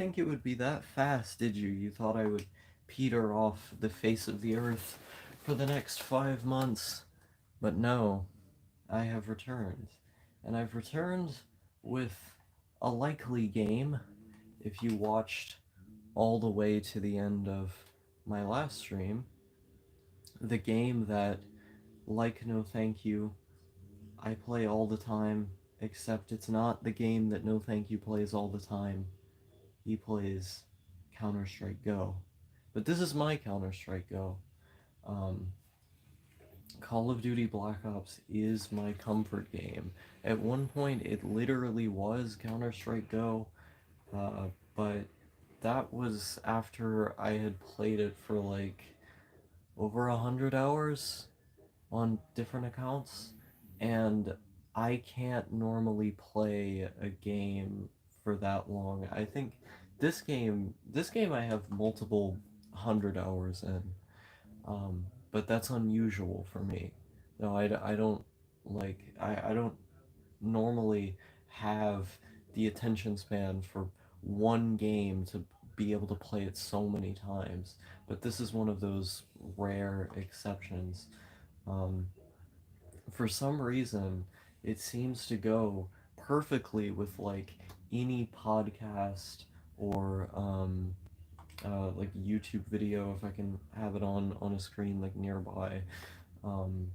think it would be that fast, did you? You thought I would peter off the face of the earth for the next 5 months. But no, I have returned. And I've returned with a likely game. If you watched all the way to the end of my last stream, the game that, like No Thank You, I play all the time, except it's not the game that No Thank You plays all the time. He plays Counter-Strike Go. But this is my Counter-Strike Go. Um, Call of Duty Black Ops is my comfort game. At one point, it literally was Counter-Strike Go, uh, but that was after I had played it for like over 100 hours on different accounts, and I can't normally play a game for that long. I think this game I have multiple 100 hours in, but that's unusual for me. No, I don't I don't normally have the attention span for one game to be able to play it so many times, but this is one of those rare exceptions. Um, for some reason, it seems to go perfectly with like any podcast or like YouTube video if I can have it on a screen like nearby, um,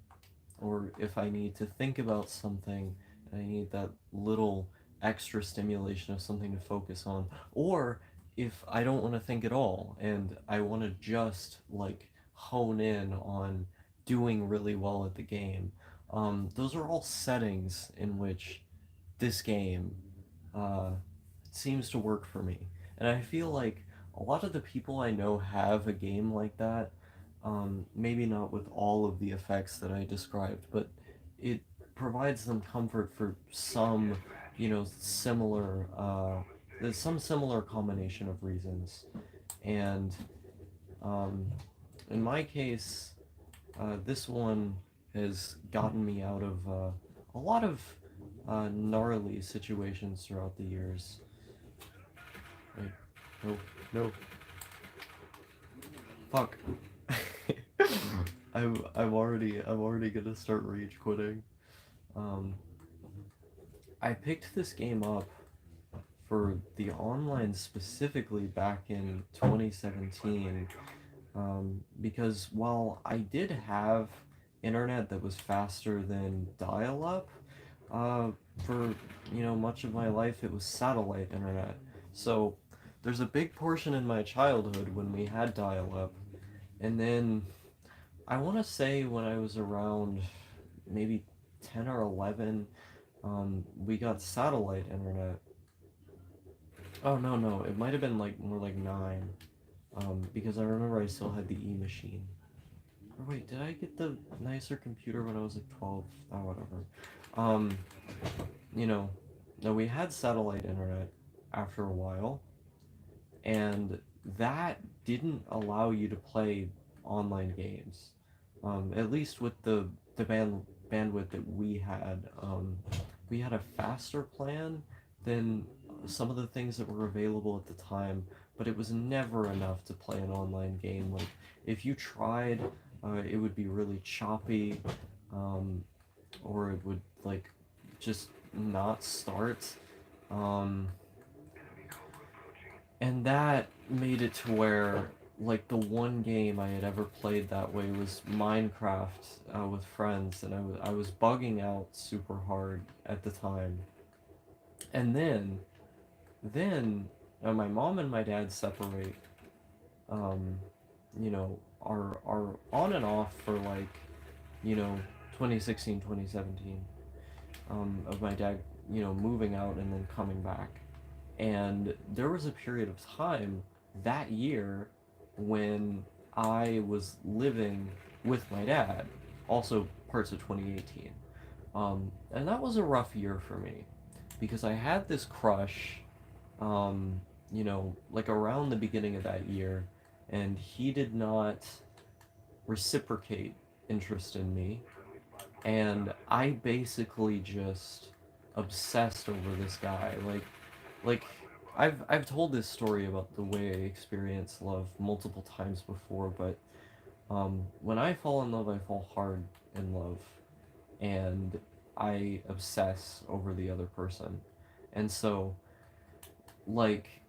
or if I need to think about something and I need that little extra stimulation of something to focus on, or if I don't want to think at all and I want to just like hone in on doing really well at the game. Those are all settings in which this game uh, seems to work for me. And I feel like a lot of the people I know have a game like that. Maybe not with all of the effects that I described, but it provides them comfort for some, similar, there's some similar combination of reasons. And um, in my case, this one has gotten me out of a lot of gnarly situations throughout the years. Wait, no, no, fuck. I'm already gonna start rage quitting. Um, I picked this game up for the online specifically back in 2017, because while I did have internet that was faster than dial-up, uh, for much of my life it was satellite internet. So there's a big portion in my childhood when we had dial-up, and then I want to say when I was around maybe 10 or 11, we got satellite internet. Oh, no, no, it might have been like more like 9, because I remember I still had the E machine. Or wait, did I get the nicer computer when I was like 12? Oh, whatever. Um, you know, no, we had satellite internet after a while, and that didn't allow you to play online games. At least with the bandwidth that we had. We had a faster plan than some of the things that were available at the time, but it was never enough to play an online game. Like, if you tried, it would be really choppy, um, or it would, like, just not start. Um, and that made it to where, like, the one game I had ever played that way was Minecraft with friends, and I was bugging out super hard at the time. And then my mom and my dad separate, um, are on and off for like, you know, 2016, 2017, of my dad, moving out and then coming back. And there was a period of time that year when I was living with my dad, also parts of 2018. And that was a rough year for me because I had this crush, like around the beginning of that year, and he did not reciprocate interest in me. And I basically just obsessed over this guy. Like I've told this story about the way I experience love multiple times before, but when I fall in love, I fall hard in love, and I obsess over the other person. And so, like,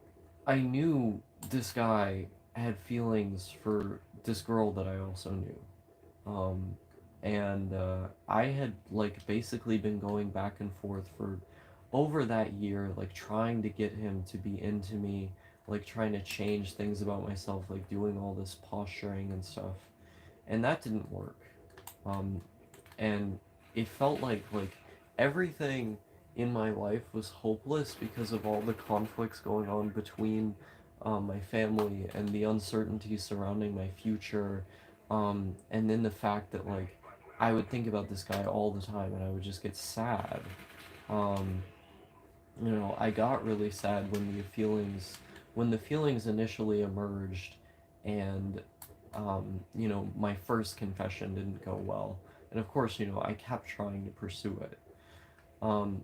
I knew this guy had feelings for this girl that I also knew. Um, and I had, like, basically been going back and forth for over that year, like, trying to get him to be into me, like, trying to change things about myself, like, doing all this posturing and stuff. And that didn't work. Um, and it felt like everything in my life was hopeless because of all the conflicts going on between my family and the uncertainty surrounding my future, and then the fact that like I would think about this guy all the time and I would just get sad. um, I got really sad when the feelings initially emerged, and my first confession didn't go well. And of course, I kept trying to pursue it.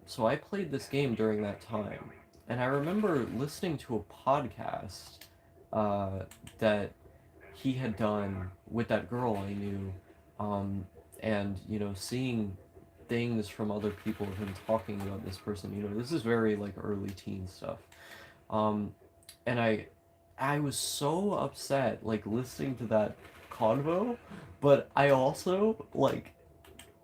So I played this game during that time, and I remember listening to a podcast uh, that he had done with that girl I knew, um, and seeing things from other people of him talking about this person. This is very like early teen stuff. Um, and I was so upset like listening to that convo, but I also like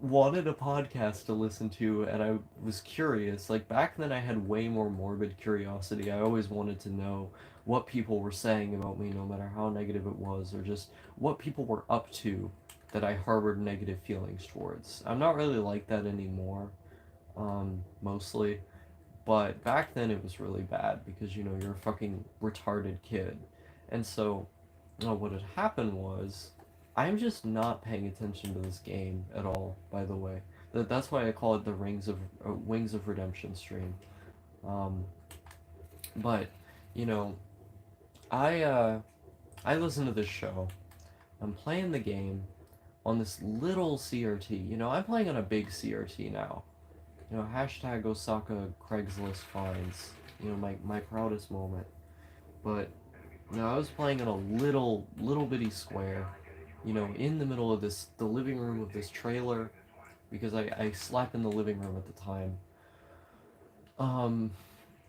wanted a podcast to listen to, and I was curious. Like back then I had way more morbid curiosity. I always wanted to know what people were saying about me, no matter how negative it was, or just what people were up to that I harbored negative feelings towards. I'm not really like that anymore, mostly. But back then it was really bad because you're a fucking retarded kid. And so what had happened was I'm just not paying attention to this game at all, by the way. That's why I call it the Wings of Redemption stream. Um, but you know, I uh, I listen to this show. I'm playing the game on this little CRT. I'm playing on a big CRT now. Hashtag Osaka Craigslist finds. My proudest moment. But I was playing in a little bitty square. In the middle of the living room of this trailer, because I slept in the living room at the time. Um,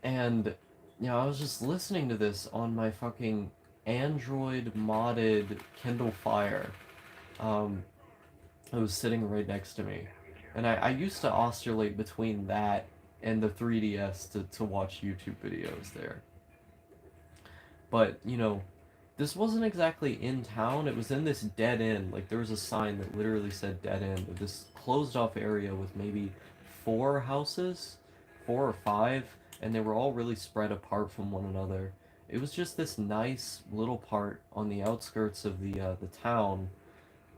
and I was just listening to this on my fucking Android modded Kindle Fire. Um, it was sitting right next to me. And I used to oscillate between that and the 3DS to watch YouTube videos there. But, this wasn't exactly in town. It was in this dead end. Like, there was a sign that literally said dead end of this closed off area with maybe four houses, four or five, and they were all really spread apart from one another. It was just this nice little part on the outskirts of the town,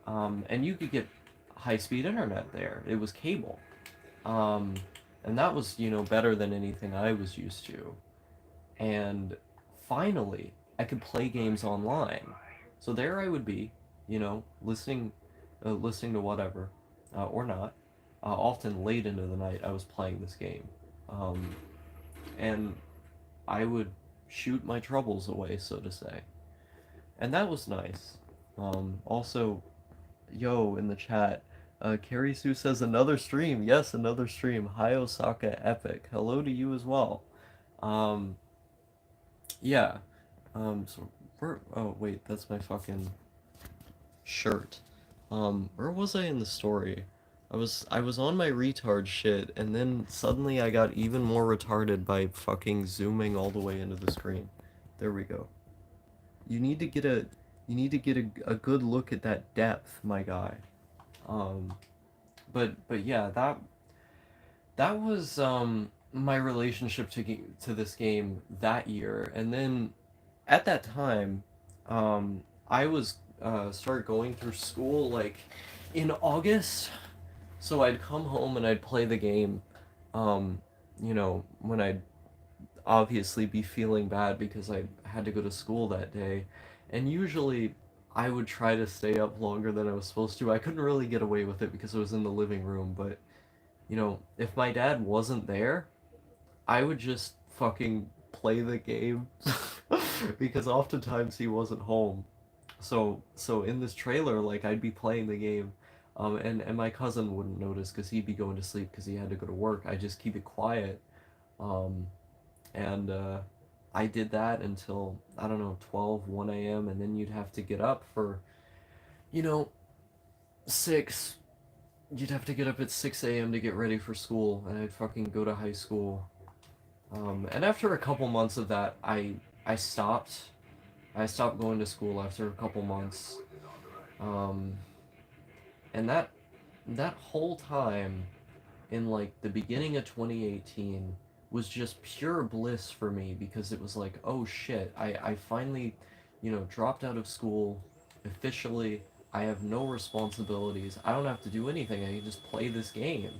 and you could get high speed internet there. It was cable, um, and that was better than anything I was used to. And finally I could play games online. So there I would be, listening to whatever, or not. Often late into the night, I was playing this game, um, and I would shoot my troubles away, so to say, and that was nice. Also, yo, in the chat, Carrie Sue says another stream. Yes, another stream. Hi Osaka Epic. Hello to you as well. Um, Yeah. So oh wait, that's my fucking shirt. Where was I in the story? I was on my retard shit, and then suddenly I got even more retarded by fucking zooming all the way into the screen. There we go. You need to get a a good look at that depth, my guy. Um, but yeah, that was my relationship to this game that year, and then at that time, I was started going through school like in August, so I'd come home and I'd play the game. When I'd obviously be feeling bad because I had to go to school that day, and usually I would try to stay up longer than I was supposed to. I couldn't really get away with it because I was in the living room, but if my dad wasn't there, I would just fucking play the game because oftentimes he wasn't home. So in this trailer, like I'd be playing the game, and my cousin wouldn't notice because he'd be going to sleep because he had to go to work. I just keep it quiet, um, and I did that until I don't know 12, 1 a.m. and then you'd have to get up for you know 6. You'd have to get up at 6 a.m. to get ready for school, and I'd fucking go to high school. And after a couple months of that, I stopped. I stopped going to school after a couple months. Um, and that whole time in like the beginning of 2018 was just pure bliss for me because it was like, oh shit, I finally, dropped out of school officially. I have no responsibilities. I don't have to do anything. I can just play this game.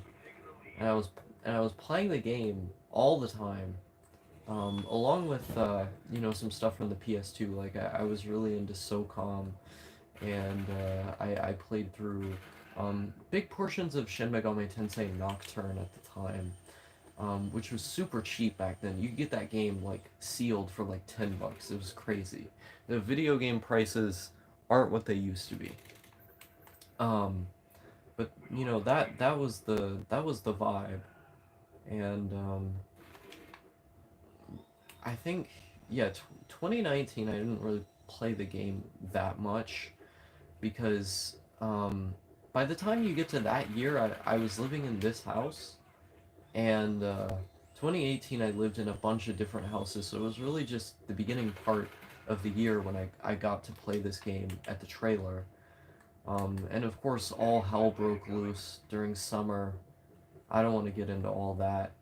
And I was playing the game all the time. Along with some stuff from the PS2, like I was really into SOCOM, and I played through big portions of Shin Megami Tensei Nocturne at the time, which was super cheap back then. You could get that game like sealed for like $10. It was crazy. The video game prices aren't what they used to be. Um, but that was the vibe, and I think yeah, 2019 I didn't really play the game that much because by the time you get to that year, I was living in this house, and 2018 I lived in a bunch of different houses, so it was really just the beginning part of the year when I got to play this game at the trailer. And of course, all hell broke loose during summer. I don't want to get into all that.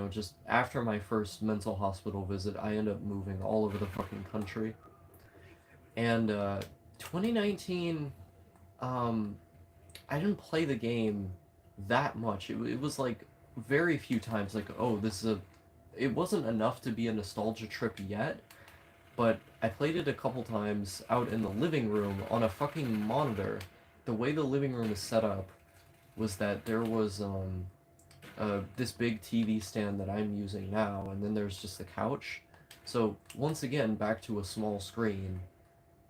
Just after my first mental hospital visit, I ended up moving all over the fucking country. And 2019, um, I didn't play the game that much. It was like very few times, like, oh, this is a. It wasn't enough to be a nostalgia trip yet, but I played it a couple times out in the living room on a fucking monitor. The way the living room is set up was that there was this big TV stand that I'm using now, and then there's just the couch. So once again, back to a small screen.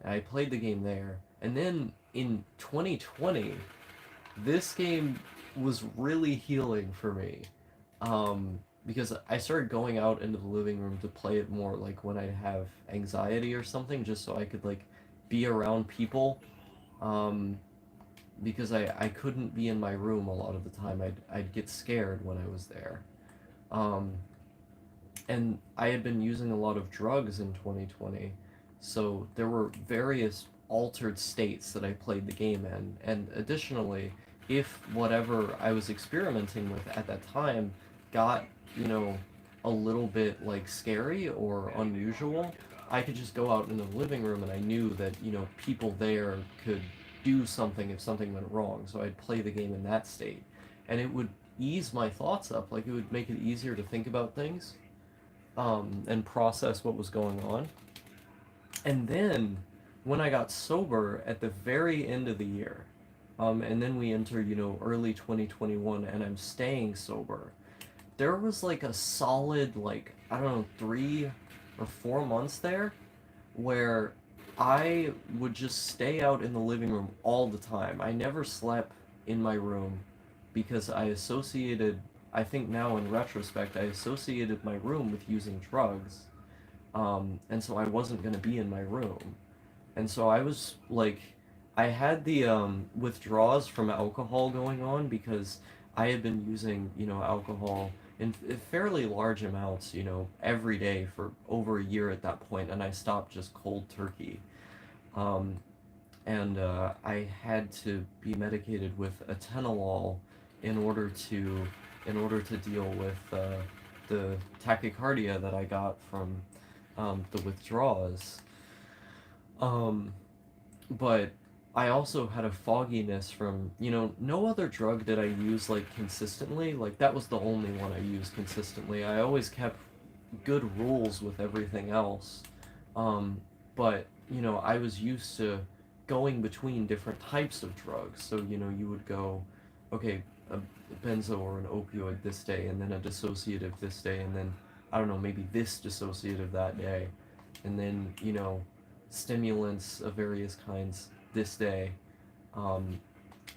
I played the game there, and then in 2020, this game was really healing for me, because I started going out into the living room to play it more, like when I have anxiety or something, just so I could like be around people. Um, because I couldn't be in my room a lot of the time. I'd get scared when I was there. Um, and I had been using a lot of drugs in 2020, so there were various altered states that I played the game in. And additionally, if whatever I was experimenting with at that time got, you know, a little bit like scary or unusual, I could just go out in the living room and I knew that, people there could do something if something went wrong. So I'd play the game in that state. And it would ease my thoughts up. Like, it would make it easier to think about things, and process what was going on. And then when I got sober at the very end of the year, and then we enter, early 2021, and I'm staying sober, there was like a solid, like, I don't know, 3 or 4 months there where I would just stay out in the living room all the time. I never slept in my room because I think now in retrospect, I associated my room with using drugs. And so I wasn't going to be in my room. And so I was like, I had the withdrawals from alcohol going on because I had been using, alcohol in fairly large amounts, every day for over a year at that point, and I stopped just cold turkey. Um, and I had to be medicated with atenolol in order to deal with the tachycardia that I got from the withdrawals. Um, but I also had a fogginess from, no other drug did I use like consistently. Like, that was the only one I used consistently. I always kept good rules with everything else. Um, but, I was used to going between different types of drugs. So, you would go, okay, a benzo or an opioid this day, and then a dissociative this day, and then I don't know, maybe this dissociative that day, and then, you know, stimulants of various kinds this day. Um,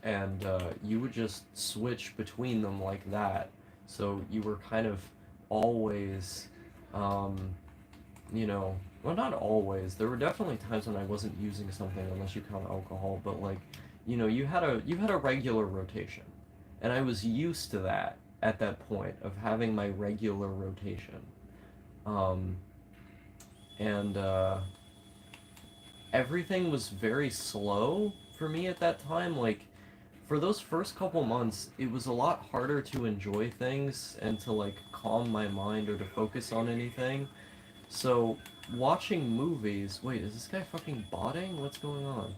and you would just switch between them like that. So you were kind of always, um, you know, well, not always. There were definitely times when I wasn't using something unless you count alcohol, but like, you know, you had a regular rotation, and I was used to that at that point of having my regular rotation, um, and everything was very slow for me at that time. Like, for those first couple months, it was a lot harder to enjoy things and to like calm my mind or to focus on anything. So, watching movies. Wait, is this guy fucking botting? What's going on?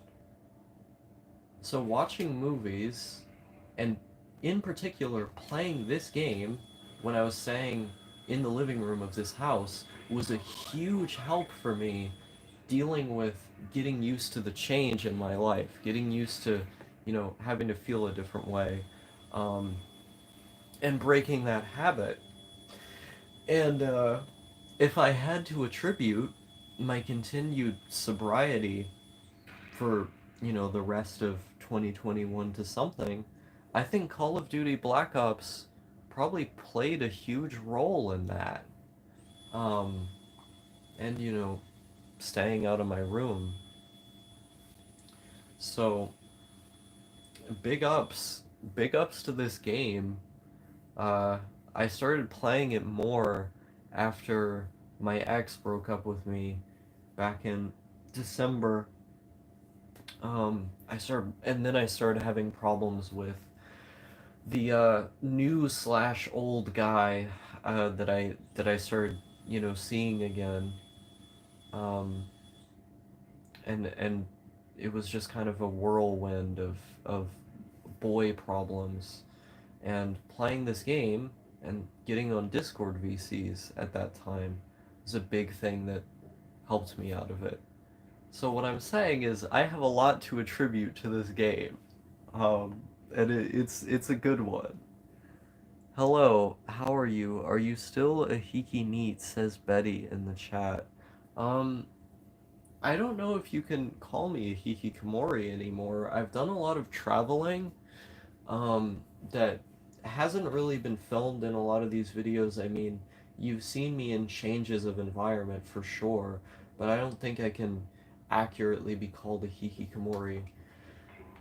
So, watching movies, and in particular, playing this game when I was staying in the living room of this house was a huge help for me dealing with getting used to the change in my life, getting used to, you know, having to feel a different way, um, and breaking that habit. And if I had to attribute my continued sobriety for, you know, the rest of 2021 to something, I think Call of Duty Black Ops probably played a huge role in that. Um, and, you know, staying out of my room. So, big ups. Big ups to this game. Uh, I started playing it more after my ex broke up with me back in December. And then I started having problems with the new slash old guy that I started, you know, seeing again. Um, and it was just kind of a whirlwind of boy problems, and playing this game and getting on Discord VCs at that time was a big thing that helped me out of it. So what I'm saying is I have a lot to attribute to this game, and it's a good one. Hello, how are you? Are you still a hiki neat? Says Betty in the chat. Um, I don't know if you can call me a hikikomori anymore. I've done a lot of traveling, that hasn't really been filmed in a lot of these videos. I mean, you've seen me in changes of environment for sure, but I don't think I can accurately be called a hikikomori.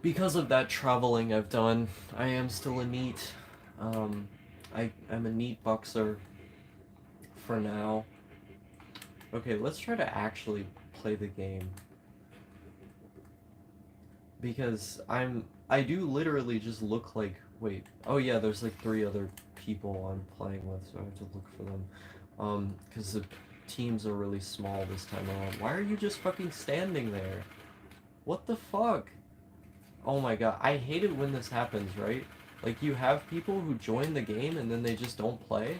Because of that traveling I've done, I am still a neat. Um, I'm a neat boxer for now. Okay, let's try to actually play the game. Because I do literally just look like, wait, oh yeah, there's like 3 other people I'm playing with, so I have to look for them. Because the teams are really small this time around. Why are you just fucking standing there? What the fuck? Oh my god, I hate it when this happens, right? Like, you have people who join the game and then they just don't play?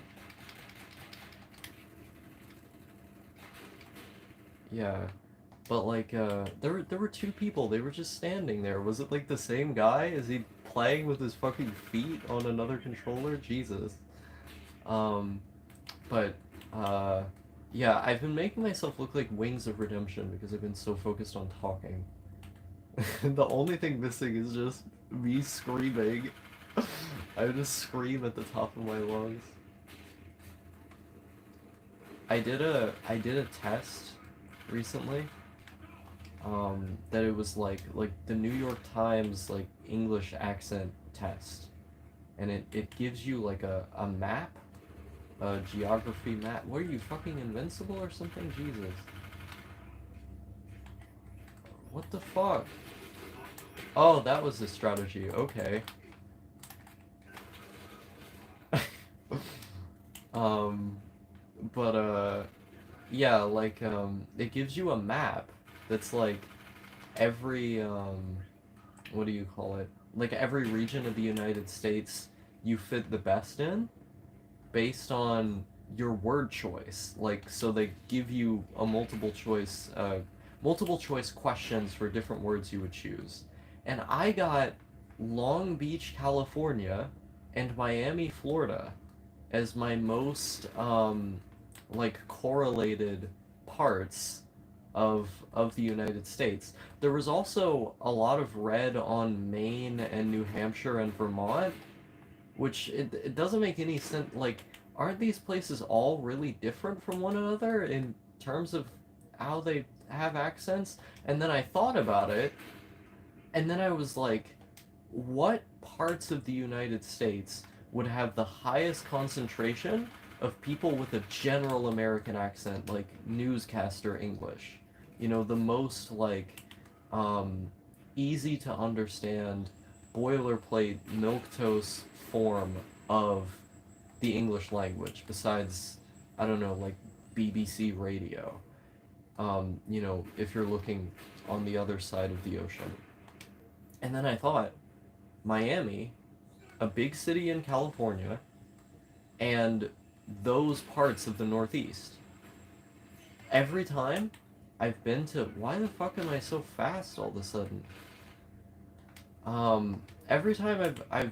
Yeah. But like, there were 2 people. They were just standing there. Was it like the same guy? Is he playing with his fucking feet on another controller? Jesus. Um, but yeah, I've been making myself look like Wings of Redemption because I've been so focused on talking. The only thing missing is just me screaming. I just scream at the top of my lungs. I did a test recently, that it was like the New York Times like English accent test, and it gives you like a map, a geography map. What are you, fucking invincible or something? Jesus. What the fuck? Oh, that was the strategy. Okay. um, but yeah, like it gives you a map that's like every what do you call it? Like every region of the United States you fit the best in based on your word choice. Like, so they give you a multiple choice questions for different words you would choose. And I got Long Beach, California and Miami, Florida as my most like correlated parts of the United States. There was also a lot of red on Maine and New Hampshire and Vermont, which it doesn't make any sense. Like, aren't these places all really different from one another in terms of how they have accents? And then I thought about it, and then I was like, what parts of the United States would have the highest concentration of people with a general American accent, like newscaster English? You know, the most like um, easy to understand boilerplate milquetoast form of the English language, besides, I don't know, like BBC radio. You know, if you're looking on the other side of the ocean. And then I thought, Miami, a big city in California, and those parts of the Northeast. Every time I've been to, why the fuck am I so fast all of a sudden? Every time I've,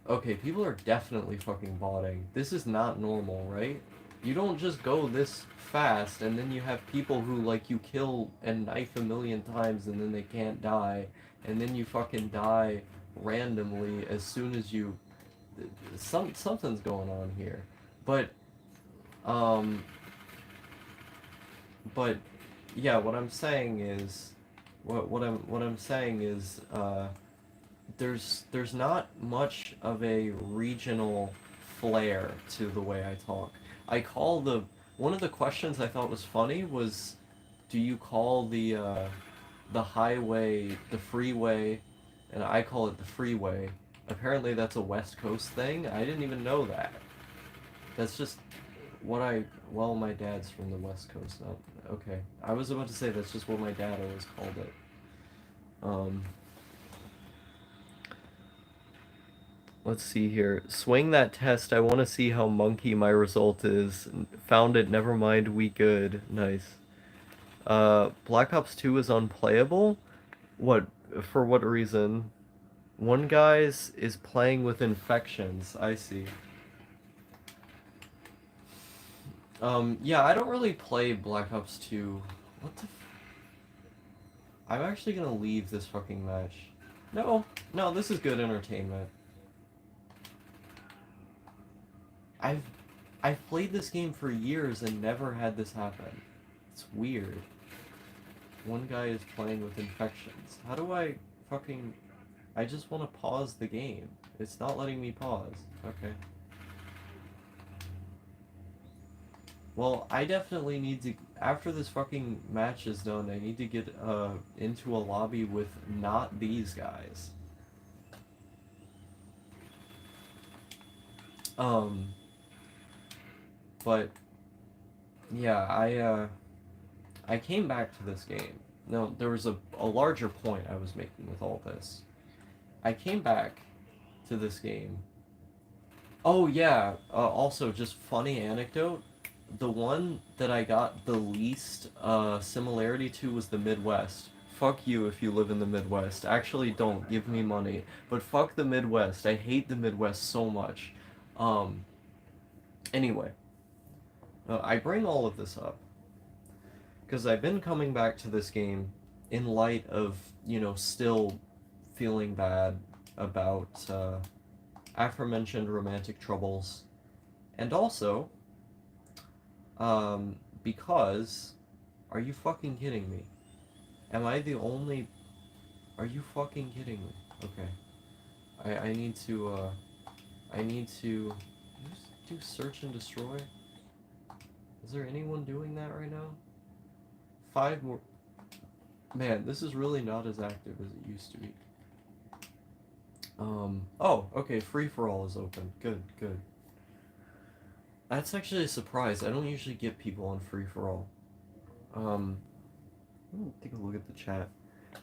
okay, people are definitely fucking botting. This is not normal, right? You don't just go this fast and then you have people who like you kill and knife a million times and then they can't die, and then you fucking die randomly as soon as you something's going on here. But um but yeah, what I'm saying is what I'm saying is there's not much of a regional flair to the way I talk. I call the one of the questions I thought was funny was, do you call the highway the freeway, and I call it the freeway. Apparently that's a West Coast thing. I didn't even know that. That's just what I well, my dad's from the West Coast. Not okay. I was about to say that's just what my dad always called it. Um, let's see here. Swing that test. I want to see how monkey my result is. Found it. Never mind. We good. Nice. Black Ops 2 is unplayable. What? For what reason? One guy's is playing with infections. I see. Yeah, I don't really play Black Ops 2. What the I'm actually gonna leave this fucking match. No, no, this is good entertainment. I've I've played this game for years and never had this happen. It's weird. One guy is playing with infections. How do I fucking I just want to pause the game. It's not letting me pause. Okay. Well, I definitely need to, after this fucking match is done, I need to get into a lobby with not these guys. Um, but yeah, I came back to this game. No, there was a larger point I was making with all this. I came back to this game. Oh yeah, also just funny anecdote. The one that I got the least similarity to was the Midwest. Fuck you if you live in the Midwest. Actually, don't give me money. But fuck the Midwest. I hate the Midwest so much. Um, anyway, I bring all of this up because I've been coming back to this game in light of, you know, still feeling bad about aforementioned romantic troubles. And also, because, are you fucking kidding me? Am I the only, are you fucking kidding me? Okay. I need to, do search and destroy? Is there anyone doing that right now? 5 more, man, this is really not as active as it used to be. Oh, okay, free-for-all is open. Good, good. That's actually a surprise. I don't usually get people on free-for-all. Um, take a look at the chat.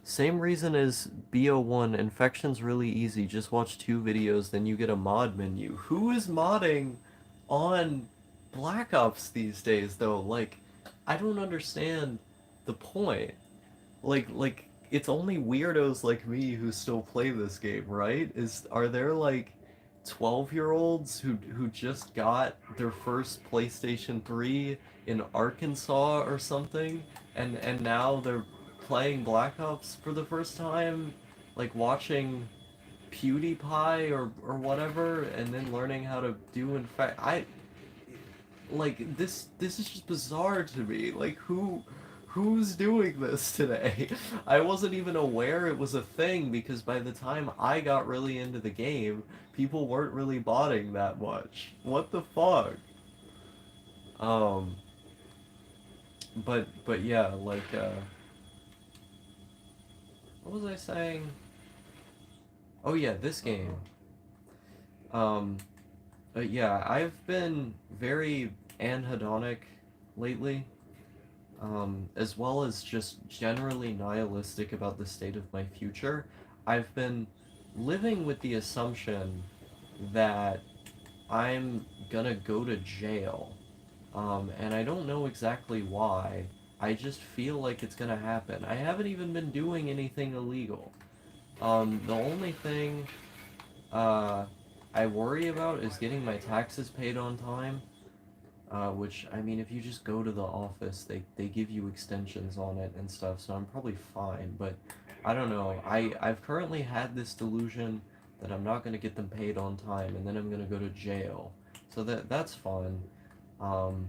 Same reason as BO1, infection's really easy. Just watch 2 videos, then you get a mod menu. Who is modding on Black Ops these days, though? Like, I don't understand the point. Like, it's only weirdos like me who still play this game, right? Are there, like, 12-year-olds who just got their first PlayStation 3 in Arkansas or something, and now they're playing Black Ops for the first time, like watching PewDiePie or whatever, and then learning how to do in fact this is just bizarre to me. Like who's doing this today? I wasn't even aware it was a thing because by the time I got really into the game, people weren't really botting that much. What the fuck? Um but yeah, what was I saying? Oh yeah, this game. Um yeah, I've been very anhedonic lately. As well as just generally nihilistic about the state of my future. I've been living with the assumption that I'm gonna go to jail. And I don't know exactly why. I just feel like it's gonna happen. I haven't even been doing anything illegal. The only thing uh, I worry about is getting my taxes paid on time. Which, I mean, if you just go to the office, they give you extensions on it and stuff, so I'm probably fine, but I don't know. I've currently had this delusion that I'm not going to get them paid on time, and then I'm going to go to jail. So that's fun. Um,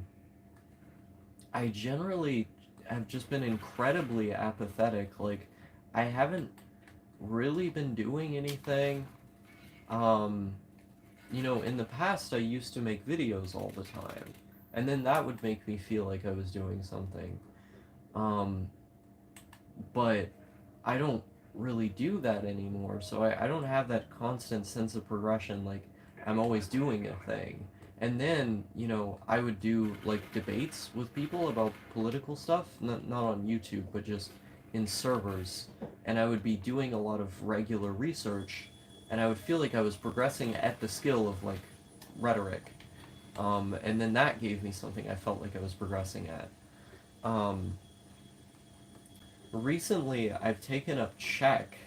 I generally have just been incredibly apathetic. Like, I haven't really been doing anything. Um, in the past, I used to make videos all the time, and then that would make me feel like I was doing something. Um, but I don't really do that anymore, so I don't have that constant sense of progression, like, I'm always doing a thing. And then, I would do, like, debates with people about political stuff, not on YouTube, but just in servers, and I would be doing a lot of regular research, and I would feel like I was progressing at the skill of, like, rhetoric. And then that gave me something I felt like I was progressing at. Um, Recently, I've taken up Czech.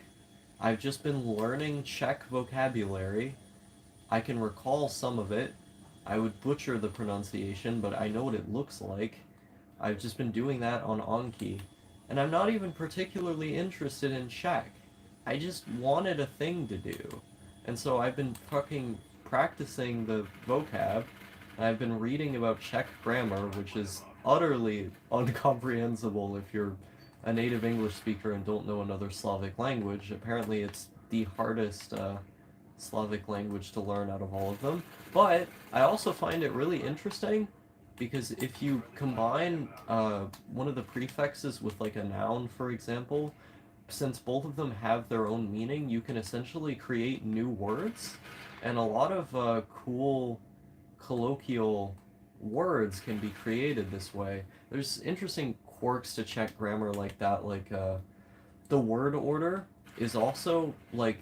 I've just been learning Czech vocabulary. I can recall some of it. I would butcher the pronunciation, but I know what it looks like. I've just been doing that on Anki. And I'm not even particularly interested in Czech. I just wanted a thing to do. And so I've been fucking practicing the vocab. And I've been reading about Czech grammar, which is utterly incomprehensible if you're a native English speaker and don't know another Slavic language. Apparently it's the hardest Slavic language to learn out of all of them. But I also find it really interesting because if you combine one of the prefixes with like a noun, for example, since both of them have their own meaning, you can essentially create new words, and a lot of cool colloquial words can be created this way. There's interesting quirks to Czech grammar like that, like the word order is also like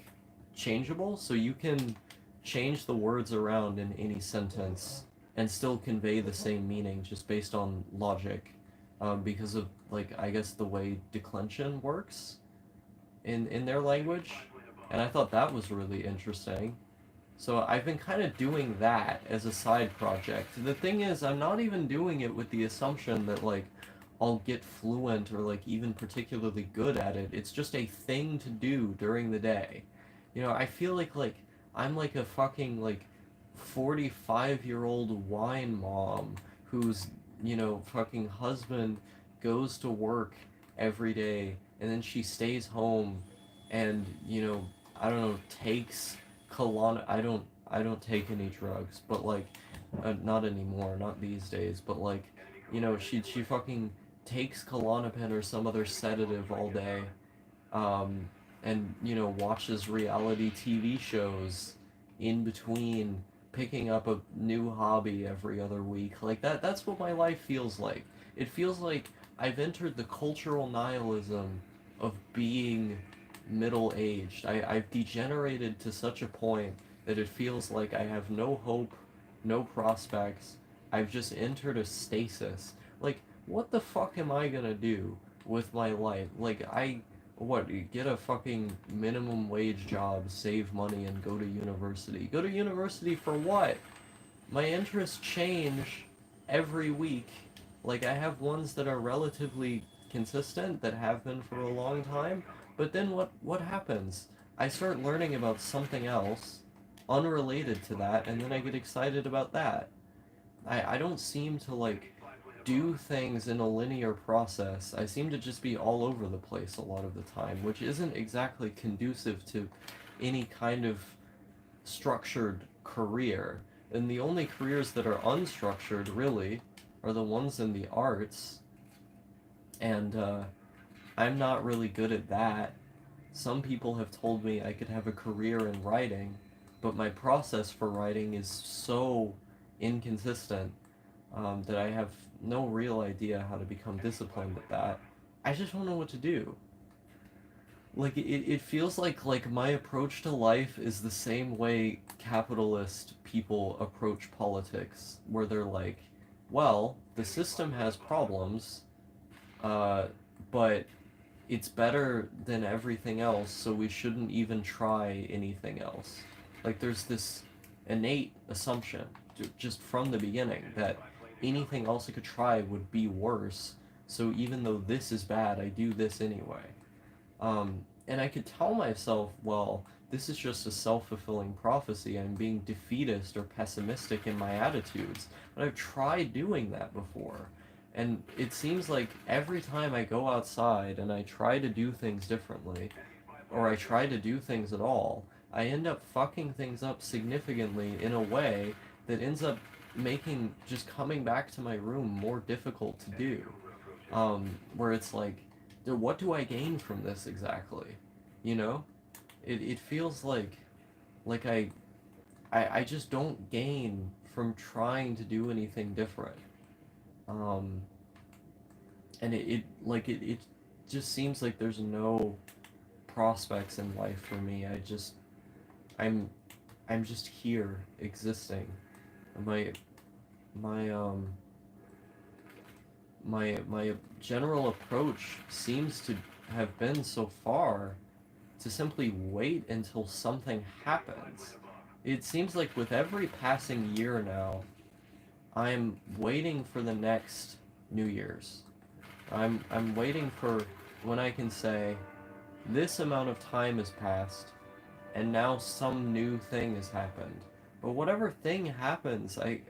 changeable, so you can change the words around in any sentence and still convey the same meaning just based on logic, because of like I guess the way declension works in their language, and I thought that was really interesting. So I've been kind of doing that as a side project. The thing is, I'm not even doing it with the assumption that like I'll get fluent or like even particularly good at it. It's just a thing to do during the day. I feel like I'm like a fucking like 45-year-old wine mom whose, fucking husband goes to work every day and then she stays home and, I don't know, takes I don't take any drugs, but like not anymore, not these days, but like, she fucking takes Klonopin or some other sedative all day, um, and watches reality TV shows in between picking up a new hobby every other week. Like that's what my life feels like. It feels like I've entered the cultural nihilism of being middle-aged. I've degenerated to such a point that it feels like I have no hope, no prospects. I've just entered a stasis. Like, what the fuck am I gonna do with my life? Like, What, you get a fucking minimum wage job, save money, and go to university. Go to university for what? My interests change every week. Like, I have ones that are relatively consistent, that have been for a long time, but then what happens? I start learning about something else, unrelated to that, and then I get excited about that. I don't seem to, like, do things in a linear process. I seem to just be all over the place a lot of the time, which isn't exactly conducive to any kind of structured career. And the only careers that are unstructured, really, are the ones in the arts. And I'm not really good at that. Some people have told me I could have a career in writing, but my process for writing is so inconsistent that I have no real idea how to become disciplined at that. I just don't know what to do. Like it feels like my approach to life is the same way capitalist people approach politics, where they're like, well, the system has problems, uh, but it's better than everything else, so we shouldn't even try anything else. Like there's this innate assumption just from the beginning that anything else I could try would be worse. So even though this is bad, I do this anyway. And I could tell myself, well, this is just a self-fulfilling prophecy. I'm being defeatist or pessimistic in my attitudes. But I've tried doing that before. And it seems like every time I go outside and I try to do things differently, or I try to do things at all, I end up fucking things up significantly in a way that ends up making just coming back to my room more difficult to do. Where it's like, what do I gain from this exactly? You know? It feels like I just don't gain from trying to do anything different. Um, and it just seems like there's no prospects in life for me. I'm I'm just here existing. My my my general approach seems to have been so far to simply wait until something happens. It seems like with every passing year now, I'm waiting for the next New Year's. I'm waiting for when I can say this amount of time has passed and now some new thing has happened. But whatever thing happens, I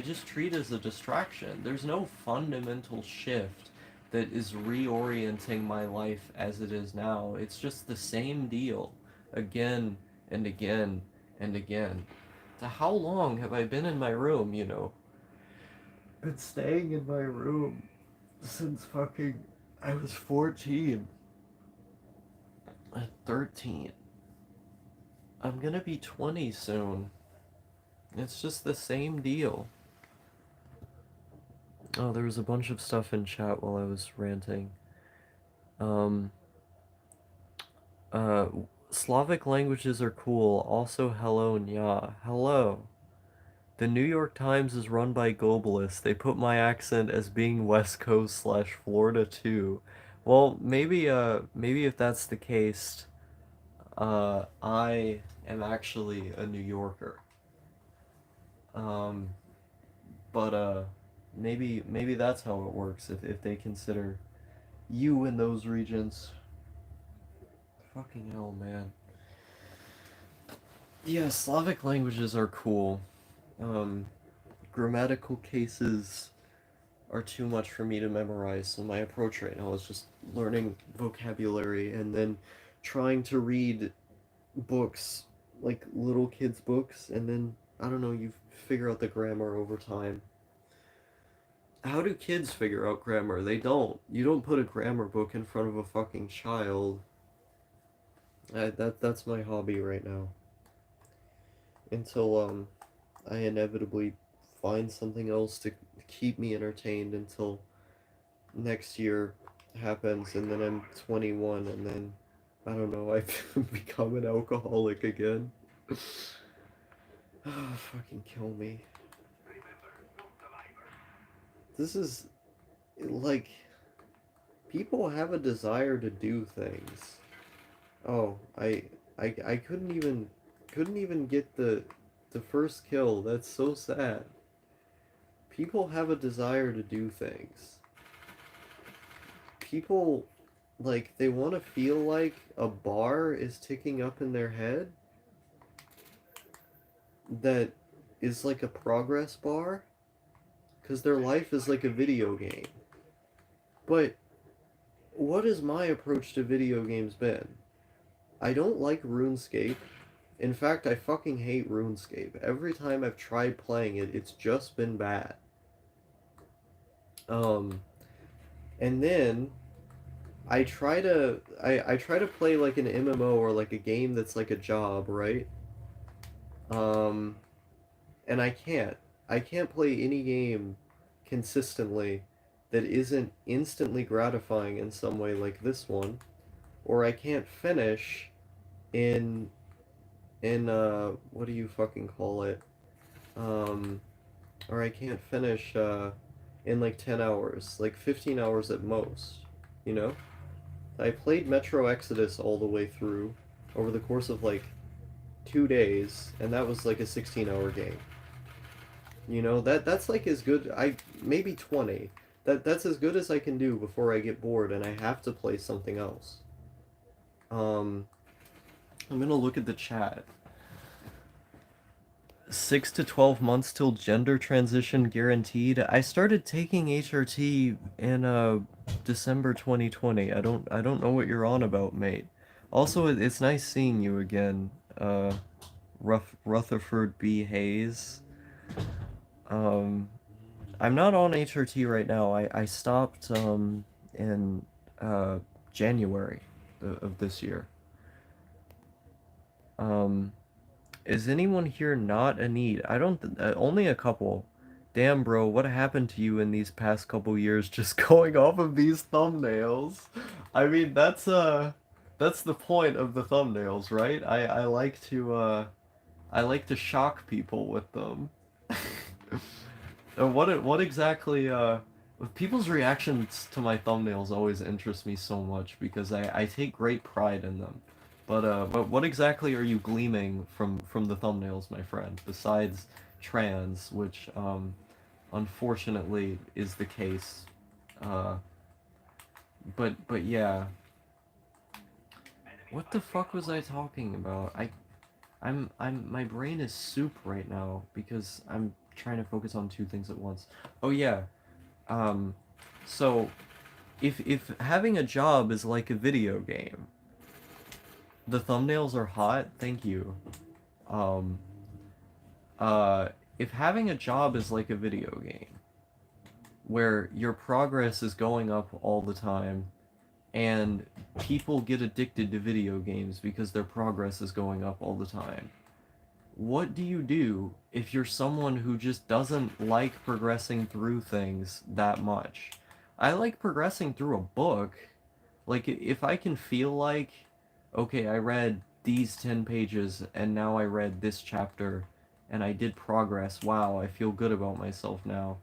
just treat as a distraction. There's no fundamental shift that is reorienting my life as it is now. It's just the same deal again and again and again. So how long have I been in my room, you know? Been staying in my room since fucking I was 14. At 13. I'm gonna be 20 soon. It's just the same deal. Oh, there was a bunch of stuff in chat while I was ranting. Um, uh, Slavic languages are cool. Also, hello, nya. Hello. The New York Times is run by globalists. They put my accent as being West Coast slash Florida too. Well, maybe if that's the case, I am actually a New Yorker. Um, but maybe that's how it works if they consider you in those regions. Fucking hell, man. Yeah, Slavic languages are cool. Um, Grammatical cases are too much for me to memorize, so my approach right now is just learning vocabulary and then trying to read books, like little kids' books, and then, I don't know, you figure out the grammar over time. How do kids figure out grammar? They don't. You don't put a grammar book in front of a fucking child. That's my hobby right now. Until I inevitably find something else to keep me entertained until next year happens and then I'm 21 and then I don't know, I've become an alcoholic again. Oh, fucking kill me. This is like People have a desire to do things. Oh, I couldn't even get the first kill. That's so sad. People have a desire to do things. People, like, they want to feel like a bar is ticking up in their head that is like a progress bar because their life is like a video game. But what has my approach to video games been? I don't like RuneScape. In fact, I fucking hate RuneScape. Every time I've tried playing it, it's just been bad. Um, and then I try to play like an MMO or like a game that's like a job, right? Um, and I can't. I can't play any game consistently that isn't instantly gratifying in some way like this one, or I can't finish in what do you fucking call it? Um, or I can't finish in like 10 hours, like 15 hours at most, you know? I played Metro Exodus all the way through over the course of like 2 days, and that was like a 16-hour game. You know, that's like as good. I maybe 20. That's as good as I can do before I get bored and I have to play something else. Um, I'm gonna look at the chat. 6 to 12 months till gender transition guaranteed. I started taking HRT in December 2020. I don't know what you're on about, mate. Also, it's nice seeing you again, Rutherford B. Hayes. Um, I'm not on HRT right now. I stopped in uh January of this year. Um, is anyone here not a need? I don't only a couple. Damn, bro, what happened to you in these past couple years just going off of these thumbnails? I mean, that's the point of the thumbnails, right? I like to shock people with them. What exactly people's reactions to my thumbnails always interest me so much because I take great pride in them. But what exactly are you gleaming from the thumbnails, my friend, besides trans, which unfortunately is the case. Uh but yeah. What the fuck was I talking about? I'm my brain is soup right now because I'm trying to focus on two things at once. Oh yeah. Um, so if having a job is like a video game, the thumbnails are hot. Thank you. Um, uh, if having a job is like a video game, where your progress is going up all the time, and people get addicted to video games because their progress is going up all the time. What do you do if you're someone who just doesn't like progressing through things that much? I like progressing through a book. Like, if I can feel like, okay, I read these 10 pages and now I read this chapter and I did progress, wow, I feel good about myself now.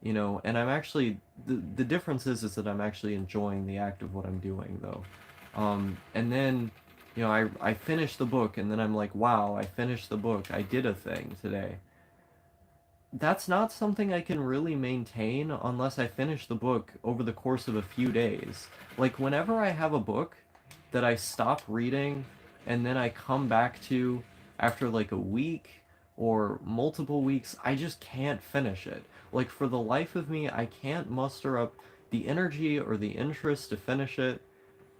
And I'm actually, the difference is that I'm actually enjoying the act of what I'm doing, though. And then, I finish the book, and then I'm like, wow, I finished the book. I did a thing today. That's not something I can really maintain unless I finish the book over the course of a few days. Like, whenever I have a book that I stop reading and then I come back to after like a week or multiple weeks, I just can't finish it. Like, for the life of me, I can't muster up the energy or the interest to finish it.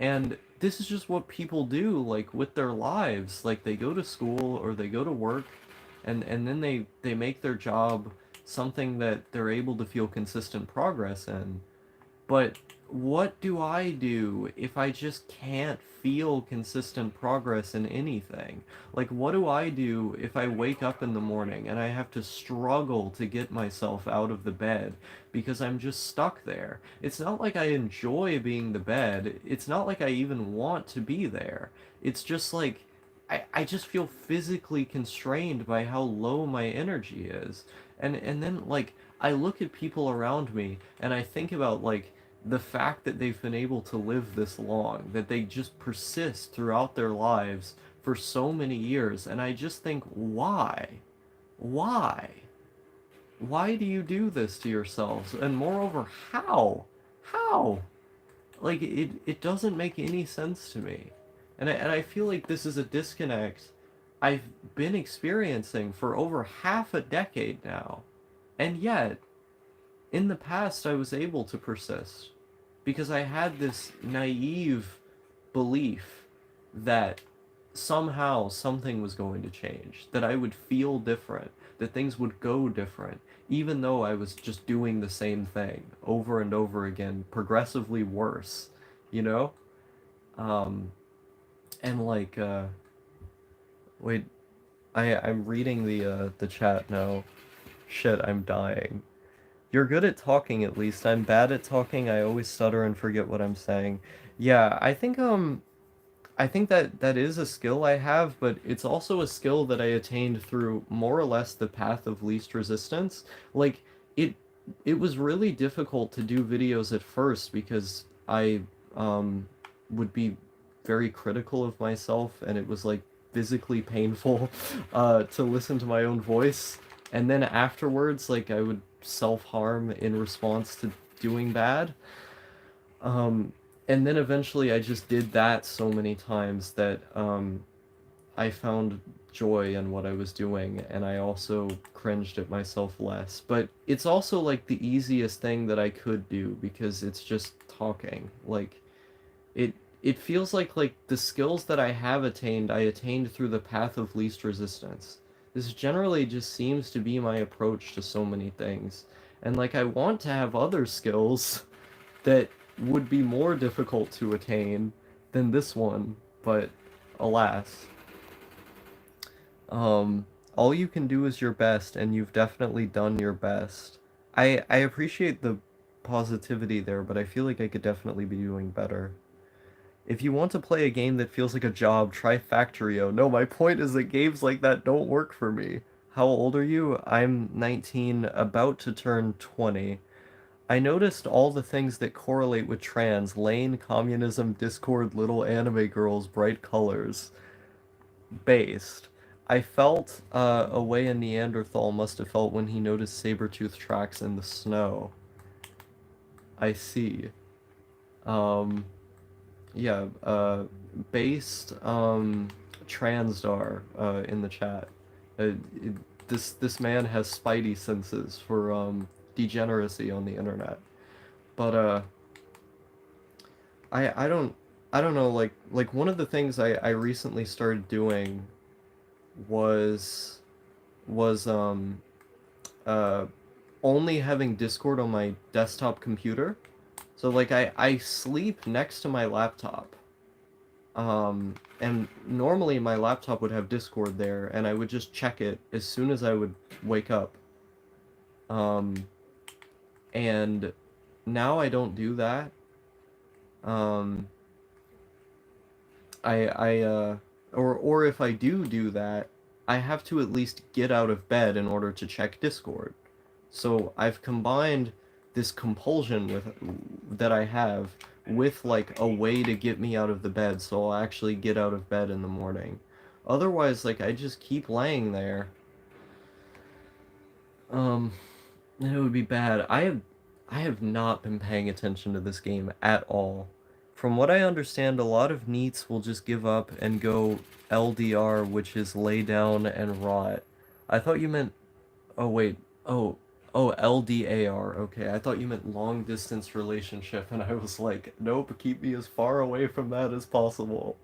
And this is just what people do, like, with their lives. Like, they go to school or they go to work, and then they make their job something that they're able to feel consistent progress in. But what do I do if I just can't feel consistent progress in anything? Like, what do I do if I wake up in the morning and I have to struggle to get myself out of the bed because I'm just stuck there? It's not like I enjoy being the bed. It's not like I even want to be there. It's just like I just feel physically constrained by how low my energy is. And then like I look at people around me and I think about like the fact that they've been able to live this long, that they just persist throughout their lives for so many years, and I just think, why? Why? Why do you do this to yourselves? And moreover, how? How? Like, it doesn't make any sense to me. And I feel like this is a disconnect I've been experiencing for over half a decade now. And yet, in the past, I was able to persist because I had this naive belief that somehow something was going to change, that I would feel different, that things would go different, even though I was just doing the same thing over and over again, progressively worse, you know? Um, and like, wait, I'm reading the chat now. Shit, I'm dying. You're good at talking at least. I'm bad at talking. I always stutter and forget what I'm saying. Yeah, I think that that is a skill I have, but it's also a skill that I attained through more or less the path of least resistance. Like it it was really difficult to do videos at first because I um would be very critical of myself and it was like physically painful to listen to my own voice. And then afterwards like I would self-harm in response to doing bad. Um, and then eventually I just did that so many times that I found joy in what I was doing, and I also cringed at myself less. But it's also like the easiest thing that I could do because it's just talking. Like it it feels like the skills that I have attained, I attained through the path of least resistance. This generally just seems to be my approach to so many things. And like I want to have other skills that would be more difficult to attain than this one, but alas. All you can do is your best, and you've definitely done your best. I appreciate the positivity there, but I feel like I could definitely be doing better. If you want to play a game that feels like a job, try Factorio. No, my point is that games like that don't work for me. How old are you? I'm 19, about to turn 20. I noticed all the things that correlate with trans, lane, communism, Discord, little anime girls, bright colors. Based. I felt a way a Neanderthal must have felt when he noticed saber-tooth tracks in the snow. I see. Um, yeah, based, Transdar, in the chat. This man has spidey senses for, degeneracy on the internet. But, I don't know like one of the things I recently started doing was was uh only having Discord on my desktop computer. So like I sleep next to my laptop. And normally my laptop would have Discord there and I would just check it as soon as I would wake up. Um and now I don't do that. Um I or if I do that, I have to at least get out of bed in order to check Discord. So I've combined this compulsion with that I have with like a way to get me out of the bed so I'll actually get out of bed in the morning. Otherwise, like I just keep laying there. Um, and it would be bad. I have not been paying attention to this game at all. From what I understand, a lot of NEETs will just give up and go LDR, which is lay down and rot. I thought you meant, oh wait, oh, oh, LDAR, okay. I thought you meant long distance relationship, and I was like, nope, keep me as far away from that as possible.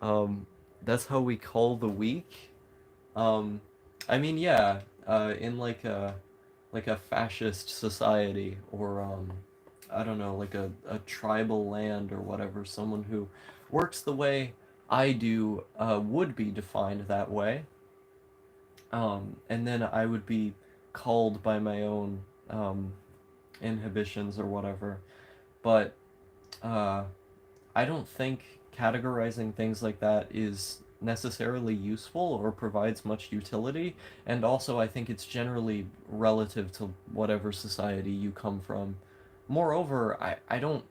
Um, that's how we call the weak. Um, I mean, yeah, in like a fascist society or I don't know, like a tribal land or whatever, someone who works the way I do would be defined that way. And then I would be called by my own inhibitions or whatever. But uh, I don't think categorizing things like that is necessarily useful or provides much utility. And also, I think it's generally relative to whatever society you come from. moreover, I don't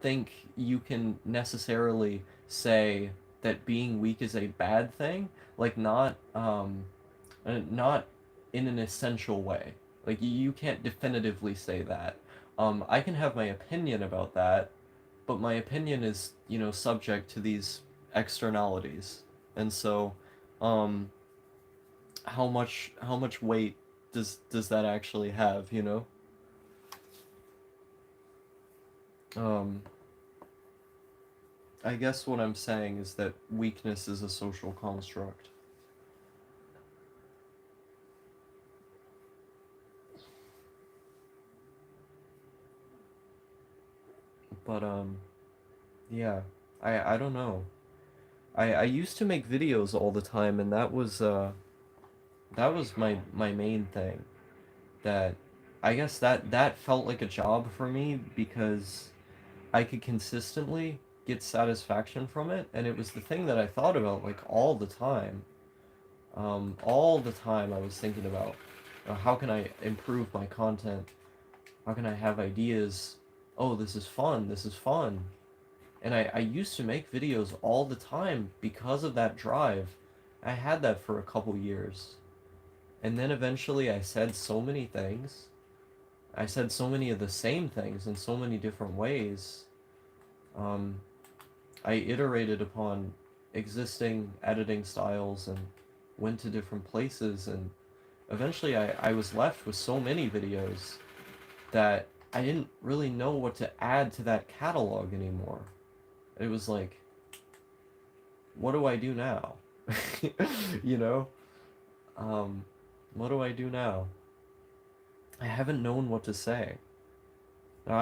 think you can necessarily say that being weak is a bad thing, like not in an essential way. Like you can't definitively say that. I can have my opinion about that, but my opinion is, subject to these externalities. And so, um, how much weight does that actually have, you know? Um, I guess what I'm saying is that weakness is a social construct. But yeah, I don't know. I used to make videos all the time, and that was my main thing. That I guess that felt like a job for me because I could consistently get satisfaction from it, and it was the thing that I thought about like all the time. All the time I was thinking about how can I improve my content? How can I have ideas? Oh, this is fun. This is fun. And I used to make videos all the time because of that drive. I had that for a couple years. And then eventually I said so many things. I said so many of the same things in so many different ways. Um, I iterated upon existing editing styles and went to different places, and eventually I was left with so many videos that I didn't really know what to add to that catalog anymore. It was like, what do I do now? you know? Um, what do I do now? I haven't known what to say. Now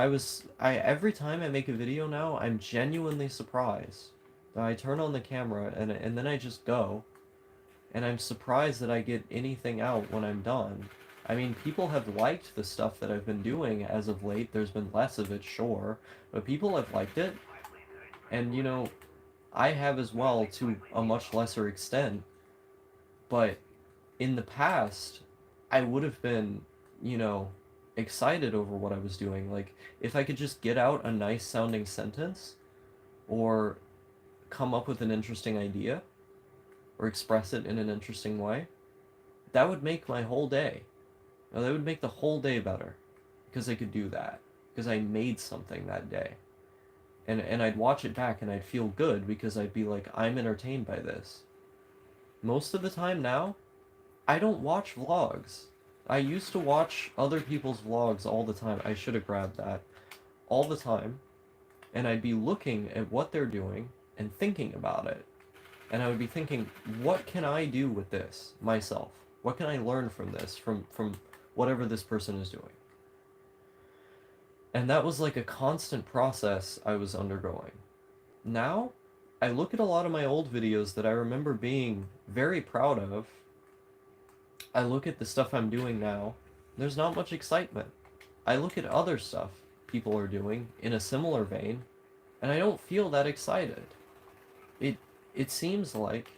I every time I make a video now, I'm genuinely surprised. Now I turn on the camera and then I just go, and I'm surprised that I get anything out when I'm done. I mean, people have liked the stuff that I've been doing as of late. There's been less of it, sure, but people have liked it, and I have as well to a much lesser extent. But in the past, I would have been, you know, excited over what I was doing. Like, if I could just get out a nice sounding sentence or come up with an interesting idea or express it in an interesting way, that would make my whole day. That would make the whole day better because I could do that. Because I made something that day. And I'd watch it back and I'd feel good because I'd be like, I'm entertained by this. Most of the time now, I don't watch vlogs. I used to watch other people's vlogs all the time. I should have grabbed that. All the time. And I'd be looking at what they're doing and thinking about it. And I would be thinking, what can I do with this myself? What can I learn from this, from whatever this person is doing? And that was like a constant process I was undergoing. Now, I look at a lot of my old videos that I remember being very proud of. I look at the stuff I'm doing now. There's not much excitement. I look at other stuff people are doing in a similar vein, and I don't feel that excited. It it seems like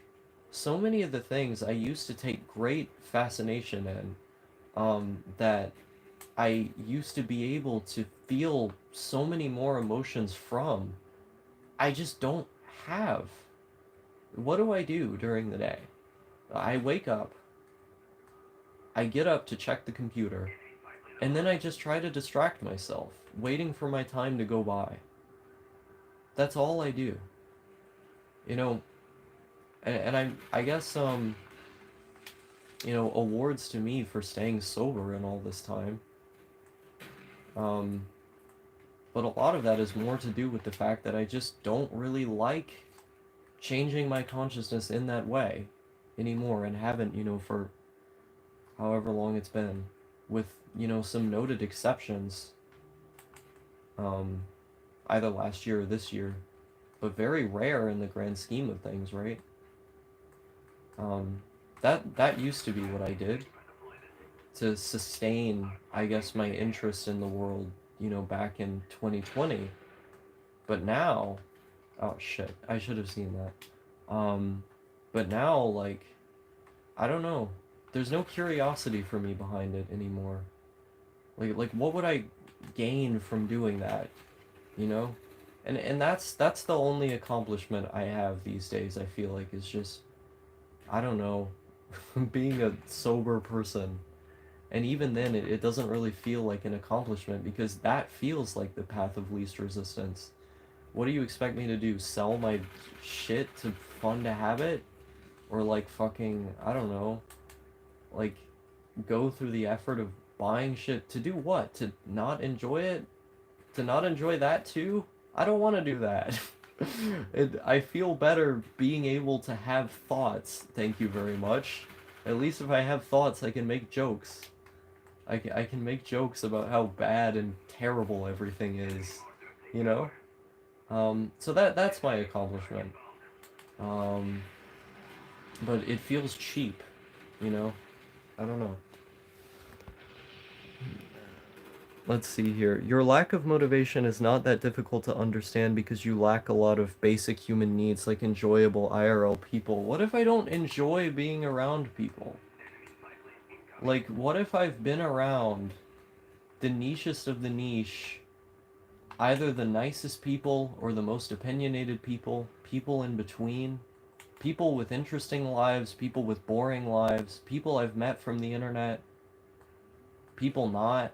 so many of the things I used to take great fascination in, that I used to be able to feel so many more emotions from, I just don't have. What do I do during the day? I wake up, I get up to check the computer, and then I just try to distract myself, waiting for my time to go by. That's all I do. You know, and I guess awards to me for staying sober in all this time. Um, but a lot of that is more to do with the fact that I just don't really like changing my consciousness in that way anymore, and haven't, for however long it's been, with, some noted exceptions, um, either last year or this year, but very rare in the grand scheme of things, right? That used to be what I did to sustain, I guess, my interest in the world, back in 2020. But now, oh shit, I should have seen that. But now, like, I don't know. There's no curiosity for me behind it anymore. Like gain from doing that, you know? And that's the only accomplishment I have these days, I feel like, is just, I don't know, being a sober person. And even then, it doesn't really feel like an accomplishment because that feels like the path of least resistance. What do you expect me to do? Sell my shit to fund a habit? Or like fucking, I don't know, like go through the effort of buying shit to do what? To not enjoy it? To not enjoy that too? I don't want to do that. I feel better being able to have thoughts. Thank you very much. At least if I have thoughts, I can make jokes. I can make jokes about how bad and terrible everything is, you know? So that's my accomplishment. Um, but it feels cheap, you know? I don't know. Let's see here. Your lack of motivation is not that difficult to understand because you lack a lot of basic human needs like enjoyable IRL people. What if I don't enjoy being around people? Like, what if I've been around the nichest of the niche, either the nicest people or the most opinionated people, people in between, people with interesting lives, people with boring lives, people I've met from the internet, people not?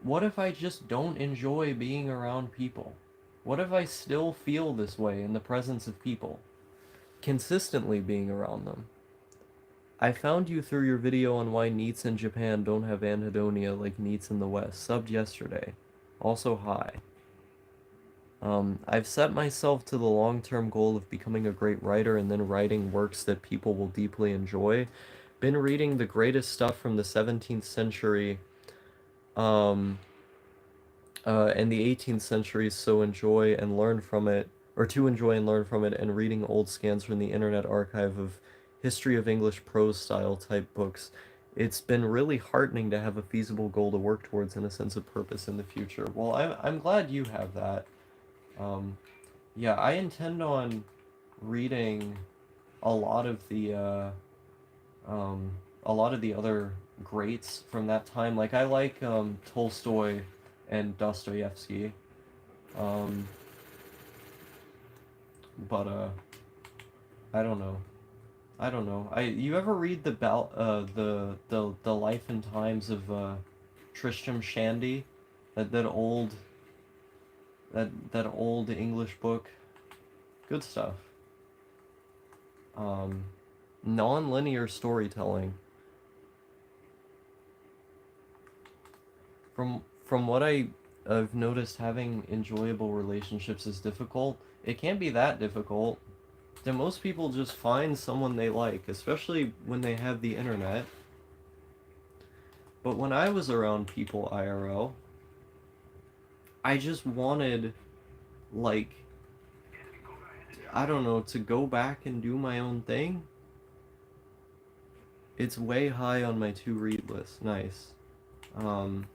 What if I just don't enjoy being around people? What if I still feel this way in the presence of people? Consistently being around them. I found you through your video on why NEETs in Japan don't have anhedonia like NEETs in the West. Subbed yesterday. Also hi. I've set myself to the long-term goal of becoming a great writer and then writing works that people will deeply enjoy. Been reading the greatest stuff from the 17th century, um, and the 18th century, so enjoy and learn from it, or to enjoy and learn from it, and reading old scans from the Internet Archive of history of English prose style type books. It's been really heartening to have a feasible goal to work towards and a sense of purpose in the future. Well, I'm glad you have that. Um, yeah, I intend on reading a lot of the um, a lot of the other greats from that time. Like I like Tolstoy and Dostoevsky, um, but I don't know. I don't know. You ever read the life and times of Tristram Shandy, that old that old English book? Good stuff. Um, non-linear storytelling. From what I've noticed, having enjoyable relationships is difficult. It can't be that difficult. Then most people just find someone they like, especially when they have the internet. But when I was around people IRL, I just wanted, like, I don't know, to go back and do my own thing. It's way high on my to read list. Nice. Um,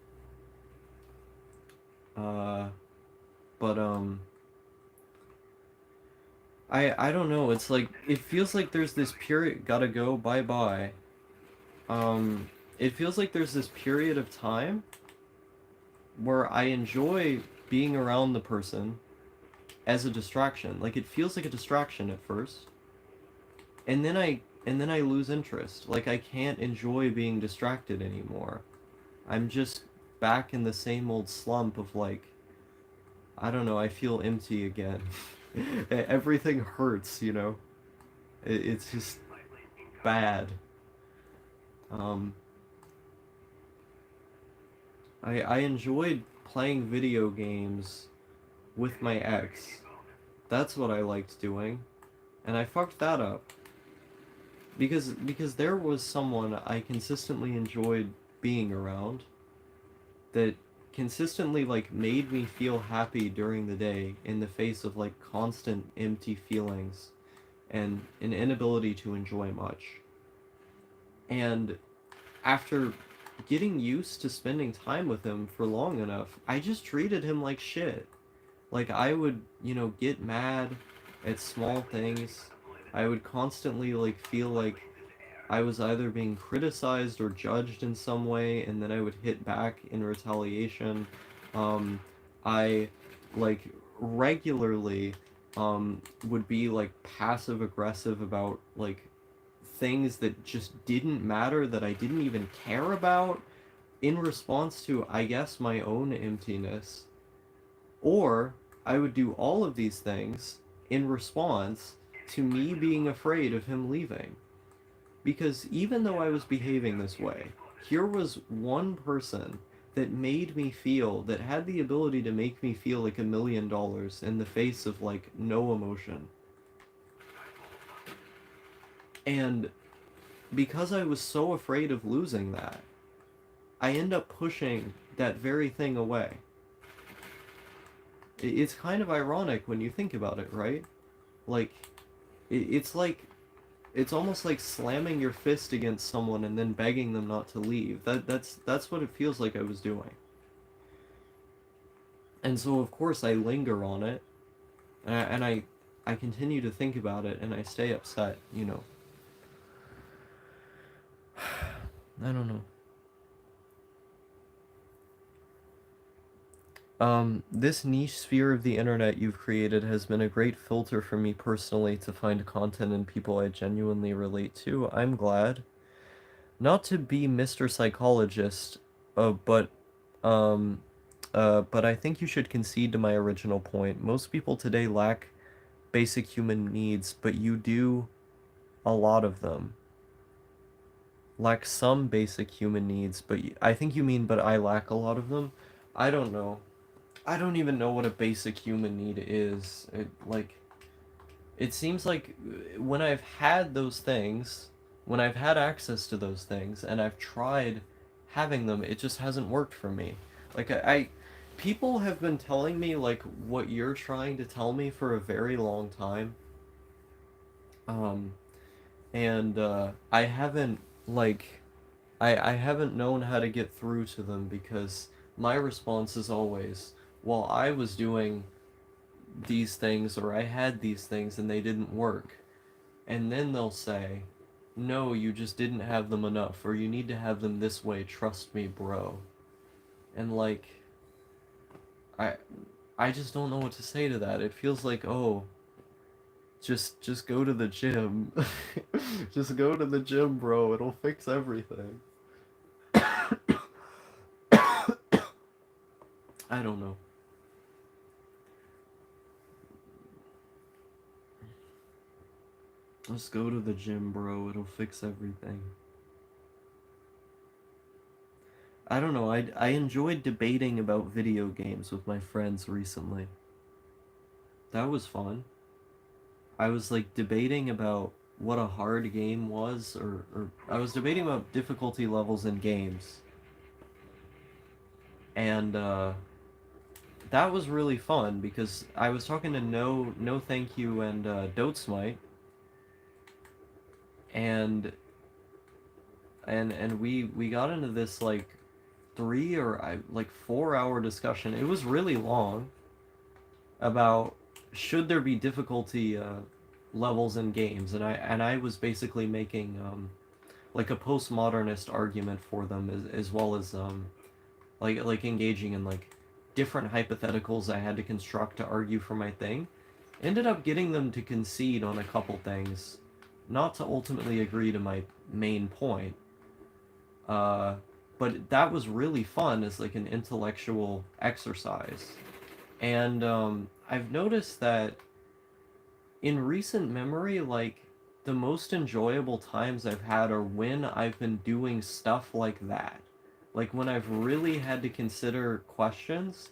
uh, but, I don't know, it's like, it feels like there's this period, gotta go, bye-bye. It feels like there's this period of time where I enjoy being around the person as a distraction. Like, it feels like a distraction at first. And then I lose interest. Like, I can't enjoy being distracted anymore. I'm just back in the same old slump of, like, I don't know, I feel empty again. Everything hurts, you know? It's just bad. Um, I enjoyed playing video games with my ex. That's what I liked doing. And I fucked that up. Because there was someone I consistently enjoyed being around that consistently like made me feel happy during the day in the face of like constant empty feelings and an inability to enjoy much. And after getting used to spending time with him for long enough, I just treated him like shit. Like I would, get mad at small things. I would constantly like feel like I was either being criticized or judged in some way, and then I would hit back in retaliation. I like regularly would be like passive aggressive about like things that just didn't matter, that I didn't even care about, in response to, I guess, my own emptiness. Or I would do all of these things in response to me being afraid of him leaving. Because even though I was behaving this way, here was one person that made me feel, that had the ability to make me feel like $1 million in the face of like no emotion. And because I was so afraid of losing that, I end up pushing that very thing away. It's kind of ironic when you think about it, right? Like, it's like, it's almost like slamming your fist against someone and then begging them not to leave. That's what it feels like I was doing. And so of course I linger on it, and I continue to think about it, and I stay upset. I don't know. This niche sphere of the internet you've created has been a great filter for me personally to find content and people I genuinely relate to. I'm glad. Not to be Mr. Psychologist, but um, but I think you should concede to my original point. Most people today lack basic human needs, but you do a lot of them. Lack some basic human needs, but I think you mean, but I lack a lot of them. I don't know. I don't even know what a basic human need is. It seems like when I've had those things, when I've had access to those things, and I've tried having them, it just hasn't worked for me. Like people have been telling me like what you're trying to tell me for a very long time. Um, and I haven't like I haven't known how to get through to them because my response is always, well, I was doing these things or I had these things and they didn't work. And then they'll say, no, you just didn't have them enough, or you need to have them this way, trust me, bro. And like, I I just don't know what to say to that. It feels like, oh, just go to the gym. Just go to the gym, bro. It'll fix everything. I don't know. Just go to the gym, bro. It'll fix everything. I don't know. I enjoyed debating about video games with my friends recently. That was fun. I was like debating about what a hard game was, or I was debating about difficulty levels in games. And that was really fun because I was talking to No Thank You and Dotesmite, and we got into this like 4 hour discussion. It was really long about should there be difficulty levels in games, and I was basically making like a postmodernist argument for them as well as like engaging in like different hypotheticals I had to construct to argue for my thing. Ended up getting them to concede on a couple things, not to ultimately agree to my main point. Uh, but that was really fun as like an intellectual exercise. And I've noticed that in recent memory, like the most enjoyable times I've had are when I've been doing stuff like that. Like when I've really had to consider questions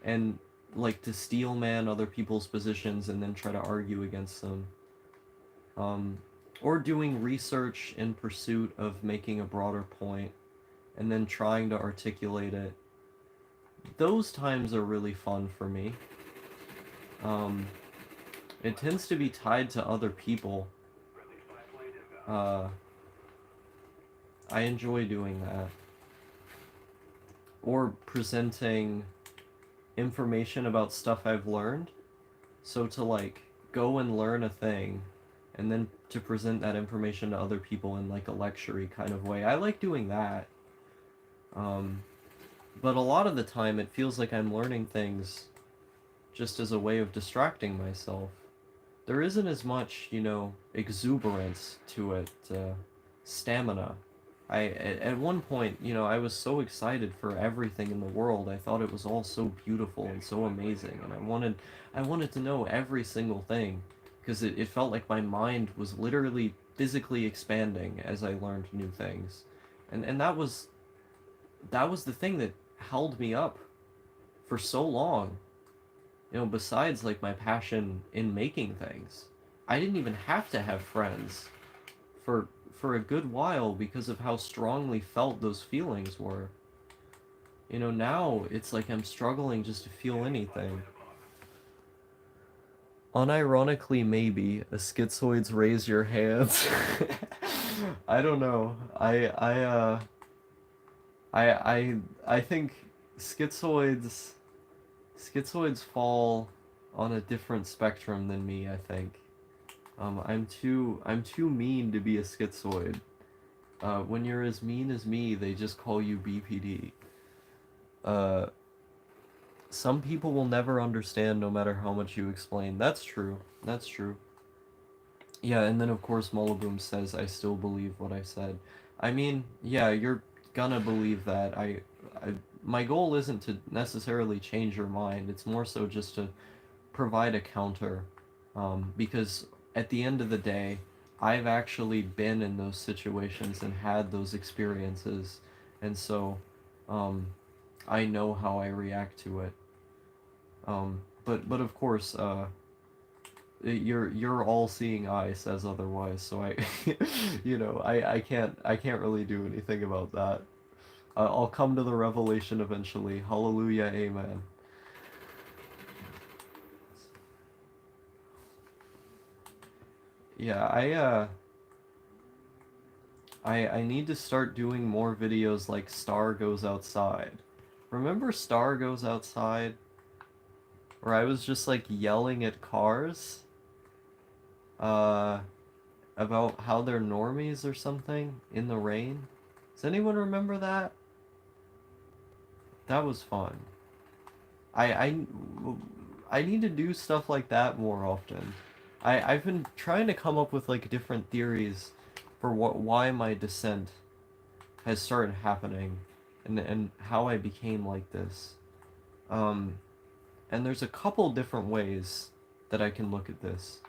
and like to steel man other people's positions and then try to argue against them. Um, or doing research in pursuit of making a broader point and then trying to articulate it. Those times are really fun for me. Um, it tends to be tied to other people. Uh, I enjoy doing that. Or presenting information about stuff I've learned. So to like go and learn a thing and then to present that information to other people in like a lecture-y kind of way. I like doing that. Um, But a lot of the time it feels like I'm learning things just as a way of distracting myself. There isn't as much, exuberance to it, stamina. At one point, I was so excited for everything in the world. I thought it was all so beautiful and so amazing, and I wanted to know every single thing, because it felt like my mind was literally physically expanding as I learned new things. And that was the thing that held me up for so long. Besides like my passion in making things, I didn't even have to have friends for a good while because of how strongly felt those feelings were. Now it's like I'm struggling just to feel anything. Unironically, maybe a schizoids raise your hands. I don't know. I think schizoids schizoids fall on a different spectrum than me, I think. I'm too mean to be a schizoid. When you're as mean as me, they just call you BPD. Uh, some people will never understand no matter how much you explain. That's true. That's true. Yeah, and then of course Mullaboom says, I still believe what I said. I mean, yeah, you're gonna believe that. My goal isn't to necessarily change your mind. It's more so just to provide a counter, because at the end of the day, I've actually been in those situations and had those experiences, and so um, I know how I react to it. But of course, your all-seeing eye says otherwise, so I, I can't really do anything about that. I'll come to the revelation eventually. Hallelujah, amen. Yeah, I need to start doing more videos like Star Goes Outside. Remember Star Goes Outside? Where I was just like yelling at cars uh about how they're normies or something in the rain? Does anyone remember that? That was fun. I I I need to do stuff like that more often. I've been trying to come up with like different theories for why my descent has started happening, and how I became like this. Um, and there's a couple different ways that I can look at this.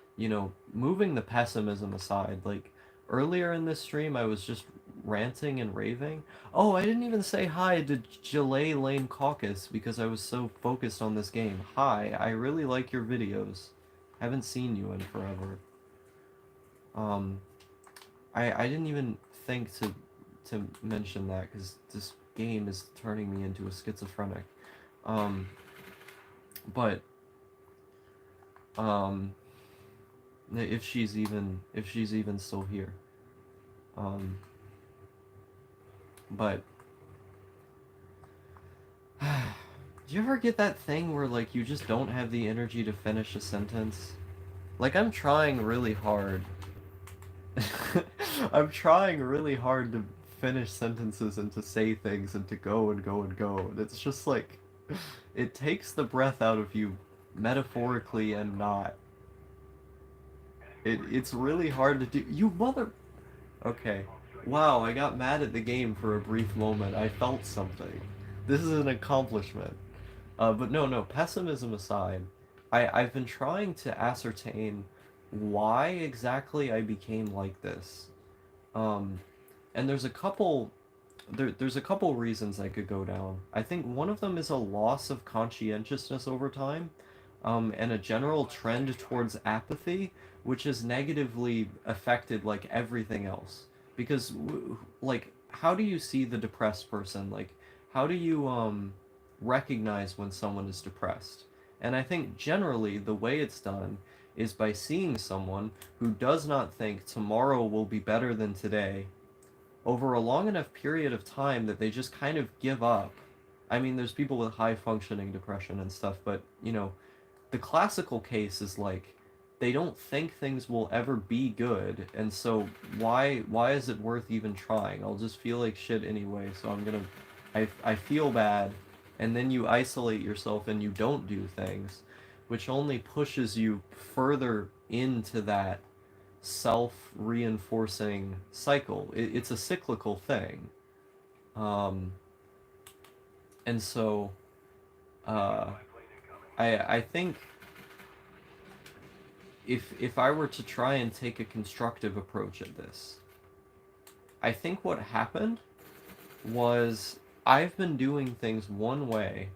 Moving the pessimism aside, like earlier in this stream, I was just ranting and raving. Oh, I didn't even say hi to Jalay Lane Caucus because I was so focused on this game. Hi, I really like your videos. Haven't seen you in forever. Um, I didn't even think to mention that because this game is turning me into a schizophrenic. Um, but um, if she's even still here. Um, but do you ever get that thing where like you just don't have the energy to finish a sentence? Like I'm trying really hard. I'm trying really hard to finish sentences and to say things and to go and go and go. And it's just like it takes the breath out of you metaphorically and not. It's really hard to do. You mother. Okay. Wow, I got mad at the game for a brief moment. I felt something. This is an accomplishment. But no, no, pessimism aside, I've been trying to ascertain why exactly I became like this. Um, and there's a couple reasons I could go down. I think one of them is a loss of conscientiousness over time, and a general trend towards apathy, which has negatively affected like everything else. Because like, how do you see the depressed person? Like, how do you recognize when someone is depressed? And I think generally the way it's done is by seeing someone who does not think tomorrow will be better than today over a long enough period of time that they just kind of give up. I mean, there's people with high functioning depression and stuff, but the classical case is like they don't think things will ever be good, and so why is it worth even trying? I'll just feel like shit anyway, so I'm gonna I feel bad, and then you isolate yourself and you don't do things, which only pushes you further into that self-reinforcing cycle. It's a cyclical thing. Um, and so uh, I think if I were to try and take a constructive approach at this, I think what happened was I've been doing things one way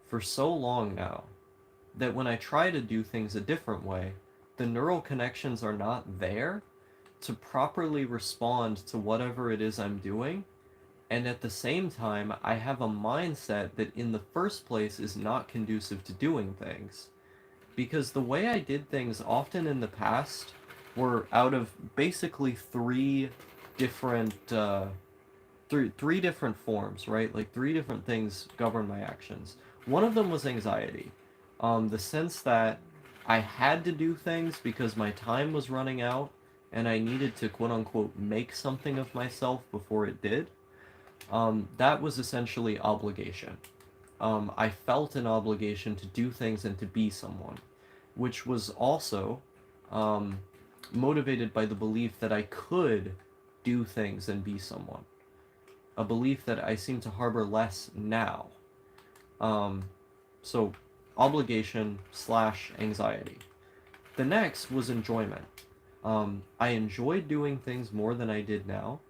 for so long now that when I try to do things a different way, the neural connections are not there to properly respond to whatever it is I'm doing. And at the same time, I have a mindset that in the first place is not conducive to doing things. Because the way I did things often in the past were out of basically different three different forms, right? Like three different things govern my actions. One of them was anxiety. The sense that I had to do things because my time was running out and I needed to quote unquote make something of myself before it did. That was essentially obligation. I felt an obligation to do things and to be someone, which was also um, motivated by the belief that I could do things and be someone. A belief that I seem to harbor less now. Um, so, obligation slash anxiety. The next was enjoyment. I enjoyed doing things more than I did now,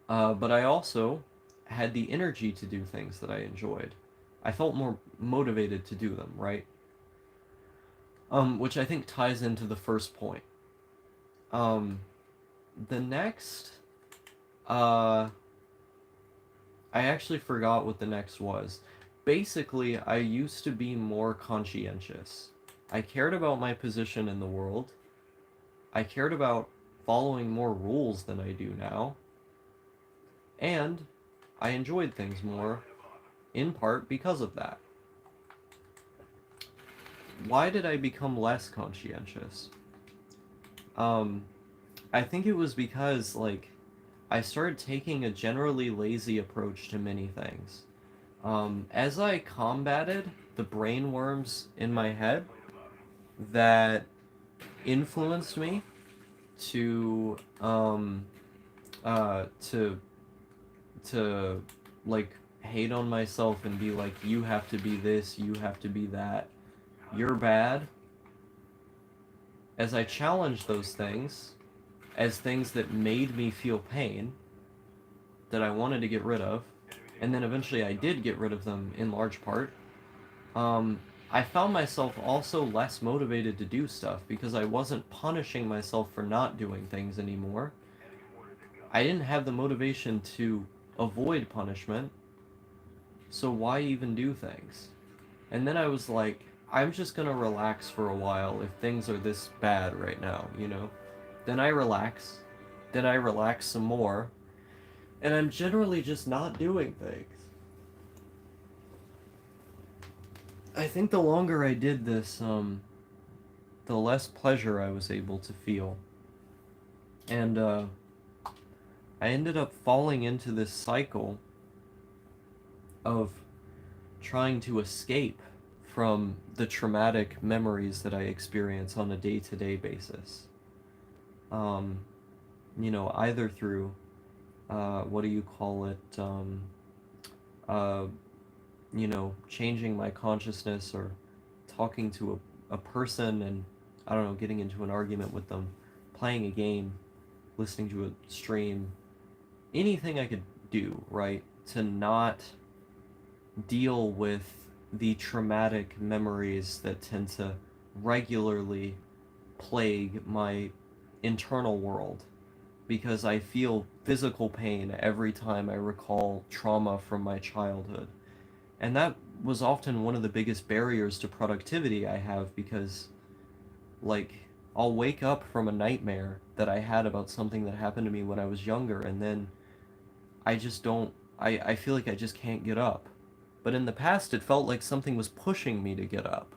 but I also had the energy to do things that I enjoyed. I felt more motivated to do them, right? Which I think ties into the first point. Um, the next, uh, I actually forgot what the next was. Basically, I used to be more conscientious. I cared about my position in the world. I cared about following more rules than I do now. And I enjoyed things more, in part because of that. Why did I become less conscientious? Um, I think it was because, like, I started taking a generally lazy approach to many things. As I combated the brain worms in my head that influenced me to uh, to to like hate on myself and be like, you have to be this, you have to be that, you're bad. As I challenged those things as things that made me feel pain that I wanted to get rid of, and then eventually I did get rid of them in large part. Um, I found myself also less motivated to do stuff because I wasn't punishing myself for not doing things anymore. I didn't have the motivation to avoid punishment, so why even do things? And then I was like, I'm just gonna relax for a while if things are this bad right now, you know? Then I relax, then I relax some more, and I'm generally just not doing things. I think the longer I did this, the less pleasure I was able to feel. And I ended up falling into this cycle of trying to escape from the traumatic memories that I experience on a day-to-day basis. Um, either through, what do you call it, uh, changing my consciousness or talking to a person and, I don't know, getting into an argument with them, playing a game, listening to a stream, anything I could do, right, to not deal with the traumatic memories that tend to regularly plague my internal world because I feel physical pain every time I recall trauma from my childhood. And that was often one of the biggest barriers to productivity I have because, like, I'll wake up from a nightmare that I had about something that happened to me when I was younger, and then I just don't, I feel like I just can't get up. But in the past, it felt like something was pushing me to get up.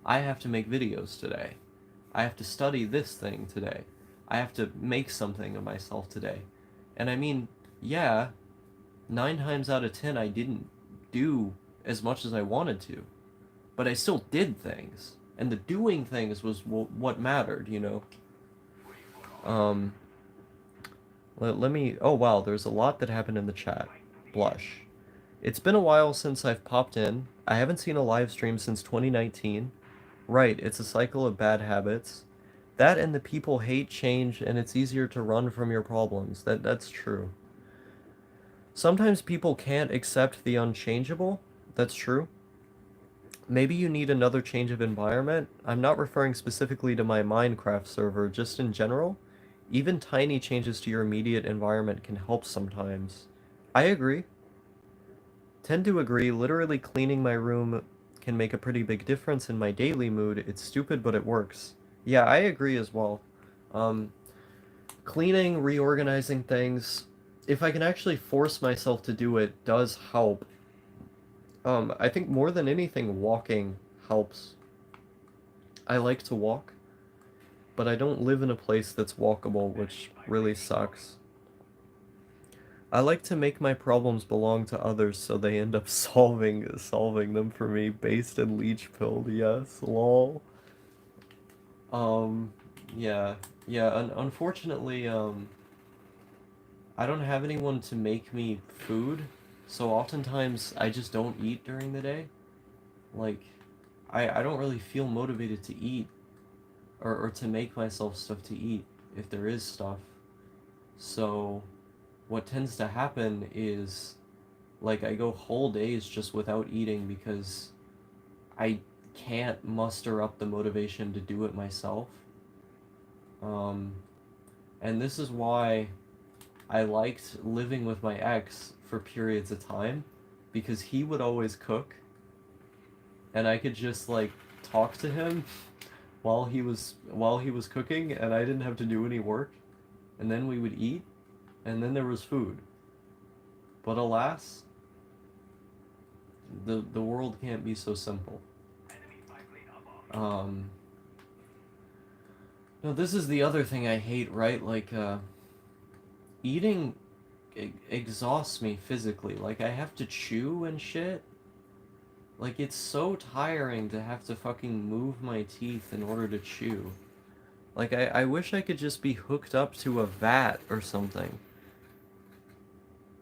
I have to make videos today. I have to study this thing today. I have to make something of myself today. And I mean, yeah, 9 times out of 10 I didn't do as much as I wanted to, but I still did things, and the doing things was what mattered, you know. Um, let me. Oh wow, there's a lot that happened in the chat. Blush. It's been a while since I've popped in. I haven't seen a live stream since 2019. Right, it's a cycle of bad habits. That and the people hate change, and it's easier to run from your problems. That's true. Sometimes people can't accept the unchangeable. That's true. Maybe you need another change of environment. I'm not referring specifically to my Minecraft server, just in general. Even tiny changes to your immediate environment can help sometimes. I agree. Tend to agree. Literally cleaning my room can make a pretty big difference in my daily mood. It's stupid, but it works. Yeah, I agree as well. Um, Cleaning, reorganizing things, if I can actually force myself to do it, does help. I think more than anything, walking helps. I like to walk, but I don't live in a place that's walkable, which really sucks. I like to make my problems belong to others so they end up solving them for me, based in leech pilled, yes, lol. Um, yeah, yeah, unfortunately, I don't have anyone to make me food, so oftentimes I just don't eat during the day. Like, I don't really feel motivated to eat, or to make myself stuff to eat, if there is stuff. So, what tends to happen is, like, I go whole days just without eating because I can't muster up the motivation to do it myself. Um, and this is why I liked living with my ex for periods of time, because he would always cook, and I could just like talk to him while he was cooking, and I didn't have to do any work, and then we would eat, and then there was food. But alas, the world can't be so simple. Um, no, this is the other thing I hate, right? Like, eating exhausts me physically. Like, I have to chew and shit. Like, it's so tiring to have to fucking move my teeth in order to chew. Like, I wish I could just be hooked up to a vat or something.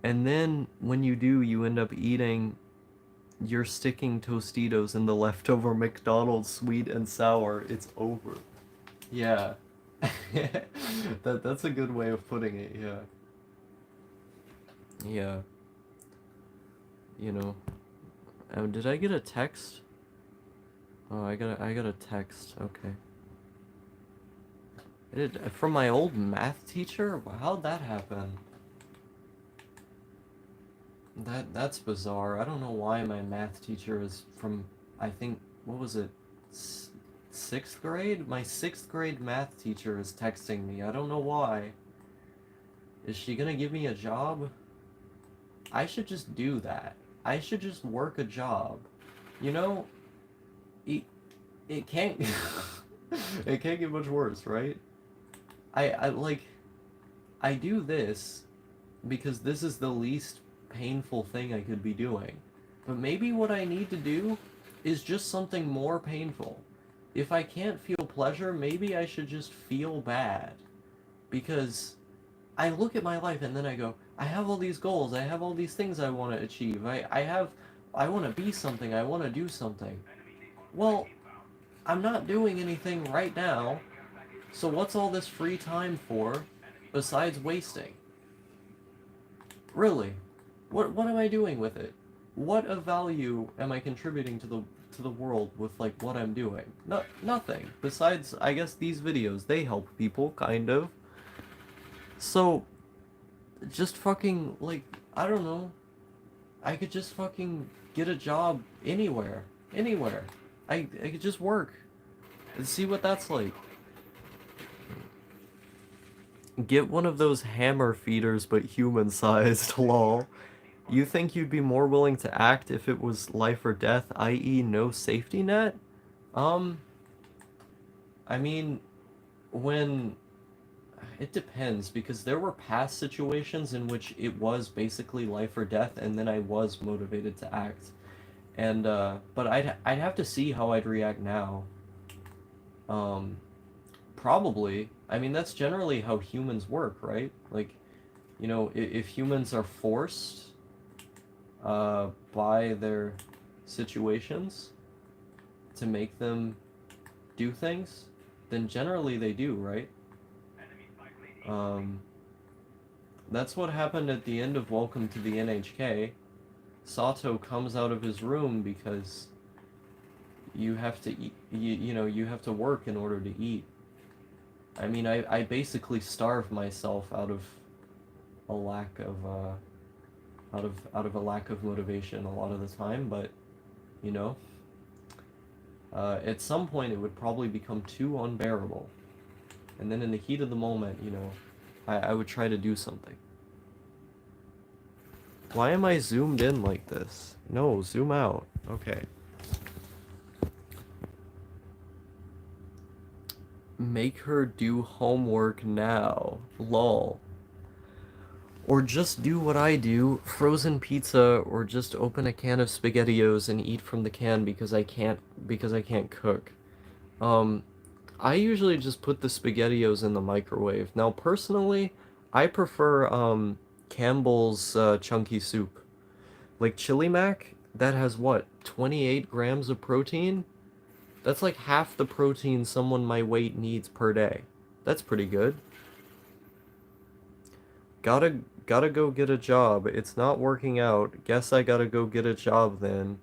And then, when you do, you end up eating your sticking Tostitos in the leftover McDonald's sweet and sour. It's over. Yeah. That's a good way of putting it, yeah. Yeah. You know. Did I get a text? Oh, I got a text. Okay. From my old math teacher? How'd that happen? That's bizarre. I don't know why my math teacher is from, I think, what was it? Sixth grade? My sixth grade math teacher is texting me. I don't know why. Is she gonna give me a job? I should just do that. I should just work a job. You know, it can't it can't get much worse, right? I like I do this because this is the least painful thing I could be doing. But maybe what I need to do is just something more painful. If I can't feel pleasure, maybe I should just feel bad. Because I look at my life and then I go, I have all these goals, I have all these things I want to achieve, I want to be something, I want to do something. Well, I'm not doing anything right now, so what's all this free time for besides wasting? Really? What am I doing with it? What of value am I contributing to the world with like what I'm doing? Nothing. Besides, I guess these videos, they help people kind of. So just fucking like, I don't know. I could just fucking get a job anywhere. Anywhere. I could just work and see what that's like. Get one of those hammer feeders but human-sized, lol. You think you'd be more willing to act if it was life or death, i.e. no safety net? Um, I mean, when it depends, because there were past situations in which it was basically life or death, and then I was motivated to act. And but I'd have to see how I'd react now. Um, Probably. I mean, that's generally how humans work, right? Like, you know, if humans are forced by their situations to make them do things, then generally they do, right? Um, that's what happened at the end of Welcome to the NHK. Sato comes out of his room because you have to eat, you know, you have to work in order to eat. I mean, I basically starve myself out of a lack of out of a lack of motivation a lot of the time, but you know, at some point it would probably become too unbearable, and then in the heat of the moment, you know, I would try to do something. Why am I zoomed in like this? No, zoom out. Okay. Make her do homework now. Lol. Or just do what I do, frozen pizza, or just open a can of SpaghettiOs and eat from the can because I can't cook. Um, I usually just put the SpaghettiOs in the microwave. Now, personally, I prefer Campbell's chunky soup. Like chili mac, that has what, 28 grams of protein? That's like half the protein someone my weight needs per day. That's pretty good. Gotta go get a job. It's not working out. Guess I gotta go get a job then.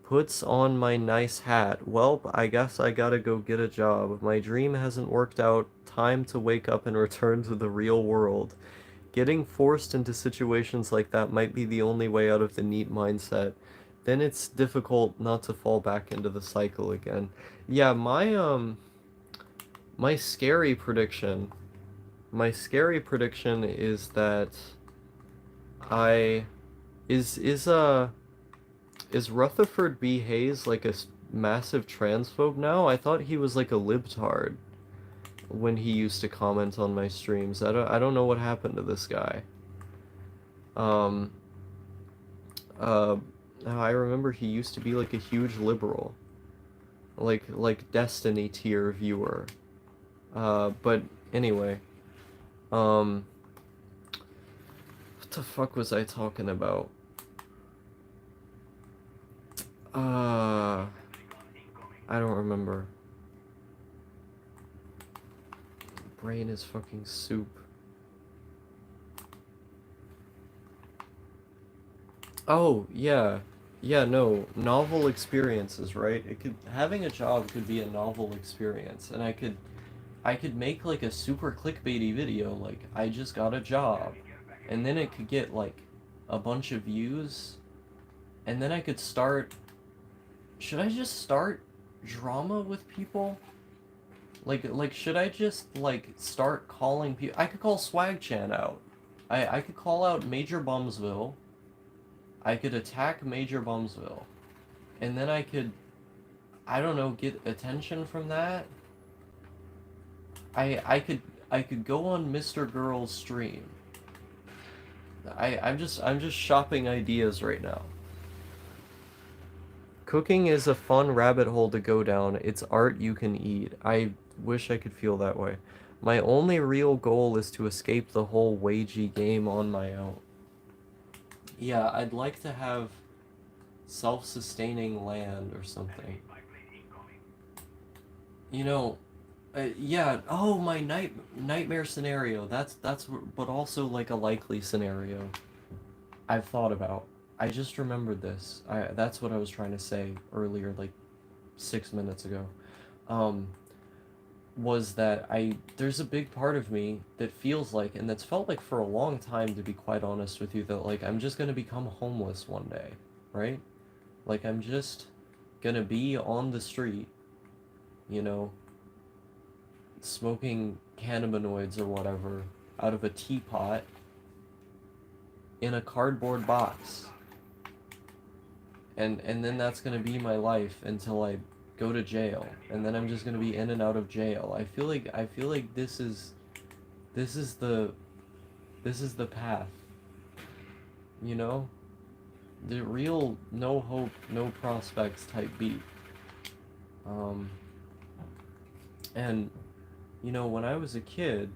Puts on my nice hat. Welp, I guess I gotta go get a job. My dream hasn't worked out. Time to wake up and return to the real world. Getting forced into situations like that might be the only way out of the neat mindset. Then it's difficult not to fall back into the cycle again. Yeah, my scary prediction, my scary prediction is that I is is Rutherford B. Hayes like a massive transphobe now? I thought he was like a libtard when he used to comment on my streams. I don't know what happened to this guy. Um uh I remember he used to be like a huge liberal. Like Destiny tier viewer. But anyway, um what the fuck was I talking about? Uh I don't remember. Brain is fucking soup. Oh, yeah. Yeah, no, novel experiences, right? It could having a job could be a novel experience, and I could make like a super clickbaity video like I just got a job, and then it could get like a bunch of views, and then I could start should I just start drama with people? Like should I just like start calling people? I could call Swagchan out. I could call out Major Bumsville. I could attack Major Bumsville. And then I don't know, get attention from that. I could go on Mr. Girl's stream. I'm just shopping ideas right now. Cooking is a fun rabbit hole to go down. It's art you can eat. I wish I could feel that way. My only real goal is to escape the whole wagey game on my own. Yeah, I'd like to have self-sustaining land or something. You know, yeah. Oh, my nightmare scenario. But also like a likely scenario. I've thought about. I just remembered this. That's what I was trying to say earlier, like 6 minutes ago. Um, was that there's a big part of me that feels like, and that's felt like for a long time, to be quite honest with you, that like I'm just gonna become homeless one day, right? Like I'm just gonna be on the street, you know, smoking cannabinoids or whatever out of a teapot in a cardboard box. And then that's gonna be my life until I go to jail, and then I'm just gonna be in and out of jail. I feel like this is This is the path, you know? The real no hope, no prospects type beat. Um, and, you know, when I was a kid,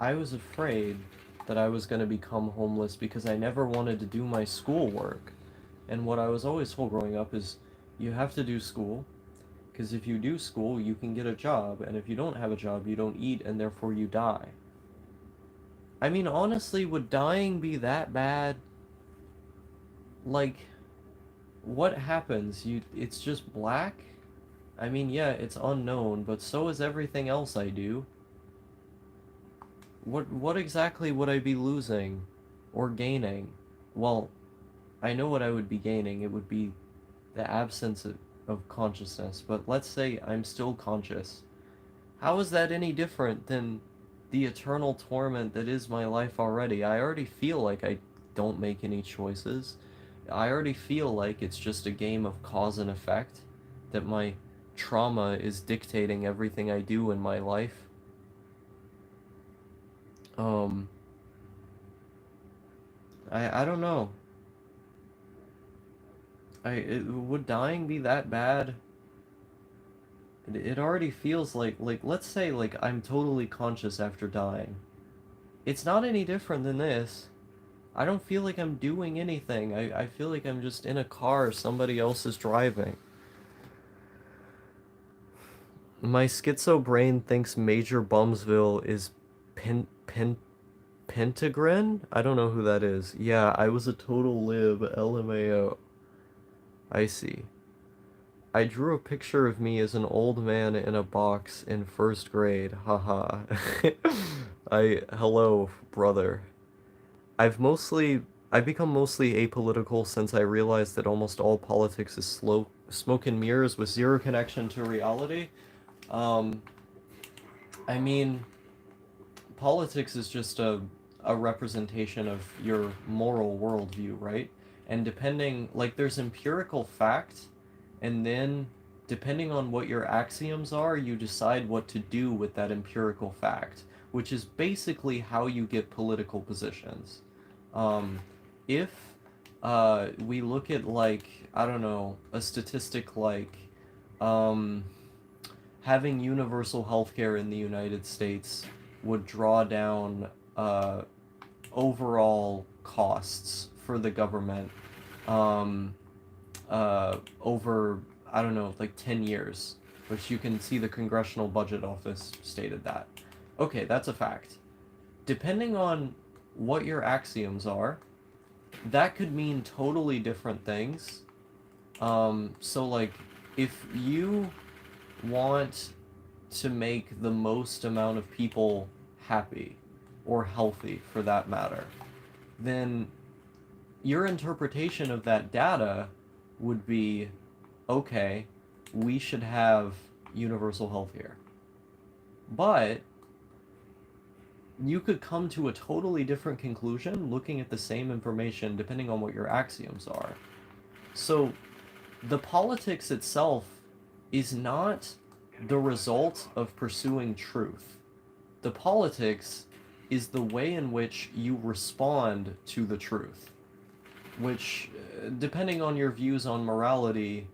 I was afraid that I was going to become homeless because I never wanted to do my schoolwork. And what I was always told growing up is you have to do school, because if you do school, you can get a job, and if you don't have a job, you don't eat, and therefore you die. I mean, honestly, would dying be that bad? Like, what happens? It's just black? I mean, yeah, it's unknown, but so is everything else I do. What exactly would I be losing or gaining? Well, I know what I would be gaining. It would be the absence of consciousness, but let's say I'm still conscious. How is that any different than the eternal torment that is my life already? I already feel like I don't make any choices. I already feel like it's just a game of cause and effect, that my trauma is dictating everything I do in my life. Um, I don't know. Would dying be that bad? It already feels like let's say like I'm totally conscious after dying. It's not any different than this. I don't feel like I'm doing anything. I feel like I'm just in a car somebody else is driving. My schizo brain thinks Major Bumsville is Pentagrin? I don't know who that is. Yeah, I was a total lib. LMAO. I see. I drew a picture of me as an old man in a box in first grade. Haha. Hello, brother. I've become mostly apolitical since I realized that almost all politics is smoke and mirrors with zero connection to reality. Um, I mean, politics is just a representation of your moral worldview, right? And depending, like, there's empirical fact, and then depending on what your axioms are, you decide what to do with that empirical fact, which is basically how you get political positions. Um, if we look at, like, I don't know, a statistic like um, having universal healthcare in the United States would draw down uh, overall costs for the government um, over, I don't know, like 10 years, which you can see the Congressional Budget Office stated that. Okay, that's a fact. Depending on what your axioms are, that could mean totally different things. So, like, if you want to make the most amount of people happy, or healthy for that matter, then your interpretation of that data would be, okay, we should have universal health care. But you could come to a totally different conclusion looking at the same information depending on what your axioms are. So the politics itself is not the result of pursuing truth. The politics is the way in which you respond to the truth, which, depending on your views on morality,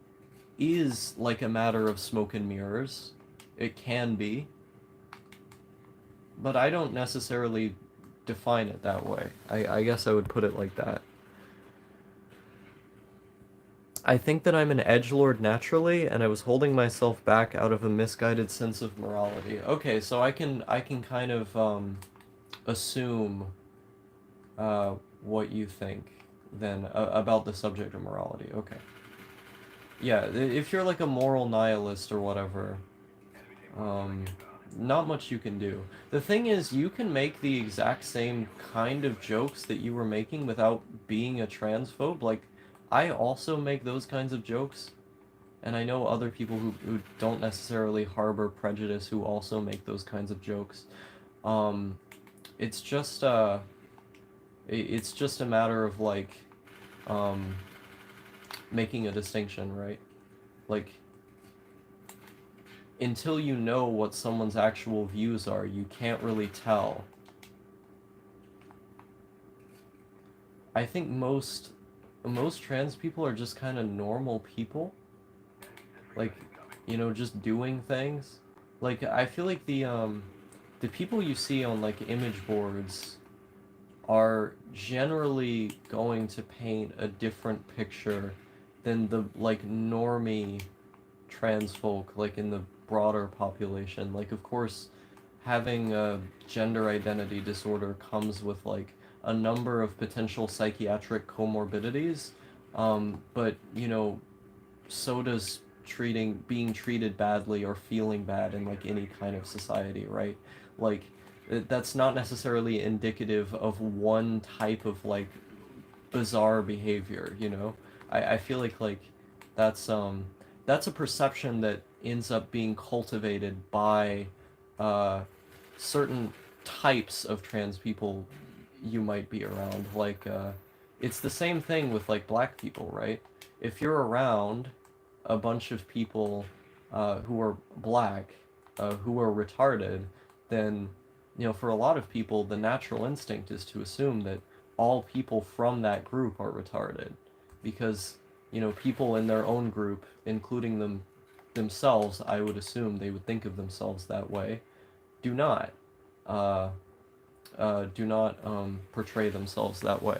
is like a matter of smoke and mirrors. It can be, but I don't necessarily define it that way. I guess I would put it like that. I think that I'm an edgelord naturally, and I was holding myself back out of a misguided sense of morality. Okay, so I can kind of assume what you think then about the subject of morality. Okay. Yeah, if you're like a moral nihilist or whatever, um, not much you can do. The thing is, you can make the exact same kind of jokes that you were making without being a transphobe. Like, I also make those kinds of jokes, and I know other people who don't necessarily harbor prejudice who also make those kinds of jokes. Um, it's just it's just a matter of like um, making a distinction, right? Like, until you know what someone's actual views are, you can't really tell. I think most trans people are just kind of normal people, like, just doing things. Like, I feel like the people you see on like image boards are generally going to paint a different picture than the like normie trans folk, like in the broader population. Like, of course, having a gender identity disorder comes with like a number of potential psychiatric comorbidities, but so does being treated badly or feeling bad in like any kind of society, right? Like, that's not necessarily indicative of one type of like bizarre behavior. I feel like that's that's a perception that ends up being cultivated by uh certain types of trans people you might be around. Like, it's the same thing with like black people, right? If you're around a bunch of people who are black, who are retarded, then for a lot of people the natural instinct is to assume that all people from that group are retarded, because people in their own group, including themselves, I would assume they would think of themselves that way, do not uh, portray themselves that way.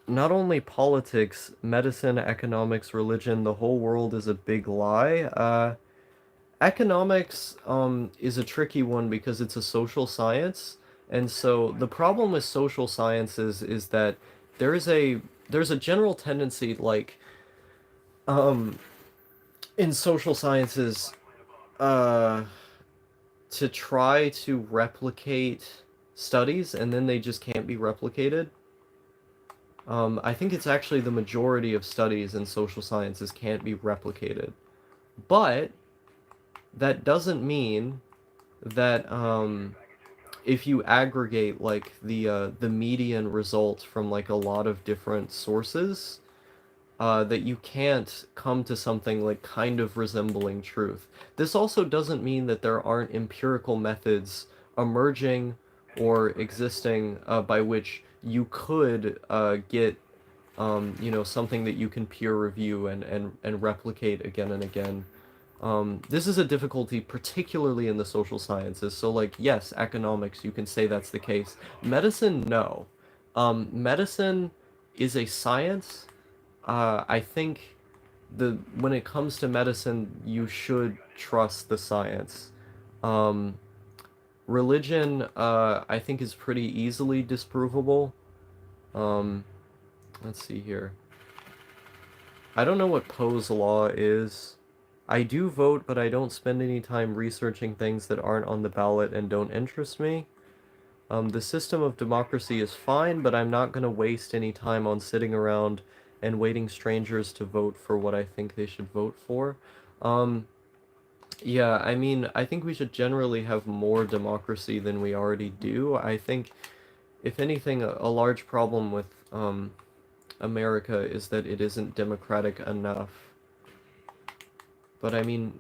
Not only politics, medicine, economics, religion, the whole world is a big lie. Economics is a tricky one because it's a social science, and so the problem with social sciences is that there's a there's a general tendency, like, um in social sciences, uh to try to replicate studies, and then they just can't be replicated. I think it's actually the majority of studies in social sciences can't be replicated. But that doesn't mean that if you aggregate like the median result from like a lot of different sources, that you can't come to something like kind of resembling truth. This also doesn't mean that there aren't empirical methods emerging or existing, by which you could get something that you can peer review and replicate again and again. This is a difficulty, particularly in the social sciences. So, like, yes, economics, you can say that's the case. Medicine, no. Medicine is a science. I think when it comes to medicine, you should trust the science. Um, Religion, I think, is pretty easily disprovable. Um, let's see here. I don't know what Poe's law is. I do vote, but I don't spend any time researching things that aren't on the ballot and don't interest me. The system of democracy is fine, but I'm not going to waste any time on sitting around and waiting strangers to vote for what I think they should vote for. Um, yeah, I mean, I think we should generally have more democracy than we already do. I think, if anything, a large problem with America is that it isn't democratic enough. But I mean,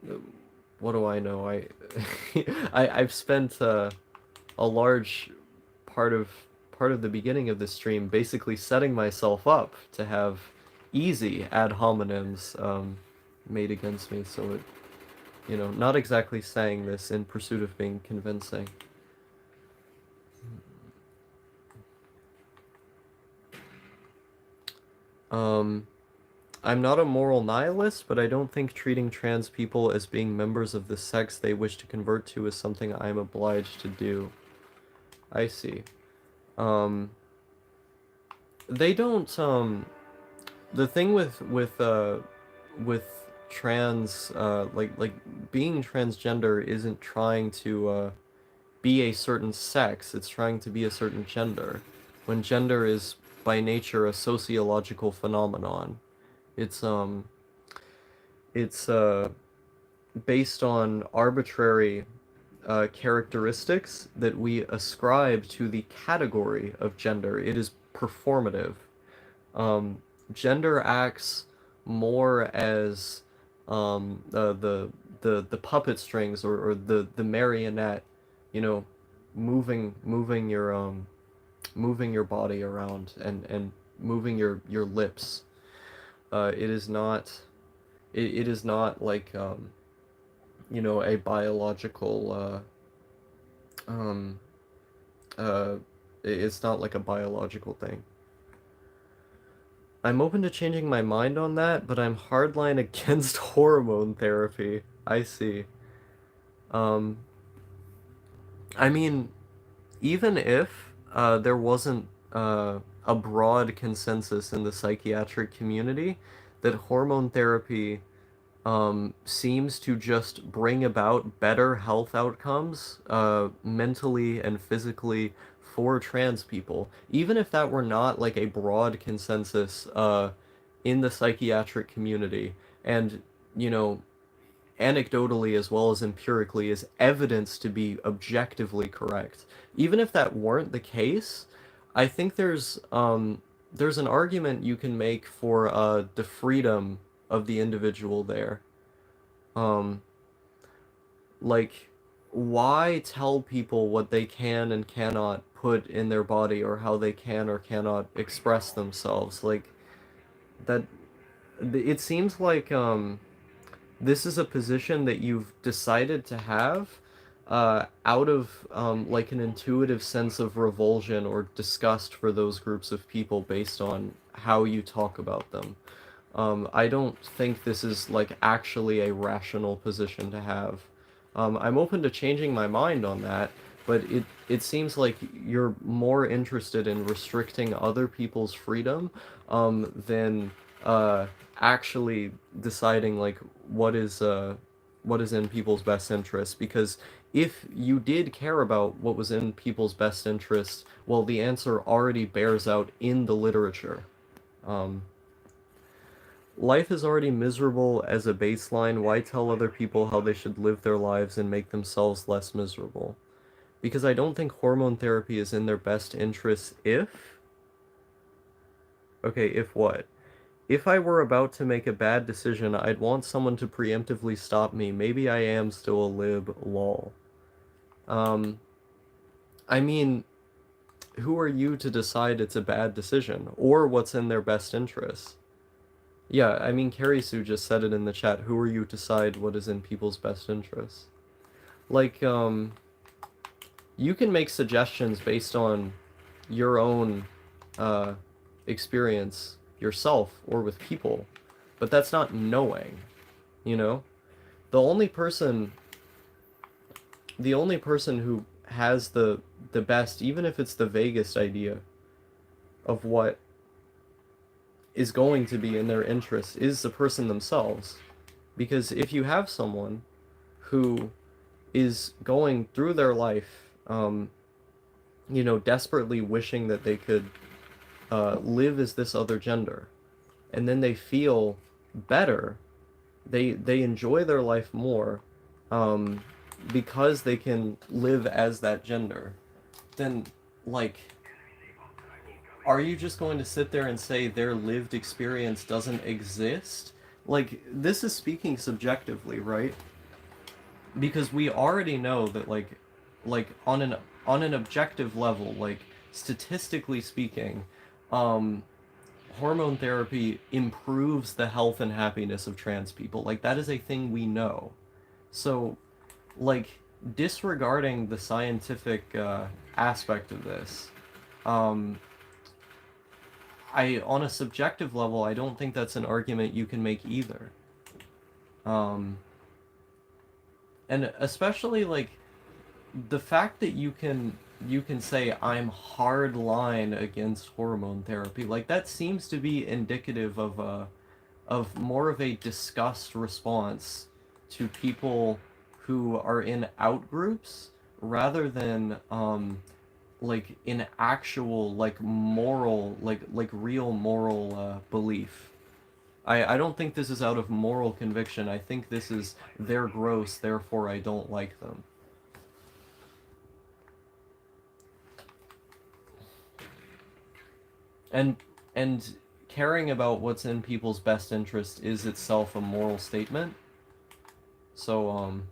what do I know? I've spent a large part of the beginning of this stream basically setting myself up to have easy ad hominems made against me. So not exactly saying this in pursuit of being convincing. Um, I'm not a moral nihilist, but I don't think treating trans people as being members of the sex they wish to convert to is something I'm obliged to do. I see. Um, they don't, the thing with trans, like being transgender isn't trying to, be a certain sex, it's trying to be a certain gender, when gender is by nature a sociological phenomenon. It's, it's, based on arbitrary characteristics that we ascribe to the category of gender. It is performative. Um, Gender acts more as the puppet strings, or the marionette, you know, moving your body around, and moving your lips. It is not, it is not like, a biological, um uh it's not like a biological thing. I'm open to changing my mind on that, but I'm hardline against hormone therapy. I see. Um, I mean, even if there wasn't a broad consensus in the psychiatric community that hormone therapy seems to just bring about better health outcomes, mentally and physically, for trans people. Even if that were not like a broad consensus in the psychiatric community, and, you know, anecdotally as well as empirically, is evidence to be objectively correct. Even if that weren't the case, I think there's an argument you can make for the freedom of the individual there. Um, like, why tell people what they can and cannot put in their body, or how they can or cannot express themselves? Like, that, it seems like this is a position that you've decided to have out of like an intuitive sense of revulsion or disgust for those groups of people based on how you talk about them. I don't think this is like actually a rational position to have. I'm open to changing my mind on that, but it seems like you're more interested in restricting other people's freedom than actually deciding like what is in people's best interest. Because if you did care about what was in people's best interest, well, the answer already bears out in the literature. Um, Life is already miserable as a baseline. Why tell other people how they should live their lives and make themselves less miserable? Because I don't think hormone therapy is in their best interest if... Okay, if what? If I were about to make a bad decision, I'd want someone to preemptively stop me. Maybe I am still a lib, lol. Um, I mean, who are you to decide it's a bad decision or what's in their best interest? Yeah, I mean, Carrie Sue just said it in the chat. Who are you to decide what is in people's best interests? Like, you can make suggestions based on your own uh, experience yourself or with people, but that's not knowing, you know? The only person, the only person who has the best, even if it's the vaguest idea of what is going to be in their interest, is the person themselves. Because if you have someone who is going through their life, desperately wishing that they could live as this other gender, and then they feel better, they enjoy their life more, um, because they can live as that gender, then, like, are you just going to sit there and say their lived experience doesn't exist? Like, this is speaking subjectively, right? Because we already know that, like on an objective level, like, statistically speaking, um hormone therapy improves the health and happiness of trans people. Like, that is a thing we know. So, like, disregarding the scientific aspect of this, um I on a subjective level, I don't think that's an argument you can make either. um and especially, like, the fact that you can say I'm hard line against hormone therapy, like, that seems to be indicative of more of a disgust response to people who are in out groups, rather than like in actual, like, moral, like real moral belief. I don't think this is out of moral conviction. I think this is they're gross, therefore I don't like them. And and caring about what's in people's best interest is itself a moral statement. So,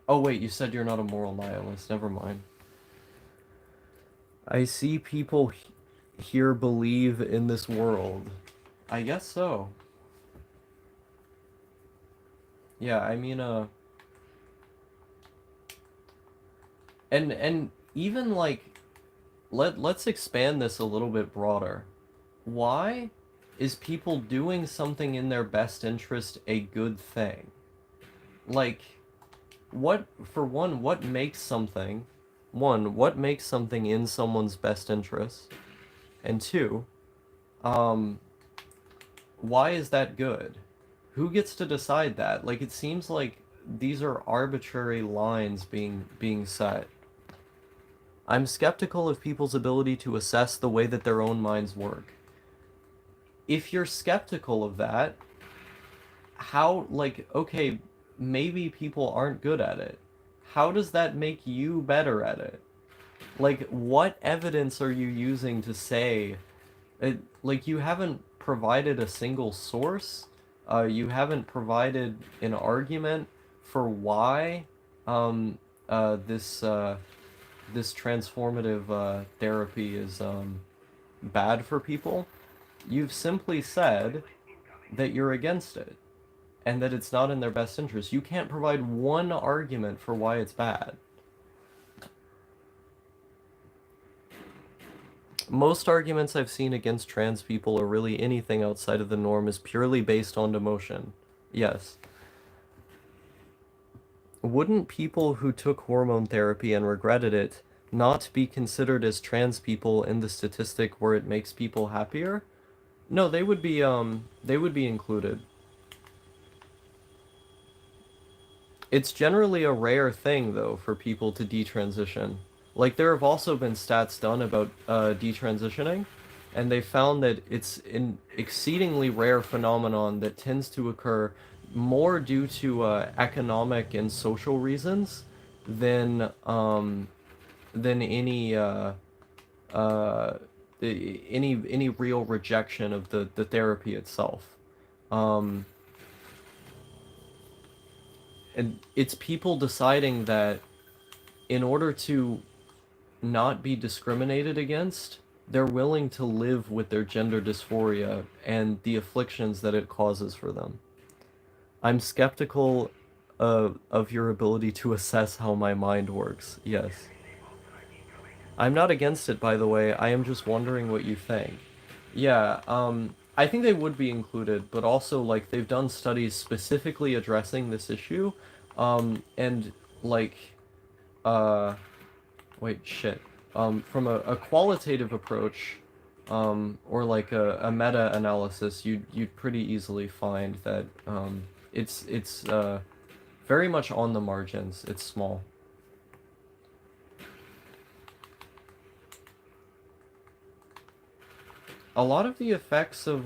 oh wait, you said you're not a moral nihilist. Never mind. I see people here believe in this world. I guess so. Yeah, I mean, and even like, let's expand this a little bit broader. Why is people doing something in their best interest a good thing? Like, what, for what makes something in someone's best interest? And two, um, why is that good? Who gets to decide that? Like, it seems like these are arbitrary lines being set. I'm skeptical of people's ability to assess the way that their own minds work. If you're skeptical of that, how, like, okay, maybe people aren't good at it. How does that make you better at it? Like, what evidence are you using to say it? Like, you haven't provided a single source. You haven't provided an argument for why um, this transformative therapy is bad for people. You've simply said that you're against it and that it's not in their best interest. You can't provide one argument for why it's bad. Most arguments I've seen against trans people or really anything outside of the norm is purely based on emotion. Yes. Wouldn't people who took hormone therapy and regretted it not be considered as trans people in the statistic where it makes people happier? No, they would be included. It's generally a rare thing, though, for people to detransition. Like, there have also been stats done about detransitioning, and they found that it's an exceedingly rare phenomenon that tends to occur more due to economic and social reasons than any uh, any real rejection of the therapy itself. Um, and it's people deciding that in order to not be discriminated against, they're willing to live with their gender dysphoria and the afflictions that it causes for them. I'm skeptical of your ability to assess how my mind works. Yes. I'm not against it, by the way. I am just wondering what you think. Yeah, I think they would be included, but also, like, they've done studies specifically addressing this issue, and, like, uh, wait, shit. From a qualitative approach, or like a meta-analysis, you'd pretty easily find that it's very much on the margins. It's small. A lot of the effects of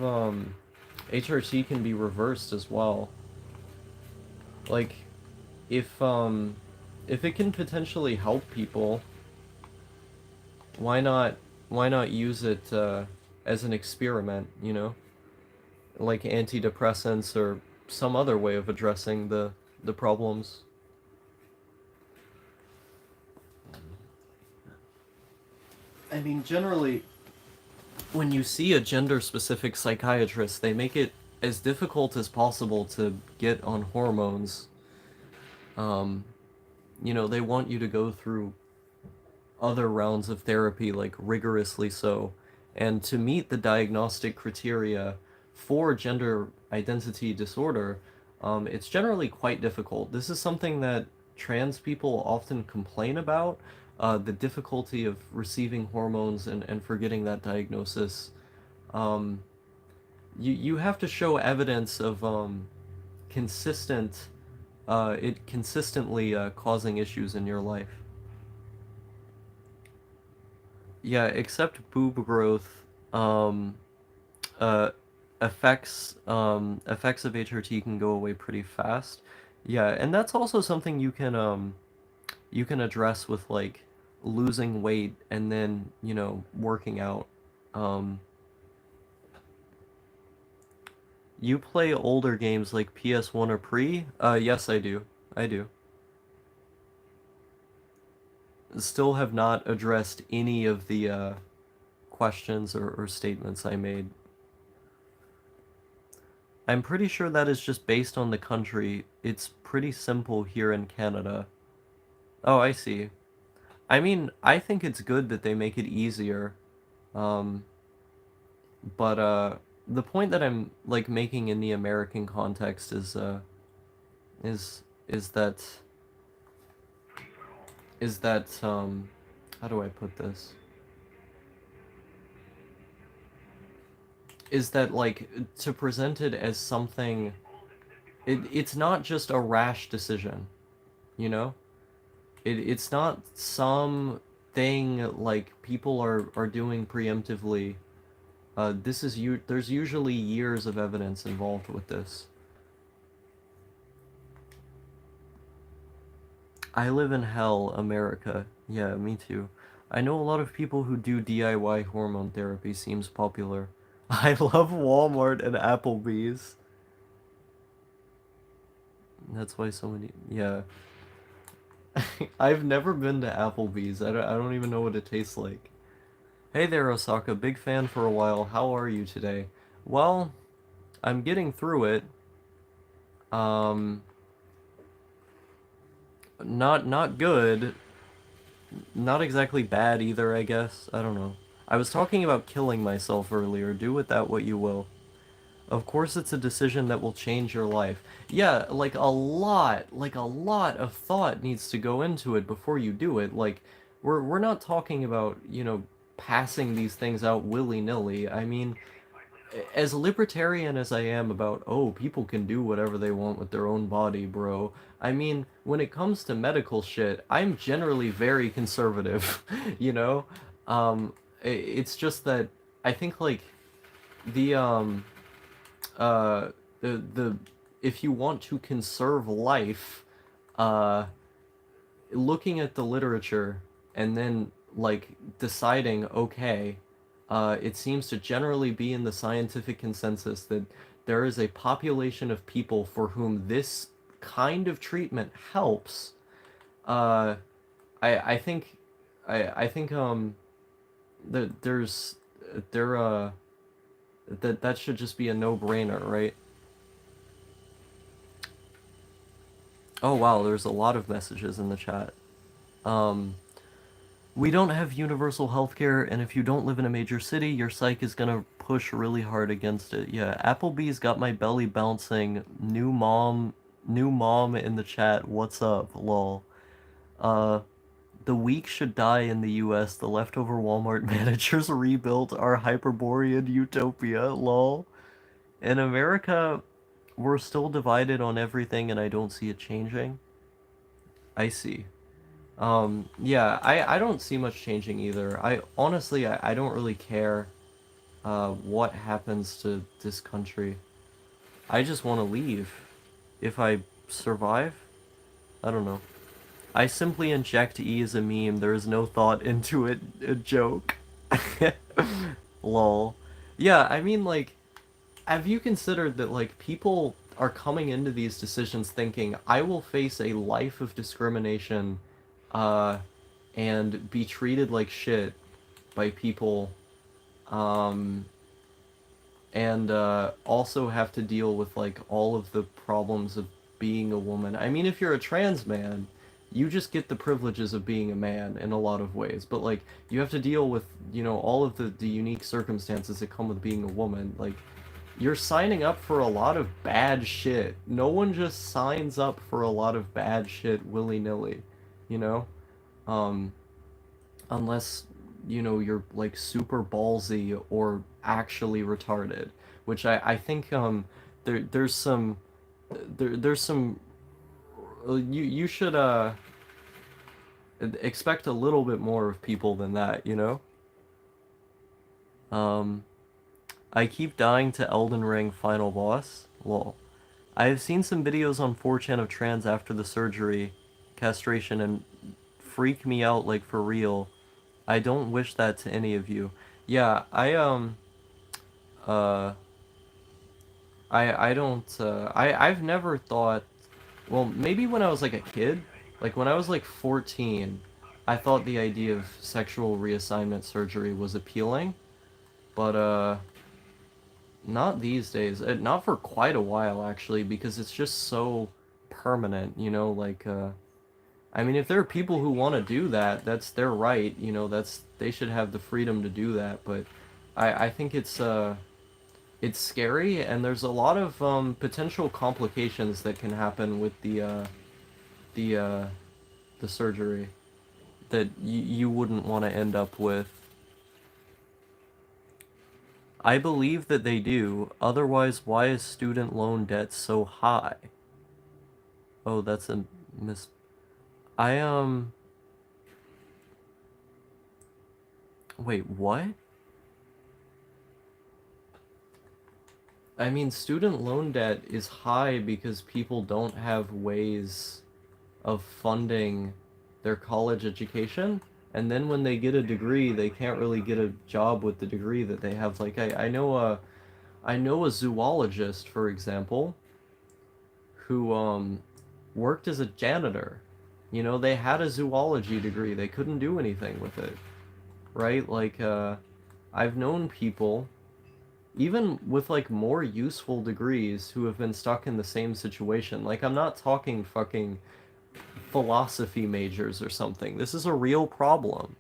HRT can be reversed as well. Like, if if it can potentially help people, why not use it as an experiment, you know? Like antidepressants or some other way of addressing the problems. I mean, generally, when you see a gender-specific psychiatrist, they make it as difficult as possible to get on hormones. Um, you know, they want you to go through other rounds of therapy, like rigorously so. And to meet the diagnostic criteria for gender identity disorder, it's generally quite difficult. This is something that trans people often complain about, the difficulty of receiving hormones and for getting that diagnosis. Um, you have to show evidence of consistent, it consistently causing issues in your life. Yeah, except boob growth, um, uh, effects of HRT can go away pretty fast. Yeah, and that's also something you can address with like losing weight and then, you know, working out. Um, You play older games like PS1 or pre? Yes, I do. I do. Still have not addressed any of the questions or statements I made. I'm pretty sure that is just based on the country. It's pretty simple here in Canada. Oh, I see. I mean, I think it's good that they make it easier. Um, but the point that I'm like making in the American context is that how do I put this? Is that like to present it as something it's not just a rash decision, you know? It's not some thing like people are doing preemptively. This is there's usually years of evidence involved with this. I live in hell, America. Yeah, me too. I know a lot of people who do DIY hormone therapy seems popular. I love Walmart and Applebee's. That's why so many. Yeah. I've never been to Applebee's. I don't even know what it tastes like. Hey there, Osaka. Big fan for a while. How are you today? Well, I'm getting through it. Um, not good. Not exactly bad either, I guess. I don't know. I was talking about killing myself earlier. Do with that what you will. Of course it's a decision that will change your life. Yeah, like a lot of thought needs to go into it before you do it. Like we're not talking about, passing these things out willy-nilly. I mean, as libertarian as I am about, oh, people can do whatever they want with their own body, bro. I mean, when it comes to medical shit, I'm generally very conservative, you know? It's just that I think like the uh the if you want to conserve life, uh looking at the literature and then like deciding, okay, it seems to generally be in the scientific consensus that there is a population of people for whom this kind of treatment helps. Uh, I think that there that should just be a no-brainer, right? Oh wow, there's a lot of messages in the chat. Um, we don't have universal healthcare, and if you don't live in a major city, your psych is gonna push really hard against it. Yeah, Applebee's got my belly bouncing. New mom in the chat. What's up, lol? Uh, the weak should die in the U.S. The leftover Walmart managers rebuilt our Hyperborean utopia, lol. In America, we're still divided on everything, and I don't see it changing. I see. Yeah, I don't see much changing either. I honestly, I don't really care what happens to this country. I just want to leave. If I survive, I don't know. I simply inject E as a meme. There is no thought into it. A joke. Lol. Yeah, I mean, like, have you considered that, like, people are coming into these decisions thinking, I will face a life of discrimination, uh, and be treated like shit by people, um, and also have to deal with like all of the problems of being a woman. I mean, if you're a trans man, you just get the privileges of being a man in a lot of ways, but like you have to deal with, all of the unique circumstances that come with being a woman. Like you're signing up for a lot of bad shit. No one just signs up for a lot of bad shit willy-nilly, you know? Um, unless you're like super ballsy or actually retarded, which I think there's some there's some you should expect a little bit more of people than that, you know. um I keep dying to Elden Ring final boss, lol. I have seen some videos on 4chan of trans after the surgery castration and freak me out like for real. I don't wish that to any of you. Yeah, uh I don't, I've never thought, well, maybe when I was like a kid, like when I was like 14, I thought the idea of sexual reassignment surgery was appealing, but, not these days. Not for quite a while, actually, because it's just so permanent, you know, like, I mean, if there are people who want to do that, that's their right, you know, they should have the freedom to do that, but I think it's scary, and there's a lot of potential complications that can happen with the uh, the surgery that you wouldn't want to end up with. I believe that they do. Otherwise, why is student loan debt so high? Oh, that's a mis. I Wait, what? I mean, student loan debt is high because people don't have ways of funding their college education, and then when they get a degree they can't really get a job with the degree that they have. Like I know a zoologist, for example, who worked as a janitor. You know, they had a zoology degree, they couldn't do anything with it, right? Like I've known people even with like more useful degrees who have been stuck in the same situation. Like I'm not talking fucking philosophy majors or something. This is a real problem.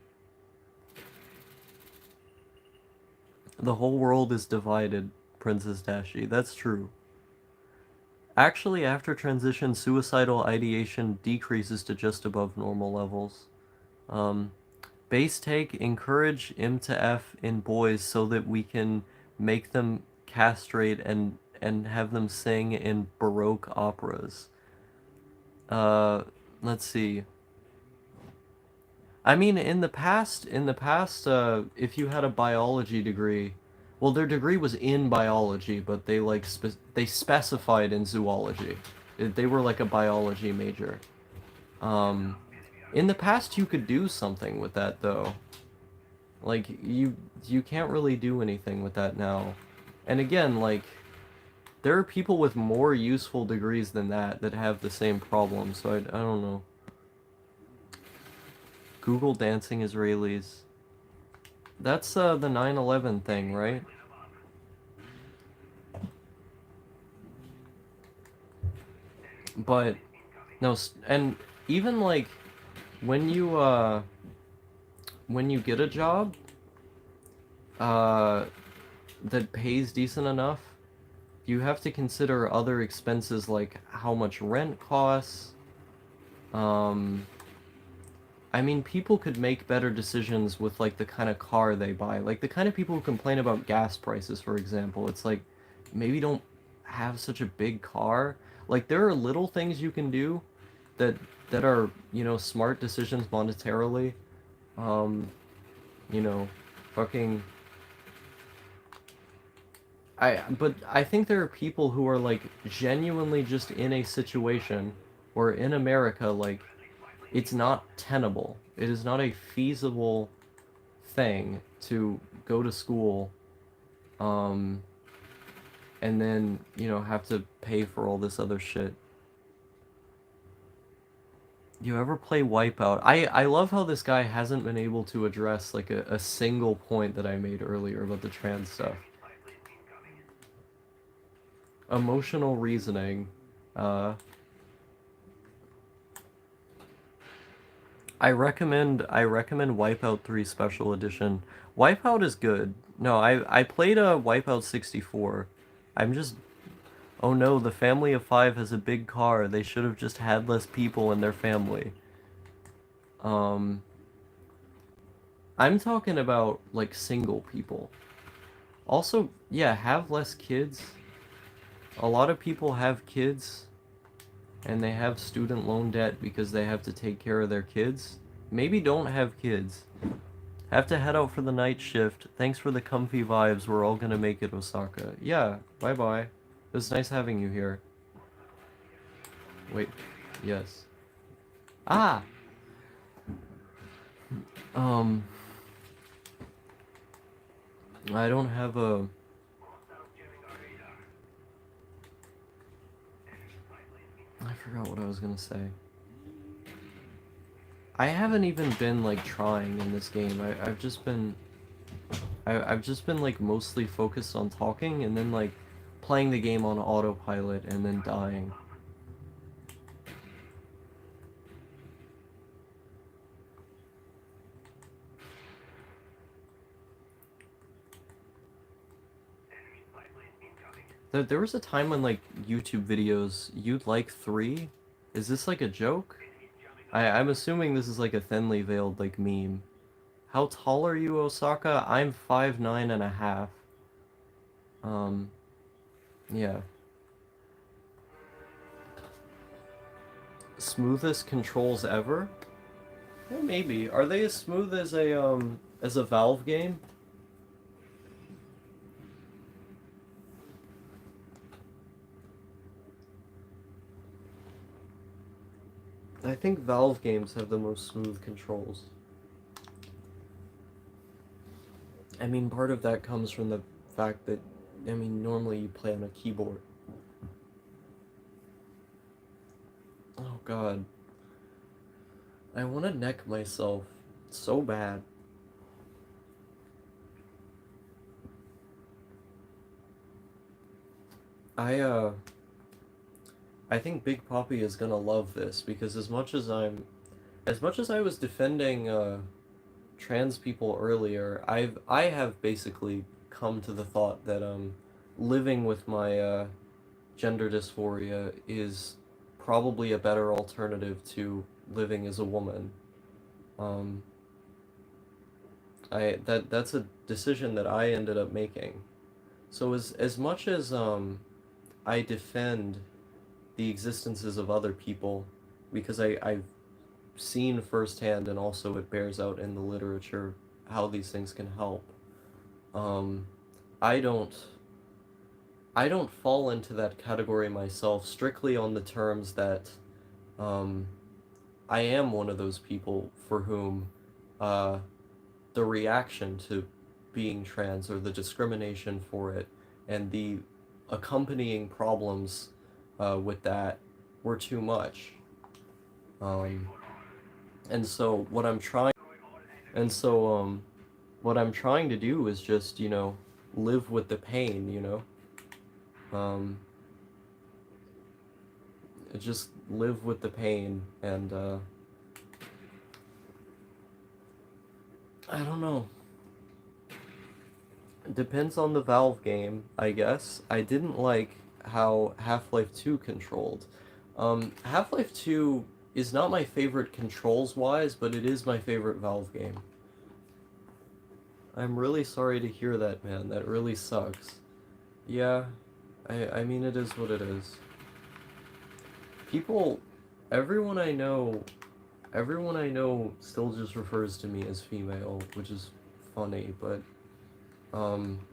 The whole world is divided, Princess Dashi. That's true. Actually, after transition, suicidal ideation decreases to just above normal levels. Um, Base take, encourage M to F in boys so that we can make them castrate and have them sing in Baroque operas. Uh, let's see. I mean, in the past, if you had a biology degree, well, their degree was in biology, but they like they specified in zoology. They were like a biology major. Um, in the past, you could do something with that though. Like you can't really do anything with that now. And again, like there are people with more useful degrees than that have the same problem. So I don't know. Google dancing Israelis. That's the 9/11 thing, right? But no, and even like when you uh when you get a job uh that pays decent enough, you have to consider other expenses like how much rent costs. Um I mean, people could make better decisions with like the kind of car they buy. Like the kind of people who complain about gas prices, for example. It's like maybe don't have such a big car. Like there are little things you can do that that are, you know, smart decisions monetarily. Um, you know, fucking but I think there are people who are like genuinely just in a situation where in America like it's not tenable. It is not a feasible thing to go to school um and then, you know, have to pay for all this other shit. You ever play Wipeout? I love how this guy hasn't been able to address like a single point that I made earlier about the trans stuff. Emotional reasoning. Uh I recommend Wipeout 3 Special Edition. Wipeout is good. No, I played a Wipeout 64. I'm just Oh no, the family of five has a big car. They should have just had less people in their family. Um, I'm talking about like single people. Also, yeah, have less kids. A lot of people have kids and they have student loan debt because they have to take care of their kids. Maybe don't have kids. Have to head out for the night shift. Thanks for the comfy vibes. We're all gonna make it, Osaka. Yeah, bye bye. It was nice having you here. Wait, yes. Ah! Um, I don't have a forgot what I was gonna say. I haven't even been like trying in this game. I've just been like mostly focused on talking and then like playing the game on autopilot and then dying. There was a time when like YouTube videos, you'd like 3? Is this like a joke? I'm assuming this is like a thinly veiled like meme. How tall are you, Osaka? I'm 5'9" and a half. Yeah. Smoothest controls ever? Yeah, maybe. Are they as smooth as a Valve game? I think Valve games have the most smooth controls. I mean, part of that comes from the fact that, I mean, normally you play on a keyboard. Oh god. I want to neck myself so bad. I I think Big Poppy is gonna love this because as much as I was defending trans people earlier, I have basically come to the thought that living with my gender dysphoria is probably a better alternative to living as a woman. Um, that's a decision that I ended up making. So as much as I defend the existences of other people because I've seen firsthand and also it bears out in the literature how these things can help. Um, I don't I don't fall into that category myself strictly on the terms that um, I am one of those people for whom uh, the reaction to being trans or the discrimination for it and the accompanying problems with that were too much. Um, and so what I'm trying and so what I'm trying to do is just, live with the pain. Um, just live with the pain and I don't know. It depends on the Valve game, I guess. I didn't like how Half-Life 2 controlled. Half-Life 2 is not my favorite controls-wise, but it is my favorite Valve game. I'm really sorry to hear that, man. That really sucks. Yeah, I mean, it is what it is. People, everyone I know, everyone I know still just refers to me as female, which is funny, but, um,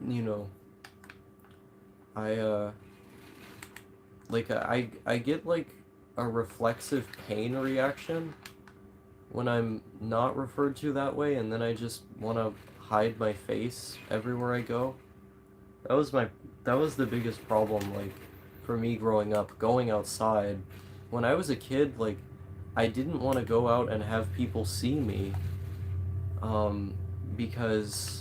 you know, I, like, I get, like, a reflexive pain reaction when I'm not referred to that way, and then I just want to hide my face everywhere I go. That was the biggest problem, like, for me growing up, going outside. When I was a kid, like, I didn't want to go out and have people see me, because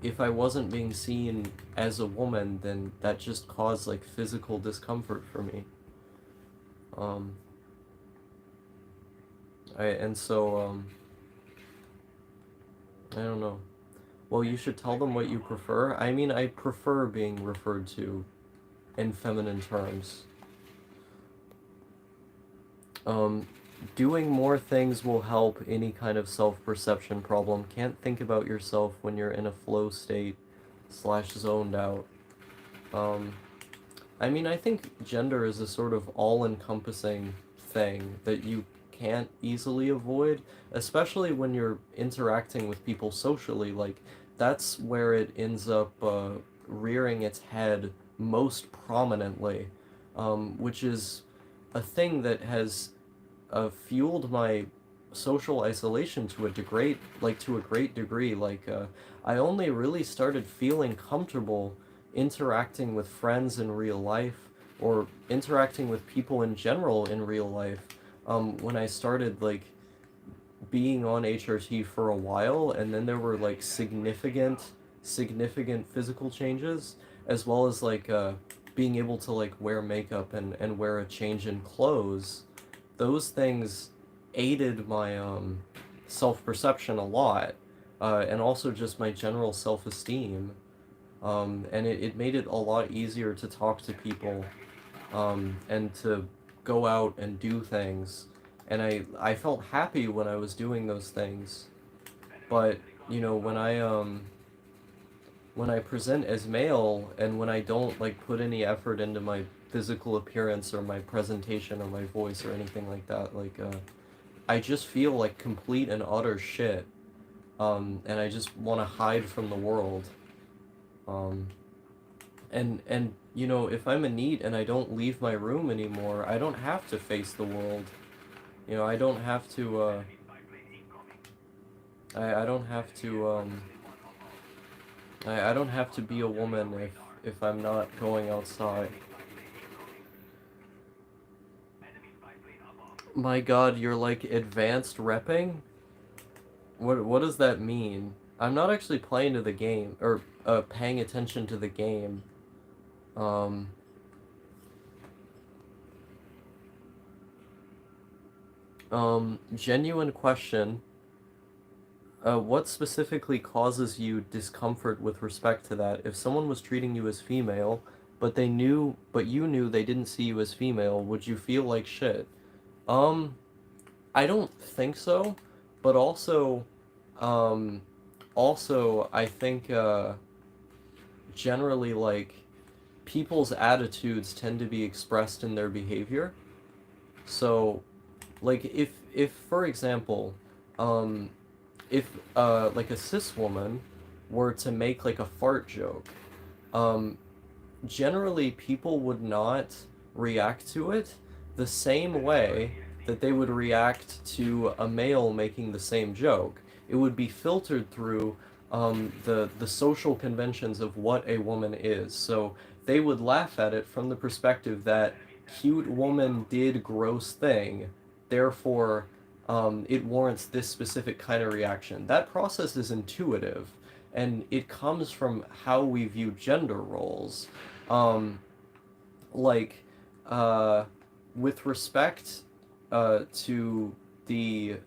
if I wasn't being seen as a woman, then that just caused, like, physical discomfort for me. Um, and so, I don't know. Well, you should tell them what you prefer. I mean, I prefer being referred to in feminine terms. Doing more things will help any kind of self-perception problem. Can't think about yourself when you're in a flow state / zoned out. I mean, I think gender is a sort of all-encompassing thing that you can't easily avoid, especially when you're interacting with people socially. Like, that's where it ends up rearing its head most prominently, which is a thing that has fueled my social isolation to a great degree. Like, I only really started feeling comfortable interacting with friends in real life or interacting with people in general in real life. When I started like being on HRT for a while, and then there were like significant physical changes, as well as like being able to like wear makeup and wear a change in clothes. Those things aided my self-perception a lot, and also just my general self-esteem. And it made it a lot easier to talk to people, and to go out and do things. And I felt happy when I was doing those things. But, you know, when I present as male and when I don't like put any effort into my physical appearance or my presentation or my voice or anything like that, like I just feel like complete and utter shit. And I just want to hide from the world. Um, and you know, if I'm a NEET and I don't leave my room anymore, I don't have to face the world. You know, I don't have to I don't have to I don't have to be a woman if I'm not going outside. My God, you're like advanced repping? What does that mean? I'm not actually playing to the game or paying attention to the game. Um Genuine question. What specifically causes you discomfort with respect to that? If someone was treating you as female, but you knew they didn't see you as female, would you feel like shit? Um, I don't think so, but um, also I think generally like people's attitudes tend to be expressed in their behavior. So, like if for example, um, if like a cis woman were to make like a fart joke, um, generally people would not react to it the same way that they would react to a male making the same joke. It would be filtered through the social conventions of what a woman is. So they would laugh at it from the perspective that cute woman did gross thing, therefore it warrants this specific kind of reaction. That process is intuitive, and it comes from how we view gender roles. Um, like, uh, with respect to the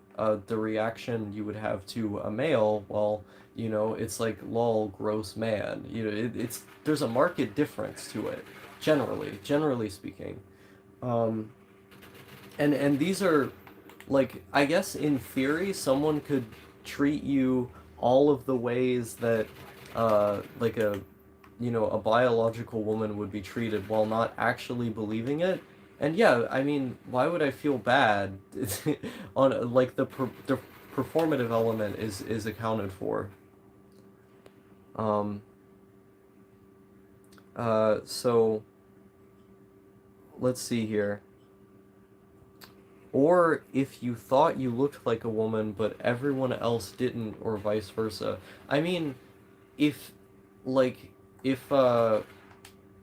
reaction you would have to a male, well, you know, it's like lol, gross man. You know, it's there's a marked difference to it, generally speaking. Um, and these are like I guess in theory someone could treat you all of the ways that like a you know a biological woman would be treated while not actually believing it. And yeah, I mean, why would I feel bad? On like the performative element is accounted for. Um so let's see here. Or if you thought you looked like a woman but everyone else didn't, or vice versa. I mean, if like if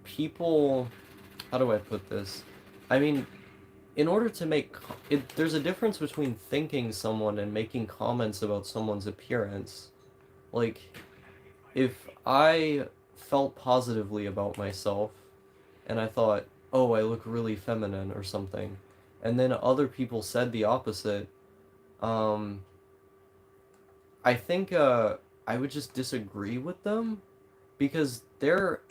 people, how do I put this? I mean, in order to make there's a difference between thinking someone and making comments about someone's appearance. Like if I felt positively about myself and I thought, "Oh, I look really feminine" or something, and then other people said the opposite, um I think I would just disagree with them because they're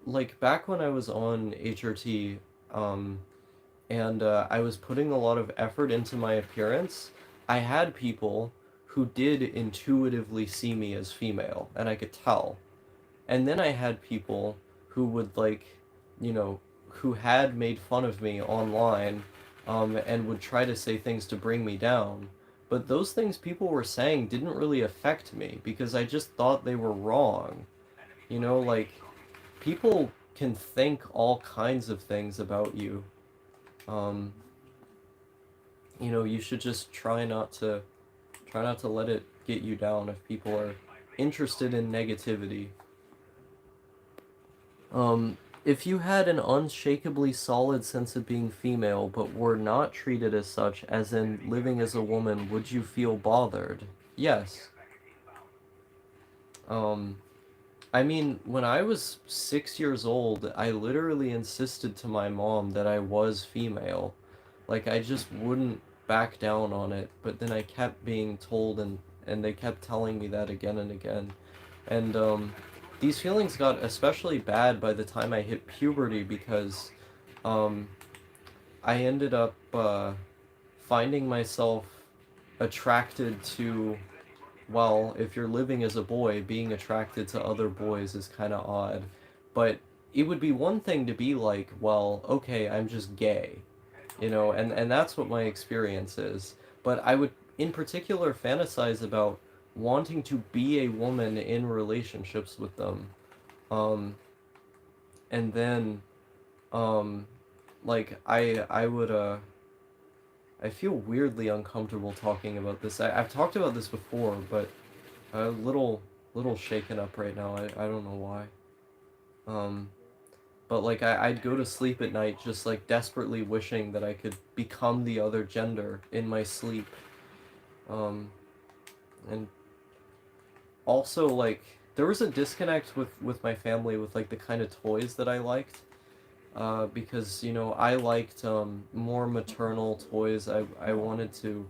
like back when I was on HRT, um and I was putting a lot of effort into my appearance. I had people who did intuitively see me as female, and I could tell. And then I had people who would like, you know, who had made fun of me online, and would try to say things to bring me down. But those things people were saying didn't really affect me because I just thought they were wrong. You know, like people can think all kinds of things about you. Um, you know, you should just try not to let it get you down if people are interested in negativity. Um, If you had an unshakably solid sense of being female, but were not treated as such, as in living as a woman, would you feel bothered? Yes. Um, I mean, when I was 6 years old, I literally insisted to my mom that I was female. Like, I just wouldn't back down on it, but then I kept being told, and they kept telling me that again and again. And these feelings got especially bad by the time I hit puberty because um, I ended up finding myself attracted to, well, if you're living as a boy, being attracted to other boys is kind of odd. But it would be one thing to be like, well, okay, I'm just gay, and that's what my experience is. But I would, in particular, fantasize about wanting to be a woman in relationships with them. Um, and then, um, like, I would, I feel weirdly uncomfortable talking about this. I've talked about this before, but a little shaken up right now. I don't know why. Um, but like I'd go to sleep at night just like desperately wishing that I could become the other gender in my sleep. Um, and also like there was a disconnect with my family with like the kind of toys that I liked. Because I liked more maternal toys. I wanted to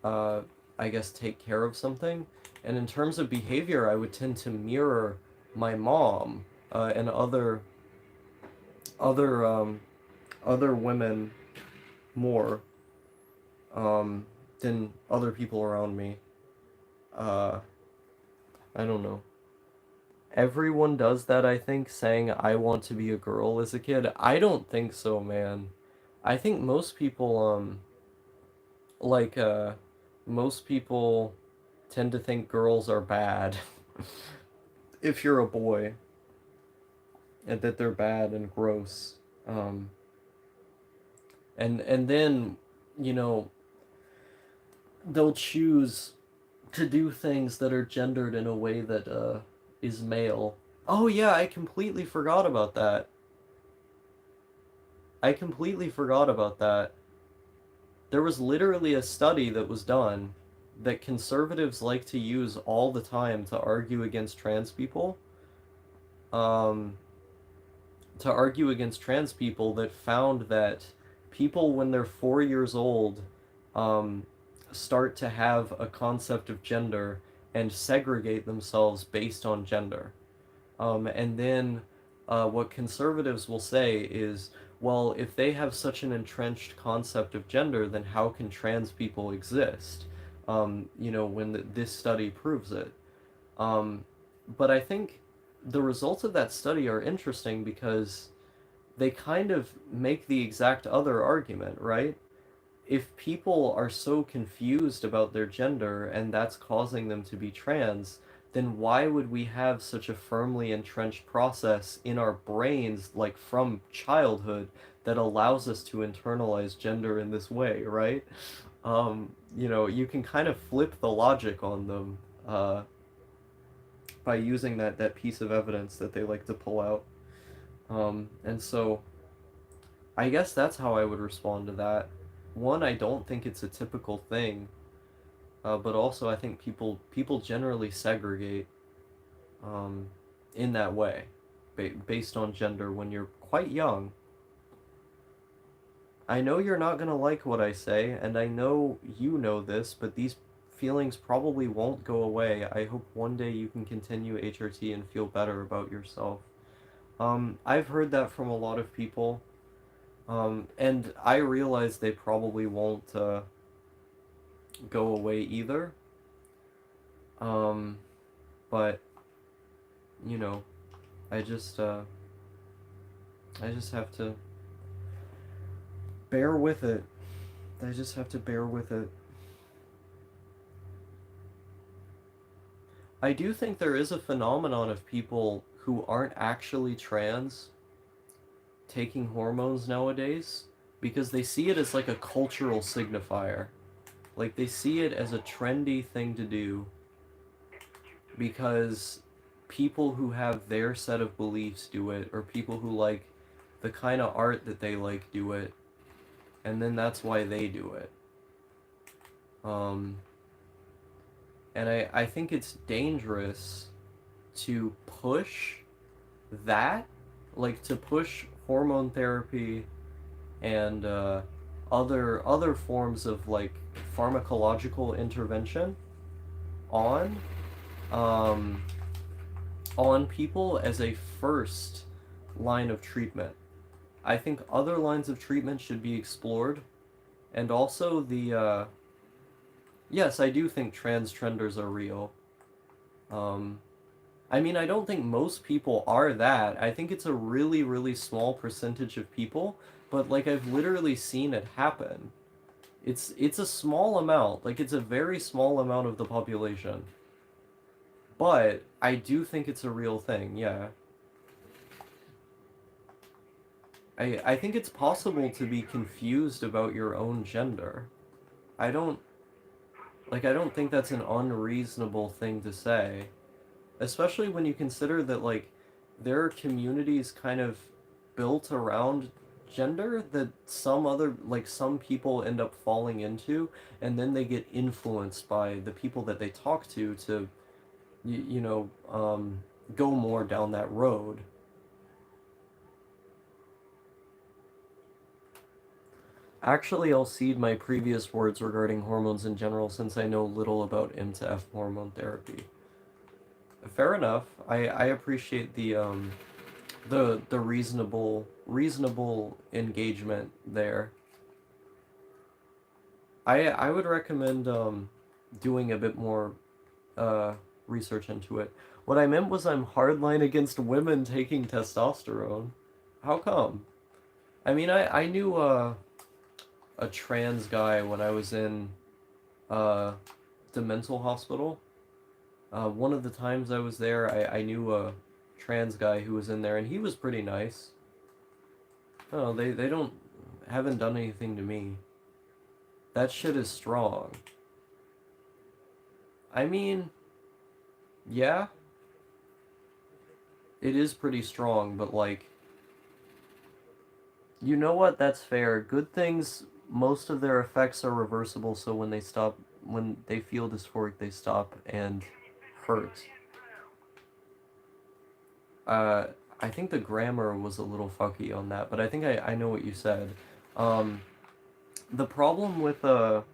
uh, I guess take care of something. And in terms of behavior, I would tend to mirror my mom and other other women more than other people around me. Uh, I don't know. Everyone does that, I think, saying I want to be a girl as a kid. I don't think so, man. I think most people like most people tend to think girls are bad if you're a boy, and that they're bad and gross. Um, and then, you know, they'll choose to do things that are gendered in a way that is male. Oh yeah, I completely forgot about that. I completely forgot about that. There was literally a study that was done that conservatives like to use all the time to argue against trans people. Um, to argue against trans people that found that people when they're 4 years old um, start to have a concept of gender and segregate themselves based on gender. And then what conservatives will say is, well, if they have such an entrenched concept of gender, then how can trans people exist? When this study proves it. Um, but I think the results of that study are interesting because they kind of make the exact other argument, right? If people are so confused about their gender and that's causing them to be trans, then why would we have such a firmly entrenched process in our brains, like from childhood, that allows us to internalize gender in this way, right? You can kind of flip the logic on them by using that piece of evidence that they like to pull out. And so I guess that's how I would respond to that. One, I don't think it's a typical thing, but also I think people generally segregate um, in that way, based on gender when you're quite young. I know you're not gonna like what I say, and I know you know this, but these feelings probably won't go away. I hope one day you can continue HRT and feel better about yourself. I've heard that from a lot of people. And I realize they probably won't go away either. Um, but you know, I just I just have to bear with it. I just have to bear with it. I do think there is a phenomenon of people who aren't actually trans taking hormones nowadays because they see it as like a cultural signifier. Like they see it as a trendy thing to do because people who have their set of beliefs do it, or people who like the kind of art that they like do it, and then that's why they do it. Um, and I think it's dangerous to push that, like to push hormone therapy and other forms of like pharmacological intervention on um, on people as a first line of treatment. I think other lines of treatment should be explored, and also yes, I do think trenders are real. Um, I mean, I don't think most people are that. I think it's a really, really small percentage of people, but like I've literally seen it happen. It's a small amount, like it's a very small amount of the population. But I do think it's a real thing, yeah. I think it's possible to be confused about your own gender. I don't I don't think that's an unreasonable thing to say, especially when you consider that like there are communities kind of built around gender that some people end up falling into, and then they get influenced by the people that they talk to you know go more down that road. Actually, I'll cede my previous words regarding hormones in general since I know little about M to F hormone therapy. Fair enough. I appreciate the reasonable engagement there. I would recommend doing a bit more uh research into it. What I meant was I'm hardline against women taking testosterone. How come? I mean, I knew a trans guy when I was in uh the mental hospital. One of the times I was there, I knew a trans guy who was in there, and he was pretty nice. Oh, they don't haven't done anything to me. That shit is strong. I mean, yeah, it is pretty strong, but like, you know what? That's fair. Good things, most of their effects are reversible, so when they feel dysphoric, they stop and hurt. Uh, I think the grammar was a little fucky on that, but I think I know what you said. Um, the problem with the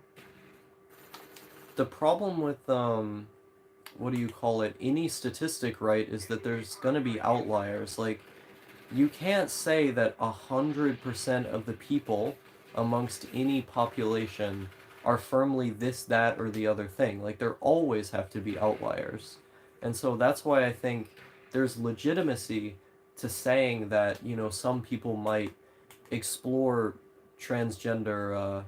problem with what do you call it? Any statistic, right, is that there's gonna be outliers. Like you can't say that 100% of the people amongst any population are firmly this, that, or the other thing. Like there always have to be outliers, and so that's why I think there's legitimacy to saying that some people might explore transgender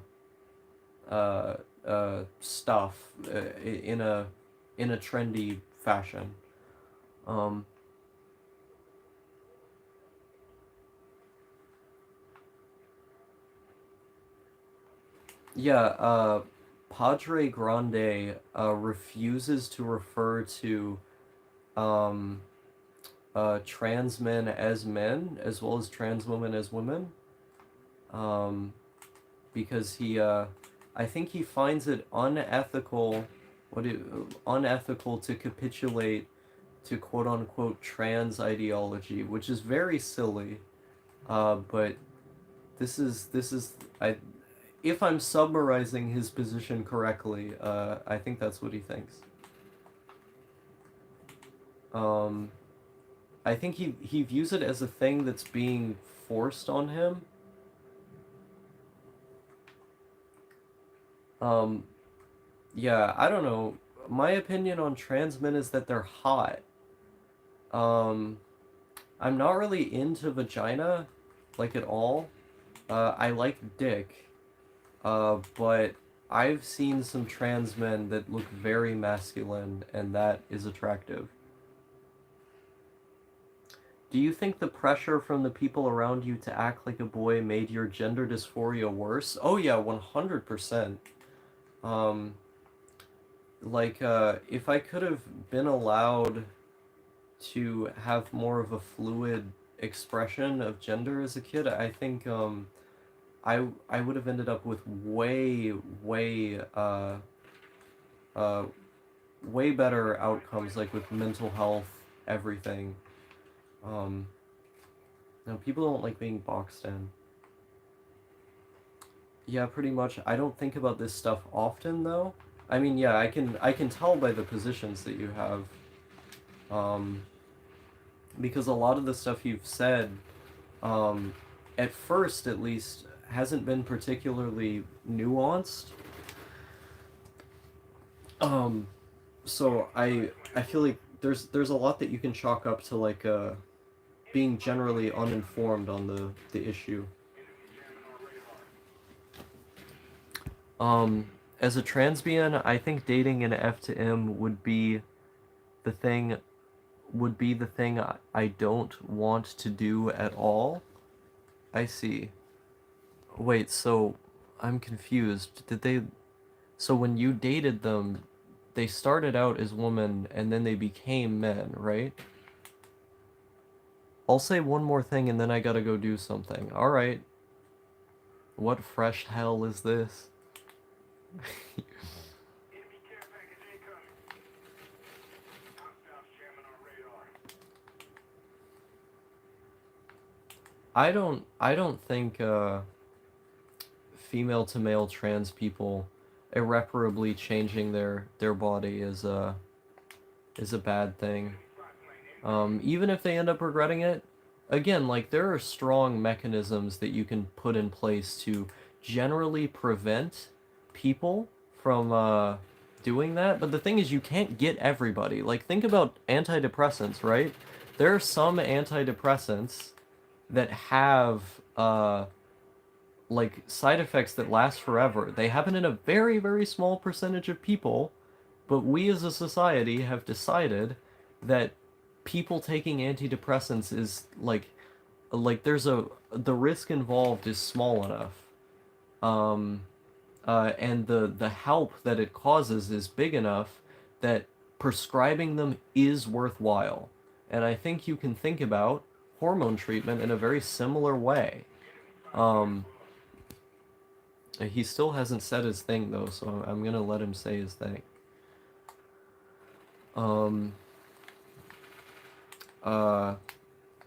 stuff in a trendy fashion. Um, yeah, Padre Grande refuses to refer to um, trans men as men as well as trans women as women, um, because I think he finds it unethical, unethical to capitulate to quote unquote trans ideology, which is very silly. But this is I if I'm summarizing his position correctly, I think that's what he thinks. Um, I think he views it as a thing that's being forced on him. Um, yeah, I don't know. My opinion on trans men is that they're hot. Um, I'm not really into vagina, like at all. I like dick. But I've seen some trans men that look very masculine, and that is attractive. Do you think the pressure from the people around you to act like a boy made your gender dysphoria worse? Oh yeah, 100%. Um, if I could have been allowed to have more of a fluid expression of gender as a kid, I think I would have ended up with uh way better outcomes, like with mental health, everything. Um, no, people don't like being boxed in. Yeah, pretty much. I don't think about this stuff often though. I mean, yeah, I can tell by the positions that you have. Um, because a lot of the stuff you've said, um, at first at least, hasn't been particularly nuanced. Um, so I feel like there's a lot that you can chalk up to like being generally uninformed on the issue. As a transbian, I think dating an F to M the thing would be the thing I don't want to do at all. I see. Wait, so I'm confused. So when you dated them, they started out as women and then they became men, right? I'll say one more thing and then I gotta go do something. All right. What fresh hell is this? I don't think female to male trans people irreparably changing their body is a bad thing. Even if they end up regretting it, again, like there are strong mechanisms that you can put in place to generally prevent people from doing that. But the thing is, you can't get everybody. Like think about antidepressants, right? There are some antidepressants that have like side effects that last forever. They happen in a very, very small percentage of people, but we as a society have decided that people taking antidepressants is like there's a the risk involved is small enough. Um and the help that it causes is big enough that prescribing them is worthwhile. And I think you can think about hormone treatment in a very similar way. Um, he still hasn't said his thing though, so I'm gonna let him say his thing. Um, uh,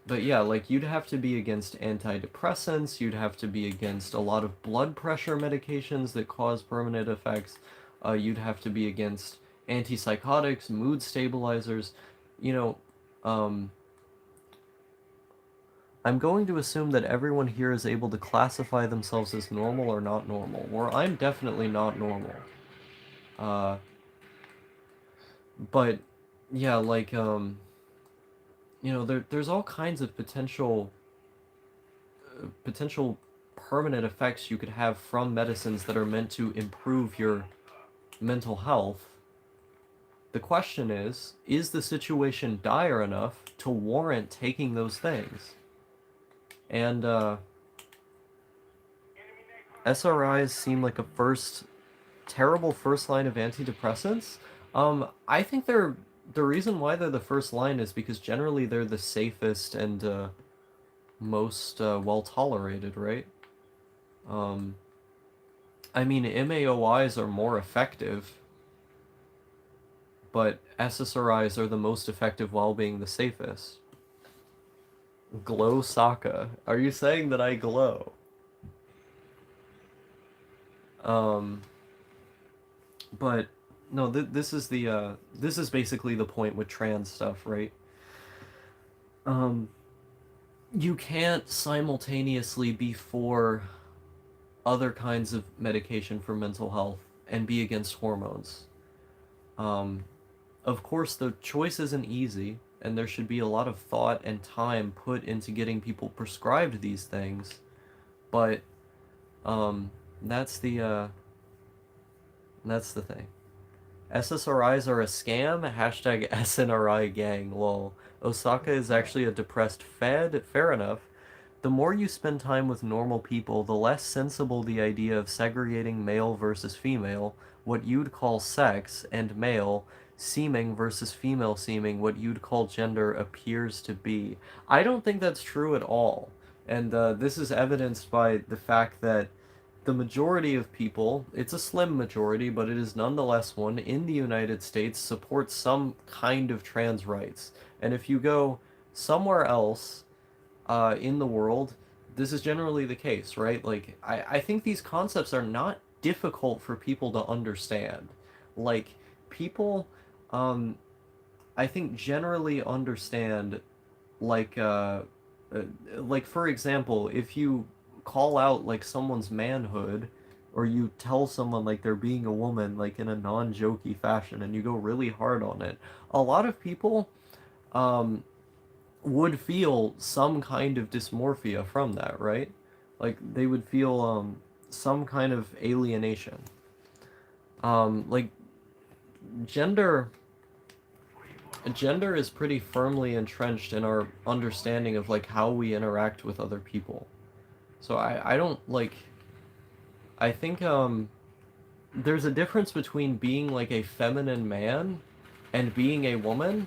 but yeah, like you'd have to be against antidepressants, you'd have to be against a lot of blood pressure medications that cause permanent effects, you'd have to be against antipsychotics, mood stabilizers, you know, um, I'm going to assume that everyone here is able to classify themselves as normal or not normal, where I'm definitely not normal. Uh, but yeah, like there's all kinds of potential permanent effects you could have from medicines that are meant to improve your mental health. The question is the situation dire enough to warrant taking those things? And SRIs seem like a terrible first line of antidepressants. I think the reason why they're the first line is because generally they're the safest and most well tolerated, right? Um, I mean, MAOIs are more effective, but SSRIs are the most effective while being the safest. Glow Sokka. Are you saying that I glow? Um, but no, this is basically the point with trans stuff, right? Um, you can't simultaneously be for other kinds of medication for mental health and be against hormones. Um, of course, the choice isn't easy, and there should be a lot of thought and time put into getting people prescribed these things, but um, that's the uh, that's the thing. SSRIs are a scam. Hashtag SNRI gang. Lol. Osaka is actually a depressed fed. Fair enough. The more you spend time with normal people, the less sensible the idea of segregating male versus female, what you'd call sex, and male, seeming versus female seeming, what you'd call gender appears to be. I don't think that's true at all. And this is evidenced by the fact that the majority of people, it's a slim majority, but it is nonetheless one in the United States, supports some kind of trans rights. And if you go somewhere else in the world, this is generally the case, right? Like, I think these concepts are not difficult for people to understand. Like, people, um, I think generally understand, like, uh, like for example, if you call out like someone's manhood, or you tell someone like they're being a woman, like in a non-jokey fashion, and you go really hard on it, a lot of people, um, would feel some kind of dysmorphia from that, right? Like they would feel some kind of alienation. Like gender gender is pretty firmly entrenched in our understanding of like how we interact with other people. So I don't like I think there's a difference between being like a feminine man and being a woman,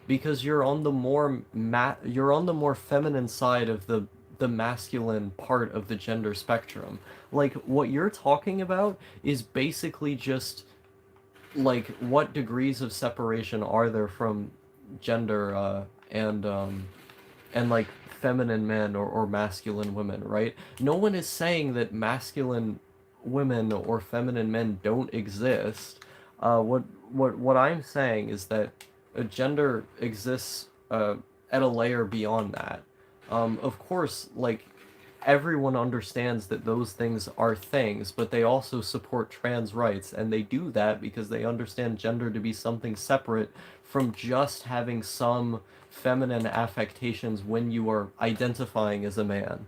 because you're on the more feminine side of the masculine part of the gender spectrum. Like what you're talking about is basically just like what degrees of separation are there from gender and like feminine men or masculine women, right? No one is saying that masculine women or feminine men don't exist. What I'm saying is that a gender exists at a layer beyond that. Of course, like everyone understands that those things are things, but they also support trans rights, and they do that because they understand gender to be something separate from just having some feminine affectations when you are identifying as a man.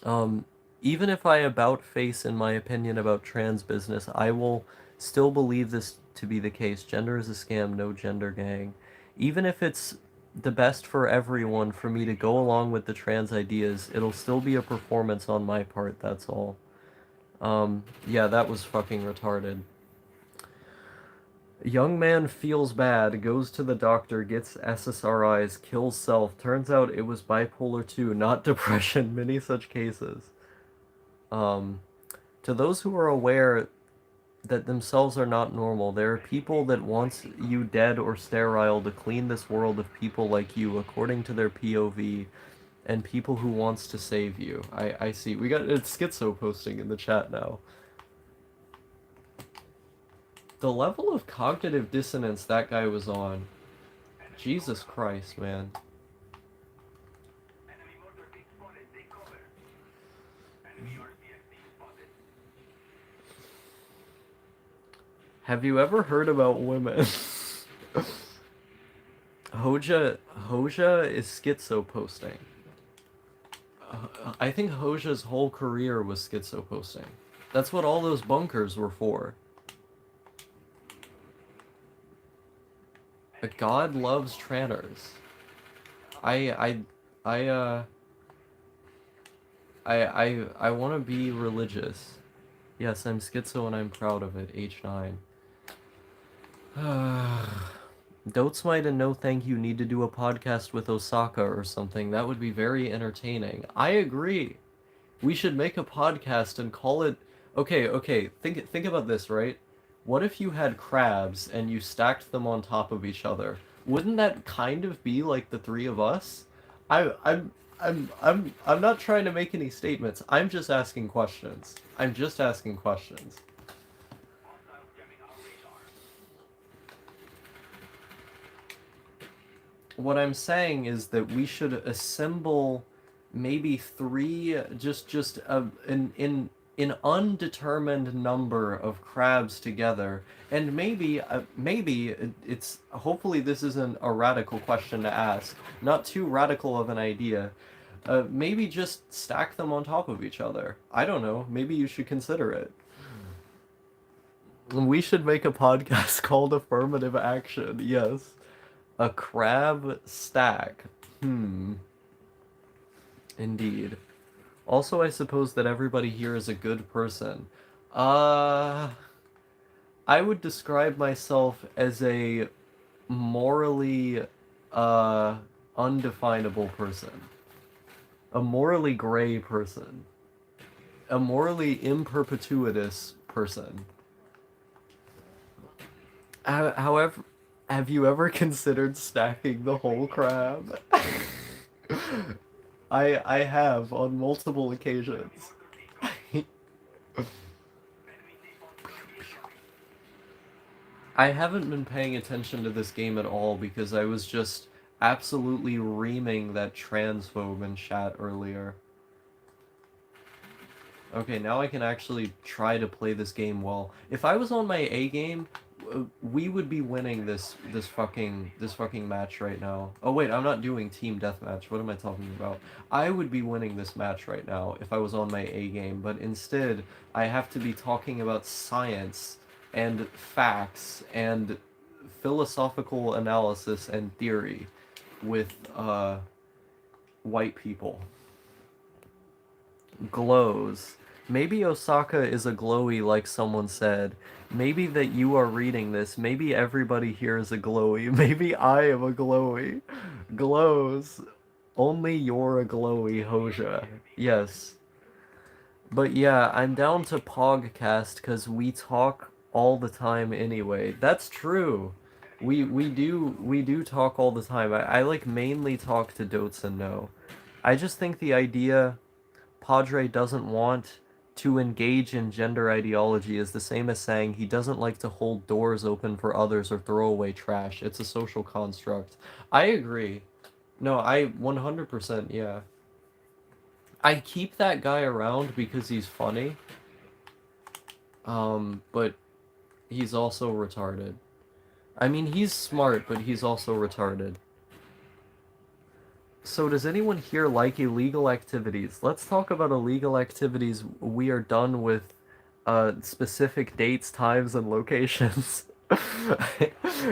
Um, Even if I about face in my opinion about trans business, I will still believe this to be the case. Gender is a scam, no gender gang. Even if it's the best for everyone for me to go along with the trans ideas, it'll still be a performance on my part, that's all. Yeah, that was fucking retarded. Young man feels bad, goes to the doctor, gets SSRIs, kills self. Turns out it was bipolar 2, not depression. Many such cases. Um, to those who are aware that themselves are not normal, there are people that wants you dead or sterile to clean this world of people like you according to their POV, and people who wants to save you. I see. We got it's schizo posting in the chat now. The level of cognitive dissonance that guy was on. Jesus Christ, man. Have you ever heard about women? Hoja is schizo posting. I think Hoja's whole career was schizo posting. That's what all those bunkers were for. But God loves tranners. I I I I want to be religious. Yes, I'm schizo and I'm proud of it. H9. Dotsmite and No Thank You need to do a podcast with Osaka or something. That would be very entertaining. I agree. We should make a podcast and call it. Okay. Think about this, right? What if you had crabs and you stacked them on top of each other? Wouldn't that kind of be like the three of us? I I'm not trying to make any statements. I'm just asking questions. I'm just asking questions. What I'm saying is that we should assemble maybe three, just an undetermined number of crabs together, and maybe it's hopefully this isn't a radical question to ask, not too radical of an idea. Maybe just stack them on top of each other. I don't know. Maybe you should consider it. We should make a podcast called Affirmative Action. Yes. A crab stack. Indeed. Also, I suppose that everybody here is a good person. Uh, I would describe myself as a morally uh undefinable person. A morally gray person. A morally imperpetuitous person. However, have you ever considered stacking the whole crab? I have on multiple occasions. I haven't been paying attention to this game at all because I was just absolutely reaming that transphobe in chat earlier. Okay, now I can actually try to play this game well. If I was on my A game, we would be winning this fucking match right now. Oh wait, I'm not doing team deathmatch. What am I talking about? I would be winning this match right now if I was on my A game, but instead I have to be talking about science and facts and philosophical analysis and theory with white people. Glows. Maybe Osaka is a glowy, like someone said. Maybe that you are reading this. Maybe everybody here is a glowy. Maybe I am a glowy. Glows. Only you're a glowy, Hoja. Yes. But yeah, I'm down to Pogcast because we talk all the time anyway. That's true. We do talk all the time. I like mainly talk to Dotes and No. I just think the idea Padre doesn't want to engage in gender ideology is the same as saying he doesn't like to hold doors open for others or throw away trash. It's a social construct. I agree. No, I 100%, yeah. I keep that guy around because he's funny, but he's also retarded. I mean, he's smart, but he's also retarded. So does anyone here like illegal activities? Let's talk about illegal activities we are done with specific dates, times, and locations.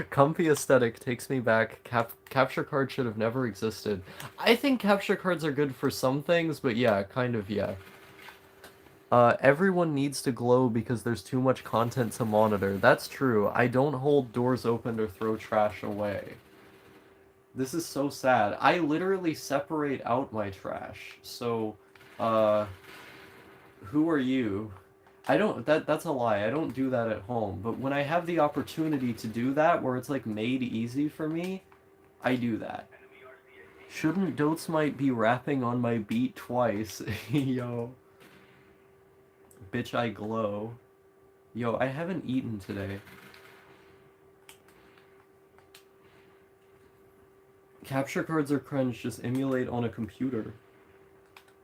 Comfy aesthetic takes me back. Capture card should have never existed. I think capture cards are good for some things, but yeah, kind of, yeah. Everyone needs to glow because there's too much content to monitor. That's true. I don't hold doors open or throw trash away. This is so sad. I literally separate out my trash. So, uh, who are you? I don't, that's a lie. I don't do that at home. But when I have the opportunity to do that, where it's like made easy for me, I do that. Shouldn't Dotes might be rapping on my beat twice? Yo, bitch, I glow. Yo, I haven't eaten today. Capture cards are cringe, just emulate on a computer.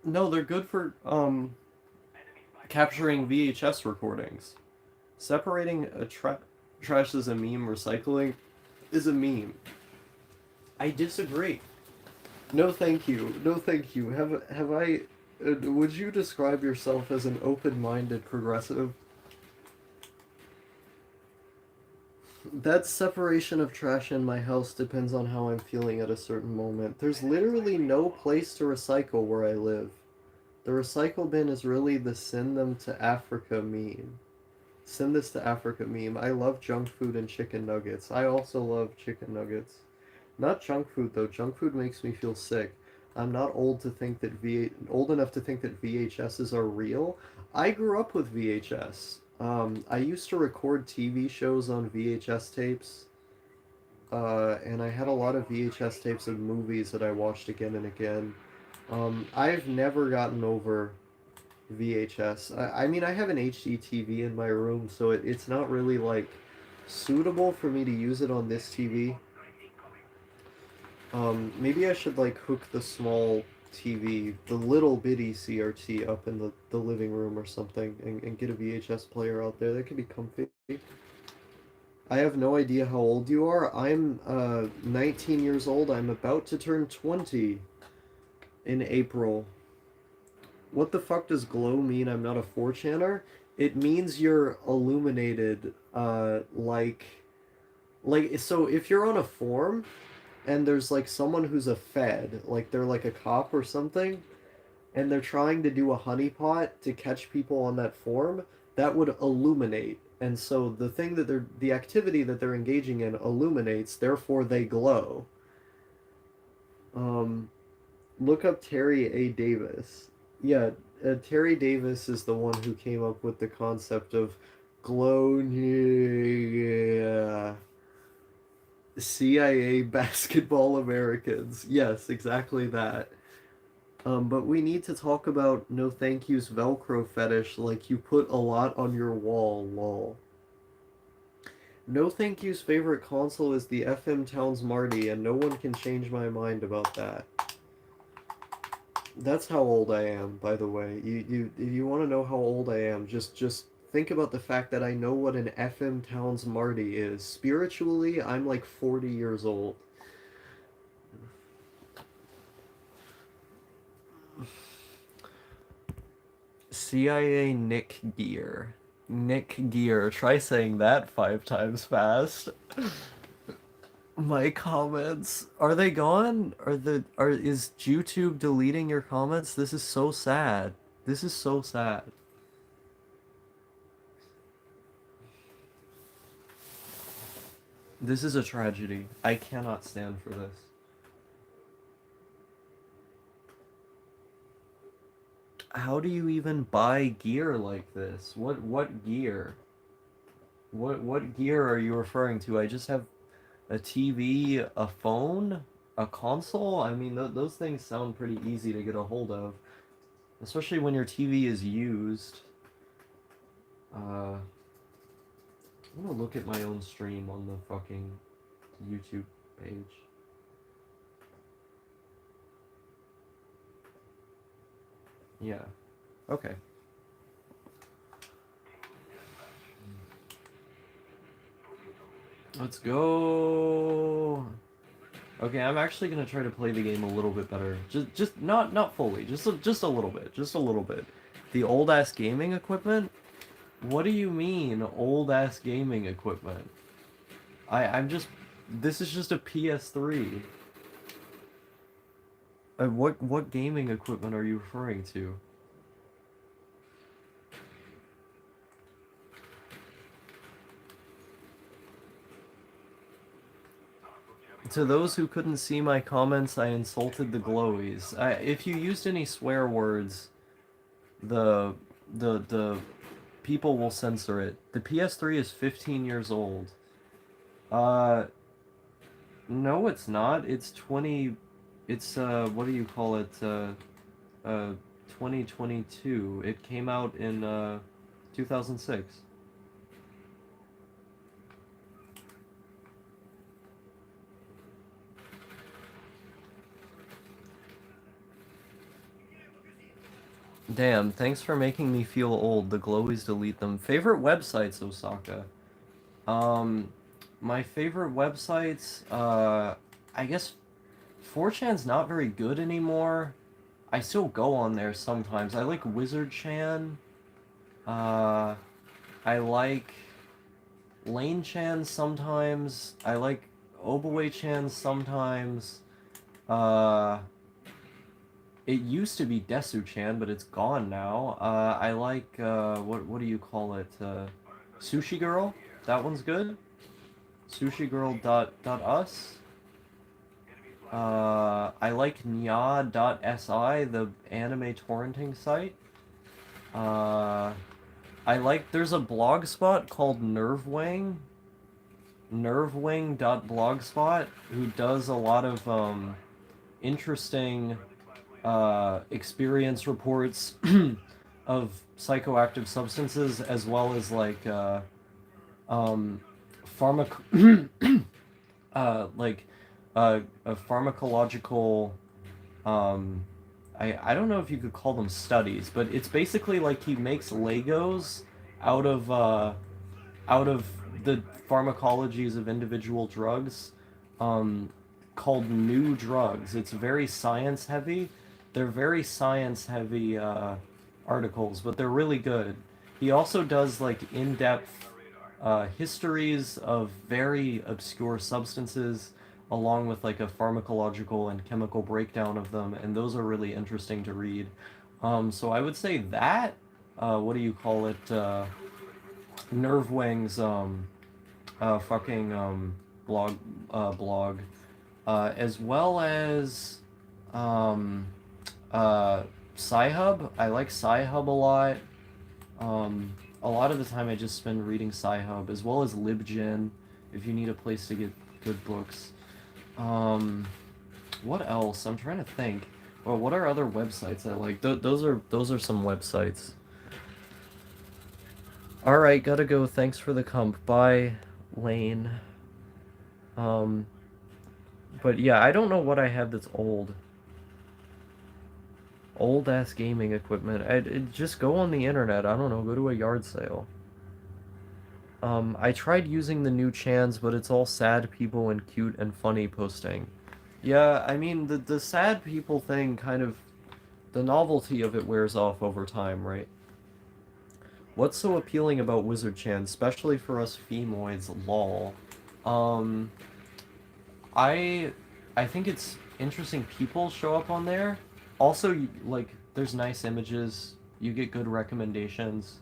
No, they're good for, capturing VHS recordings. Separating trash as a meme, recycling is a meme. I disagree. No, thank you. No, thank you. Have I? Would you describe yourself as an open-minded progressive? That separation of trash in my house depends on how I'm feeling at a certain moment. There's literally no place to recycle where I live. The recycle bin is really the send them to Africa meme. Send this to Africa meme. I love junk food and chicken nuggets. I also love chicken nuggets. Not junk food though. Junk food makes me feel sick. I'm not old enough to think that VHSs are real. I grew up with VHS. I used to record TV shows on VHS tapes. And I had a lot of VHS tapes of movies that I watched again and again. I've never gotten over VHS. I mean, I have an HD TV in my room, so it's not really like suitable for me to use it on this TV. Maybe I should like hook the small TV, the little bitty CRT up in the living room or something and get a VHS player out there. That could be comfy. I have no idea how old you are. I'm 19 years old. I'm about to turn 20 in April. What the fuck does glow mean? I'm not a 4chaner. It means you're illuminated, like so if you're on a forum and there's like someone who's a fed, like they're like a cop or something, and they're trying to do a honeypot to catch people on that forum, that would illuminate, And so the activity that they're engaging in illuminates, therefore they glow. Um, Look up Terry A. Davis. Yeah, Terry Davis is the one who came up with the concept of glow. Yeah. CIA basketball Americans. Yes, exactly that. But we need to talk about No Thank You's Velcro fetish like you put a lot on your wall, lol. No Thank You's favorite console is the FM Towns Marty, and no one can change my mind about that. That's how old I am, by the way. If you want to know how old I am, just think about the fact that I know what an FM Towns Marty is. Spiritually, I'm like 40 years old. CIA Nick Gear. Nick Gear. Try saying that 5 times fast. My comments. Are they gone? Is YouTube deleting your comments? This is so sad. This is so sad. This is a tragedy. I cannot stand for this. How do you even buy gear like this? What gear? What gear are you referring to? I just have a TV, a phone, a console. I mean, those things sound pretty easy to get a hold of, especially when your TV is used. I'm gonna look at my own stream on the fucking YouTube page. Yeah. Okay. Let's go. Okay, I'm actually gonna try to play the game a little bit better. Just not fully. Just a little bit. Just a little bit. The old ass gaming equipment? What do you mean, old ass gaming equipment? I'm just. This is just a PS3. What gaming equipment are you referring to? To those who couldn't see my comments, I insulted the glowies. If you used any swear words, the the people will censor it. The PS3 is 15 years old. Uh, no, it's not. It's 20. It's what do you call it? 2022. It came out in 2006. Damn, thanks for making me feel old. The glowies delete them. Favorite websites, Osaka? Um, my favorite websites, I guess 4chan's not very good anymore. I still go on there sometimes. I like Wizard Chan. Uh, I like Lane Chan sometimes. I like Obaway Chan sometimes. Uh, it used to be Desu Chan, but it's gone now. I like, what do you call it? Sushi Girl? That one's good. Sushigirl.us. I like nya.si, the anime torrenting site. I like, there's a blog spot called Nervewang, nervewing.blogspot, who does a lot of interesting experience reports of psychoactive substances, as well as like like a pharmacological I don't know if you could call them studies, but it's basically like he makes Legos out of out of the pharmacologies of individual drugs, um, called new drugs. It's very science heavy. They're very science heavy articles, but they're really good. He also does like in-depth histories of very obscure substances, along with like a pharmacological and chemical breakdown of them, and those are really interesting to read. So I would say that, what do you call it? Nervewing's fucking blog, as well as um uh Sci-Hub. I like Sci-Hub a lot. A lot of the time I just spend reading Sci-Hub, as well as LibGen, if you need a place to get good books. Um, what else? I'm trying to think. Well, what are other websites I like? Those are some websites. All right, gotta go. Thanks for the comp. Bye, Lane. Um, but yeah, I don't know what I have that's old. Old ass gaming equipment. Just go on the internet. I don't know. Go to a yard sale. I tried using the new chans, but it's all sad people and cute and funny posting. Yeah, I mean the sad people thing kind of the novelty of it wears off over time, right? What's so appealing about Wizard Chan, especially for us femoids, lol? Um, I I think it's interesting people show up on there. Also, like there's nice images, you get good recommendations.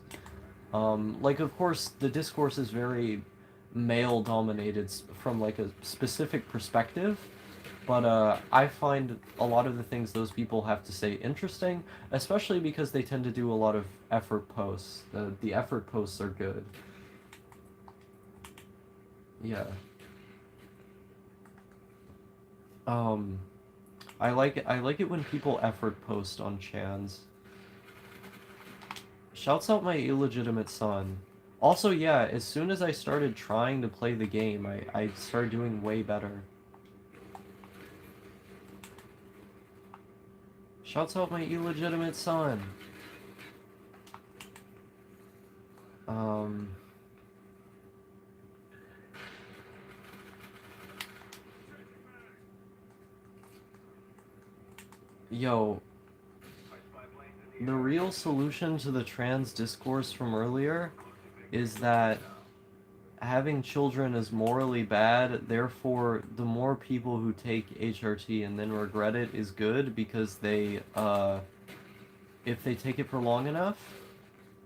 Like of course the discourse is very male dominated from like a specific perspective, but I find a lot of the things those people have to say interesting, especially because they tend to do a lot of effort posts. The effort posts are good. Yeah. Um, I like it when people effort post on Chans. Shouts out my illegitimate son. Also, yeah, as soon as I started trying to play the game, I started doing way better. Shouts out my illegitimate son. Um, yo, the real solution to the trans discourse from earlier is that having children is morally bad, therefore the more people who take HRT and then regret it is good because if they take it for long enough,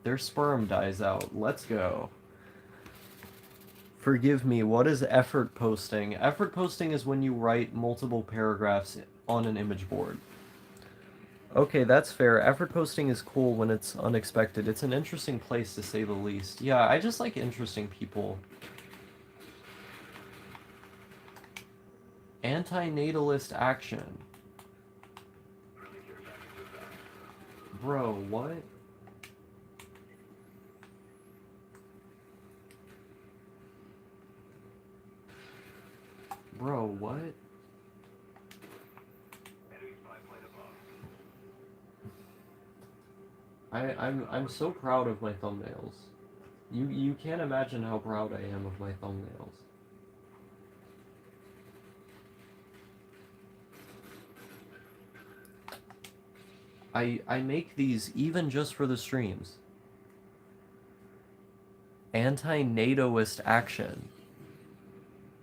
their sperm dies out. Let's go. Forgive me, what is effort posting? Effort posting is when you write multiple paragraphs on an image board. Okay, that's fair. Effort posting is cool when it's unexpected. It's an interesting place to say the least. Yeah, I just like interesting people. Antinatalist action. Bro, what? Bro, what? I'm so proud of my thumbnails. You can't imagine how proud I am of my thumbnails. I make these even just for the streams. Anti-NATOist action.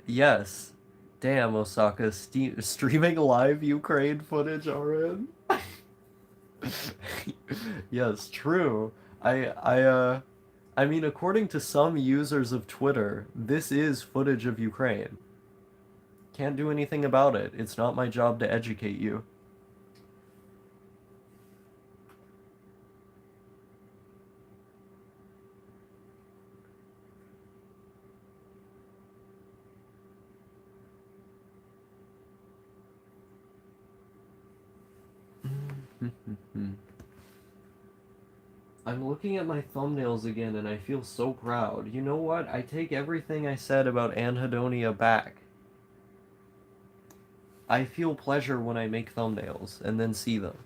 Yes. Damn, Osaka, streaming live Ukraine footage, RN? Yes, true. I mean, according to some users of Twitter, this is footage of Ukraine. Can't do anything about it. It's not my job to educate you. I'm looking at my thumbnails again and I feel so proud. You know what? I take everything I said about anhedonia back. I feel pleasure when I make thumbnails and then see them.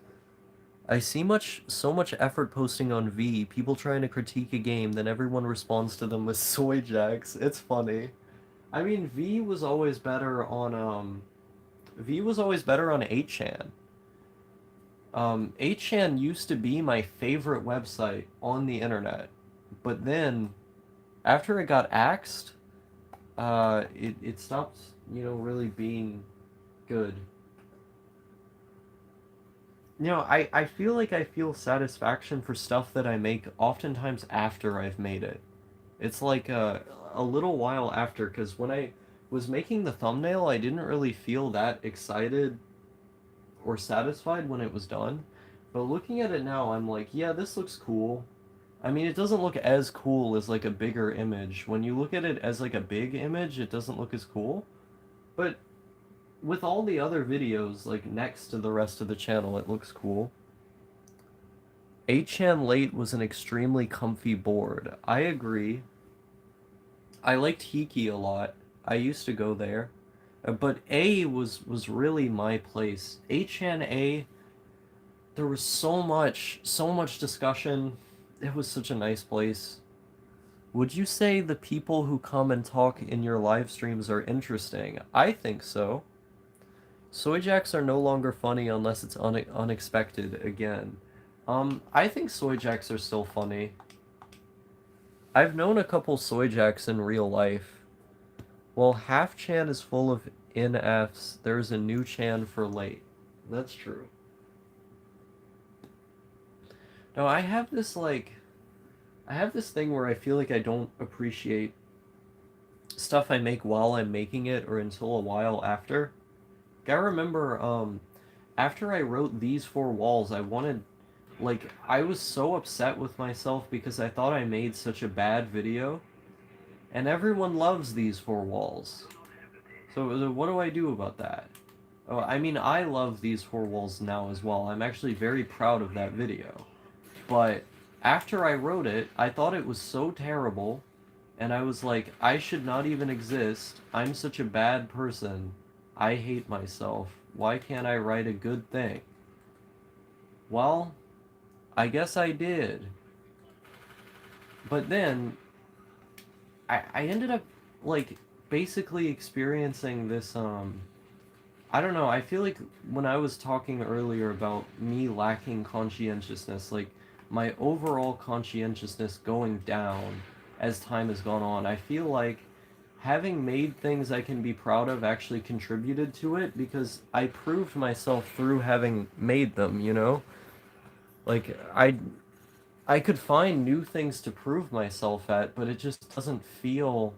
I see so much effort posting on V, people trying to critique a game, then everyone responds to them with soy jacks. It's funny. I mean, V was always better on 8chan. 8chan used to be my favorite website on the internet, but then after it got axed, it stopped, really being good. I feel like I feel satisfaction for stuff that I make oftentimes after I've made it. It's like a little while after, because when I was making the thumbnail, I didn't really feel that excited or satisfied when it was done. But looking at it now, I'm like, yeah, this looks cool. I mean, it doesn't look as cool as like a bigger image. When you look at it as like a big image, it doesn't look as cool. But with all the other videos, like next to the rest of the channel, it looks cool. 8chan Late was an extremely comfy board. I agree. I liked Hiki a lot. I used to go there. But A was really my place. 8chan A, there was so much discussion. It was such a nice place. Would you say the people who come and talk in your live streams are interesting? I think so. Soy jacks are no longer funny unless it's unexpected again. I think soy jacks are still funny. I've known a couple soy jacks in real life. Well, half chan is full of NFs. There's a new chan for late. That's true. No, I have this thing where I feel like I don't appreciate stuff I make while I'm making it or until a while after. I remember after I wrote these four walls, I wanted, like, I was so upset with myself because I thought I made such a bad video, and everyone loves these four walls. So what do I do about that? Oh, I mean, I love these four walls now as well. I'm actually very proud of that video. But after I wrote it, I thought it was so terrible, and I was like, I should not even exist. I'm such a bad person. I hate myself. Why can't I write a good thing? Well, I guess I did. But then, I ended up, like, basically experiencing this, I don't know, I feel like when I was talking earlier about me lacking conscientiousness, like, my overall conscientiousness going down as time has gone on, I feel like having made things I can be proud of actually contributed to it because I proved myself through having made them, you know? Like, I could find new things to prove myself at, but it just doesn't feel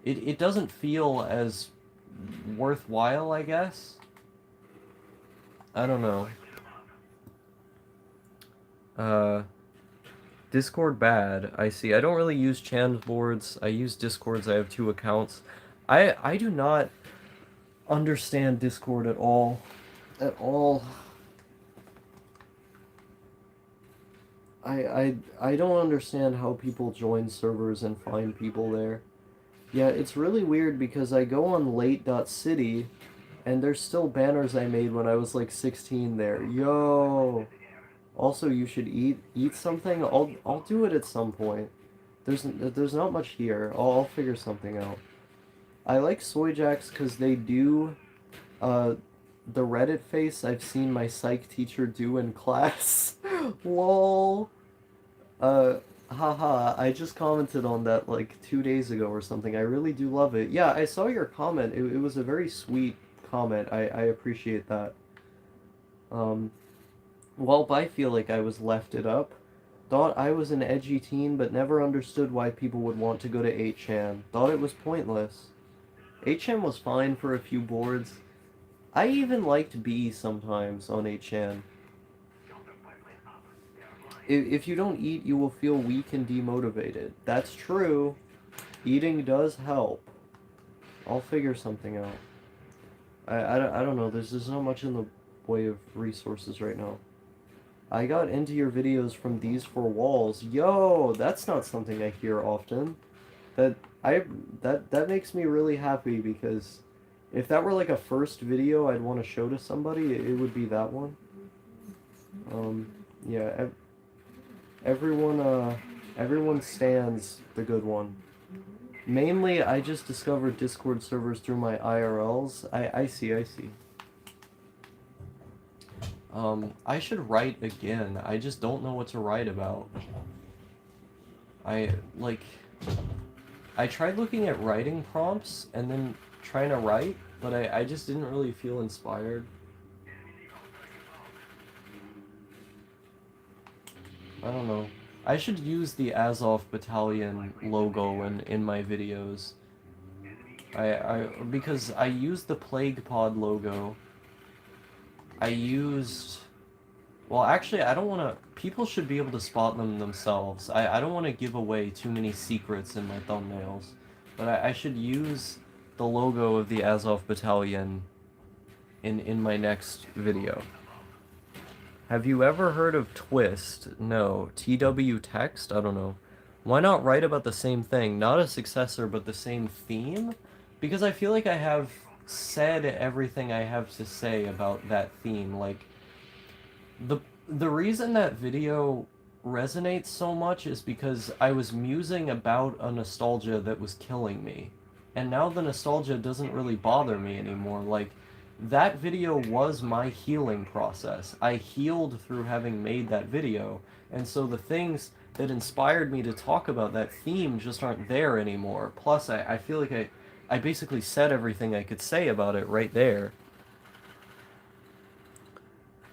it doesn't feel as worthwhile, I guess. I don't know. Uh Discord bad. I see. I don't really use Chan boards. I use Discords. I have two accounts. I do not understand Discord at all. At all. I don't understand how people join servers and find people there. Yeah, it's really weird because I go on late.city and there's still banners I made when I was like 16 there. Yo. Also, you should eat something. I'll do it at some point. There's not much here. I'll figure something out. I like soy jacks because they do uh the Reddit face I've seen my psych teacher do in class. Lol. Uh, Haha, I just commented on that like 2 days ago or something. I really do love it. Yeah, I saw your comment. It was a very sweet comment. I appreciate that. Um, Welp, I feel like I was left it up. Thought I was an edgy teen, but never understood why people would want to go to 8chan. Thought it was pointless. 8chan was fine for a few boards. I even liked B sometimes on 8chan. If you don't eat, you will feel weak and demotivated. That's true. Eating does help. I'll figure something out. I don't know. There's not much in the way of resources right now. I got into your videos from these four walls. Yo, that's not something I hear often. That that makes me really happy because if that were like a first video I'd want to show to somebody, it would be that one. Yeah, everyone stands the good one. Mainly, I just discovered Discord servers through my IRLs. I see. I should write again. I just don't know what to write about. Like, I tried looking at writing prompts and then trying to write, but I just didn't really feel inspired. I don't know. I should use the Azov Battalion logo in my videos. Because I used the Plague Pod logo. I used... Well, actually, I don't want to... People should be able to spot them themselves. I don't want to give away too many secrets in my thumbnails. But I should use the logo of the Azov Battalion in my next video. Have you ever heard of Twist? No. TW Text? I don't know. Why not write about the same thing? Not a successor, but the same theme? Because I feel like I have said everything I have to say about that theme. Like, the reason that video resonates so much is because I was musing about a nostalgia that was killing me. And now the nostalgia doesn't really bother me anymore. Like, that video was my healing process. I healed through having made that video. And so the things that inspired me to talk about that theme just aren't there anymore. Plus, I feel like I basically said everything I could say about it right there.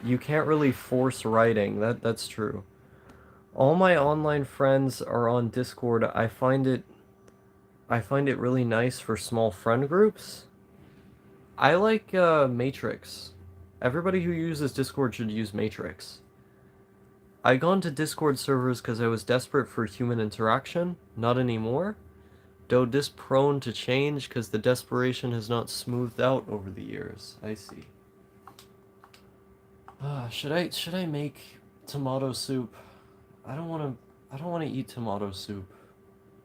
You can't really force writing. That's true. All my online friends are on Discord. I find it really nice for small friend groups. I like Matrix. Everybody who uses Discord should use Matrix. I gone to Discord servers because I was desperate for human interaction. Not anymore. Though this prone to change because the desperation has not smoothed out over the years. I see. Should I make tomato soup? I don't want to eat tomato soup.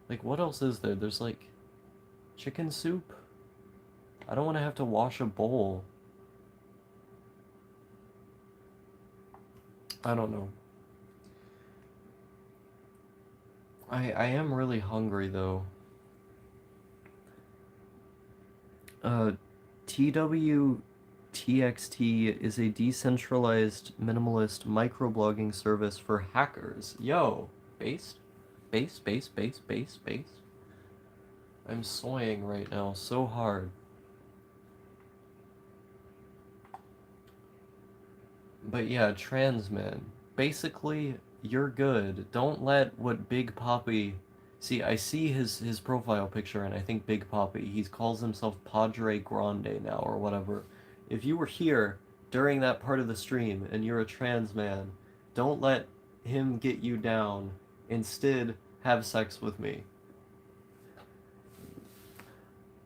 Like, what else is there? There's like chicken soup. I don't want to have to wash a bowl. I don't know. I am really hungry though. TWTXT is a decentralized minimalist microblogging service for hackers. Yo, based? Based. I'm soying right now so hard. But yeah, trans men. Basically, you're good. Don't let what Big Poppy... See, I see his profile picture and I think Big Poppy. He calls himself Padre Grande now or whatever. If you were here during that part of the stream and you're a trans man, don't let him get you down. Instead, have sex with me.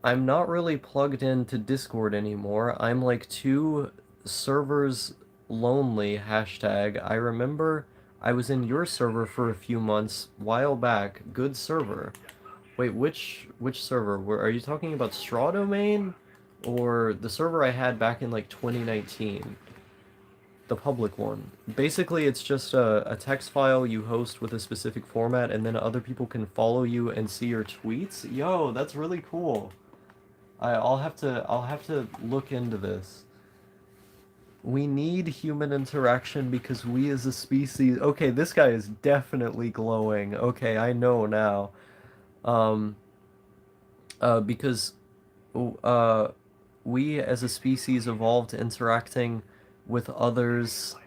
I'm not really plugged into Discord anymore. I'm like 2 servers lonely, hashtag. I remember I was in your server for a few months, while back. Good server. Wait, which server? Are you talking about Straw Domain? Or the server I had back in like 2019? The public one. Basically, it's just a text file you host with a specific format, and then other people can follow you and see your tweets? Yo, that's really cool. I'll have to look into this. We need human interaction because we as a species... Okay, this guy is definitely glowing. Okay, I know now. Um, because we as a species evolved interacting with others,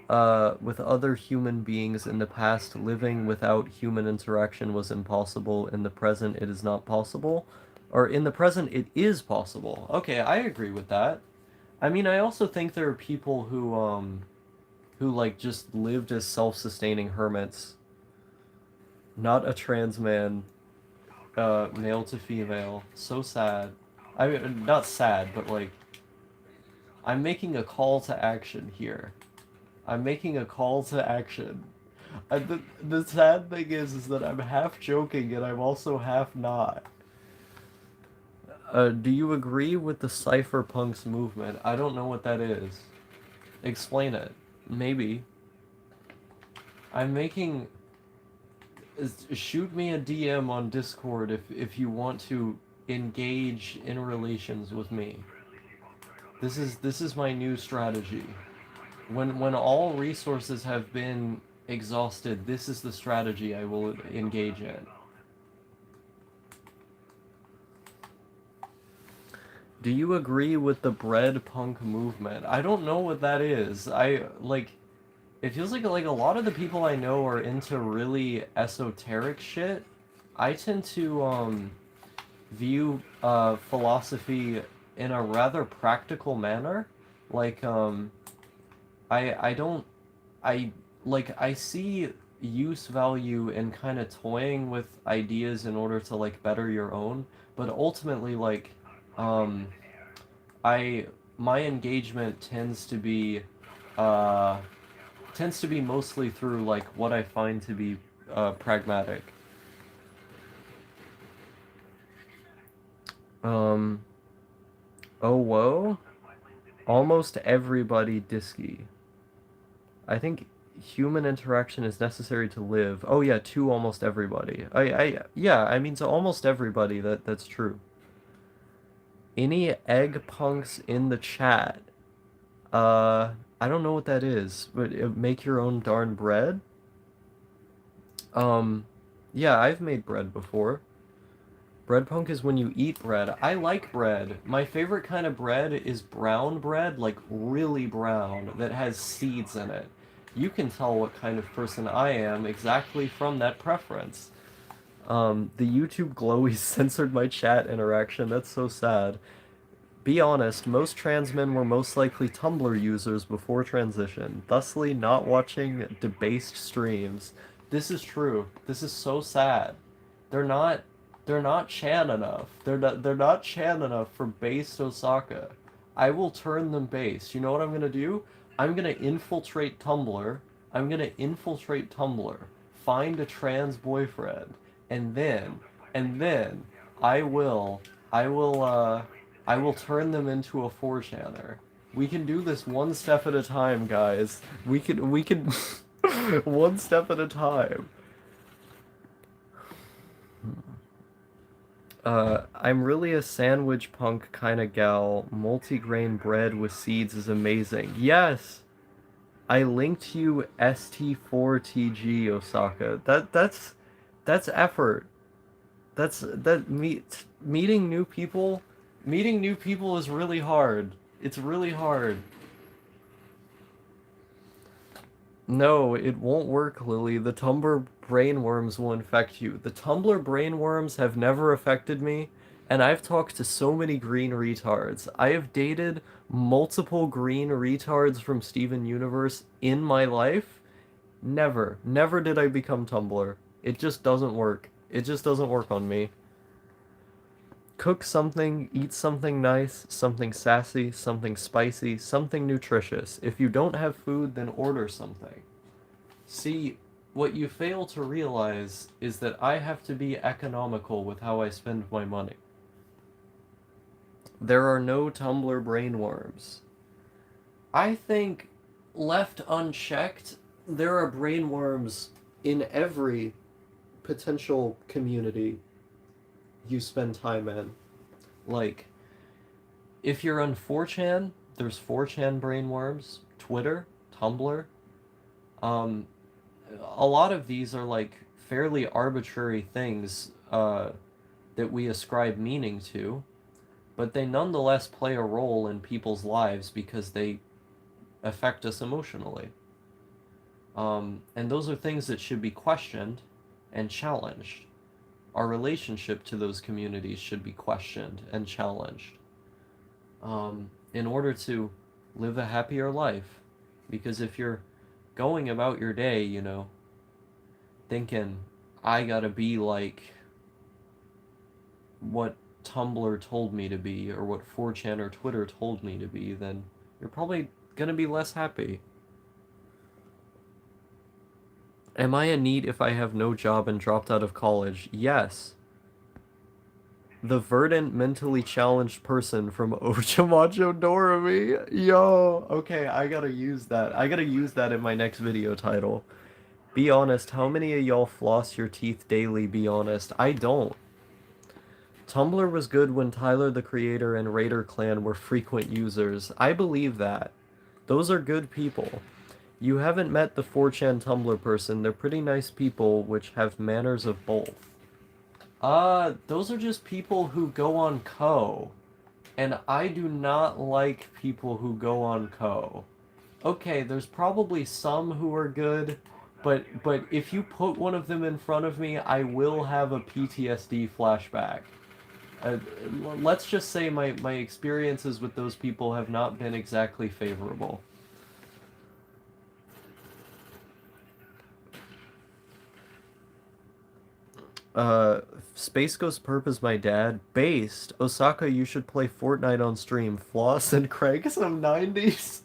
with other human beings in the past. Living without human interaction was impossible. In the present, it is not possible. Or in the present, it is possible. Okay, I agree with that. I mean, I also think there are people who like just lived as self-sustaining hermits. Not a trans man, male to female. So sad. I mean, not sad, but like, I'm making a call to action here. I'm making a call to action. The sad thing is that I'm half joking and I'm also half not. Do you agree with the cypherpunks movement? I don't know what that is. Explain it. Maybe. I'm making... Shoot me a DM on Discord if you want to engage in relations with me. This is my new strategy. When all resources have been exhausted, this is the strategy I will engage in. Do you agree with the bread punk movement? I don't know what that is. It feels like a lot of the people I know are into really esoteric shit. I tend to view philosophy in a rather practical manner. Like I don't I I see use value in kind of toying with ideas in order to like better your own, but ultimately um I my engagement uh tends to be mostly through like what I find to be pragmatic. Um oh whoa, almost everybody disky. I think human interaction is necessary to live. Oh yeah, to almost everybody. Yeah, I mean to almost everybody that's true. Any egg punks in the chat? I don't know what that is, but make your own darn bread? Um, yeah, I've made bread before. Bread punk is when you eat bread. I like bread. My favorite kind of bread is brown bread, like really brown, that has seeds in it. You can tell what kind of person I am exactly from that preference. The YouTube glowies censored my chat interaction. That's so sad. Be honest, most trans men were most likely Tumblr users before transition, thusly not watching debased streams. This is true. This is so sad. They're not they're not Chan enough. They're not Chan enough for based Osaka. I will turn them base. You know what I'm gonna do? I'm gonna infiltrate Tumblr. I'm gonna infiltrate Tumblr. Find a trans boyfriend. And then I will I will I will turn them into a 4chaner. We can do this one step at a time, guys. We can one step at a time. I'm really a sandwich punk kind of gal. Multigrain bread with seeds is amazing. Yes, I linked you ST4TG Osaka. That's effort. Meeting new people. Meeting new people is really hard. It's really hard. No, it won't work, Lily. The Tumblr brainworms will infect you. The Tumblr brainworms have never affected me, and I've talked to so many green retards. I have dated multiple green retards from Steven Universe in my life. Never did I become Tumblr. It just doesn't work. It just doesn't work on me. Cook something, eat something nice, something sassy, something spicy, something nutritious. If you don't have food, then order something. See, what you fail to realize is that I have to be economical with how I spend my money. There are no Tumblr brainworms. I think, left unchecked, there are brainworms in every potential community you spend time in. Like, if you're on 4chan, there's 4chan brainworms, Twitter, Tumblr. A lot of these are like fairly arbitrary things that we ascribe meaning to, but they nonetheless play a role in people's lives because they affect us emotionally. And those are things that should be questioned and challenged. Our relationship to those communities should be questioned and challenged in order to live a happier life. Because if you're going about your day, thinking, I gotta be like what Tumblr told me to be or what 4chan or Twitter told me to be, then you're probably gonna be less happy. Am I a NEET if I have no job and dropped out of college? Yes. The verdant, mentally challenged person from Ochamacho Dorami. Yo, okay, I gotta use that. I gotta use that in my next video title. Be honest, how many of y'all floss your teeth daily? Be honest. I don't. Tumblr was good when Tyler the Creator and Raider Clan were frequent users. I believe that. Those are good people. You haven't met the 4chan Tumblr person. They're pretty nice people which have manners of both. Those are just people who go on Co. And I do not like people who go on Co. Okay, there's probably some who are good, but if you put one of them in front of me, I will have a PTSD flashback. Uh, let's just say my experiences with those people have not been exactly favorable. Uh, Space Ghost Perp is my dad. Based. Osaka, you should play Fortnite on stream. Floss and Craig some 90s.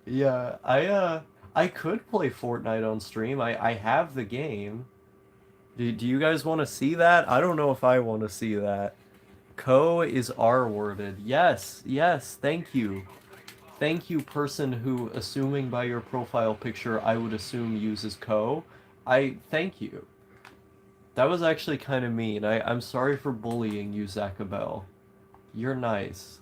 Yeah, I could play Fortnite on stream. I have the game. Do you guys want to see that? I don't know if I want to see that. Co is R-worded. Yes, yes, thank you. Thank you, person who, assuming by your profile picture, I would assume uses co. I thank you. That was actually kind of mean. I'm sorry for bullying you, Zachabel. You're nice.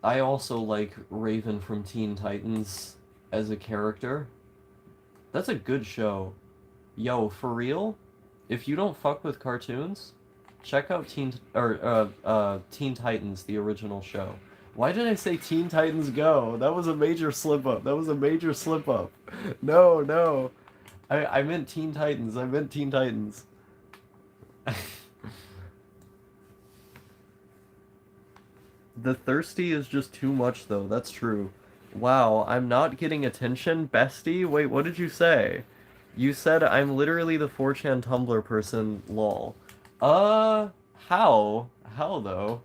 I also like Raven from Teen Titans as a character. That's a good show. Yo, for real? If you don't fuck with cartoons, check out Teen Titans, the original show. Why did I say Teen Titans Go? That was a major slip up. That was a major slip up. No, no. I meant Teen Titans. I meant Teen Titans. The thirsty is just too much though. That's true. Wow, I'm not getting attention, bestie? Wait, what did you say? You said I'm literally the 4chan Tumblr person, lol. Uh, how? How though?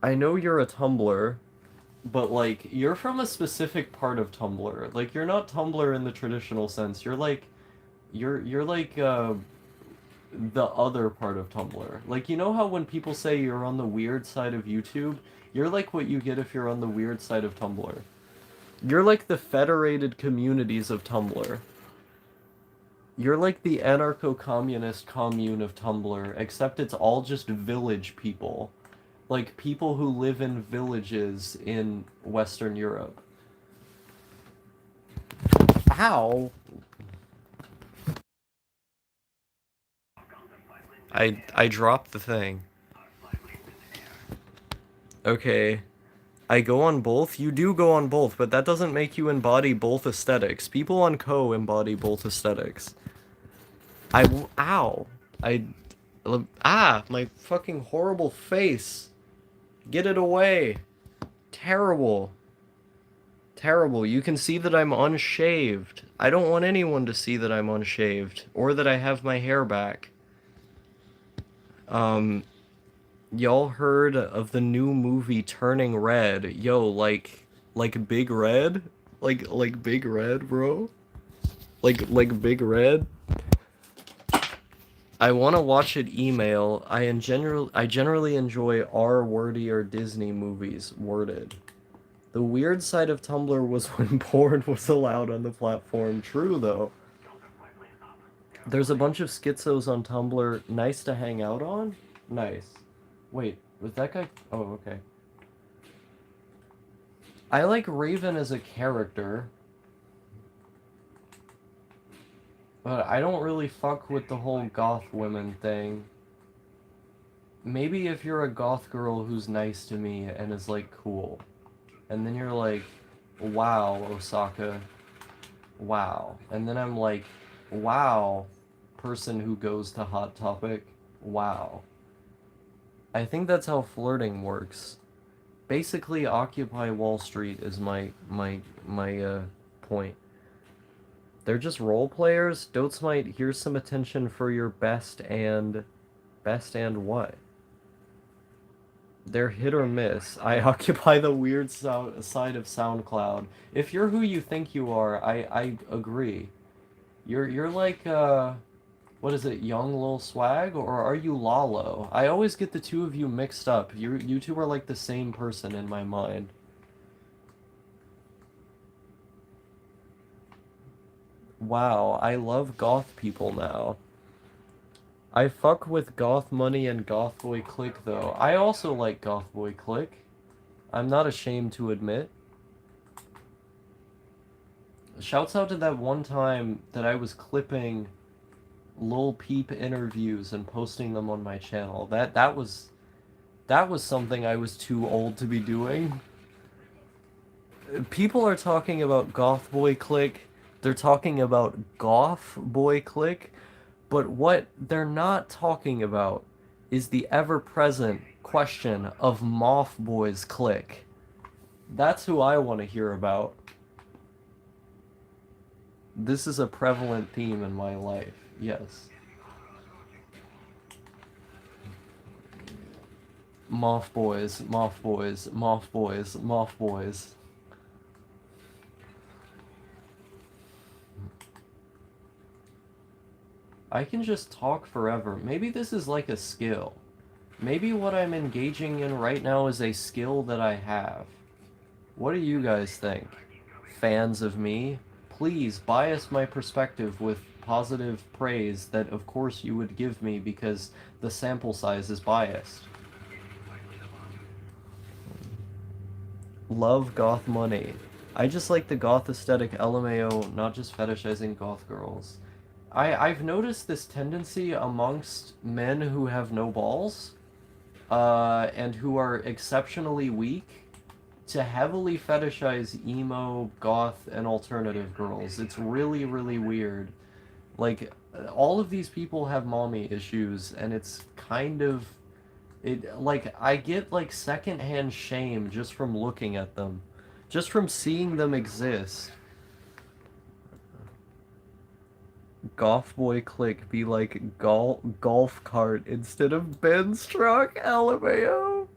I know you're a Tumblr, but like you're from a specific part of Tumblr. Like you're not Tumblr in the traditional sense. You're like the other part of Tumblr. Like you know how when people say you're on the weird side of YouTube, you're like what you get if you're on the weird side of Tumblr. You're like the federated communities of Tumblr. You're like the anarcho-communist commune of Tumblr, except it's all just village people. Like people who live in villages in Western Europe. Ow! I dropped the thing. Okay. I go on both? You do go on both, but that doesn't make you embody both aesthetics. People on Co embody both aesthetics. Ow! I... My fucking horrible face! Get it away! Terrible. Terrible. You can see that I'm unshaved. I don't want anyone to see that I'm unshaved, or that I have my hair back. Um, y'all heard of the new movie Turning Red? Yo, like Big Red? Like Big Red, bro? Like Big Red? I want to watch it email. I generally enjoy R-wordy or Disney movies worded. The weird side of Tumblr was when porn was allowed on the platform. True, though. There's a bunch of schizos on Tumblr. Nice to hang out on? Nice. Wait, was that guy... Oh, okay. I like Raven as a character, but I don't really fuck with the whole goth women thing. Maybe if you're a goth girl who's nice to me and is, like, cool. And then you're like, wow, Osaka. Wow. And then I'm like, wow, person who goes to Hot Topic. Wow. I think that's how flirting works. Basically, Occupy Wall Street is my point. They're just role players. Dotes might here's some attention for your best and what? They're hit or miss. I occupy the weird side of SoundCloud. If you're who you think you are, I agree. You're like what is it, Young Lil Swag, or are you Lalo? I always get the two of you mixed up. You two are like the same person in my mind. Wow, I love goth people now. I fuck with Goth Money and Goth Boy Click though. I also like Goth Boy Click. I'm not ashamed to admit. Shouts out to that one time that I was clipping Lil Peep interviews and posting them on my channel. That was something I was too old to be doing. People are talking about Goth Boy Click. They're talking about Goth Boy Click. But what they're not talking about is the ever-present question of Moth Boys Click. That's who I want to hear about. This is a prevalent theme in my life, yes. Moth Boys, Moth Boys, Moth Boys, Moth Boys. I can just talk forever. Maybe this is like a skill. Maybe what I'm engaging in right now is a skill that I have. What do you guys think? Fans of me? Please bias my perspective with positive praise that of course you would give me because the sample size is biased. Love goth money. I just like the goth aesthetic LMAO, not just fetishizing goth girls. I've noticed this tendency amongst men who have no balls, and who are exceptionally weak, to heavily fetishize emo, goth, and alternative girls. It's really, really weird. Like, all of these people have mommy issues, and it's kind of... like, I get, like, secondhand shame just from looking at them. Just from seeing them exist. Golf boy click be like golf cart instead of Ben's truck, LMAO.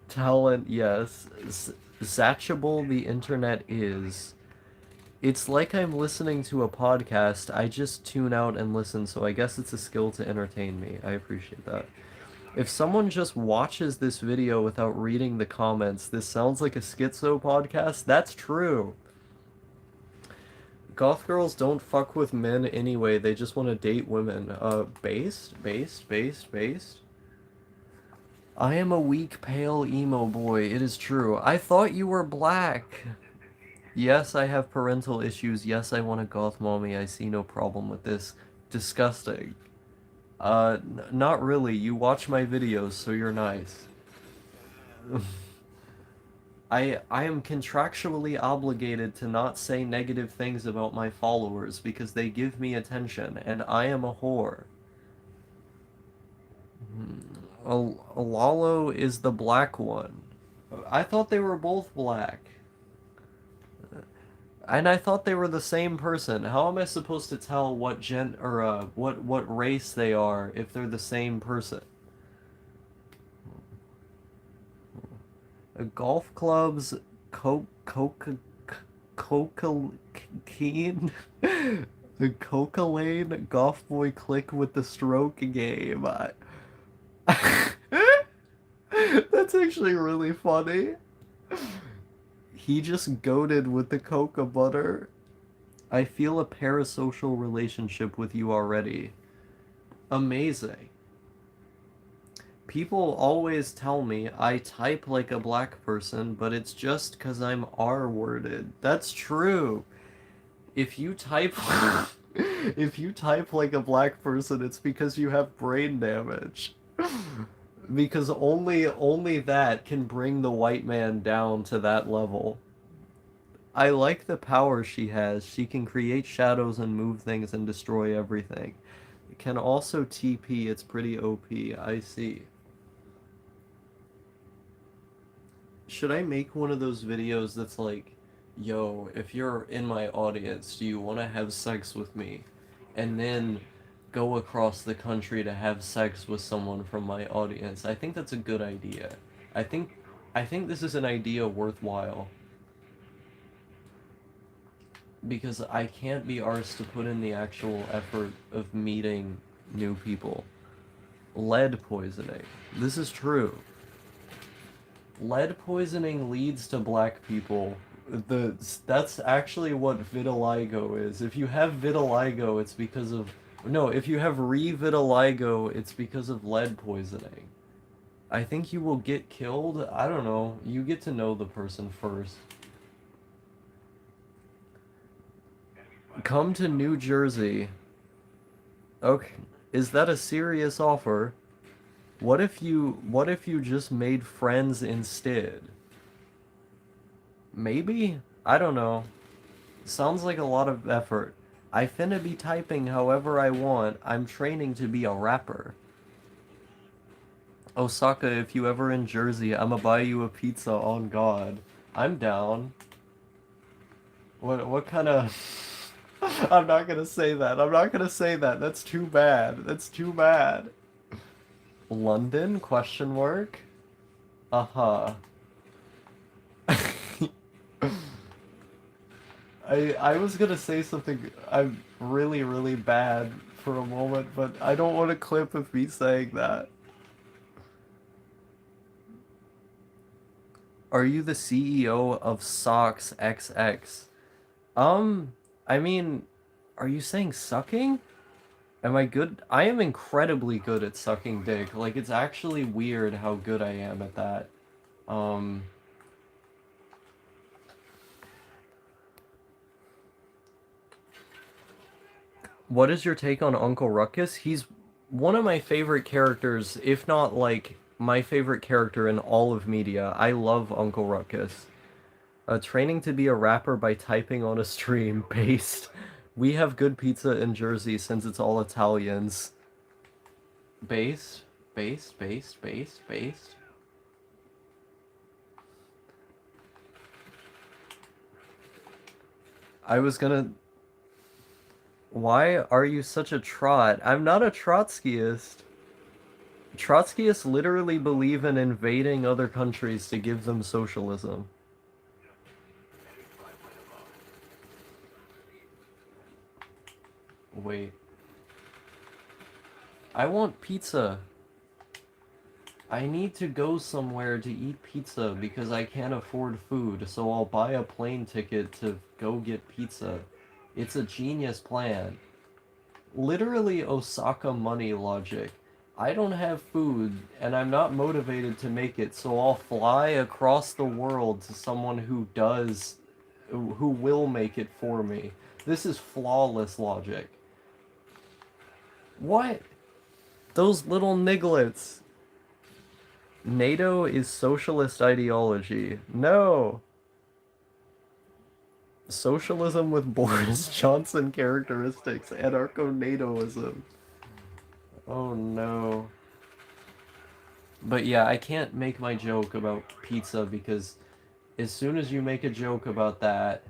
Talent, yes. Zatchable the internet is. It's like I'm listening to a podcast. I just tune out and listen, so I guess it's a skill to entertain me. I appreciate that. If someone just watches this video without reading the comments, this sounds like a schizo podcast. That's true. Goth girls don't fuck with men anyway, they just want to date women. Based. I am a weak, pale emo boy, it is true. I thought you were black. Yes, I have parental issues. Yes, I want a goth mommy. I see no problem with this. Disgusting. Not really. You watch my videos, so you're nice. I am contractually obligated to not say negative things about my followers because they give me attention, and I am a whore. Lalo is the black one. I thought they were both black. And I thought they were the same person. How am I supposed to tell what what race they are if they're the same person? Golf clubs, cocaine, the coca lane, golf boy click with the stroke game. That's actually really funny. He just goaded with the coca butter. I feel a parasocial relationship with you already. Amazing. People always tell me I type like a black person, but it's just 'cause I'm R-worded. That's true. If you type if you type like a black person, it's because you have brain damage. Because only that can bring the white man down to that level. I like the power she has. She can create shadows and move things and destroy everything. It can also TP. It's pretty OP. I see. Should I make one of those videos that's like, yo, if you're in my audience, do you want to have sex with me? And then go across the country to have sex with someone from my audience. I think that's a good idea. I think this is an idea worthwhile. Because I can't be arsed to put in the actual effort of meeting new people. Lead poisoning. This is true. Lead poisoning leads to black people. That's actually what vitiligo is. If you have vitiligo, it's because of... No, if you have re-vitiligo, it's because of lead poisoning. I think you will get killed. I don't know. You get to know the person first. Come to New Jersey. Okay, is that a serious offer? What if you just made friends instead? Maybe? I don't know. Sounds like a lot of effort. I finna be typing however I want. I'm training to be a rapper. Osaka, if you ever in Jersey, I'ma buy you a pizza on God. I'm down. What kind of I'm not gonna say that. I'm not gonna say that. That's too bad. That's too bad. London? Question mark? Uh-huh. I was gonna say something I'm really bad for a moment, but I don't want a clip of me saying that. Are you the CEO of Socks XX? Um, I mean, are you saying sucking? Am I good? I am incredibly good at sucking dick. Like, it's actually weird how good I am at that. Um, what is your take on Uncle Ruckus? He's one of my favorite characters, if not like my favorite character in all of media. I love Uncle Ruckus. Training to be a rapper by typing on a stream based. We have good pizza in Jersey since it's all Italians. Based, based. I was gonna. Why are you such a trot? I'm not a Trotskyist. Trotskyists literally believe in invading other countries to give them socialism. Wait. I want pizza. I need to go somewhere to eat pizza because I can't afford food, so I'll buy a plane ticket to go get pizza. It's a genius plan. Literally Osaka money logic. I don't have food and I'm not motivated to make it, so I'll fly across the world to someone who will make it for me. This is flawless logic. What? Those little nigglets. NATO is socialist ideology. No. Socialism with Boris Johnson characteristics. Anarcho-NATOism. Oh no. But yeah, I can't make my joke about pizza because as soon as you make a joke about that,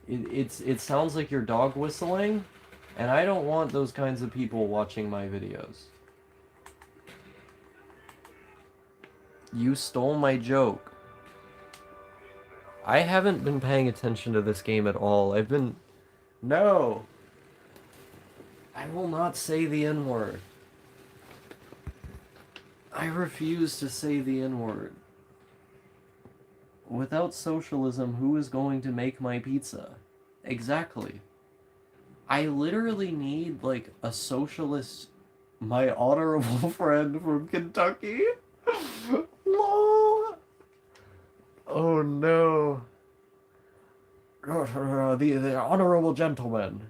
it sounds like you're dog whistling, and I don't want those kinds of people watching my videos. You stole my joke. I haven't been paying attention to this game at all. I've been... No! I will not say the N-word. I refuse to say the N-word. Without socialism, who is going to make my pizza? Exactly. I literally need, like, a socialist... My honorable friend from Kentucky? Lol! Oh no. The honorable gentleman.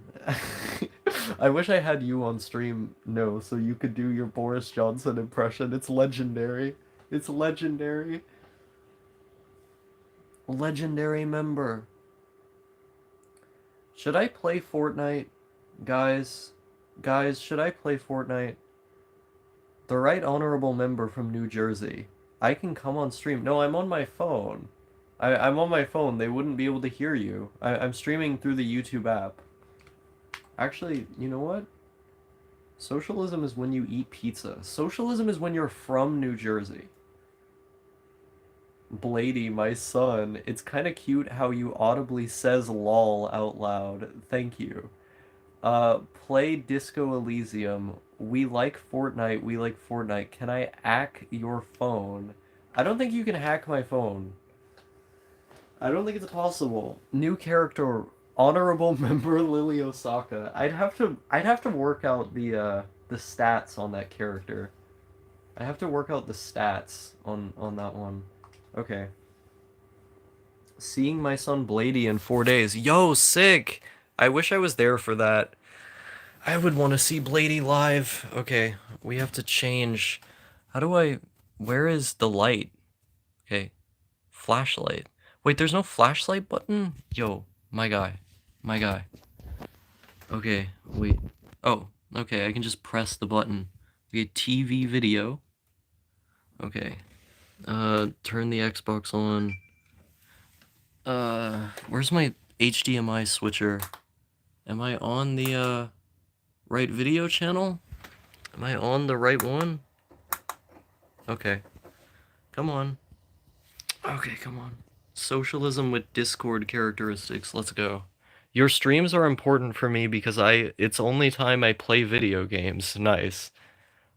I wish I had you on stream, no, so you could do your Boris Johnson impression. It's legendary. It's legendary. Legendary member. Should I play Fortnite? Guys? Guys, should I play Fortnite? The right honorable member from New Jersey. I can come on stream. No, I'm on my phone. I'm on my phone. They wouldn't be able to hear you. I'm streaming through the YouTube app. Actually, you know what? Socialism is when you eat pizza. Socialism is when you're from New Jersey. Blady, my son, it's kind of cute how you audibly says lol out loud. Thank you. Play Disco Elysium. We like Fortnite. We like Fortnite. Can I hack your phone? I don't think you can hack my phone. I don't think it's possible. New character, honorable member Lily Osaka. I'd have to work out the stats on that character. I have to work out the stats on that one. Okay. Seeing my son Blady in 4 days. Yo, sick. I wish I was there for that. I would want to see Blady live. Okay, we have to change. How do I... Where is the light? Okay, flashlight. Wait, there's no flashlight button? Yo, my guy. My guy. Okay, wait. Oh, okay, I can just press the button. Okay, TV video. Okay. Turn the Xbox on. Where's my HDMI switcher? Am I on the, right video channel? Am I on the right one? Okay. Come on. Okay, come on. Socialism with Discord characteristics. Let's go. Your streams are important for me because it's only time I play video games. Nice.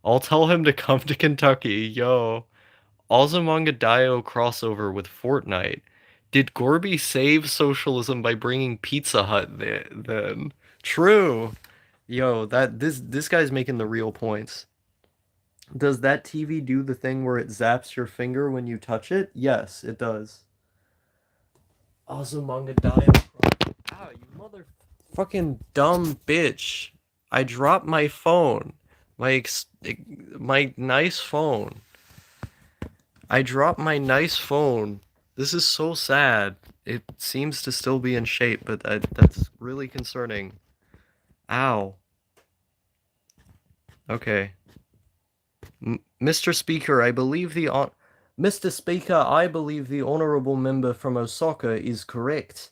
I'll tell him to come to Kentucky. Yo. Azumanga Daioh crossover with Fortnite. Did Gorby save socialism by bringing Pizza Hut then? True. Yo, this guy's making the real points. Does that TV do the thing where it zaps your finger when you touch it? Yes, it does. Azumanga Daioh. Ow, you motherfucking dumb bitch. I dropped my phone. My nice phone. I dropped my nice phone. This is so sad. It seems to still be in shape, but that's really concerning. Ow. Okay. Mr. Speaker, Mr. Speaker, I believe the honorable member from Osaka is correct.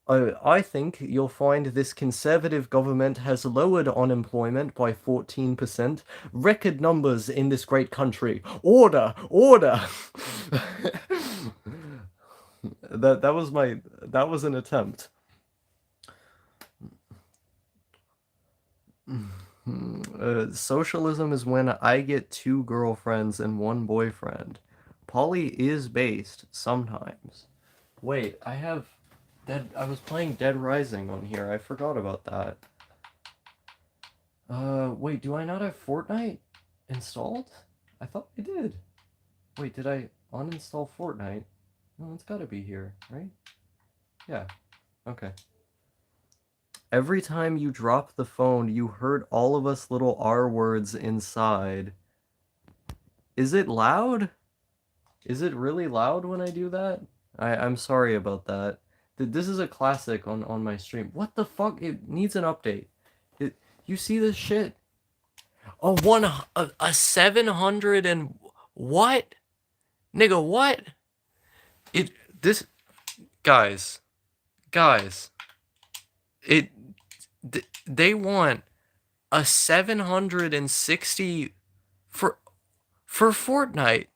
I think you'll find this conservative government has lowered unemployment by 14%. Record numbers in this great country. Order! Order! That was an attempt. Socialism is when I get 2 girlfriends and 1 boyfriend. Poly is based sometimes. Wait, I was playing Dead Rising on here. I forgot about that. Wait, do I not have Fortnite installed? I thought I did. Wait, did I uninstall Fortnite? No, it's gotta be here, right? Yeah. Okay. Every time you drop the phone, you hurt all of us little R words inside. Is it loud? Is it really loud when I do that? I'm sorry about that. This is a classic on my stream. What the fuck? It needs an update. You see this shit? A 700 and what? Nigga, what? This guys, guys. They want a 760 for Fortnite.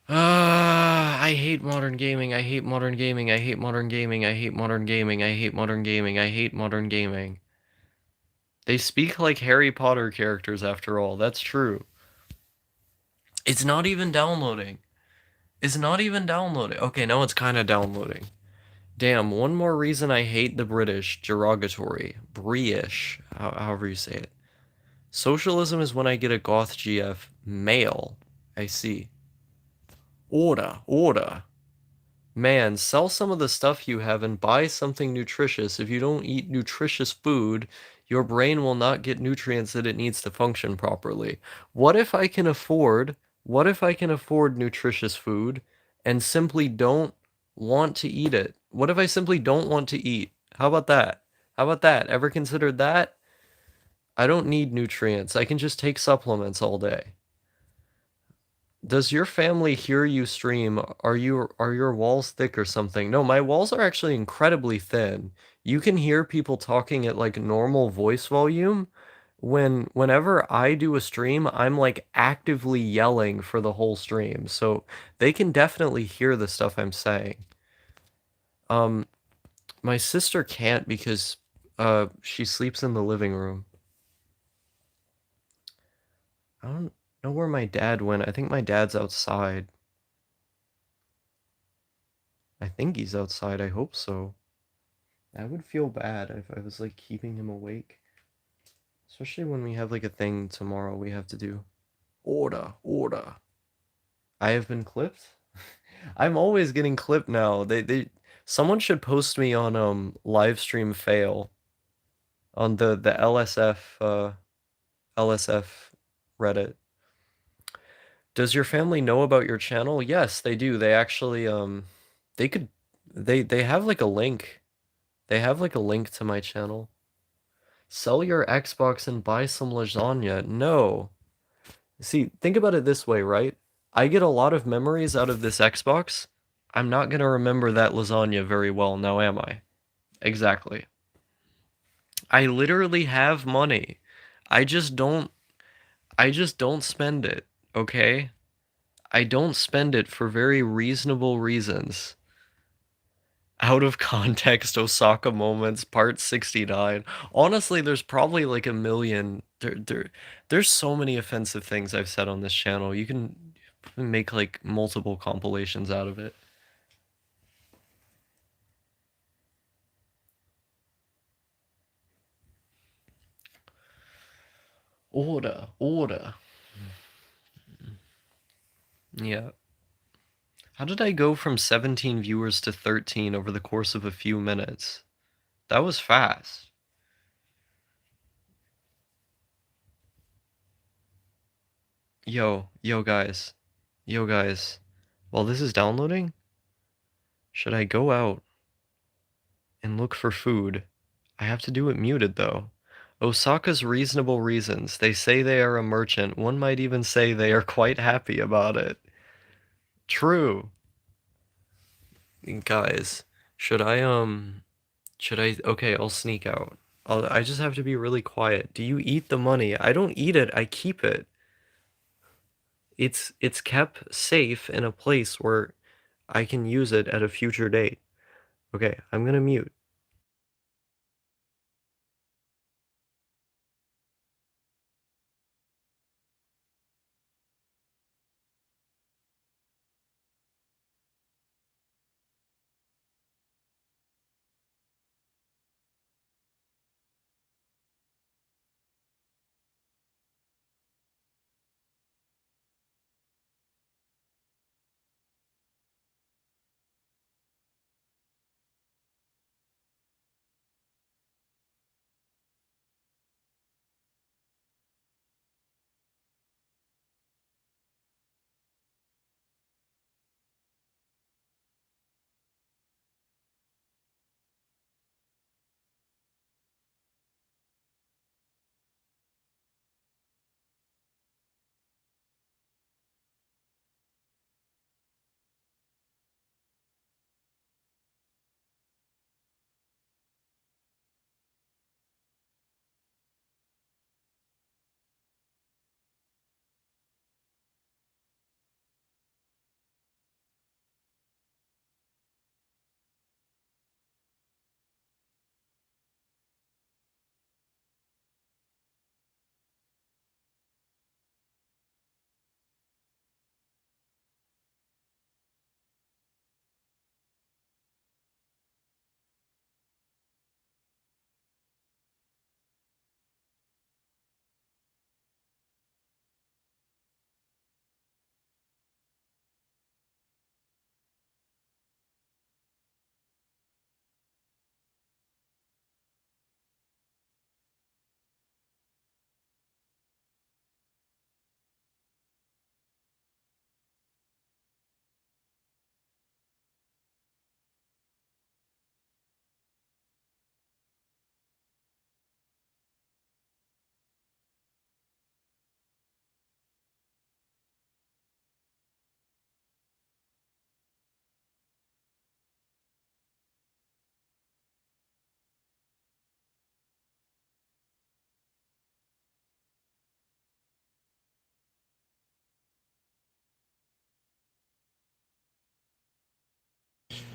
I hate modern gaming. I hate modern gaming. I hate modern gaming. I hate modern gaming. I hate modern gaming. I hate modern gaming. They speak like Harry Potter characters after all. That's true. It's not even downloading. It's not even downloading. Okay, now it's kind of downloading. Damn, one more reason I hate the British. Derogatory. British. However you say it. Socialism is when I get a goth GF. Male. I see. Order. Order. Man, sell some of the stuff you have and buy something nutritious. If you don't eat nutritious food, your brain will not get nutrients that it needs to function properly. What if I can afford nutritious food and simply don't want to eat it? What if I simply don't want to eat? How about that? How about that? Ever considered that? I don't need nutrients. I can just take supplements all day. Does your family hear you stream? Are your walls thick or something? No, my walls are actually incredibly thin. You can hear people talking at like normal voice volume. Whenever I do a stream, I'm like actively yelling for the whole stream. So they can definitely hear the stuff I'm saying. My sister can't because she sleeps in the living room. I don't know where my dad went. I think my dad's outside. I think he's outside. I hope so. I would feel bad if I was like keeping him awake. Especially when we have like a thing tomorrow we have to do. Order, order. I have been clipped? I'm always getting clipped now. Someone should post me on live stream fail. on the LSF Reddit. Does your family know about your channel? Yes, they do. They actually they could they have like a link. They have like a link to my channel. Sell your Xbox and buy some lasagna. No. See, think about it this way, right? I get a lot of memories out of this Xbox. I'm not gonna remember that lasagna very well now, am I? Exactly. I literally have money. I just don't I just don't spend it, okay? I don't spend it for very reasonable reasons. Out of context Osaka moments, part 69. Honestly, there's probably like a million. There's so many offensive things I've said on this channel. You can make like multiple compilations out of it. Order, order. Yeah. How did I go from 17 viewers to 13 over the course of a few minutes? That was fast. Yo guys. Yo guys. While this is downloading, should I go out and look for food? I have to do it muted though. Osaka's reasonable reasons. They say they are a merchant. One might even say they are quite happy about it. True. Guys, should I okay, I'll sneak out. I just have to be really quiet. Do you eat the money? I don't eat it, I keep it. It's kept safe in a place where I can use it at a future date. Okay, I'm gonna mute.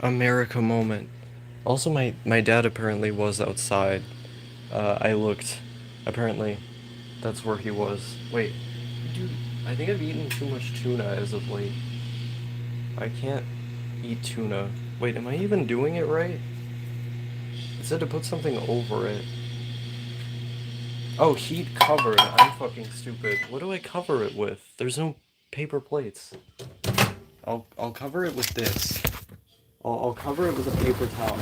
America moment. Also, my dad apparently was outside. I looked. Apparently, that's where he was. Wait, dude, I think I've eaten too much tuna as of late. I can't eat tuna. Wait, am I even doing it right? It said to put something over it. Oh, heat covered. I'm fucking stupid. What do I cover it with? There's no paper plates. I'll cover it with this. I'll cover it with a paper towel.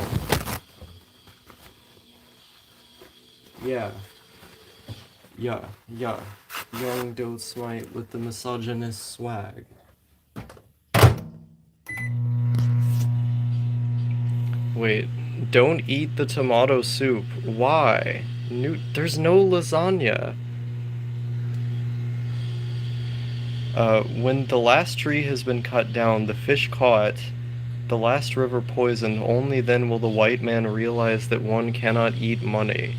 Yeah. Yeah. Yeah. Young Dote Smite with the misogynist swag. Wait, don't eat the tomato soup. Why? There's no lasagna. When the last tree has been cut down, the fish caught, the last river poisoned, only then will the white man realize that one cannot eat money.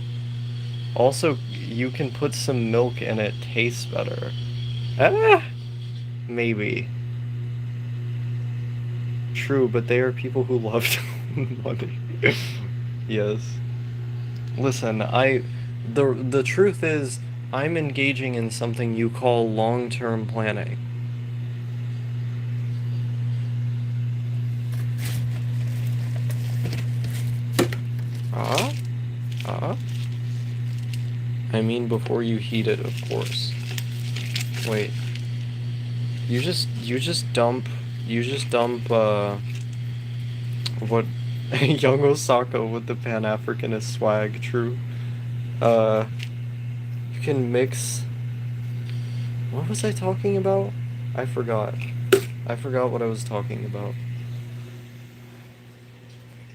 Also, you can put some milk in it, tastes better. Ah! Maybe. True, but they are people who love money. Yes. Listen, the truth is, I'm engaging in something you call long-term planning. Ah? Ah? I mean before you heat it, of course. Wait. You just dump what young Osaka with the Pan-Africanist swag, true. Uh you can mix. What was I talking about? I forgot. I forgot what I was talking about.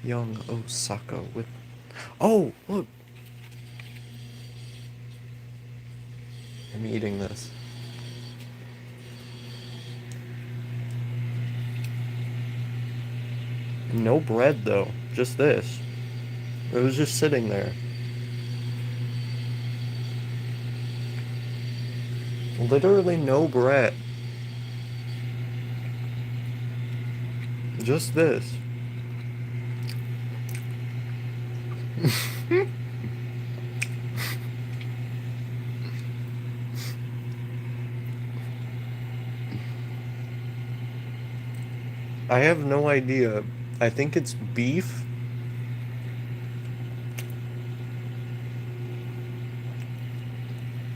Young Osaka with. Oh, look. I'm eating this. No bread though. Just this. It was just sitting there. Literally no bread. Just this. I have no idea. I think it's beef.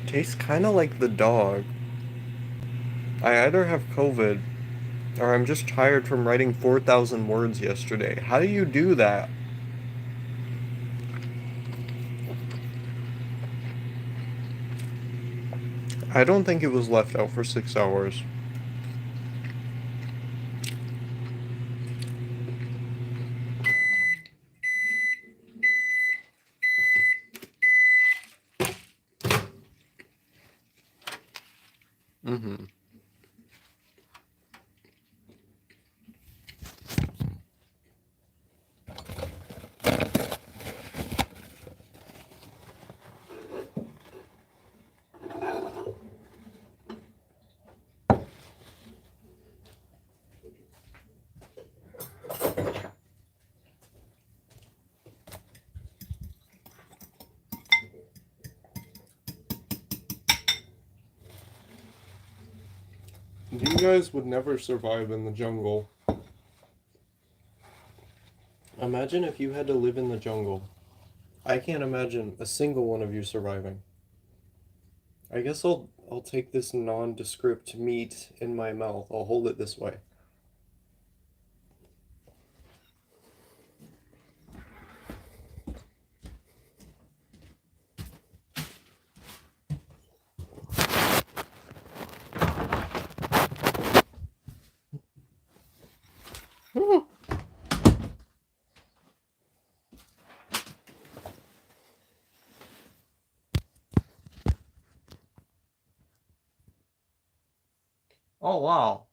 Tastes kind of like the dog. I either have COVID or I'm just tired from writing 4,000 words yesterday. How do you do that? I don't think it was left out for 6 hours. Mm-hmm. You guys would never survive in the jungle. Imagine if you had to live in the jungle. I can't imagine a single one of you surviving. I guess I'll take this nondescript meat in my mouth. I'll hold it this way. Oh wow.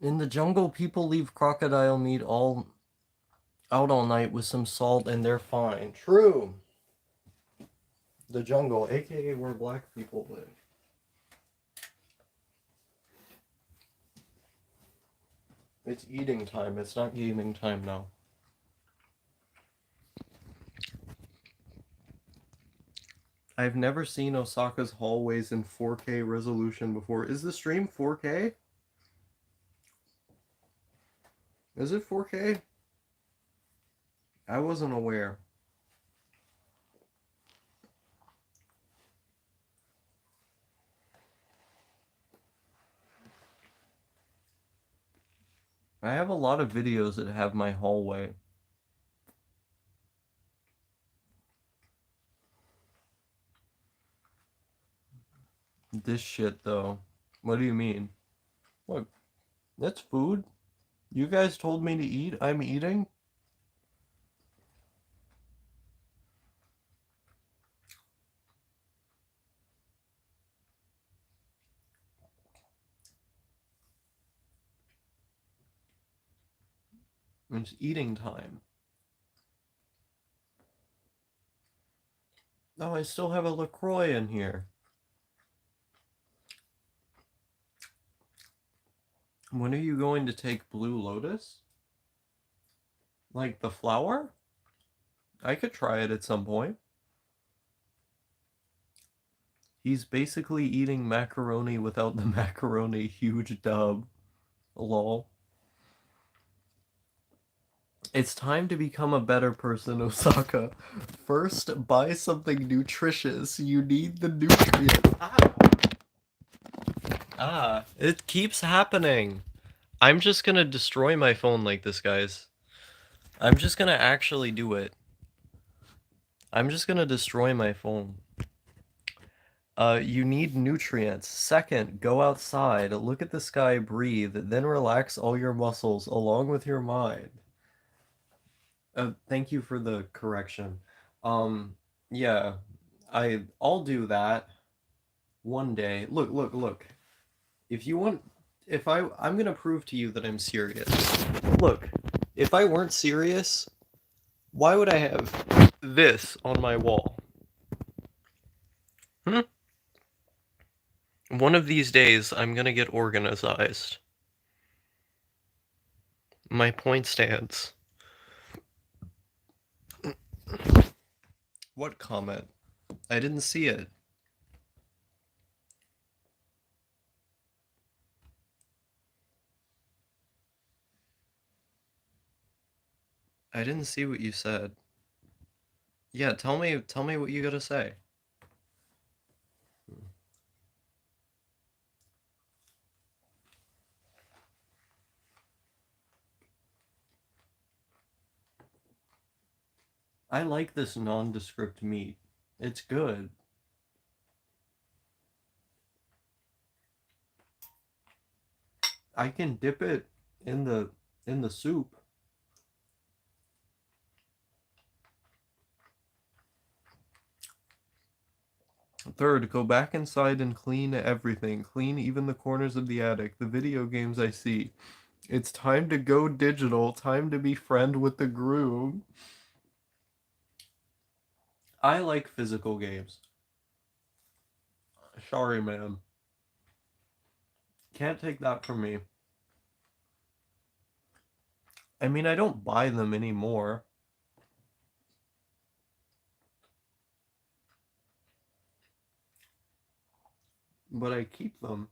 In the jungle, people leave crocodile meat all out all night with some salt and they're fine. True. The jungle, aka where black people live. It's eating time, it's not gaming time now. I've never seen Osaka's hallways in 4K resolution before. Is the stream 4K? Is it 4K? I wasn't aware. I have a lot of videos that have my hallway. This shit, though. What do you mean? What? That's food? You guys told me to eat. I'm eating? It's eating time. Oh, I still have a LaCroix in here. When are you going to take Blue Lotus? Like the flower? I could try it at some point. He's basically eating macaroni without the macaroni. Huge dub. Lol. It's time to become a better person, Osaka. First, buy something nutritious. You need the nutrient. It keeps happening. I'm just gonna destroy my phone like this, guys. I'm just gonna actually do it. I'm just gonna destroy my phone. You need nutrients. Second, go outside, look at the sky, breathe, then relax all your muscles along with your mind. Thank you for the correction. Yeah, I'll do that one day. Look. If you want, I'm gonna prove to you that I'm serious. Look, if I weren't serious, why would I have this on my wall? Hmm? One of these days, I'm gonna get organized. My point stands. What comment? I didn't see it. I didn't see what you said. Yeah, tell me what you gotta say. I like this nondescript meat. It's good. I can dip it in the soup. Third, go back inside and clean everything. Clean even the corners of the attic, the video games I see. It's time to go digital, time to be friend with the groom. I like physical games. Sorry, man. Can't take that from me. I mean, I don't buy them anymore. But I keep them.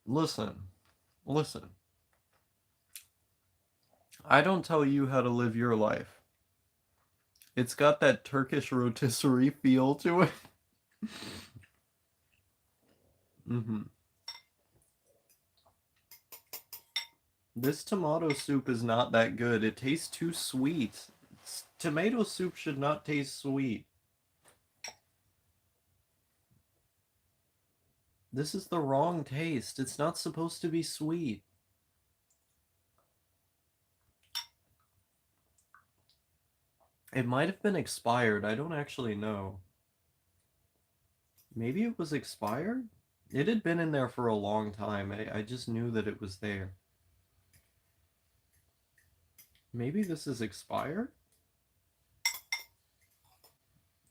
Listen. Listen. I don't tell you how to live your life. It's got that Turkish rotisserie feel to it. Mm-hmm. This tomato soup is not that good. It tastes too sweet. Tomato soup should not taste sweet. This is the wrong taste. It's not supposed to be sweet. It might have been expired. I don't actually know. Maybe it was expired? It had been in there for a long time. I just knew that it was there. Maybe this is expired?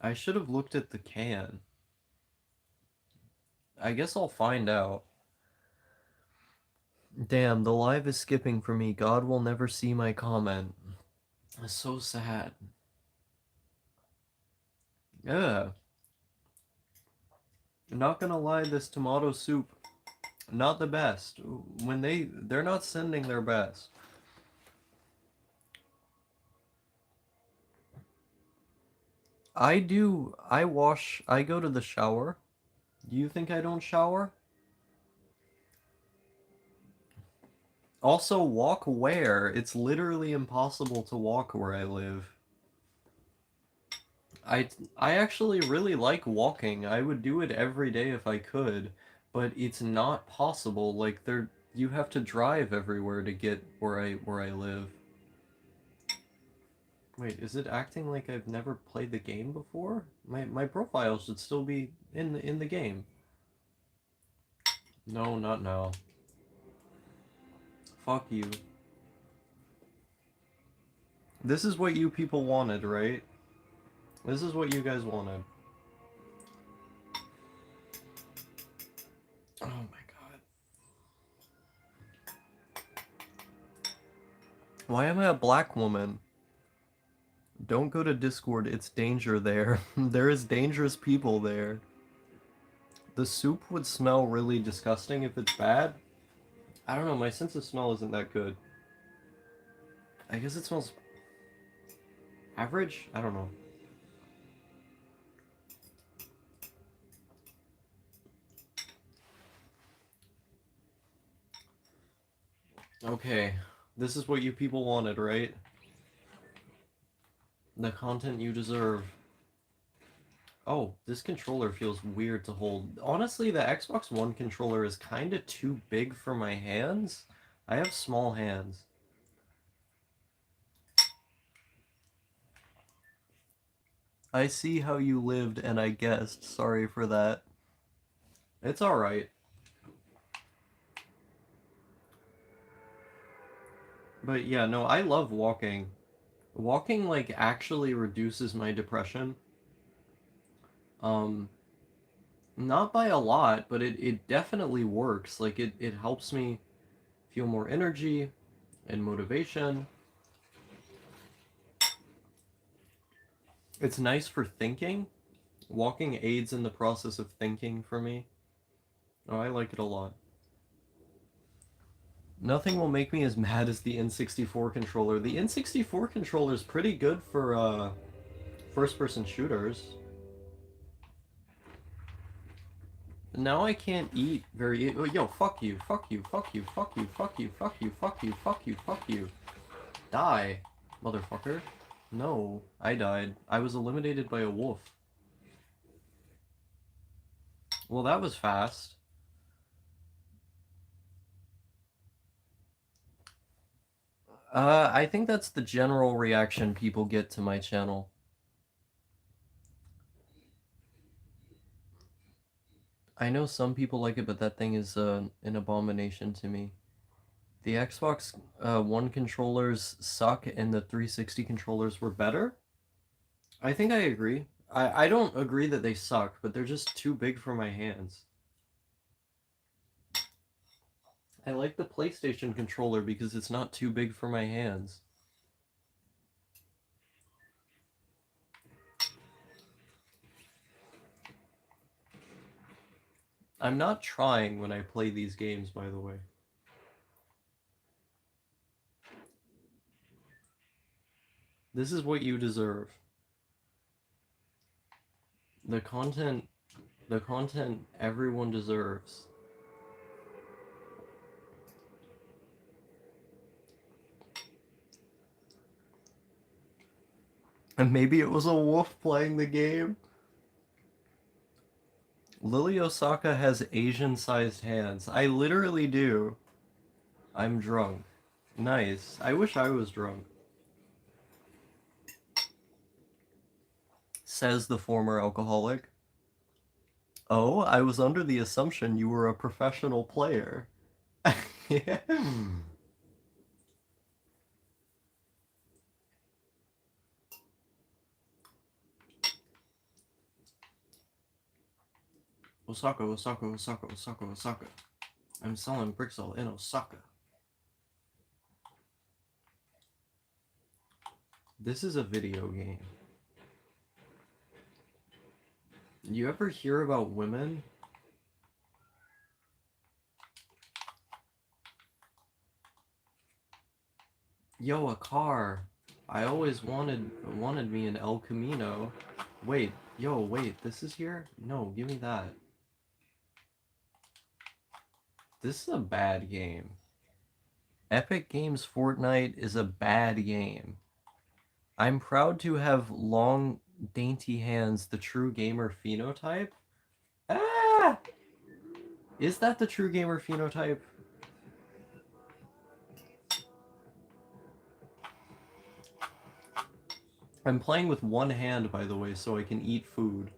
I should have looked at the can. I guess I'll find out. Damn, the live is skipping for me. God will never see my comment. It's so sad. Yeah. Not gonna lie, this tomato soup, not the best. When they're not sending their best. I do, I go to the shower. Do you think I don't shower? Also, walk where? It's literally impossible to walk where I live. I actually really like walking. I would do it every day if I could, but it's not possible. Like you have to drive everywhere to get where I live. Wait, is it acting like I've never played the game before? My profile should still be in the game. No, not now. Fuck you. This is what you people wanted, right? This is what you guys wanted. Oh my god. Why am I a black woman? Don't go to Discord, it's danger there. There is dangerous people there. The soup would smell really disgusting if it's bad. I don't know, my sense of smell isn't that good. I guess it smells average? I don't know. Okay, this is what you people wanted, right? The content you deserve. Oh, this controller feels weird to hold. Honestly, the Xbox One controller is kind of too big for my hands. I have small hands. I see how you lived and I guessed. Sorry for that. It's alright. But yeah, no, I love walking. Walking, like, actually reduces my depression. Um, Not by a lot, but it definitely works. Like, it helps me feel more energy and motivation. It's nice for thinking. Walking aids in the process of thinking for me. Oh, I like it a lot. Nothing will make me as mad as the N64 controller. The N64 controller is pretty good for first-person shooters. Now I can't eat very... Oh, yo, fuck you, fuck you, fuck you, fuck you, fuck you, fuck you, fuck you, fuck you, fuck you. Die, motherfucker. No, I died. I was eliminated by a wolf. Well, that was fast. I think that's the general reaction people get to my channel. I know some people like it, but that thing is an abomination to me. The Xbox One controllers suck and the 360 controllers were better. I think I agree. I don't agree that they suck, but they're just too big for my hands. I like the PlayStation controller because it's not too big for my hands. I'm not trying when I play these games, by the way. This is what you deserve. The content everyone deserves. And maybe it was a wolf playing the game. Lily Osaka has Asian-sized hands. I literally do. I'm drunk. Nice. I wish I was drunk. Says the former alcoholic. Oh, I was under the assumption you were a professional player. Yeah. Osaka, Osaka, Osaka, Osaka, Osaka. I'm selling Brixel in Osaka. This is a video game. You ever hear about women? Yo, a car. I always wanted me an El Camino. Wait, yo, wait, this is here? No, give me that. This is a bad game. Epic Games Fortnite is a bad game. I'm proud to have long, dainty hands, the true gamer phenotype. Ah! Is that the true gamer phenotype? I'm playing with one hand, by the way, so I can eat food.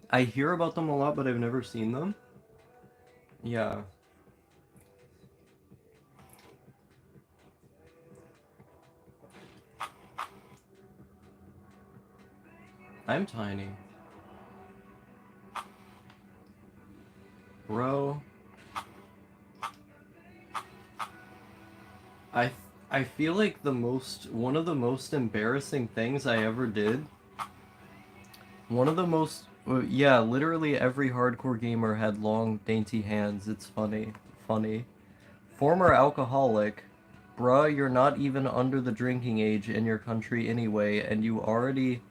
I hear about them a lot, but I've never seen them. Yeah. I'm tiny. Bro. I I feel like one of the most embarrassing things I ever did. One of the most yeah, literally every hardcore gamer had long, dainty hands. It's funny. Funny. Former alcoholic. Bruh, you're not even under the drinking age in your country anyway, and you already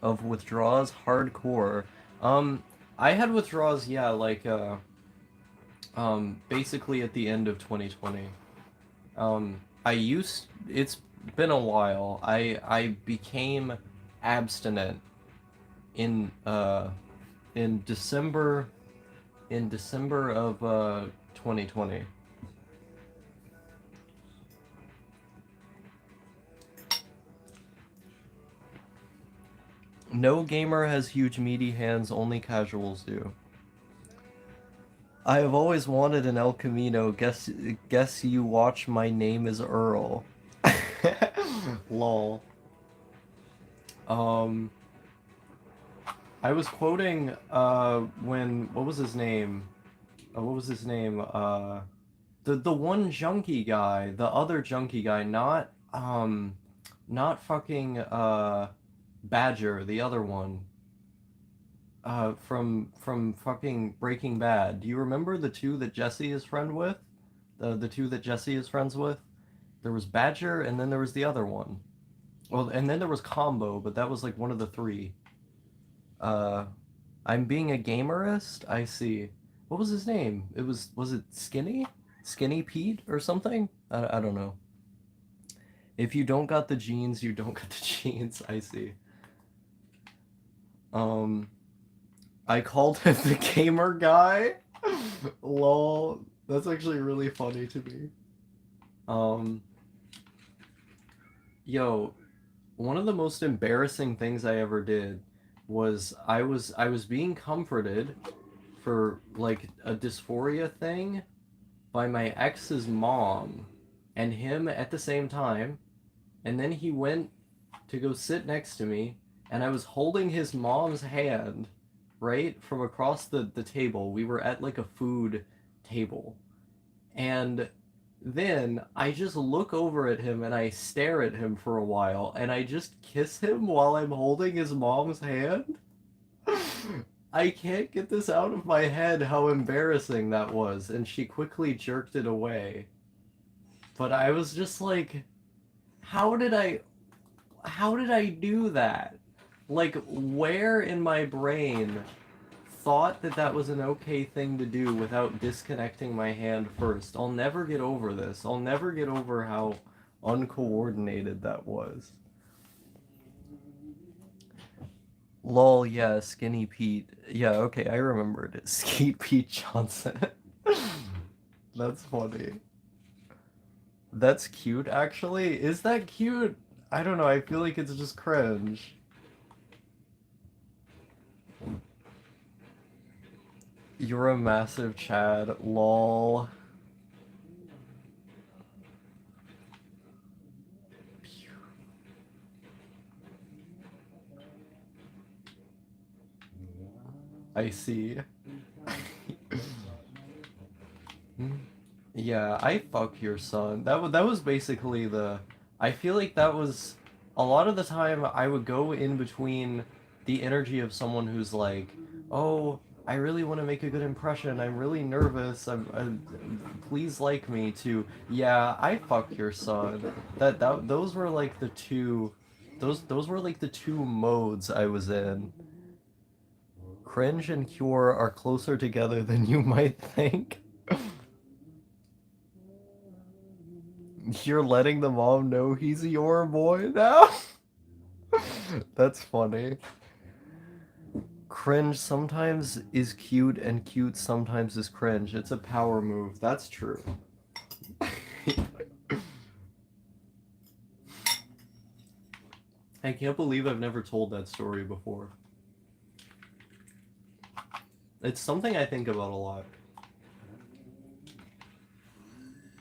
of withdrawals hardcore. Um, I had withdrawals, yeah, like basically at the end of 2020. It's been a while. I became abstinent in in December in December of 2020. No gamer has huge meaty hands, only casuals do. I have always wanted an El Camino. Guess you watch My Name is Earl. Lol. Um I was quoting when what was his name? What was his name? The one junkie guy, the other junkie guy, not fucking Badger, the other one. From fucking Breaking Bad. Do you remember the two that Jesse is friend with? The two that Jesse is friends with? There was Badger and then there was the other one. Well, and then there was Combo, but that was like one of the three. Uh I'm being a gamerist? I see. What was his name? Was it Skinny? Skinny Pete or something? I don't know. If you don't got the genes, you don't got the genes. I see. Um I called him the gamer guy. Lol. That's actually really funny to me. Um yo, one of the most embarrassing things I ever did was I was being comforted for like a dysphoria thing by my ex's mom and him at the same time, and then he went to go sit next to me, and I was holding his mom's hand right from across the table. We were at like a food table, and then I just look over at him and I stare at him for a while, and I just kiss him while I'm holding his mom's hand. I can't get this out of my head how embarrassing that was, and she quickly jerked it away. But I was just like, how did I how did I do that? Like, where in my brain thought that that was an okay thing to do without disconnecting my hand first? I'll never get over this. I'll never get over how uncoordinated that was. Lol, yeah, Skinny Pete. Yeah, okay, I remembered it. Skinny Pete Johnson. That's funny. That's cute, actually. Is that cute? I don't know, I feel like it's just cringe. You're a massive Chad. Lol. I see. Yeah, I fuck your son. That was basically the. I feel like that was a lot of the time I would go in between the energy of someone who's like, "Oh, I really want to make a good impression. I'm really nervous. Please like me." To, "Yeah, I fuck your son." Those were like the two. Those were like the two modes I was in. Cringe and Cure are closer together than you might think. You're letting the mom know he's your boy now? That's funny. Cringe sometimes is cute and cute sometimes is cringe. It's a power move. That's true. I can't believe I've never told that story before. It's something I think about a lot.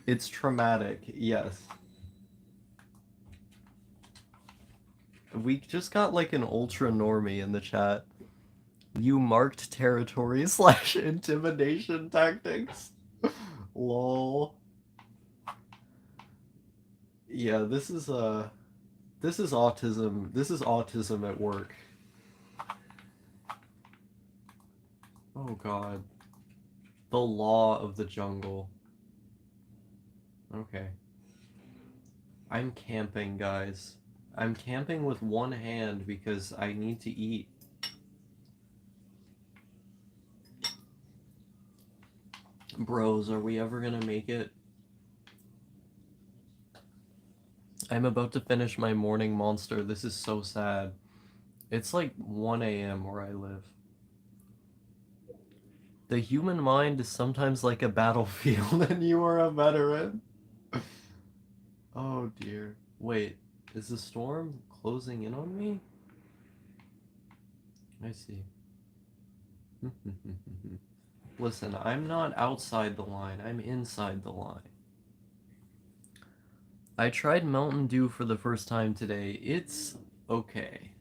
It's traumatic, yes. We just got like an ultra normie in the chat. You marked territory / intimidation tactics. Lol. Yeah, this is autism. This is autism at work. Oh god. The law of the jungle. Okay. I'm camping, guys. I'm camping with one hand because I need to eat. Bros, are we ever gonna make it? I'm about to finish my morning monster. This is so sad. It's like 1 a.m. where I live. The human mind is sometimes like a battlefield and you are a veteran. Oh dear. Wait, is the storm closing in on me? I see. Listen, I'm not outside the line, I'm inside the line. I tried Mountain Dew for the first time today. It's okay.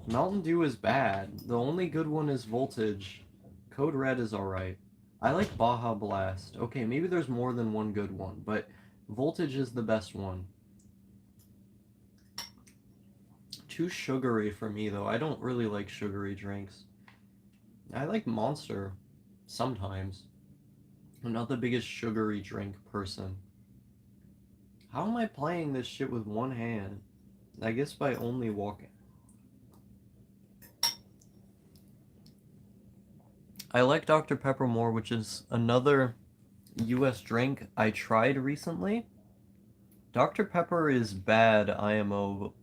Mountain Dew is bad. The only good one is Voltage. Code Red is alright. I like Baja Blast. Okay, maybe there's more than one good one, but Voltage is the best one. Too sugary for me, though. I don't really like sugary drinks. I like Monster. Sometimes. I'm not the biggest sugary drink person. How am I playing this shit with one hand? I guess by only walking. I like Dr. Pepper more, which is another US drink I tried recently. Dr. Pepper is bad, IMO.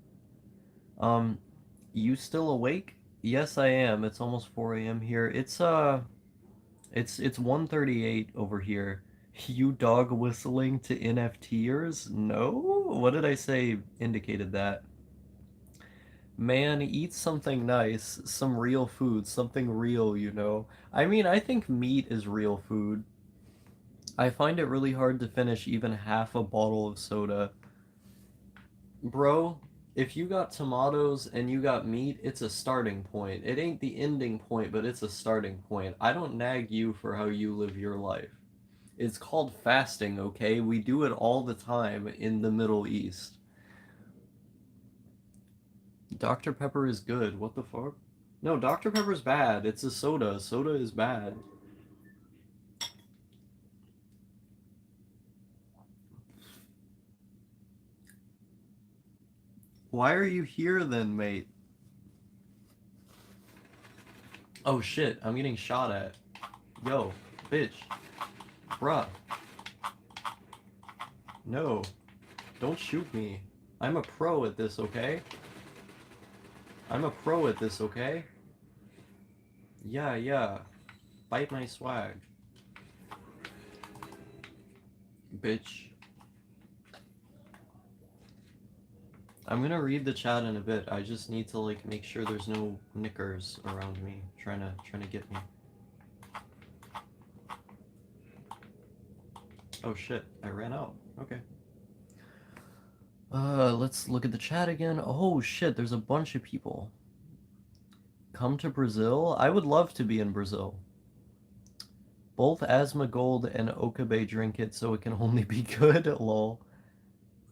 You still awake? Yes, I am. It's almost 4 a.m. here. It's 1:38 over here. You dog whistling to NFTers? No? What did I say indicated that? Man, eat something nice, some real food, something real, you know. I mean, I think meat is real food. I find it really hard to finish even half a bottle of soda. Bro, if you got tomatoes and you got meat, it's a starting point. It ain't the ending point, but it's a starting point. I don't nag you for how you live your life. It's called fasting, okay? We do it all the time in the Middle East. Dr. Pepper is good. What the fuck? No, Dr. Pepper's bad. It's a soda. Soda is bad. Why are you here then, mate? Oh shit, I'm getting shot at. Yo, bitch. Bruh. No. Don't shoot me. I'm a pro at this, okay? I'm a pro at this, okay? Yeah. Bite my swag. Bitch. I'm gonna read the chat in a bit. I just need to like make sure there's no knickers around me trying to get me. Oh shit, I ran out. Okay. Let's look at the chat again. Oh shit, there's a bunch of people. Come to Brazil? I would love to be in Brazil. Both Asthma Gold and Okabe drink it, so it can only be good. Lol.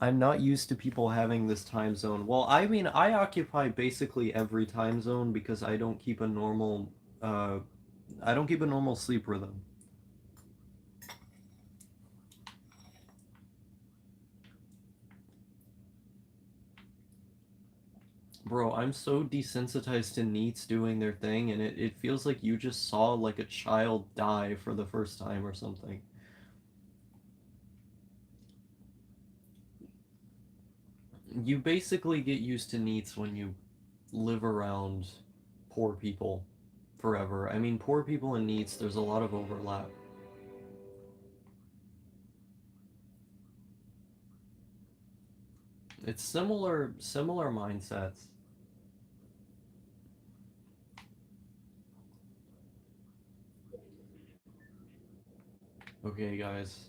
I'm not used to people having this time zone. Well, I mean, I occupy basically every time zone because I don't keep a normal sleep rhythm. Bro, I'm so desensitized to NEETs doing their thing, and it feels like you just saw like a child die for the first time or something. You basically get used to NEETs when you live around poor people forever. I mean, poor people and NEETs, there's a lot of overlap. It's similar mindsets. Okay, guys,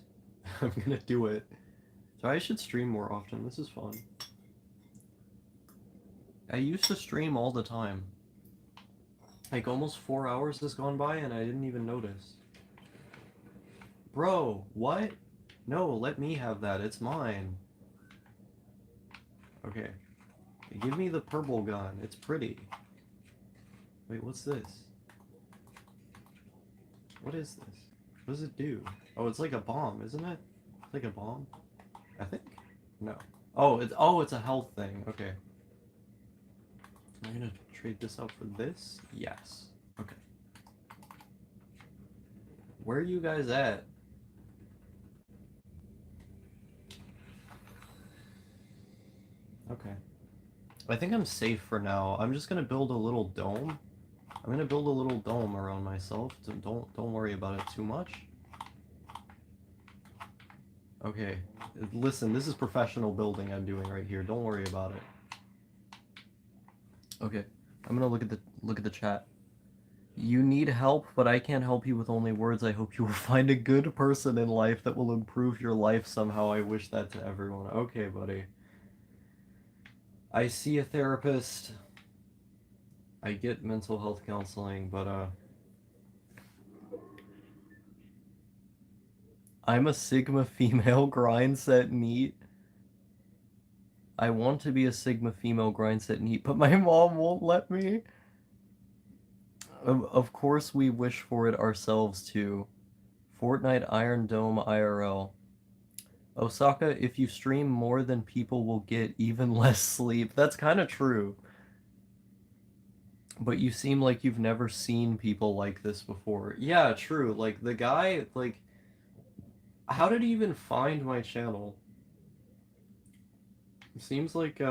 I'm gonna do it. So I should stream more often. This is fun. I used to stream all the time. Like almost 4 hours has gone by and I didn't even notice. Bro, what? No, let me have that. It's mine. Okay. Give me the purple gun. It's pretty. Wait, what's this? What is this? What does it do? Oh, it's like a bomb, isn't it? It's like a bomb? I think? No. Oh, it's a health thing. Okay. Am I gonna trade this out for this? Yes. Okay. Where are you guys at? Okay. I think I'm safe for now. I'm just gonna build a little dome. I'm gonna build a little dome around myself. So don't worry about it too much. Okay. Listen, this is professional building I'm doing right here. Don't worry about it. Okay. I'm gonna look at the chat. You need help, but I can't help you with only words. I hope you will find a good person in life that will improve your life somehow. I wish that to everyone. Okay, buddy. I see a therapist. I get mental health counseling, but I'm a Sigma female grind set neat. I want to be a Sigma female grind set neat, but my mom won't let me. Of course, we wish for it ourselves too. Fortnite Iron Dome IRL. Osaka, if you stream more than people will get even less sleep. That's kind of true. But you seem like you've never seen people like this before. Yeah, true. Like the guy, like, how did he even find my channel? It seems like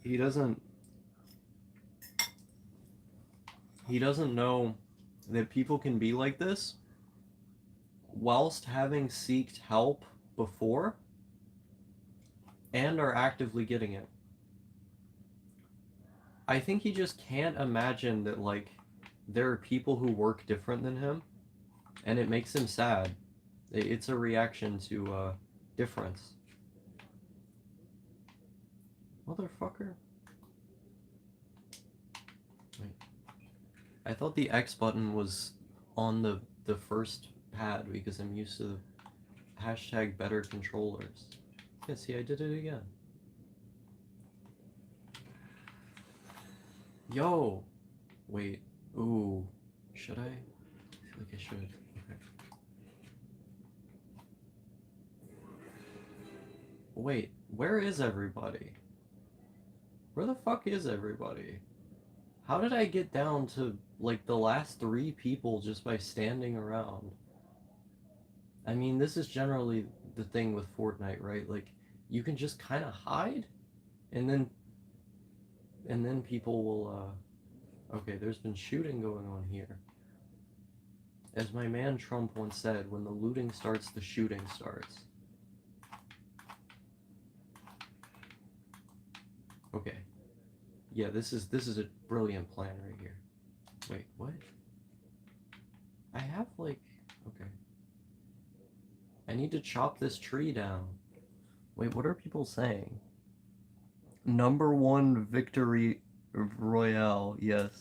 he doesn't he doesn't know that people can be like this whilst having seeked help before and are actively getting it. I think he just can't imagine that like there are people who work different than him and it makes him sad. It's a reaction to difference. Motherfucker. Wait. I thought the X button was on the first pad because I'm used to the hashtag better controllers. Yeah, see, I did it again. Yo! Wait. Ooh. Should I? I feel like I should. Okay. Wait, where is everybody? Where the fuck is everybody? How did I get down to, like, the last 3 people just by standing around? I mean, this is generally the thing with Fortnite, right? Like, you can just kind of hide, and then people will, okay, there's been shooting going on here. As my man Trump once said, when the looting starts, the shooting starts. Okay. Yeah, this is a brilliant plan right here. Wait, what? I have like okay. I need to chop this tree down. Wait, what are people saying? Number one victory royale, yes.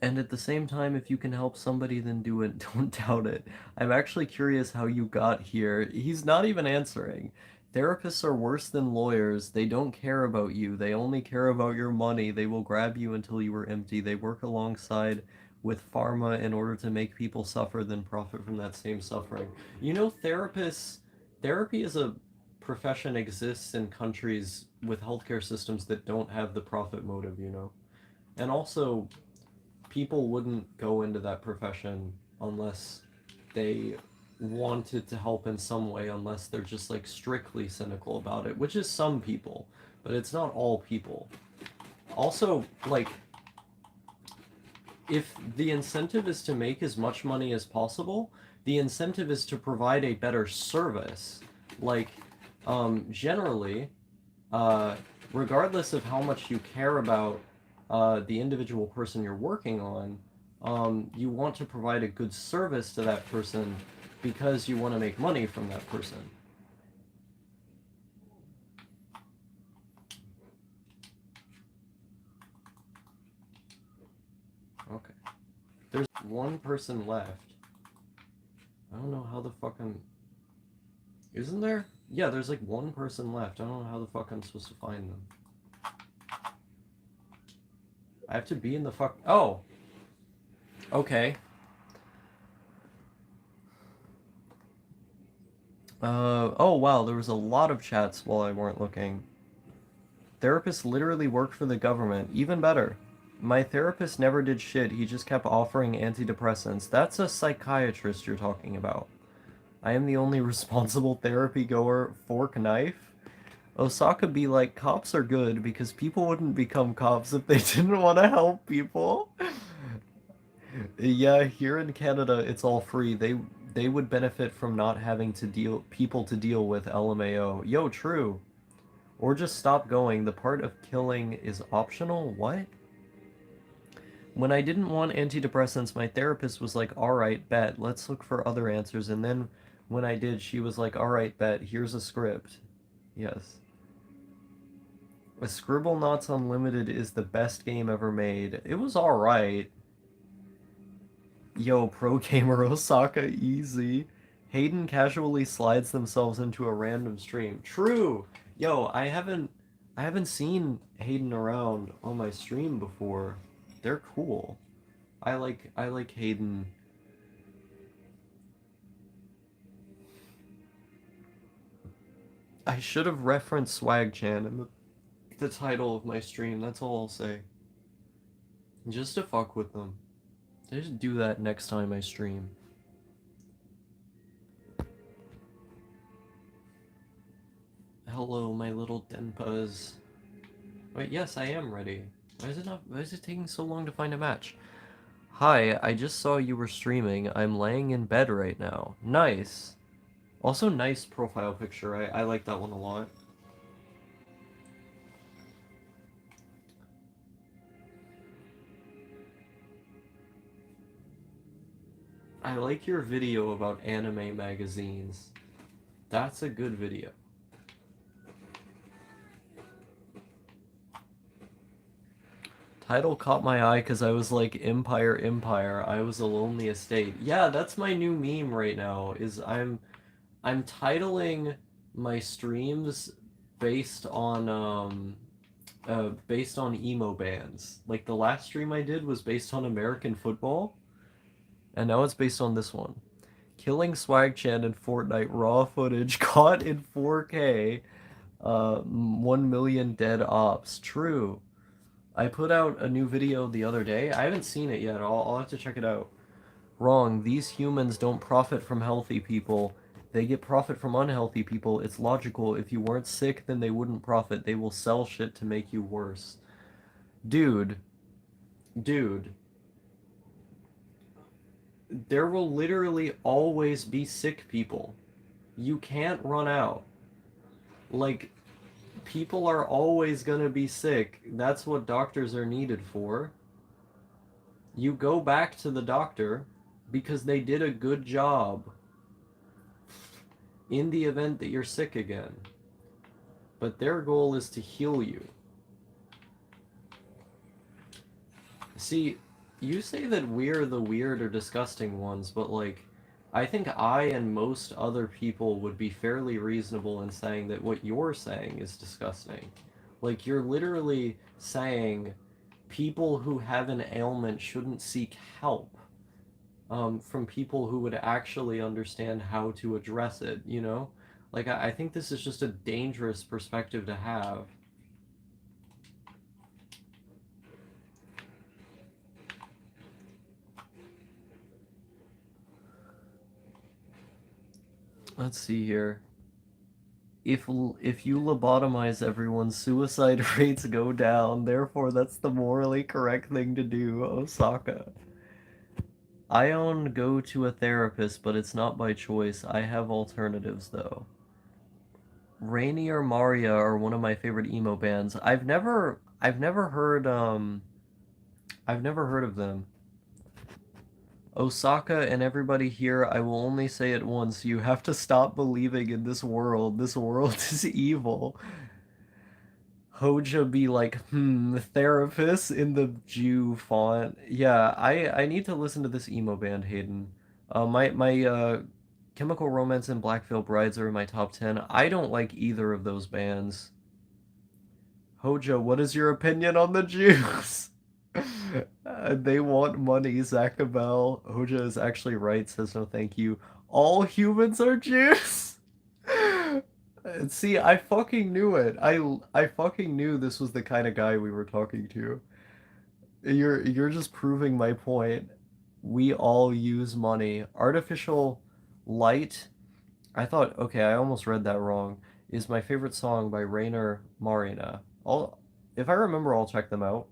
And at the same time, if you can help somebody, then do it. Don't doubt it. I'm actually curious how you got here. He's not even answering. Therapists are worse than lawyers. They don't care about you. They only care about your money. They will grab you until you are empty. They work alongside with pharma in order to make people suffer, then profit from that same suffering. You know, therapy is a profession exists in countries with healthcare systems that don't have the profit motive, you know? And also, people wouldn't go into that profession unless they wanted to help in some way, unless they're just like strictly cynical about it, which is some people, but it's not all people. Also, like, if the incentive is to make as much money as possible, the incentive is to provide a better service. Like, generally, uh, regardless of how much you care about the individual person you're working on, you want to provide a good service to that person because you want to make money from that person. Okay. There's one person left. I don't know how the fuck I'm... Isn't there? Yeah, there's like one person left. I don't know how the fuck I'm supposed to find them. I have to be in the fuck... Oh! Okay. Oh wow, there was a lot of chats while I weren't looking. Therapists literally work for the government. Even better. My therapist never did shit, he just kept offering antidepressants. That's a psychiatrist you're talking about. I am the only responsible therapy goer. Fork knife? Osaka be like, cops are good because people wouldn't become cops if they didn't want to help people. Yeah, here in Canada, it's all free. They would benefit from not having to people to deal with LMAO. Yo, true. Or just stop going. The part of killing is optional? What? When I didn't want antidepressants, my therapist was like, alright, bet, let's look for other answers. And then when I did, she was like, alright, bet, here's a script. Yes. A Scribblenauts Unlimited is the best game ever made. It was alright. Yo, pro gamer Osaka, easy. Hayden casually slides themselves into a random stream. True. Yo, I haven't seen Hayden around on my stream before. They're cool. I like Hayden. I should have referenced Swag Chan in the title of my stream. That's all I'll say. Just to fuck with them. I just do that next time I stream. Hello, my little Denpas. Wait, yes, I am ready. Why is it taking so long to find a match? Hi, I just saw you were streaming. I'm laying in bed right now. Nice. Also, nice profile picture. I like that one a lot. I like your video about anime magazines. That's a good video. Title caught my eye because I was like, Empire, Empire, I was a lonely estate. Yeah, that's my new meme right now, is I'm titling my streams based on emo bands. Like the last stream I did was based on American football, and now it's based on this one. Killing Swagchan in Fortnite raw footage caught in 4K. 1 million dead ops. True. I put out a new video the other day. I haven't seen it yet. I'll have to check it out. Wrong. These humans don't profit from healthy people. They get profit from unhealthy people. It's logical. If you weren't sick, then they wouldn't profit. They will sell shit to make you worse. Dude. Dude. There will literally always be sick people. You can't run out. Like, people are always gonna be sick. That's what doctors are needed for. You go back to the doctor because they did a good job in the event that you're sick again. But their goal is to heal you. See, you say that we're the weird or disgusting ones, but like, I think I and most other people would be fairly reasonable in saying that what you're saying is disgusting. Like, you're literally saying people who have an ailment shouldn't seek help from people who would actually understand how to address it, you know? Like, I think this is just a dangerous perspective to have. Let's see here. If you lobotomize everyone, suicide rates go down. Therefore, that's the morally correct thing to do, Osaka. I go to a therapist, but it's not by choice. I have alternatives, though. Rainy or Maria are one of my favorite emo bands. I've never heard of them. Osaka and everybody here, I will only say it once. You have to stop believing in this world. This world is evil. Hoja be like, therapist in the Jew font. Yeah, I need to listen to this emo band, Hayden. My Chemical Romance and Black Veil Brides are in my top 10. I don't like either of those bands. Hoja, what is your opinion on the Jews? They want money, Zachabel. Hoja is actually right, says no thank you. All humans are Jews? See, I fucking knew it. I fucking knew this was the kind of guy we were talking to. You're just proving my point. We all use money. Artificial Light, I thought, okay, I almost read that wrong, is my favorite song by Rainer Marina. If I remember, I'll check them out.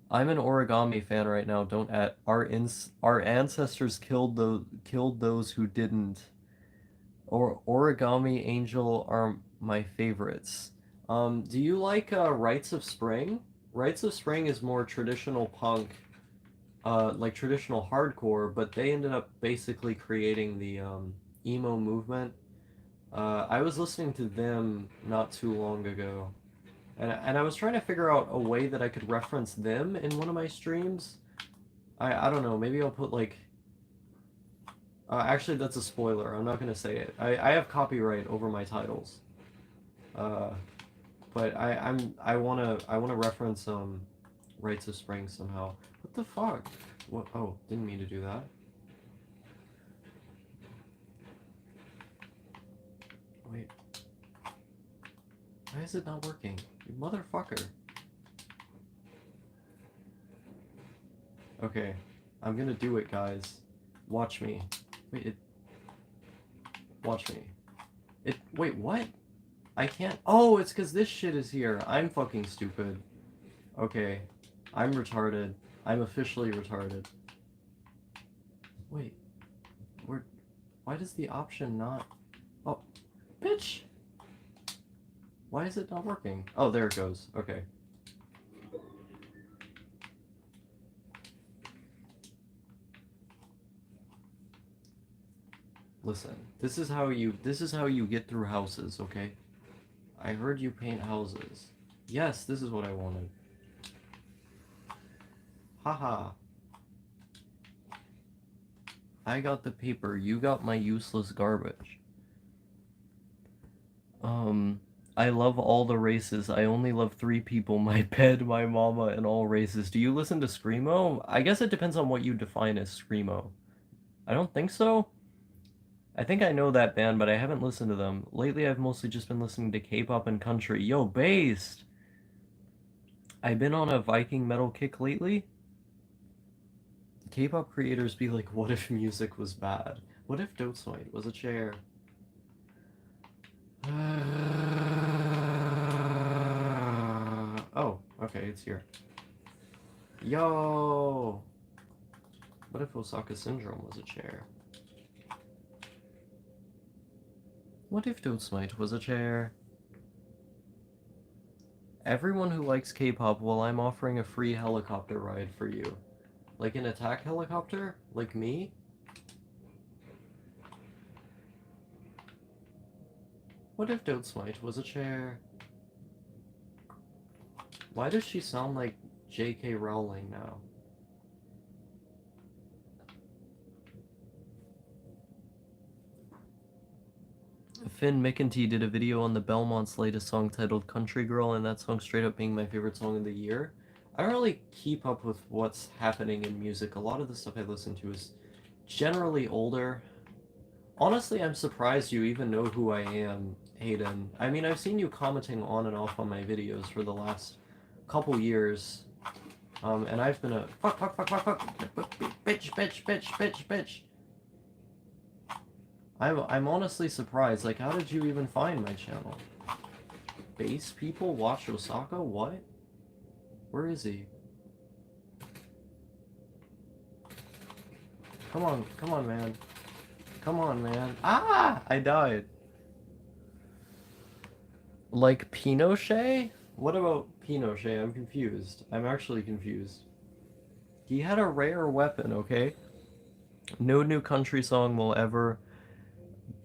I'm an origami fan right now. Don't at our ancestors killed those who didn't. Or Origami Angel are my favorites. Do you like Rites of Spring? Rites of Spring is more traditional punk, like traditional hardcore, but they ended up basically creating the emo movement. I was listening to them not too long ago, and I was trying to figure out a way that I could reference them in one of my streams. I don't know, maybe I'll put like actually, that's a spoiler. I'm not gonna say it. I have copyright over my titles. Uh, but I wanna reference Rites of Spring somehow. What the fuck? What? Oh, didn't mean to do that. Wait. Why is it not working? You motherfucker. Okay, I'm gonna do it, guys. Watch me. Wait, watch me. Wait, what? I can't. Oh, it's because this shit is here. I'm fucking stupid. Okay. I'm retarded. I'm officially retarded. Wait. Why does the option not... Oh, bitch! Why is it not working? Oh, there it goes. Okay. Listen, this is how you get through houses, okay? I heard you paint houses. Yes, this is what I wanted. Haha. I got the paper, you got my useless garbage. I love all the races. I only love 3 people, my bed, my mama, and all races. Do you listen to Screamo? I guess it depends on what you define as Screamo. I don't think so. I think I know that band, but I haven't listened to them. Lately, I've mostly just been listening to K-pop and country. Yo, Based! I've been on a Viking metal kick lately. K-pop creators be like, what if music was bad? What if Dotesmite was a chair? Oh, okay, it's here. Yo! What if Osaka Syndrome was a chair? What if Dotesmite was a chair? Everyone who likes K-pop, well, I'm offering a free helicopter ride for you. Like an attack helicopter? Like me? What if Dotesmite was a chair? Why does she sound like J.K. Rowling now? Finn McEntee did a video on the Belmont's latest song titled Country Girl, and that song straight up being my favorite song of the year. I don't really keep up with what's happening in music. A lot of the stuff I listen to is generally older. Honestly, I'm surprised you even know who I am, Hayden. I mean, I've seen you commenting on and off on my videos for the last couple years, and I've been a bitch. I'm honestly surprised. Like, how did you even find my channel? Base people watch Osaka? What? Where is he? Come on, man. Come on, man. Ah! I died. Like Pinochet? What about Pinochet? I'm confused. I'm actually confused. He had a rare weapon, okay? No new country song will ever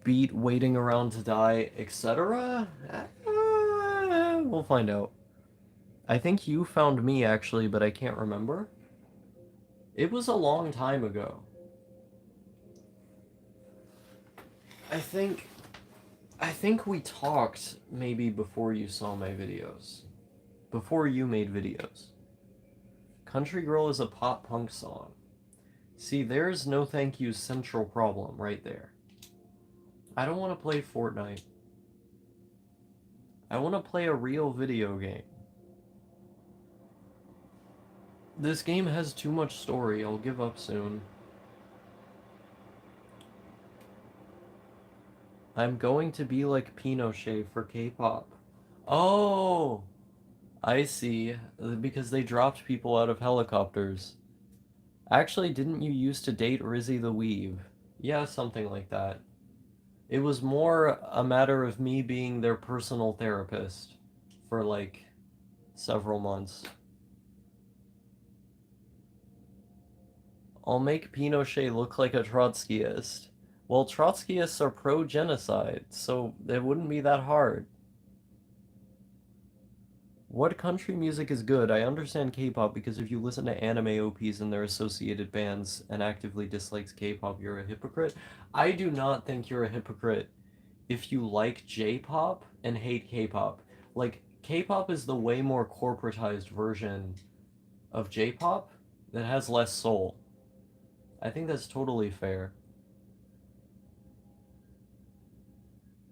beat Waiting Around to Die, etc. We'll find out. I think you found me, actually, but I can't remember. It was a long time ago. I think... I think we talked maybe before you saw my videos. Before you made videos. Country Girl is a pop punk song. See, there's no thank you's central problem right there. I don't want to play Fortnite. I want to play a real video game. This game has too much story. I'll give up soon. I'm going to be like Pinochet for K-pop. Oh, I see. Because they dropped people out of helicopters. Actually, didn't you used to date Rizzy the Weave? Yeah, something like that. It was more a matter of me being their personal therapist for like several months. I'll make Pinochet look like a Trotskyist. Well, Trotskyists are pro-genocide, so it wouldn't be that hard. What country music is good? I understand K-pop because if you listen to anime OPs and their associated bands and actively dislikes K-pop, you're a hypocrite. I do not think you're a hypocrite if you like J-pop and hate K-pop. Like, K-pop is the way more corporatized version of J-pop that has less soul. I think that's totally fair.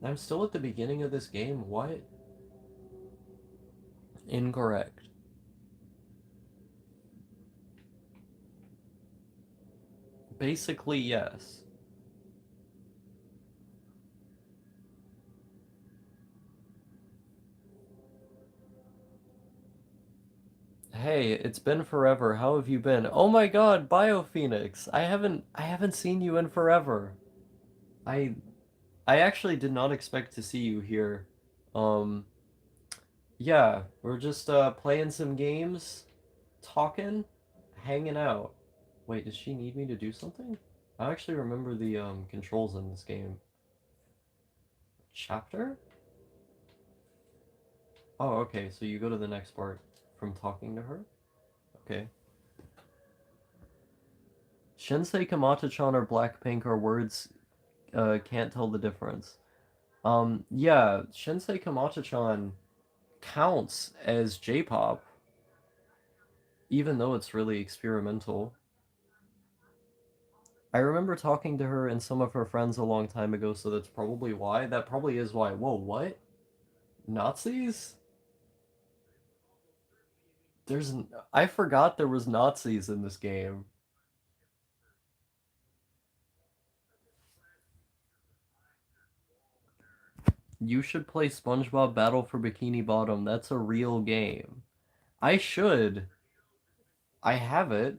I'm still at the beginning of this game. What? Incorrect. Basically, yes. Hey, it's been forever. How have you been? Oh my god, BioPhoenix. I haven't seen you in forever. I I actually did not expect to see you here. Um yeah, we're just playing some games, talking, hanging out. Wait, does she need me to do something? I actually remember the controls in this game. Chapter? Oh, okay, so you go to the next part from talking to her? Okay. Shinsei Kamata-chan or Blackpink are words can't tell the difference. Yeah, Shinsei Kamata-chan counts as J-pop, even though it's really experimental. I remember talking to her and some of her friends a long time ago, so that's probably why. That probably is why. Whoa, what? Nazis? There's... I forgot there was Nazis in this game. You should play SpongeBob Battle for Bikini Bottom. That's a real game. I should. I have it.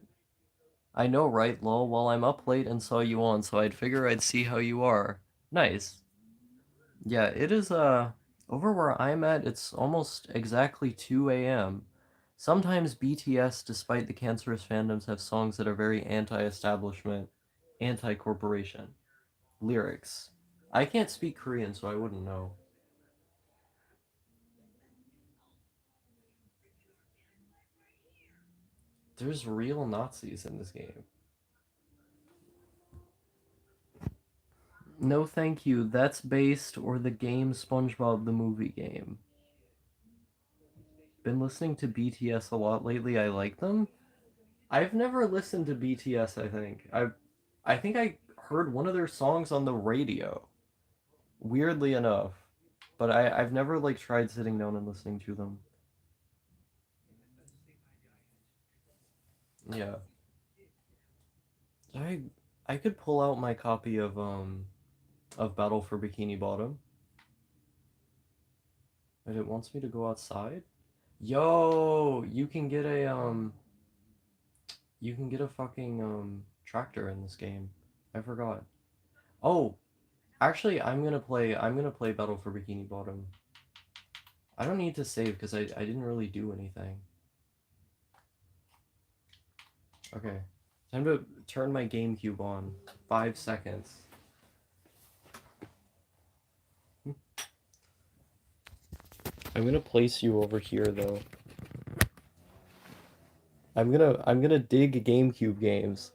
I know, right, lol? Well, I'm up late and saw you on, so I'd figure I'd see how you are. Nice. Yeah, it is, over where I'm at, it's almost exactly 2 a.m. Sometimes BTS, despite the cancerous fandoms, have songs that are very anti-establishment, anti-corporation. Lyrics. I can't speak Korean, so I wouldn't know. There's real Nazis in this game. No thank you, that's based or the game SpongeBob the movie game. Been listening to BTS a lot lately, I like them. I've never listened to BTS, I think. I think I heard one of their songs on the radio. Weirdly enough. But I've never like tried sitting down and listening to them. Yeah. I I could pull out my copy of Battle for Bikini Bottom. But it wants me to go outside? Yo, you can get a fucking tractor in this game. I forgot. Oh, actually I'm gonna play Battle for Bikini Bottom. I don't need to save because I didn't really do anything. Okay. Time to turn my GameCube on. 5 seconds. I'm gonna place you over here though. I'm gonna dig GameCube games.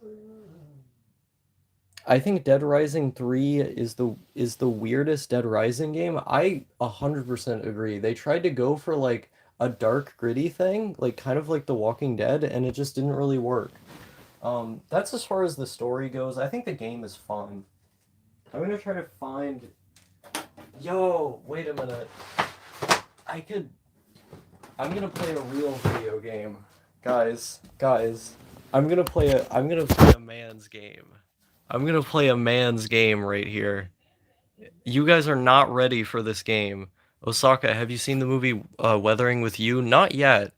I think Dead Rising 3 is the weirdest Dead Rising game. I 100% agree. They tried to go for like a dark gritty thing, like kind of like The Walking Dead, and it just didn't really work. That's as far as the story goes. I think the game is fun. I'm gonna try to find. Yo, wait a minute. I could. I'm gonna play a real video game, guys. I'm gonna play a man's game. I'm gonna play a man's game right here. You guys are not ready for this game. Osaka, have you seen the movie Weathering with You? Not yet.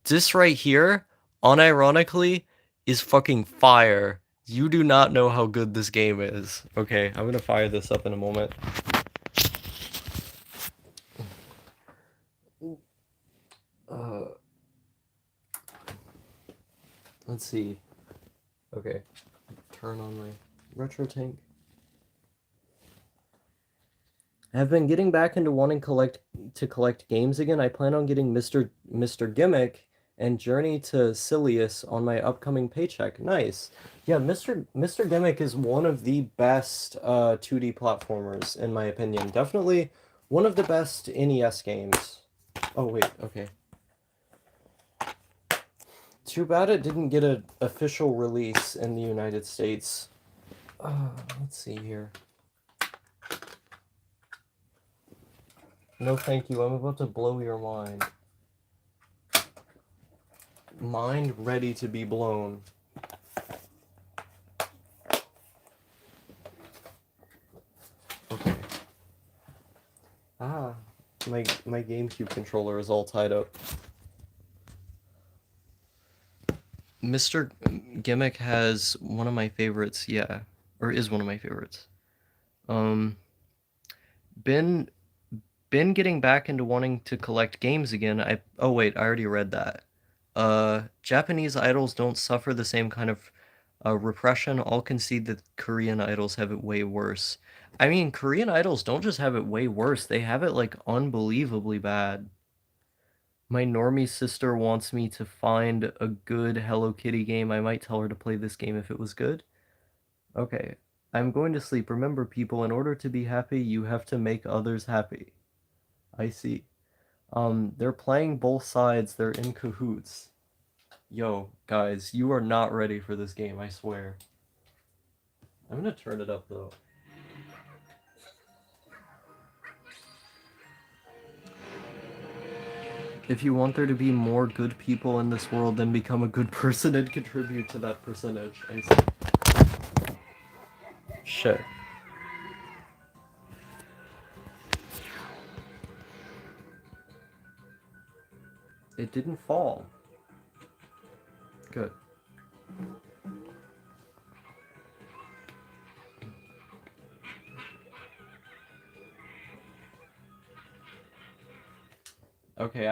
This right here, unironically, is fucking fire. You do not know how good this game is. Okay, I'm gonna fire this up in a moment. Uh, let's see. Okay, turn on my retro tank. I've been getting back into wanting to collect games again. I plan on getting Mr. Gimmick and Journey to Silius on my upcoming paycheck. Nice. Yeah, Mr. Gimmick is one of the best 2D platformers in my opinion. Definitely one of the best NES games. Oh wait, okay. Too bad it didn't get an official release in the United States. Let's see here. No thank you, I'm about to blow your mind. Mind ready to be blown. Okay. My GameCube controller is all tied up. Mr. Gimmick has one of my favorites, yeah. Or is one of my favorites. Been getting back into wanting to collect games again. Oh wait, I already read that. Japanese idols don't suffer the same kind of repression. I'll concede that Korean idols have it way worse. I mean, Korean idols don't just have it way worse, they have it like unbelievably bad. My normie sister wants me to find a good Hello Kitty game. I might tell her to play this game if it was good. Okay. I'm going to sleep. Remember, people, in order to be happy, you have to make others happy. I see. They're playing both sides. They're in cahoots. Yo, guys, you are not ready for this game, I swear. I'm gonna turn it up, though. If you want there to be more good people in this world, then become a good person and contribute to that percentage. I see. Shit. It didn't fall. Good. Okay,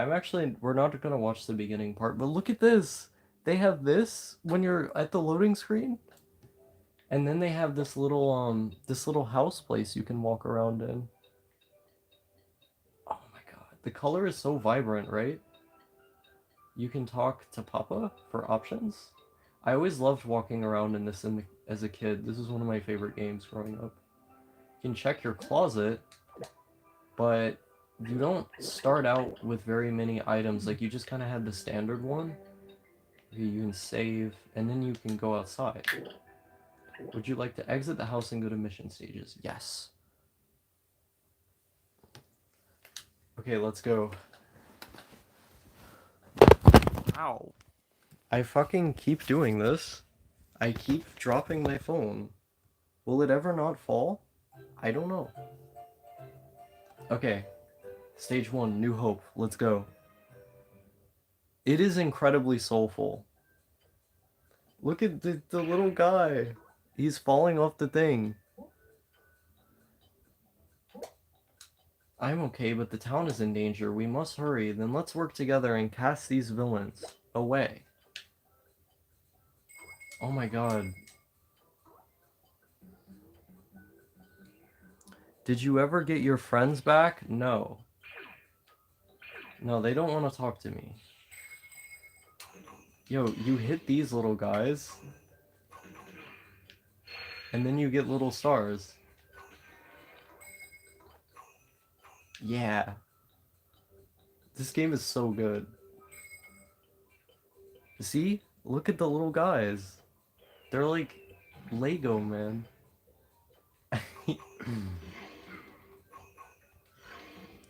we're not gonna watch the beginning part, but look at this! They have this when you're at the loading screen, and then they have this little house place you can walk around in. Oh my god, the color is so vibrant, right? You can talk to Papa for options. I always loved walking around in this as a kid. This is one of my favorite games growing up. You can check your closet, but you don't start out with very many items. Like, you just kind of have the standard one. Okay, you can save, and then you can go outside. Would you like to exit the house and go to mission stages? Yes. Okay, let's go. Ow. I fucking keep doing this. I keep dropping my phone. Will it ever not fall? I don't know. Okay. Stage 1, New Hope. Let's go. It is incredibly soulful. Look at the little guy. He's falling off the thing. I'm okay, but the town is in danger. We must hurry. Then let's work together and cast these villains away. Oh my god. Did you ever get your friends back? No. No, they don't want to talk to me. Yo, you hit these little guys. And then you get little stars. Yeah. This game is so good. See? Look at the little guys. They're like Lego, man.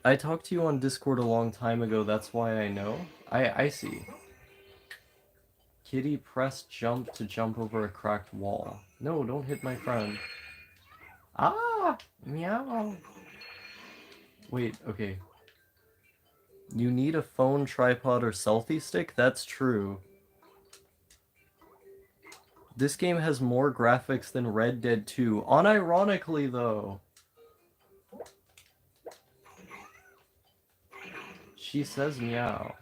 I talked to you on Discord a long time ago, that's why I know. I see. Kitty, press jump to jump over a cracked wall. No, don't hit my friend. Ah! Meow! Wait, okay. You need a phone, tripod, or selfie stick? That's true. This game has more graphics than Red Dead 2. Unironically, though. She says meow.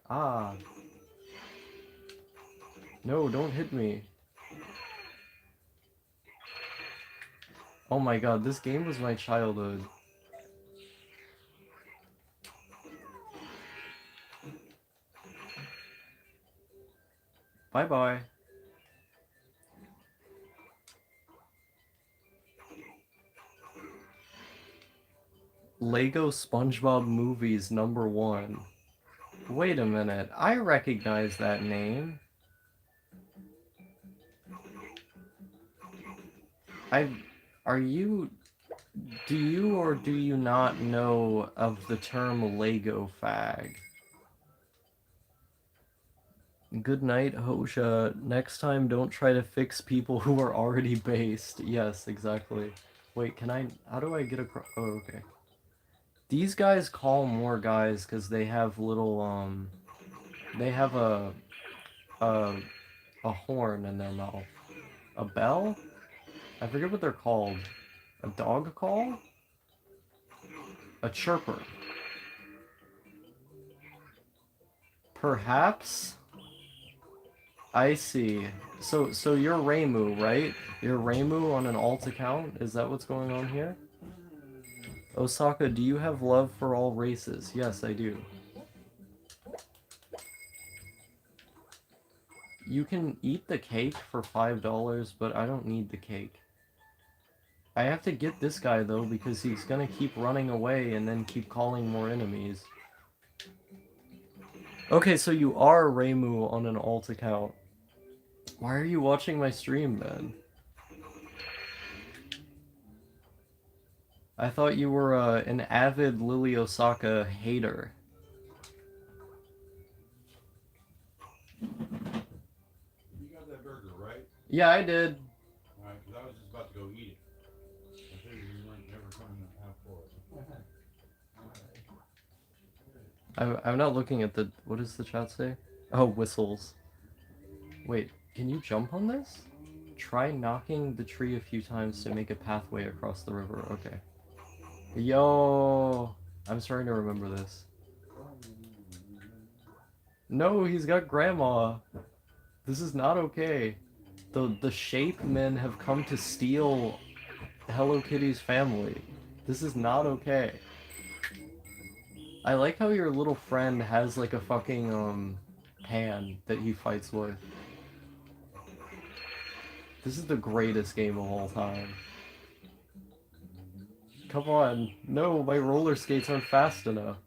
Ah. No, don't hit me. Oh my god, this game was my childhood. Bye-bye. Lego SpongeBob Movies #1. Wait a minute, I recognize that name. Do you or do you not know of the term Lego fag? Good night, Hosha. Next time, don't try to fix people who are already based. Yes, exactly. Wait, how do I get across? Oh, okay. These guys call more guys because they have little, they have a horn in their mouth. A bell? I forget what they're called. A dog call? A chirper. Perhaps? I see. So you're Reimu, right? You're Reimu on an alt account? Is that what's going on here? Osaka, do you have love for all races? Yes, I do. You can eat the cake for $5, but I don't need the cake. I have to get this guy, though, because he's gonna keep running away and then keep calling more enemies. Okay, so you are Reimu on an alt account. Why are you watching my stream, then? I thought you were an avid Lily Osaka hater. You got that burger, right? Yeah, I did. Alright, because I was just about to go eat it. I figured you weren't never coming to have for it. I'm not looking at the... What does the chat say? Oh, whistles. Wait, can you jump on this? Try knocking the tree a few times to make a pathway across the river. Okay. Yo! I'm starting to remember this. No, he's got grandma. This is not okay. The shape men have come to steal Hello Kitty's family. This is not okay. I like how your little friend has like a fucking hand that he fights with. This is the greatest game of all time. Come on. No, my roller skates aren't fast enough.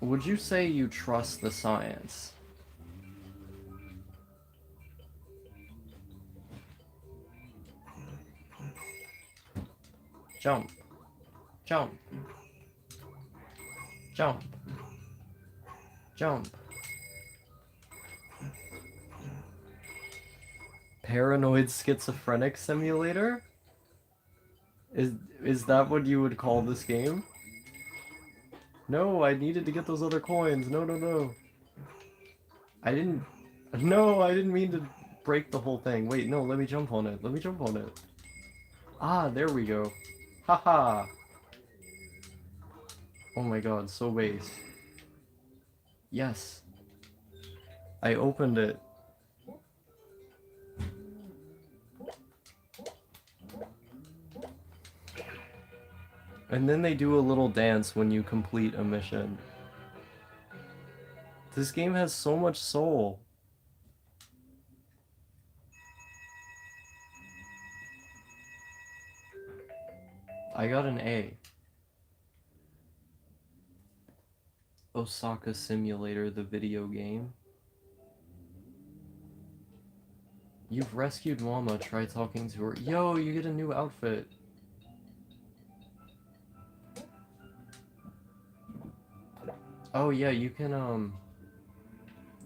Would you say you trust the science? Jump. Jump. Jump. Jump. Paranoid schizophrenic simulator? Is that what you would call this game? No, I needed to get those other coins. No, no, no. I didn't... No, I didn't mean to break the whole thing. Wait, no, let me jump on it. Let me jump on it. Ah, there we go. Haha. Oh my god, so base. Yes. I opened it. And then they do a little dance when you complete a mission. This game has so much soul. I got an A. Osaka Simulator, the video game. You've rescued Mama, try talking to her. Yo, you get a new outfit. Oh yeah, you can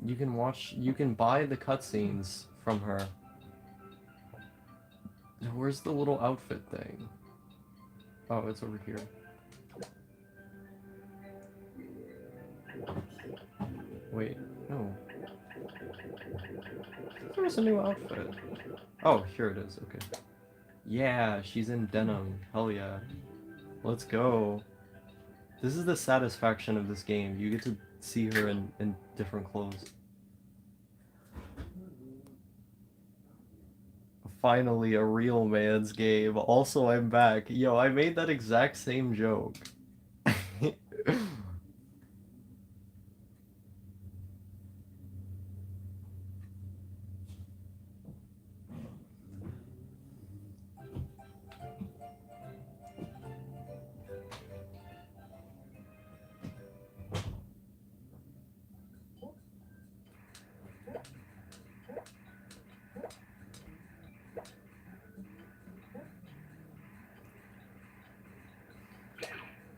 you can buy the cutscenes from her. Where's the little outfit thing? Oh, it's over here. Wait, no. There was a new outfit. Oh, here it is, okay. Yeah, she's in denim. Hell yeah. Let's go. This is the satisfaction of this game. You get to see her in different clothes. Finally, a real man's game. Also, I'm back. Yo, I made that exact same joke.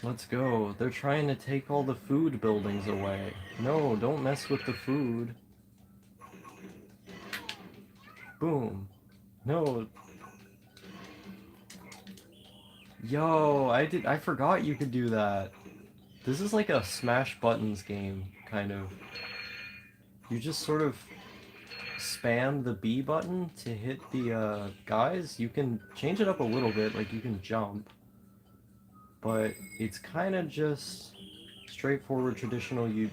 Let's go. They're trying to take all the food buildings away. No, don't mess with the food. Boom. No. Yo, I forgot you could do that. This is like a smash buttons game, kind of. You just sort of spam the B button to hit the guys. You can change it up a little bit, like you can jump. But it's kind of just straightforward, traditional. You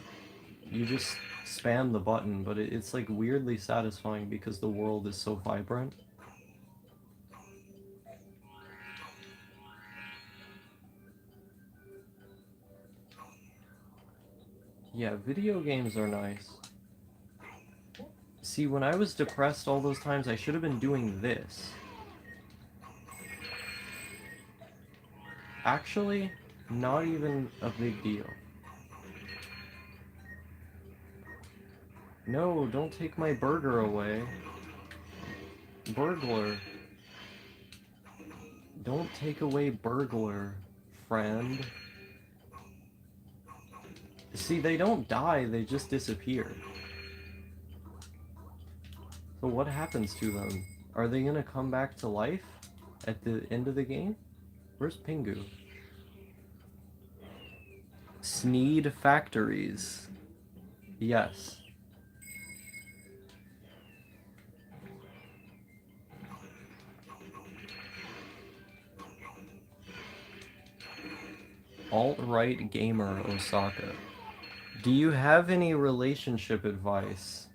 just spam the button, but it's like weirdly satisfying because the world is so vibrant. Yeah, video games are nice. See, when I was depressed all those times, I should have been doing this. Actually, not even a big deal. No, don't take my burger away. Burglar. Don't take away burglar, friend. See, they don't die, they just disappear. So what happens to them? Are they gonna come back to life at the end of the game? Where's Pingu? Sneed Factories. Yes. Alt-right gamer Osaka. Do you have any relationship advice?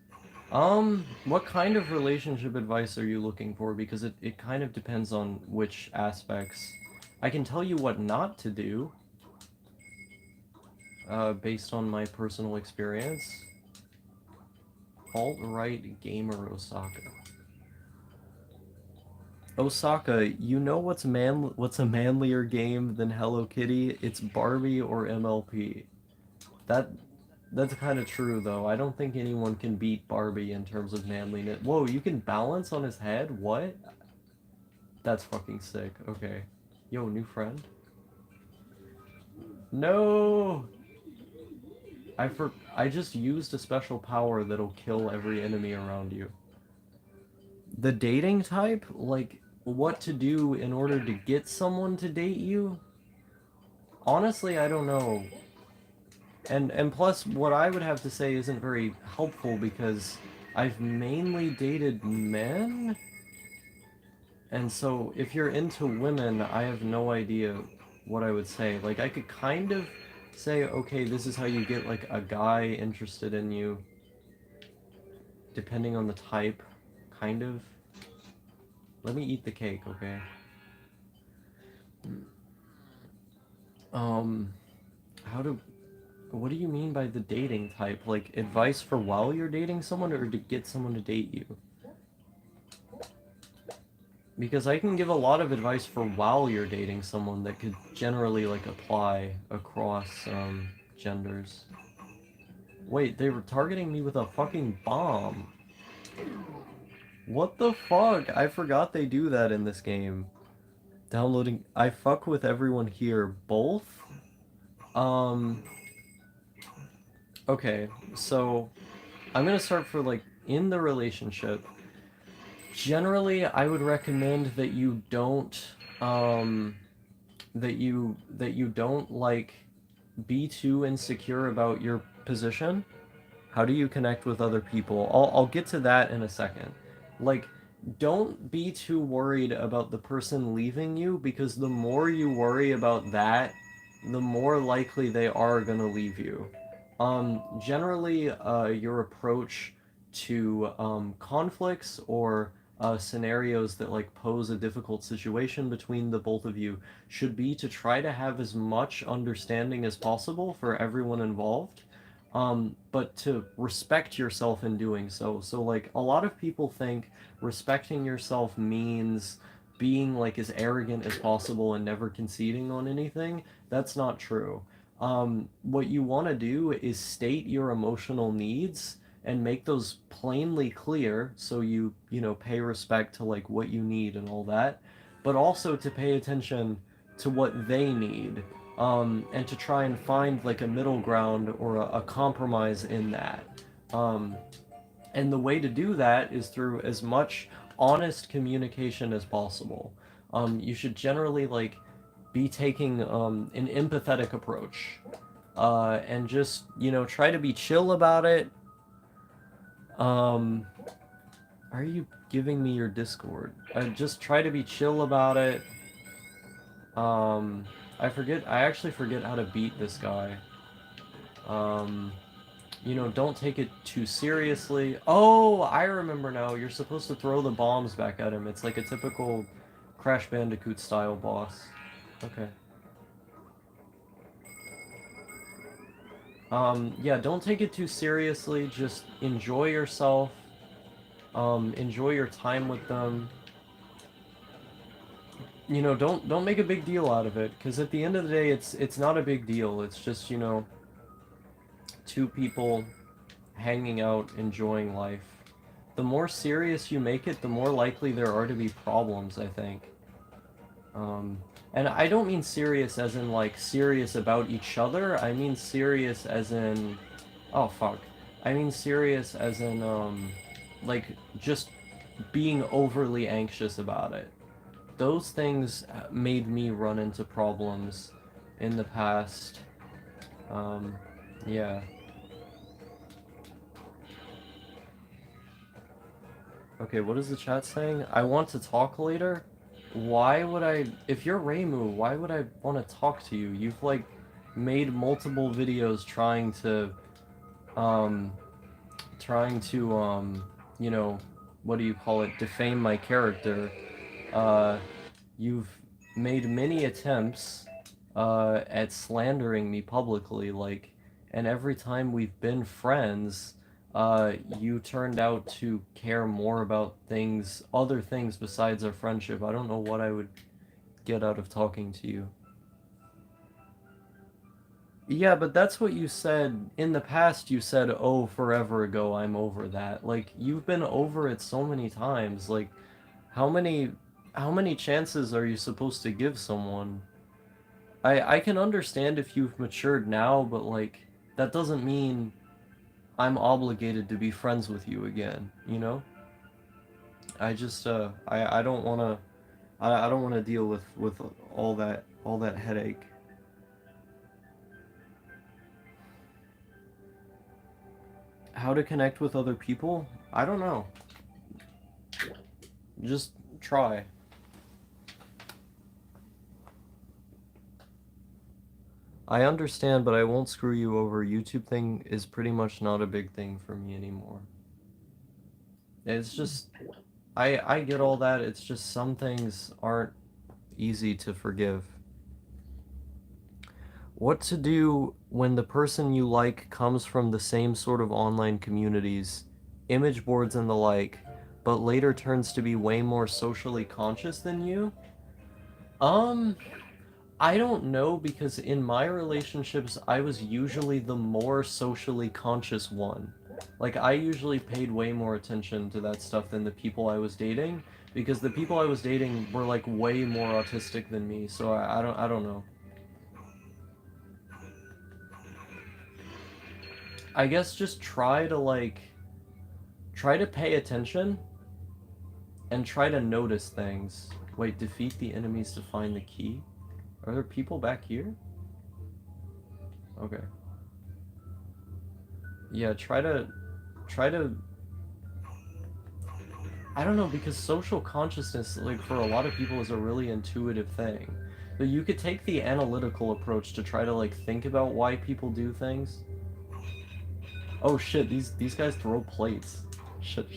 What kind of relationship advice are you looking for? Because it kind of depends on which aspects. I can tell you what not to do, based on my personal experience. Alt-right gamer Osaka. Osaka, you know what's a manlier game than Hello Kitty? It's Barbie or MLP. That's kind of true, though. I don't think anyone can beat Barbie in terms of manliness. Whoa, you can balance on his head? What? That's fucking sick. Okay. Yo, new friend? No! I just used a special power that'll kill every enemy around you. The dating type? Like, what to do in order to get someone to date you? Honestly, I don't know. And plus, what I would have to say isn't very helpful because I've mainly dated men, and so if you're into women, I have no idea what I would say. Like, I could kind of say, okay, this is how you get, like, a guy interested in you, depending on the type, kind of. Let me eat the cake, okay? Um, how do... What do you mean by the dating type? Like, advice for while you're dating someone, or to get someone to date you? Because I can give a lot of advice for while you're dating someone that could generally, like, apply across, genders. Wait, they were targeting me with a fucking bomb. What the fuck? I forgot they do that in this game. Downloading... I fuck with everyone here. Both? Okay, so... I'm gonna start for, like, in the relationship. Generally, I would recommend that you don't, that you don't, like, be too insecure about your position. How do you connect with other people? I'll get to that in a second. Like, don't be too worried about the person leaving you, because the more you worry about that, the more likely they are gonna leave you. Generally, your approach to conflicts or scenarios that, like, pose a difficult situation between the both of you should be to try to have as much understanding as possible for everyone involved, but to respect yourself in doing so. So, like, a lot of people think respecting yourself means being, like, as arrogant as possible and never conceding on anything. That's not true. What you want to do is state your emotional needs and make those plainly clear, so you know, pay respect to, like, what you need and all that, but also to pay attention to what they need, and to try and find, like, a middle ground or a compromise in that. Um, and the way to do that is through as much honest communication as possible. You should generally, like, be taking an empathetic approach, and just, you know, try to be chill about it. Um, are you giving me your Discord? Just try to be chill about it. Um, I actually forget how to beat this guy. Um, you know, don't take it too seriously. Oh, I remember now. You're supposed to throw the bombs back at him. It's like a typical Crash Bandicoot style boss. Okay. Yeah, don't take it too seriously. Just enjoy yourself. Enjoy your time with them. You know, don't make a big deal out of it, because at the end of the day, it's not a big deal. It's just, you know, two people hanging out, enjoying life. The more serious you make it, the more likely there are to be problems, I think. Um, and I don't mean serious as in, like, serious about each other. I mean serious as in... Oh, fuck. I mean serious as in, like, just being overly anxious about it. Those things made me run into problems in the past. Yeah. Okay, what is the chat saying? I want to talk later? Why would I... If you're Reimu, why would I want to talk to you? You've, like, made multiple videos um, you know, what do you call it, defame my character. You've made many attempts, at slandering me publicly, like, and every time we've been friends, you turned out to care more about things, other things besides our friendship. I don't know what I would get out of talking to you. Yeah, but that's what you said in the past. You said, "Oh, forever ago, I'm over that." Like you've been over it so many times. Like how many how many chances are you supposed to give someone? I can understand if you've matured now, but like that doesn't mean I'm obligated to be friends with you again, you know? I just I don't want to I don't want to deal with all that headache. How to connect with other people? I don't know. Just try. I understand, but I won't screw you over. YouTube thing is pretty much not a big thing for me anymore. It's just I get all that. It's just some things aren't easy to forgive. What to do when the person you like comes from the same sort of online communities, image boards and the like, but later turns to be way more socially conscious than you? Um, I don't know because in my relationships, I was usually the more socially conscious one. Like, I usually paid way more attention to that stuff than the people I was dating because the people I was dating were like way more autistic than me. So I don't know. I guess just try to pay attention and try to notice things. Wait, defeat the enemies to find the key? Are there people back here? Okay. Yeah, try to I don't know because social consciousness like for a lot of people is a really intuitive thing. But you could take the analytical approach to try to like think about why people do things. Oh shit, these guys throw plates. Shit.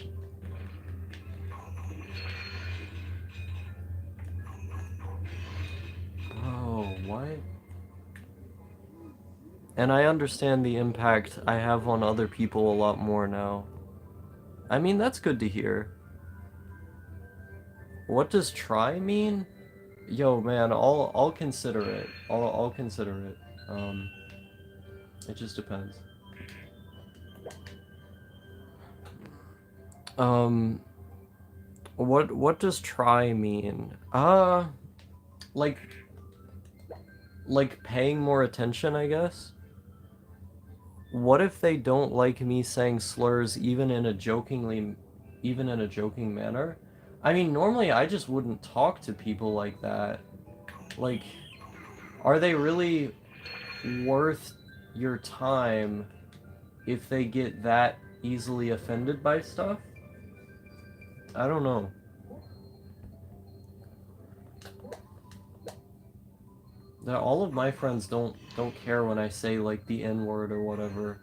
Bro, what? And I understand the impact I have on other people a lot more now. I mean, that's good to hear. What does try mean? Yo, man, I'll consider it. I'll consider it. Um, it just depends. Um, what does try mean? Like like paying more attention, I guess. What if they don't like me saying slurs even in a joking manner? I mean, normally I just wouldn't talk to people like that. Like, are they really worth your time if they get that easily offended by stuff? I don't know. That all of my friends don't care when I say like the N word or whatever.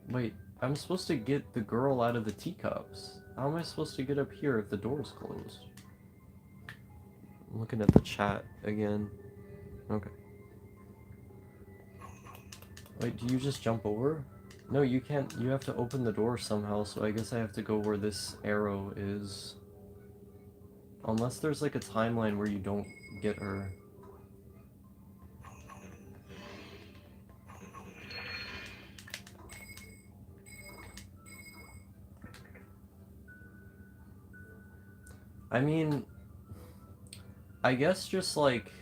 Wait, I'm supposed to get the girl out of the teacups. How am I supposed to get up here if the door's closed? I'm looking at the chat again. Okay. Wait, do you just jump over? No, you can't. You have to open the door somehow, so I guess I have to go where this arrow is. Unless there's like a timeline where you don't get her. I mean, I guess just like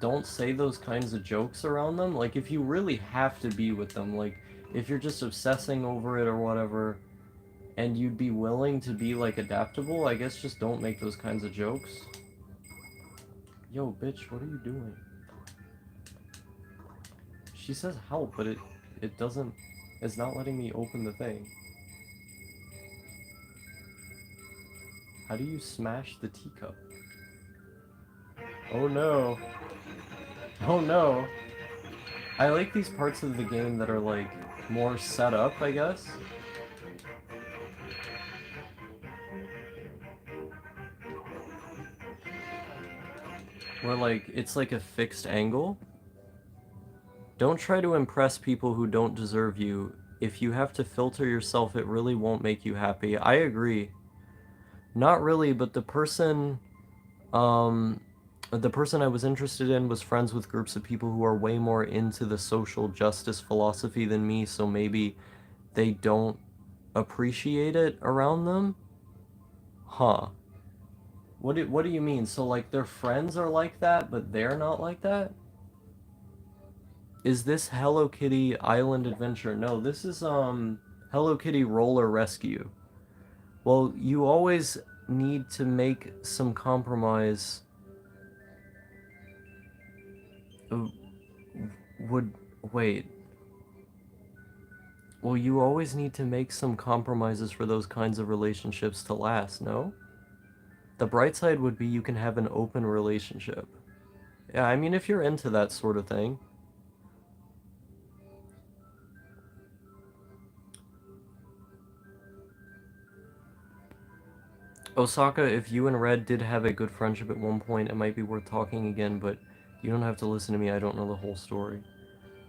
don't say those kinds of jokes around them. Like if you really have to be with them, like if you're just obsessing over it or whatever, and you'd be willing to be like adaptable, I guess just don't make those kinds of jokes. Yo, bitch, what are you doing? She says help, but it doesn't. It's not letting me open the thing. How do you smash the teacup? Oh no. Oh no. I like these parts of the game that are like more set up, I guess. Where like it's like a fixed angle. Don't try to impress people who don't deserve you. if you have to filter yourself, it really won't make you happy. I agree. Not really, but um, the person I was interested in was friends with groups of people who are way more into the social justice philosophy than me, so maybe they don't appreciate it around them? Huh. What do you mean? So like their friends are like that, but they're not like that? Is this Hello Kitty Island Adventure? No, this is Hello Kitty Roller Rescue. Well, you always need to make some compromise. Uh, Would wait. Well, you always need to make some compromises for those kinds of relationships to last, no? The bright side would be you can have an open relationship. Yeah, I mean, if you're into that sort of thing. Osaka, if you and Red did have a good friendship at one point, it might be worth talking again, but you don't have to listen to me, I don't know the whole story.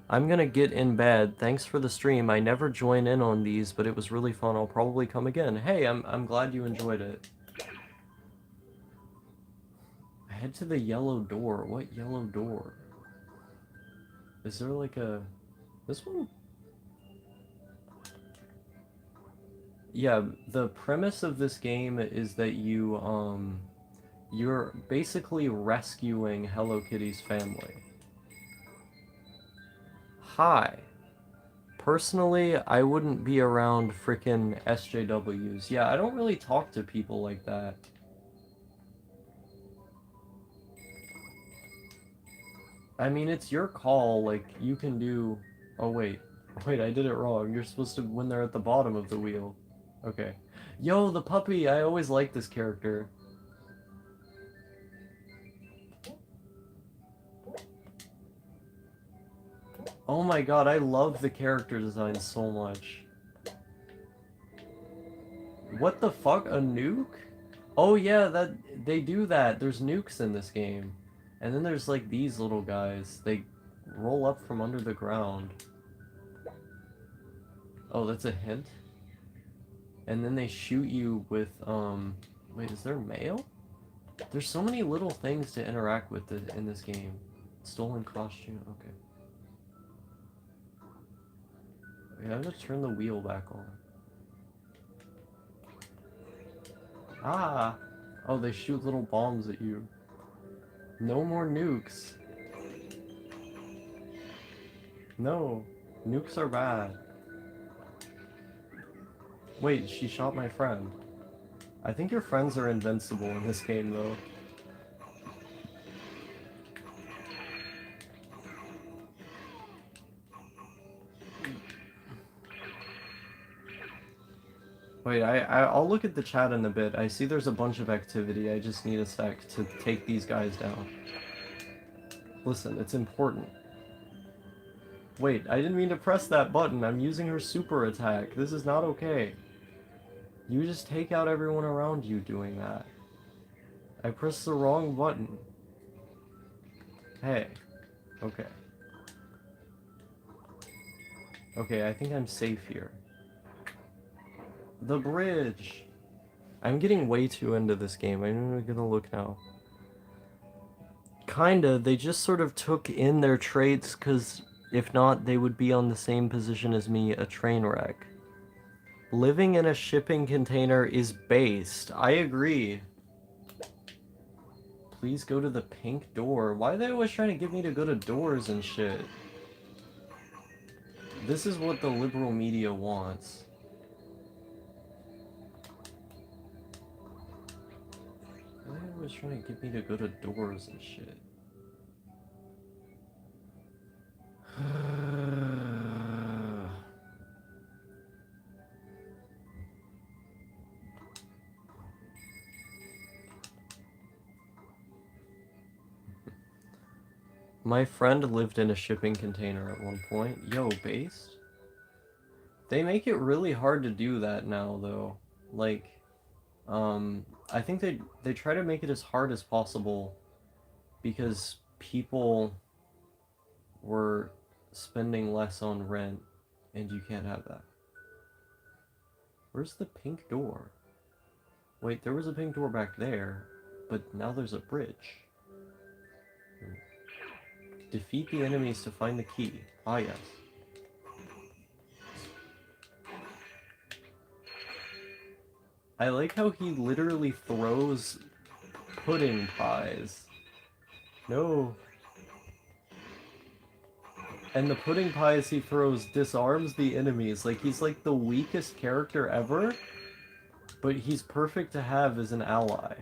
I'm gonna get in bed. Thanks for the stream. I never join in on these, but it was really fun. I'll probably come again. Hey, I'm glad you enjoyed it. Head to the yellow door. What yellow door? Is there like a... This one? Yeah, the premise of this game is that you're basically rescuing Hello Kitty's family. Hi. Personally, I wouldn't be around frickin' SJWs. Yeah, I don't really talk to people like that. I mean, it's your call, like, you can do... Oh, wait. Wait, I did it wrong. You're supposed to when they're at the bottom of the wheel. Okay. Yo, the puppy! I always liked this character. Oh my god, I love the character design so much. What the fuck? A nuke? Oh yeah, they do that. There's nukes in this game. And then there's like these little guys. They roll up from under the ground. Oh, that's a hint? And then they shoot you with, wait, is there mail? There's so many little things to interact with in this game. Stolen costume, okay. Okay, I'm gonna turn the wheel back on. Ah! Oh, they shoot little bombs at you. No more nukes. No. Nukes are bad. Wait, she shot my friend. I think your friends are invincible in this game, though. Wait, I'll look at the chat in a bit. I see there's a bunch of activity. I just need a sec to take these guys down. Listen, it's important. Wait, I didn't mean to press that button. I'm using her super attack. This is not okay. You just take out everyone around you doing that. I pressed the wrong button. Hey. Okay. Okay, I think I'm safe here. The bridge! I'm getting way too into this game. I'm gonna look now. Kinda, they just sort of took in their traits, because if not, they would be on the same position as me, a train wreck. Living in a shipping container is based. I agree. Please go to the pink door. Why are they always trying to get me to go to doors and shit? This is what the liberal media wants. Why are they always trying to get me to go to doors and shit? My friend lived in a shipping container at one point. Yo, based? They make it really hard to do that now, though. Like, I think they try to make it as hard as possible because people were spending less on rent And you can't have that. Where's the pink door? Wait, there was a pink door back there, but now there's a bridge. Defeat the enemies to find the key. Ah, yes. I like how he literally throws pudding pies. No. And the pudding pies he throws disarms the enemies. Like, he's like the weakest character ever, but he's perfect to have as an ally.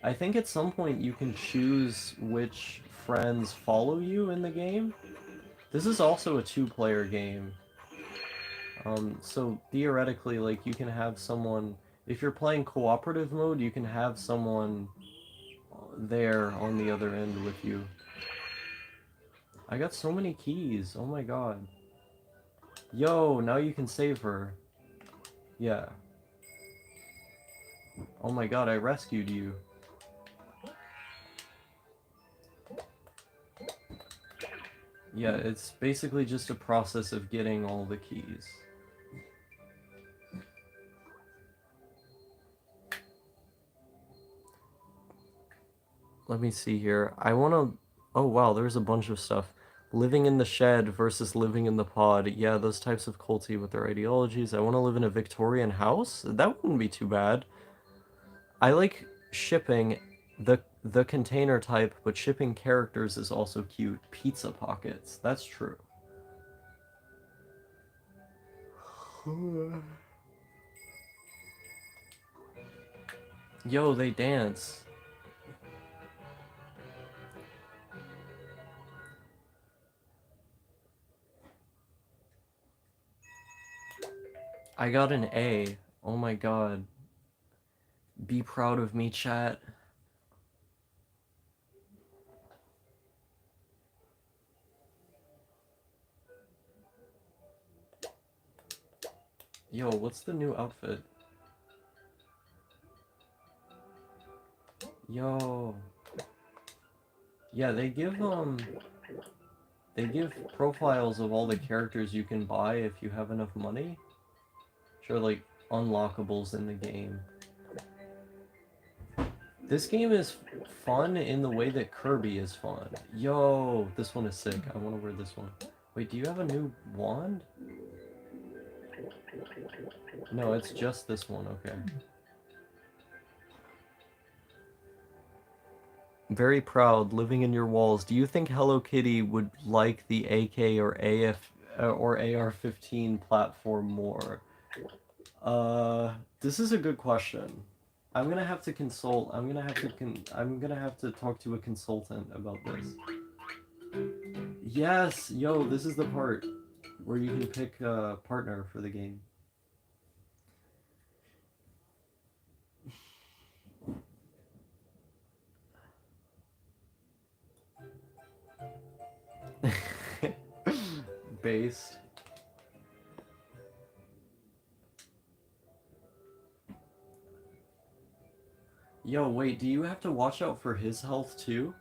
I think at some point you can choose which friends follow you in the game. This is also a two-player game. So theoretically, like, you can have someone... If you're playing cooperative mode, you can have someone there on the other end with you. I got so many keys. Oh my god. Yo, now you can save her. Yeah. Oh my god, I rescued you. Yeah, it's basically just a process of getting all the keys. Let me see here. I want to... Oh wow, there's a bunch of stuff. Living in the shed versus living in the pod. Yeah, those types of culty with their ideologies. I want to live in a Victorian house? That wouldn't be too bad. I like shipping the container type, but shipping characters is also cute. Pizza pockets. That's true. Yo, they dance. I got an A. Oh my god. Be proud of me, chat. Yo, what's the new outfit? Yo. Yeah, they give profiles of all the characters you can buy if you have enough money. Sure, like unlockables in the game. This game is fun in the way that Kirby is fun. Yo, this one is sick. I want to wear this one. Wait, do you have a new wand? No, it's just this one. Okay. Very proud, living in your walls. Do you think Hello Kitty would like the AK or AF or AR-15 platform more? This is a good question. I'm gonna have to consult. I'm gonna have to talk to a consultant about this. Yes, yo, this is the part where you can pick a partner for the game. Based. Yo, wait, do you have to watch out for his health too?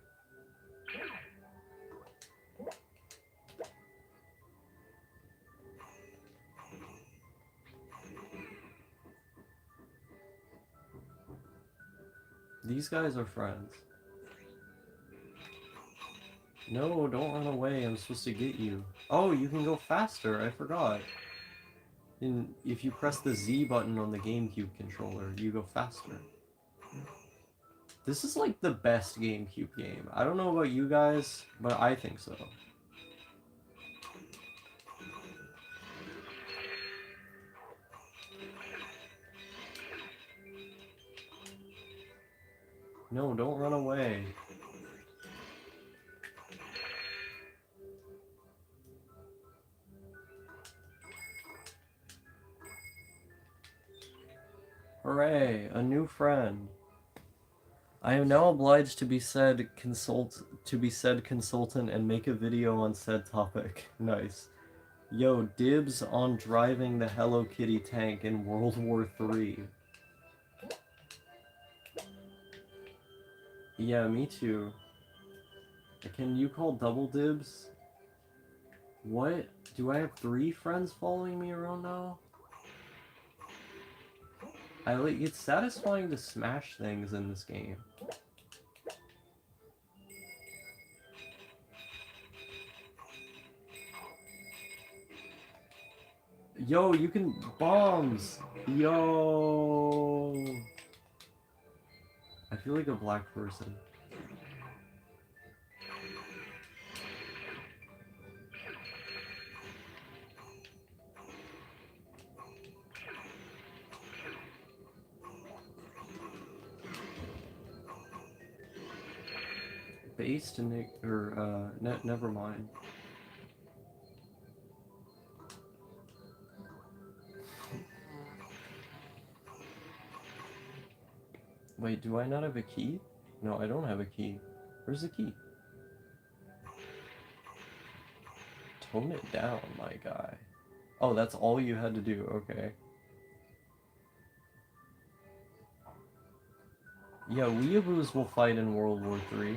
These guys are friends. No, don't run away. I'm supposed to get you. Oh, you can go faster. I forgot. If you press the Z button on the GameCube controller, you go faster. This is like the best GameCube game. I don't know about you guys, but I think so. No, don't run away. Hooray, a new friend. I am now obliged to be said consultant and make a video on said topic. Nice. Yo, dibs on driving the Hello Kitty tank in World War III. Yeah, me too. Can you call double dibs? What? Do I have 3 friends following me around now? It's satisfying to smash things in this game. Yo, you can bombs. Yo. I feel like a black person. Base to Nick or never mind. Wait, do I not have a key? No, I don't have a key. Where's the key? Tone it down, my guy. Oh, that's all you had to do. Okay. Yeah, weeaboos will fight in World War III.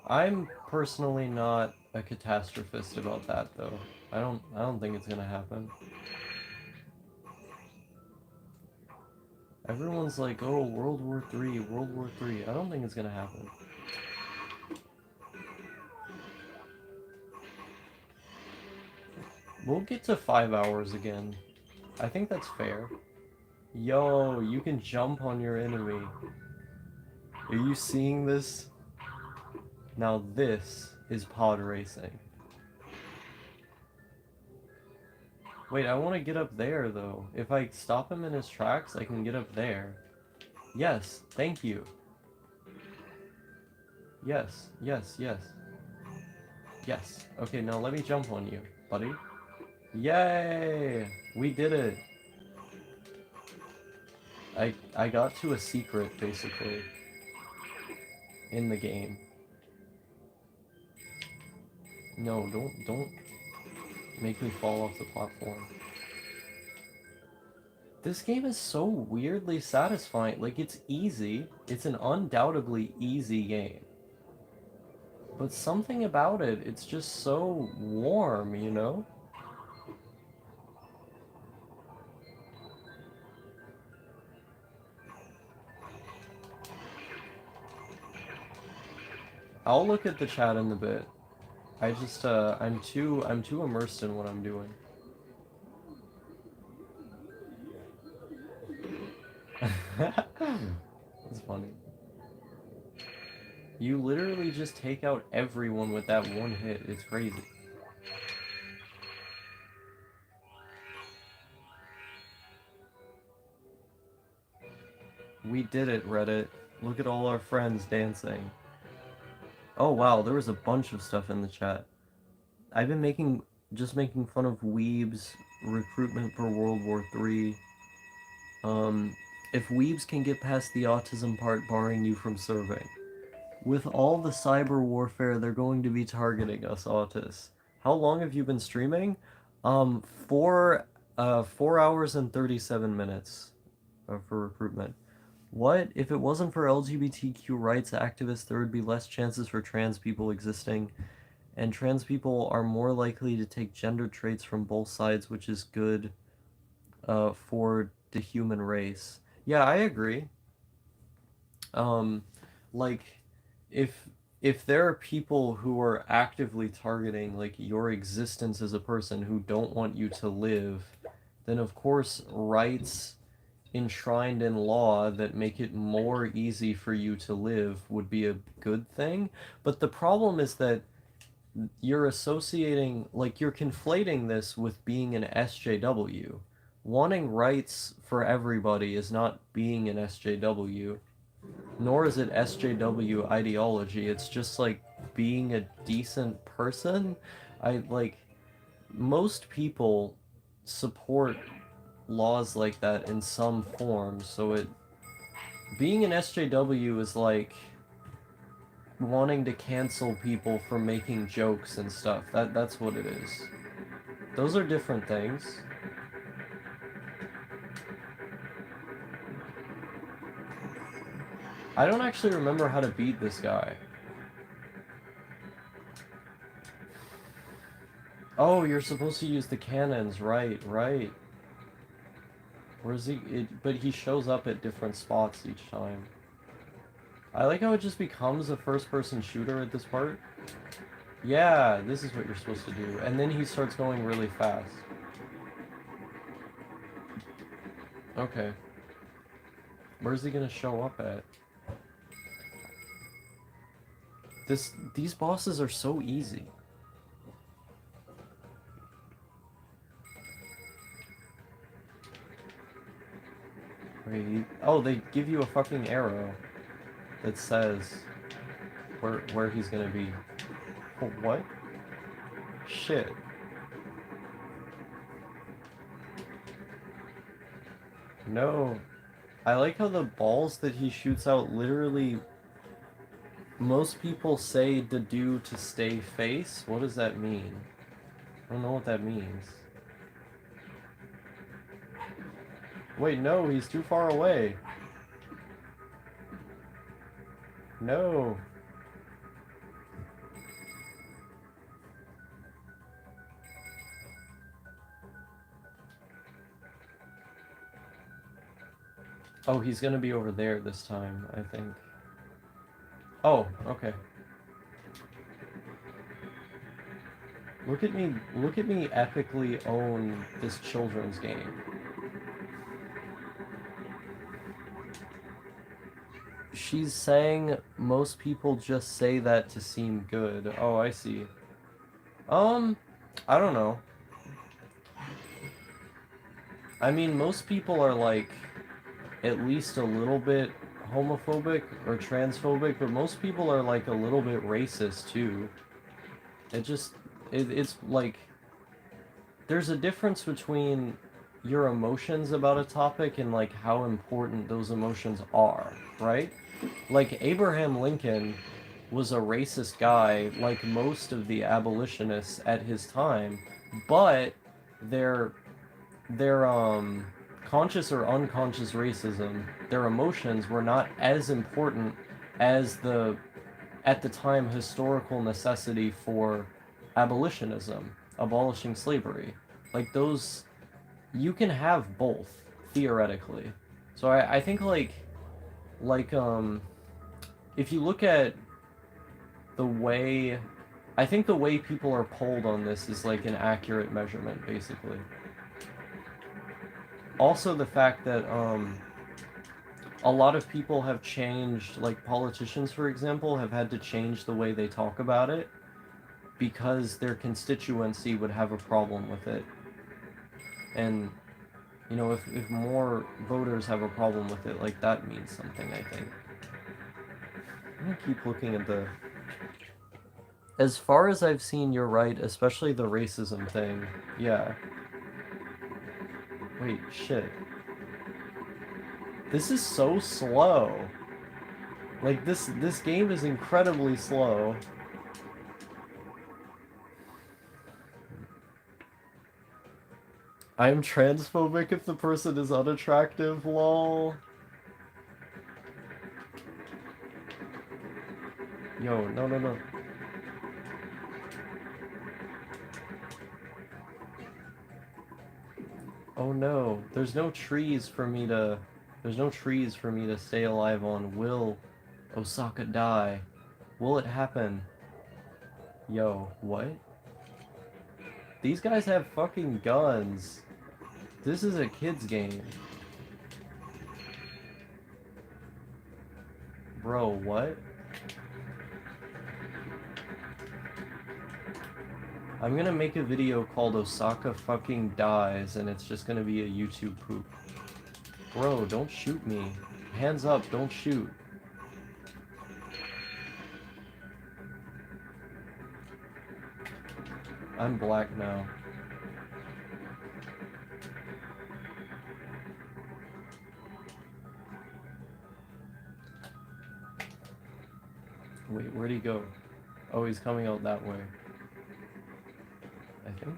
I'm personally not a catastrophist about that, though. I don't think it's gonna happen. Everyone's like, oh, World War III, World War III. I don't think it's gonna happen. We'll get to 5 hours again. I think that's fair. Yo, you can jump on your enemy. Are you seeing this? Now this is pod racing. Wait, I want to get up there, though. If I stop him in his tracks, I can get up there. Yes, thank you. Yes, yes, yes. Yes. Okay, now let me jump on you, buddy. Yay! We did it. I got to a secret, basically, in the game. No, don't make me fall off the platform. This game is so weirdly satisfying. Like, it's easy. It's an undoubtedly easy game. But something about it, it's just so warm, you know? I'll look at the chat in a bit. I just, I'm too immersed in what I'm doing. That's funny. You literally just take out everyone with that one hit. It's crazy. We did it, Reddit. Look at all our friends dancing. Oh wow, there was a bunch of stuff in the chat. I've been just making fun of weebs, recruitment for World War III. If weebs can get past the autism part barring you from serving. With all the cyber warfare, they're going to be targeting us autists. How long have you been streaming? 4 hours and 37 minutes for recruitment. What? If it wasn't for LGBTQ rights activists, there would be less chances for trans people existing, and trans people are more likely to take gender traits from both sides, which is good for the human race. Yeah, I agree. Like, if there are people who are actively targeting like your existence as a person who don't want you to live, then of course rights enshrined in law that make it more easy for you to live would be a good thing. But the problem is that you're associating, like, you're conflating this with being an SJW. Wanting rights for everybody is not being an SJW, nor is it SJW ideology. It's just like being a decent person. Most people support laws like that in some form, so being an SJW is like wanting to cancel people for making jokes and stuff. That's what it is. Those are different things. I don't actually remember how to beat this guy. Oh, you're supposed to use the cannons, right, right. Where's he? But he shows up at different spots each time. I like how it just becomes a first-person shooter at this part. Yeah, this is what you're supposed to do. And then he starts going really fast. Okay. Where's he gonna show up at? These bosses are so easy. Wait, oh, they give you a fucking arrow that says where he's gonna be. Oh, what? Shit. No. I like how the balls that he shoots out literally most people say to do to stay face. What does that mean? I don't know what that means. Wait, no, he's too far away. No. Oh, he's gonna be over there this time, I think. Oh, okay. Look at me epically own this children's game. She's saying most people just say that to seem good. Oh, I see. I don't know. I mean, most people are like at least a little bit homophobic or transphobic, but most people are like a little bit racist too. It's like there's a difference between your emotions about a topic and like how important those emotions are, right? Like Abraham Lincoln was a racist guy like most of the abolitionists at his time, but their their conscious or unconscious racism, their emotions were not as important as the at the time historical necessity for abolitionism, abolishing slavery. Like those you can have both theoretically. So I think like if you look at the way I think the way people are polled on this is like an accurate measurement basically. Also the fact that a lot of people have changed, like politicians for example have had to change the way they talk about it because their constituency would have a problem with it. And you know, if more voters have a problem with it, like that means something, I think. I'm gonna keep looking at the as far as I've seen, you're right, especially the racism thing. Yeah. Wait, shit. This is so slow. Like this game is incredibly slow. I'm transphobic if the person is unattractive, lol. Yo, no, no, no. Oh no, there's no trees for me to stay alive on. Will Osaka die? Will it happen? Yo, what? These guys have fucking guns. This is a kid's game. Bro, what? I'm gonna make a video called Osaka fucking dies, and it's just gonna be a YouTube poop. Bro, don't shoot me. Hands up, don't shoot. I'm black now. Wait, where'd he go? Oh, he's coming out that way. I think?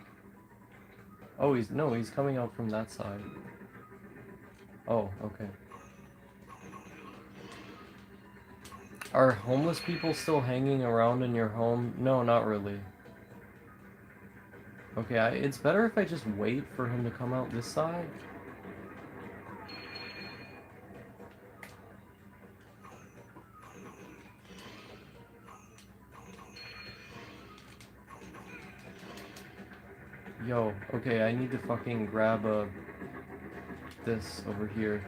Oh, he's coming out from that side. Oh, okay. Are homeless people still hanging around in your home? No, not really. Okay, it's better if I just wait for him to come out this side. Yo, okay, I need to fucking grab this over here.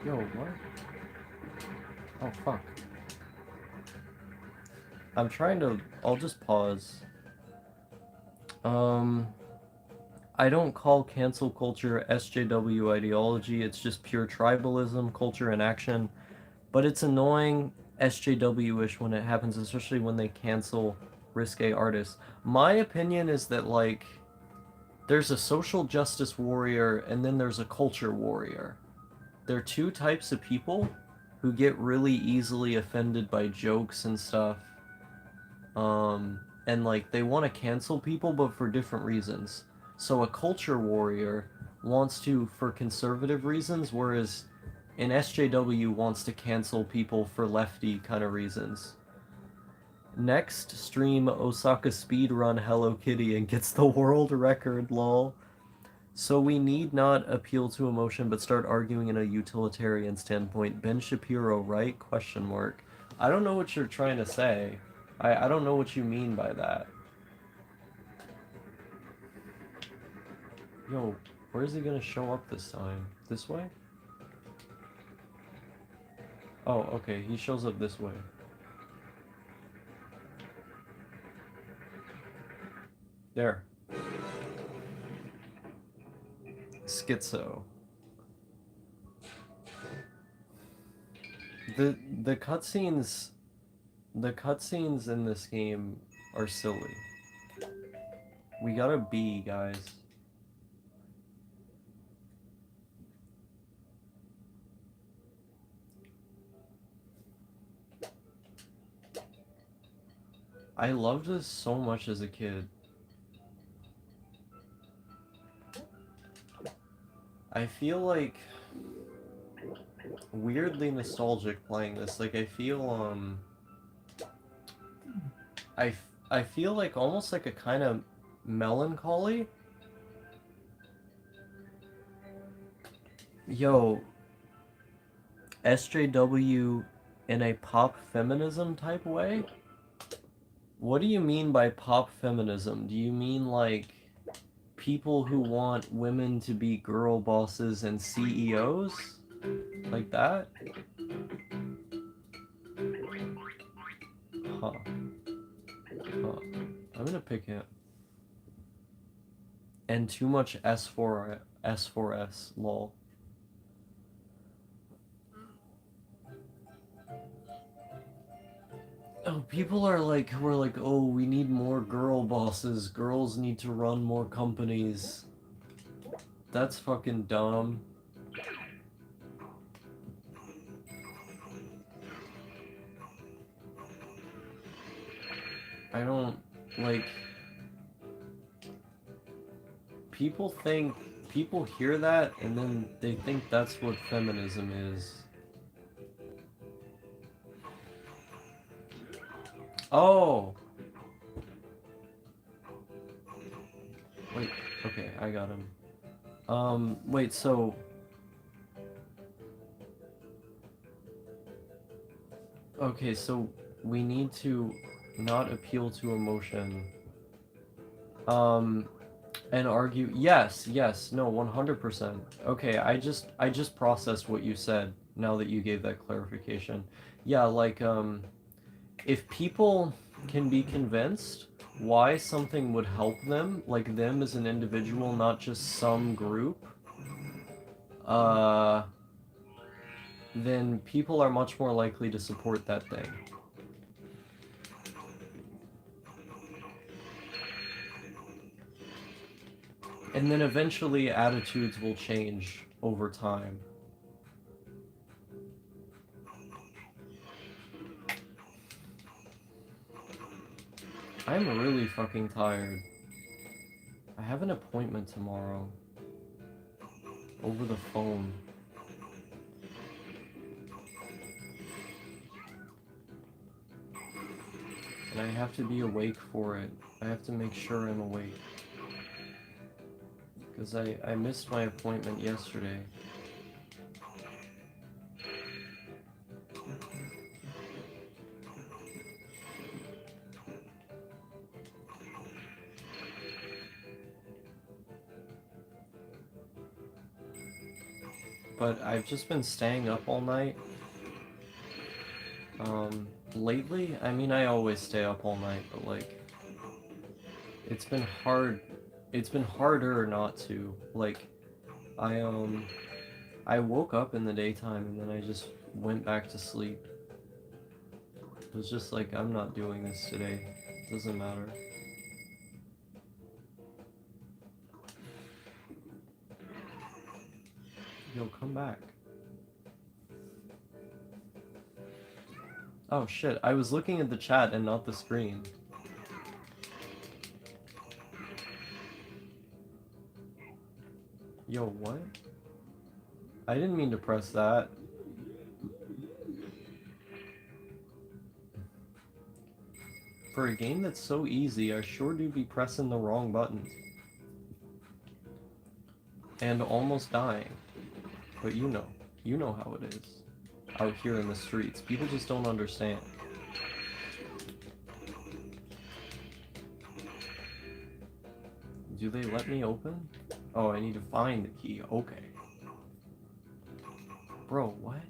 Yo, what? Oh, fuck. I'm trying to... I'll just pause. I don't call cancel culture SJW ideology, it's just pure tribalism, culture in action. But it's annoying SJW-ish when it happens, especially when they cancel risque artists. My opinion is that, like, there's a social justice warrior and then there's a culture warrior. They're two types of people who get really easily offended by jokes and stuff. And like they want to cancel people, but for different reasons. So a culture warrior wants to for conservative reasons, whereas an SJW wants to cancel people for lefty kind of reasons. Next, stream Osaka speedrun Hello Kitty and gets the world record, lol. So we need not appeal to emotion, but start arguing in a utilitarian standpoint. Ben Shapiro, right? Question mark. I don't know what you're trying to say. I don't know what you mean by that. Yo, where is he gonna show up this time? This way? Oh, okay, he shows up this way. There. Schizo. The cutscenes in this game are silly. We got a B, guys. I loved this so much as a kid. I feel like weirdly nostalgic playing this. Like I feel I feel like almost like a kind of melancholy. Yo, SJW in a pop feminism type way? What do you mean by pop feminism? Do you mean like people who want women to be girl bosses and CEOs? Like that? Huh. Huh. I'm gonna pick it. And too much S4S, lol. Oh, people are like, we're like, oh, we need more girl bosses. Girls need to run more companies. That's fucking dumb. I don't, like... People hear that, and then they think that's what feminism is. Oh! Wait, okay, I got him. Wait, so... Okay, so we need to not appeal to emotion. And argue... Yes, no, 100%. Okay, I just processed what you said, now that you gave that clarification. Yeah, like, if people can be convinced why something would help them, like them as an individual, not just some group, then people are much more likely to support that thing. And then eventually attitudes will change over time. I'm really fucking tired. I have an appointment tomorrow. Over the phone. And I have to be awake for it. I have to make sure I'm awake. Because I missed my appointment yesterday. But I've just been staying up all night. Lately, I mean, I always stay up all night, but like, it's been hard. It's been harder not to. Like, I woke up in the daytime and then I just went back to sleep. It was just like, I'm not doing this today. It doesn't matter. Yo, come back. Oh shit, I was looking at the chat and not the screen. Yo, what? I didn't mean to press that. For a game that's so easy, I sure do be pressing the wrong buttons. And almost dying. But you know how it is. Out here in the streets. People just don't understand. Do they let me open? Oh, I need to find the key. Okay. Bro, what?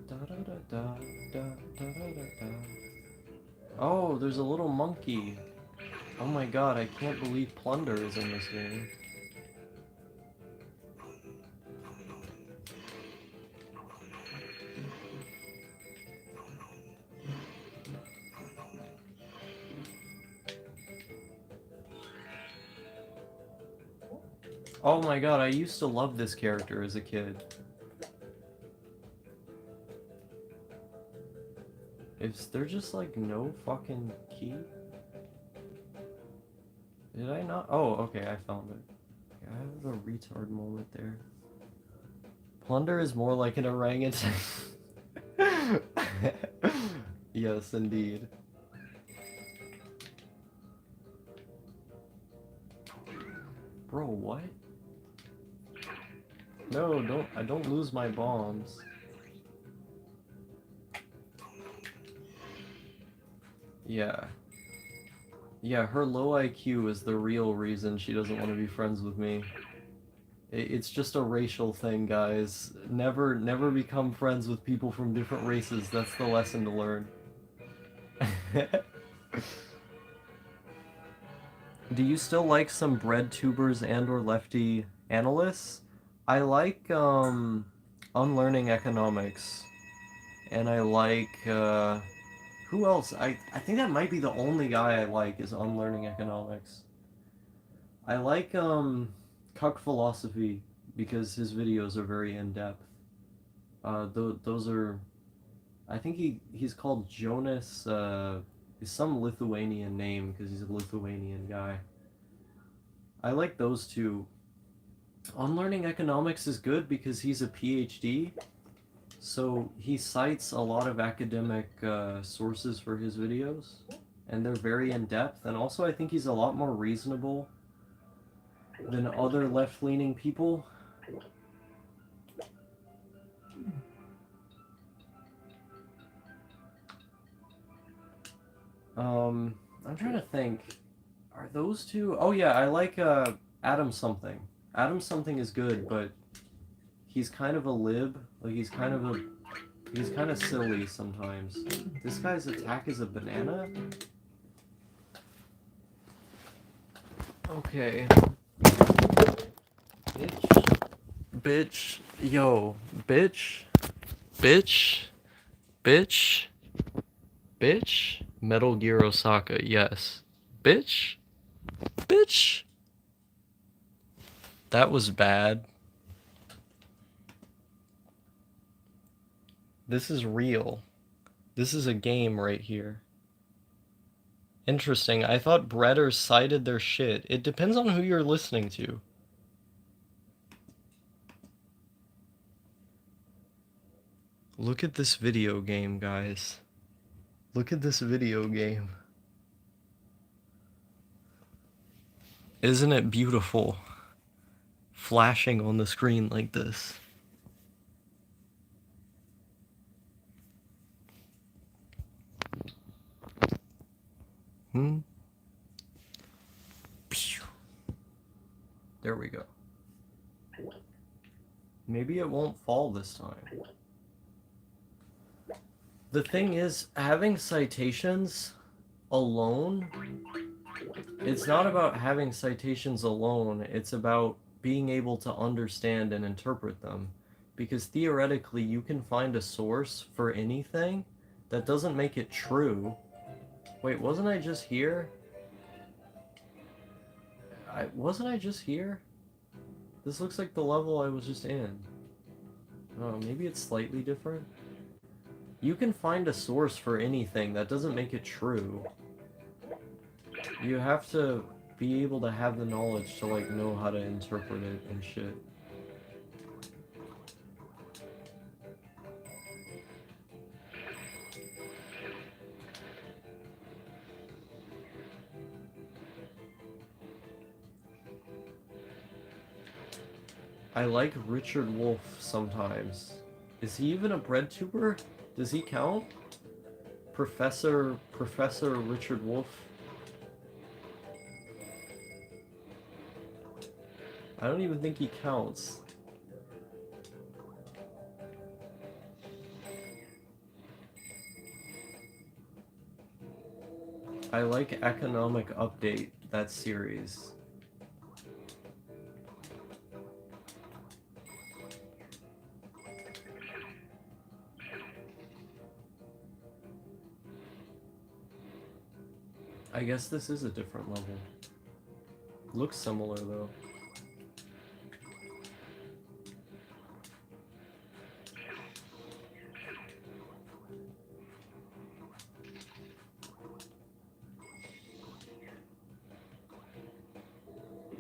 Da da da da da da da da. Oh, there's a little monkey. Oh my god, I can't believe plunder is in this game. Oh my god, I used to love this character as a kid. Is there just like no fucking key? Did I not? Oh, okay, I found it. I have a retard moment there. Plunder is more like an orangutan. Yes, indeed. Bro, what? No, I don't lose my bombs. Yeah. Yeah, her low IQ is the real reason she doesn't want to be friends with me. It's just a racial thing, guys. Never become friends with people from different races. That's the lesson to learn. Do you still like some bread tubers and or lefty analysts? I like Unlearning Economics. And I like who else? I think that might be the only guy I like is Unlearning Economics. I like Cuck Philosophy because his videos are very in-depth. Those are I think he's called Jonas is some Lithuanian name because he's a Lithuanian guy. I like those two. Unlearning Economics is good because he's a PhD, so he cites a lot of academic sources for his videos, and they're very in-depth, and also I think he's a lot more reasonable than other left-leaning people. I'm trying to think. Are those two? Oh yeah, I like Adam Something. Adam Something is good, but he's kind of a lib. Like he's kind of silly sometimes. This guy's attack is a banana? Okay. Bitch. Yo. Bitch. Bitch. Bitch. Bitch. Metal Gear Osaka, yes. Bitch. Bitch. That was bad. This is real. This is a game right here. Interesting. I thought breaders cited their shit. It depends on who you're listening to. Look at this video game, guys. Look at this video game. Isn't it beautiful? Flashing on the screen like this. There we go. Maybe it won't fall this time. The thing is, having citations alone, it's not about having citations alone, it's about being able to understand and interpret them. Because theoretically, you can find a source for anything that doesn't make it true. Wait, wasn't I just here? Wasn't I just here? This looks like the level I was just in. Oh, maybe it's slightly different? You can find a source for anything, that doesn't make it true. You have to be able to have the knowledge to, like, know how to interpret it and shit. I like Richard Wolf sometimes. Is he even a bread tuber? Does he count? Professor Richard Wolf? I don't even think he counts. I like Economic Update, that series. I guess this is a different level. Looks similar though.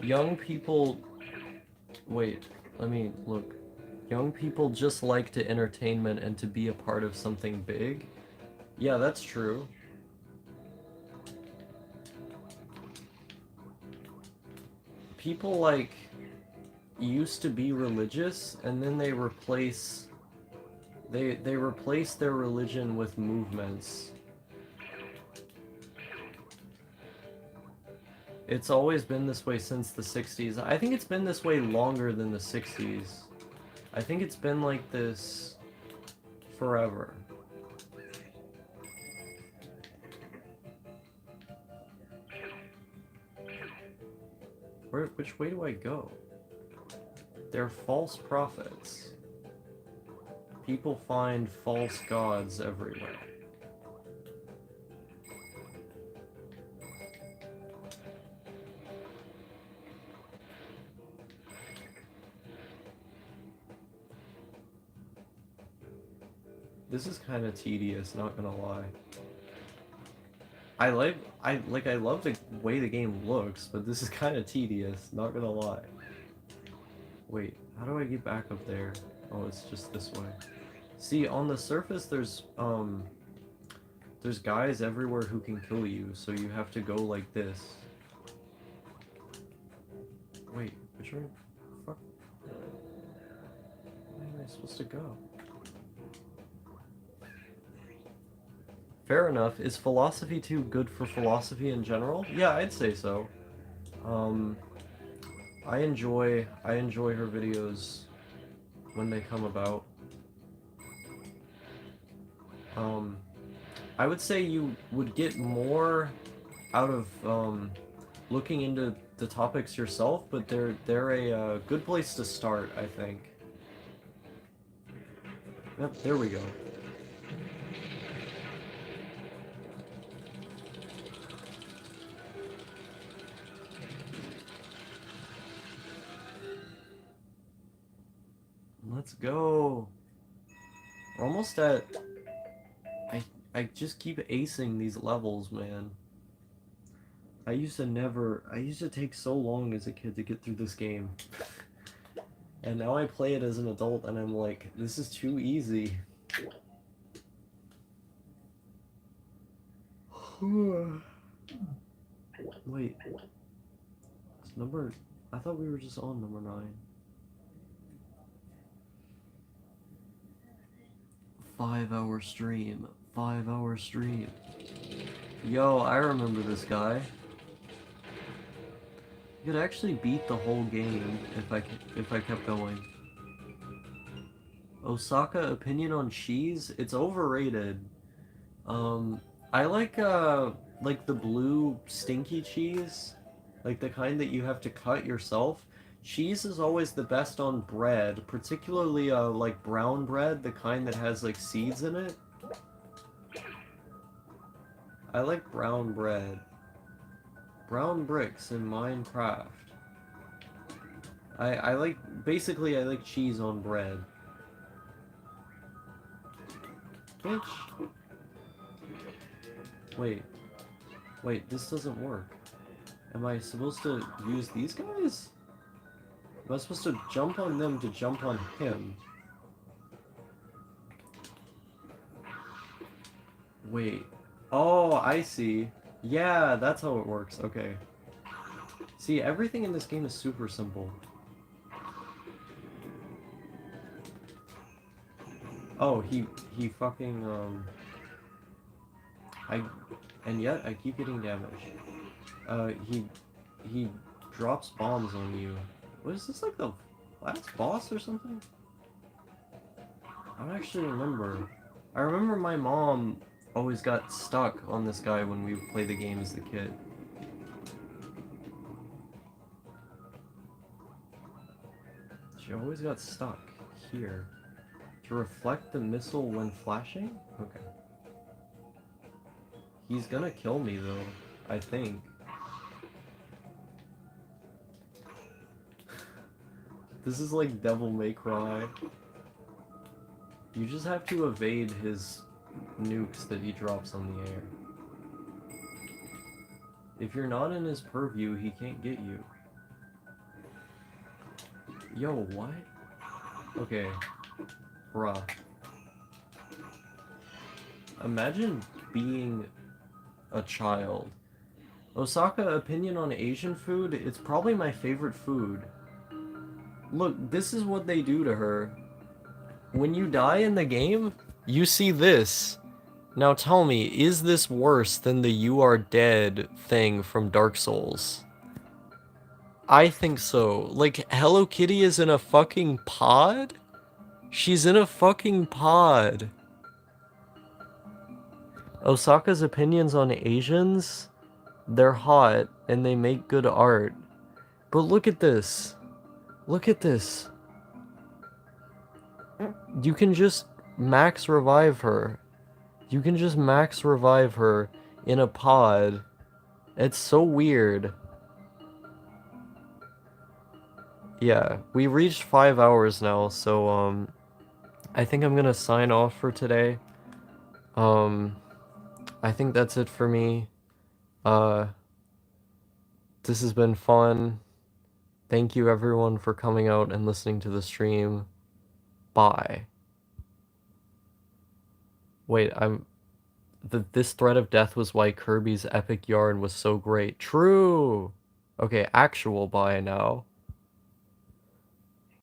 Young people... Wait, let me look. Young people just like to entertainment and to be a part of something big? Yeah, that's true. People, like, used to be religious, and then they replace... They replace their religion with movements. It's always been this way since the 60s. I think it's been this way longer than the 60s. I think it's been like this forever. Which way do I go? They're false prophets. People find false gods everywhere. This is kind of tedious, not gonna lie. I love the way the game looks, but this is kind of tedious, not gonna lie. Wait, how do I get back up there? Oh, it's just this way. See, on the surface, there's guys everywhere who can kill you, so you have to go like this. Wait, which way? Fuck. Where am I supposed to go? Fair enough. Is philosophy 2 good for philosophy in general? Yeah, I'd say so. I enjoy her videos when they come about. I would say you would get more out of looking into the topics yourself, but they're a good place to start, I think. Yep, there we go. Let's go. We're almost at... I just keep acing these levels, man. I used to take so long as a kid to get through this game. And now I play it as an adult and I'm like, this is too easy. Wait. It's number... I thought we were just on number 9. 5-hour stream. 5-hour stream. Yo, I remember this guy. You could actually beat the whole game if I kept going. Osaka opinion on cheese? It's overrated. I like the blue stinky cheese, like the kind that you have to cut yourself. Cheese is always the best on bread, particularly like brown bread, the kind that has like seeds in it. I like brown bread. Brown bricks in Minecraft. I like, basically I like cheese on bread. Bitch. Wait, this doesn't work. Am I supposed to use these guys? Am I supposed to jump on them to jump on him? Wait. Oh, I see. Yeah, that's how it works. Okay. See, everything in this game is super simple. Oh, he fucking, and yet I keep getting damage. He drops bombs on you. What is this, like the last boss or something? I don't actually remember. I remember my mom always got stuck on this guy when we played the game as a kid. She always got stuck here. To reflect the missile when flashing? Okay. He's gonna kill me though, I think. This is like Devil May Cry. You just have to evade his nukes that he drops on the air. If you're not in his purview, he can't get you. Yo, what? Okay. Bruh. Imagine being a child. Osaka opinion on Asian food? It's probably my favorite food. Look, this is what they do to her. When you die in the game, you see this. Now tell me, is this worse than the "you are dead" thing from Dark Souls? I think so. Like, Hello Kitty is in a fucking pod? She's in a fucking pod. Osaka's opinions on Asians? They're hot, and they make good art. But look at this. Look at this. You can just max revive her. You can just max revive her in a pod. It's so weird. Yeah, we reached 5 hours now, so, I think I'm gonna sign off for today. I think that's it for me. This has been fun. Thank you everyone for coming out and listening to the stream. Bye. Wait, this threat of death was why Kirby's epic yarn was so great. True! Okay, actual bye now.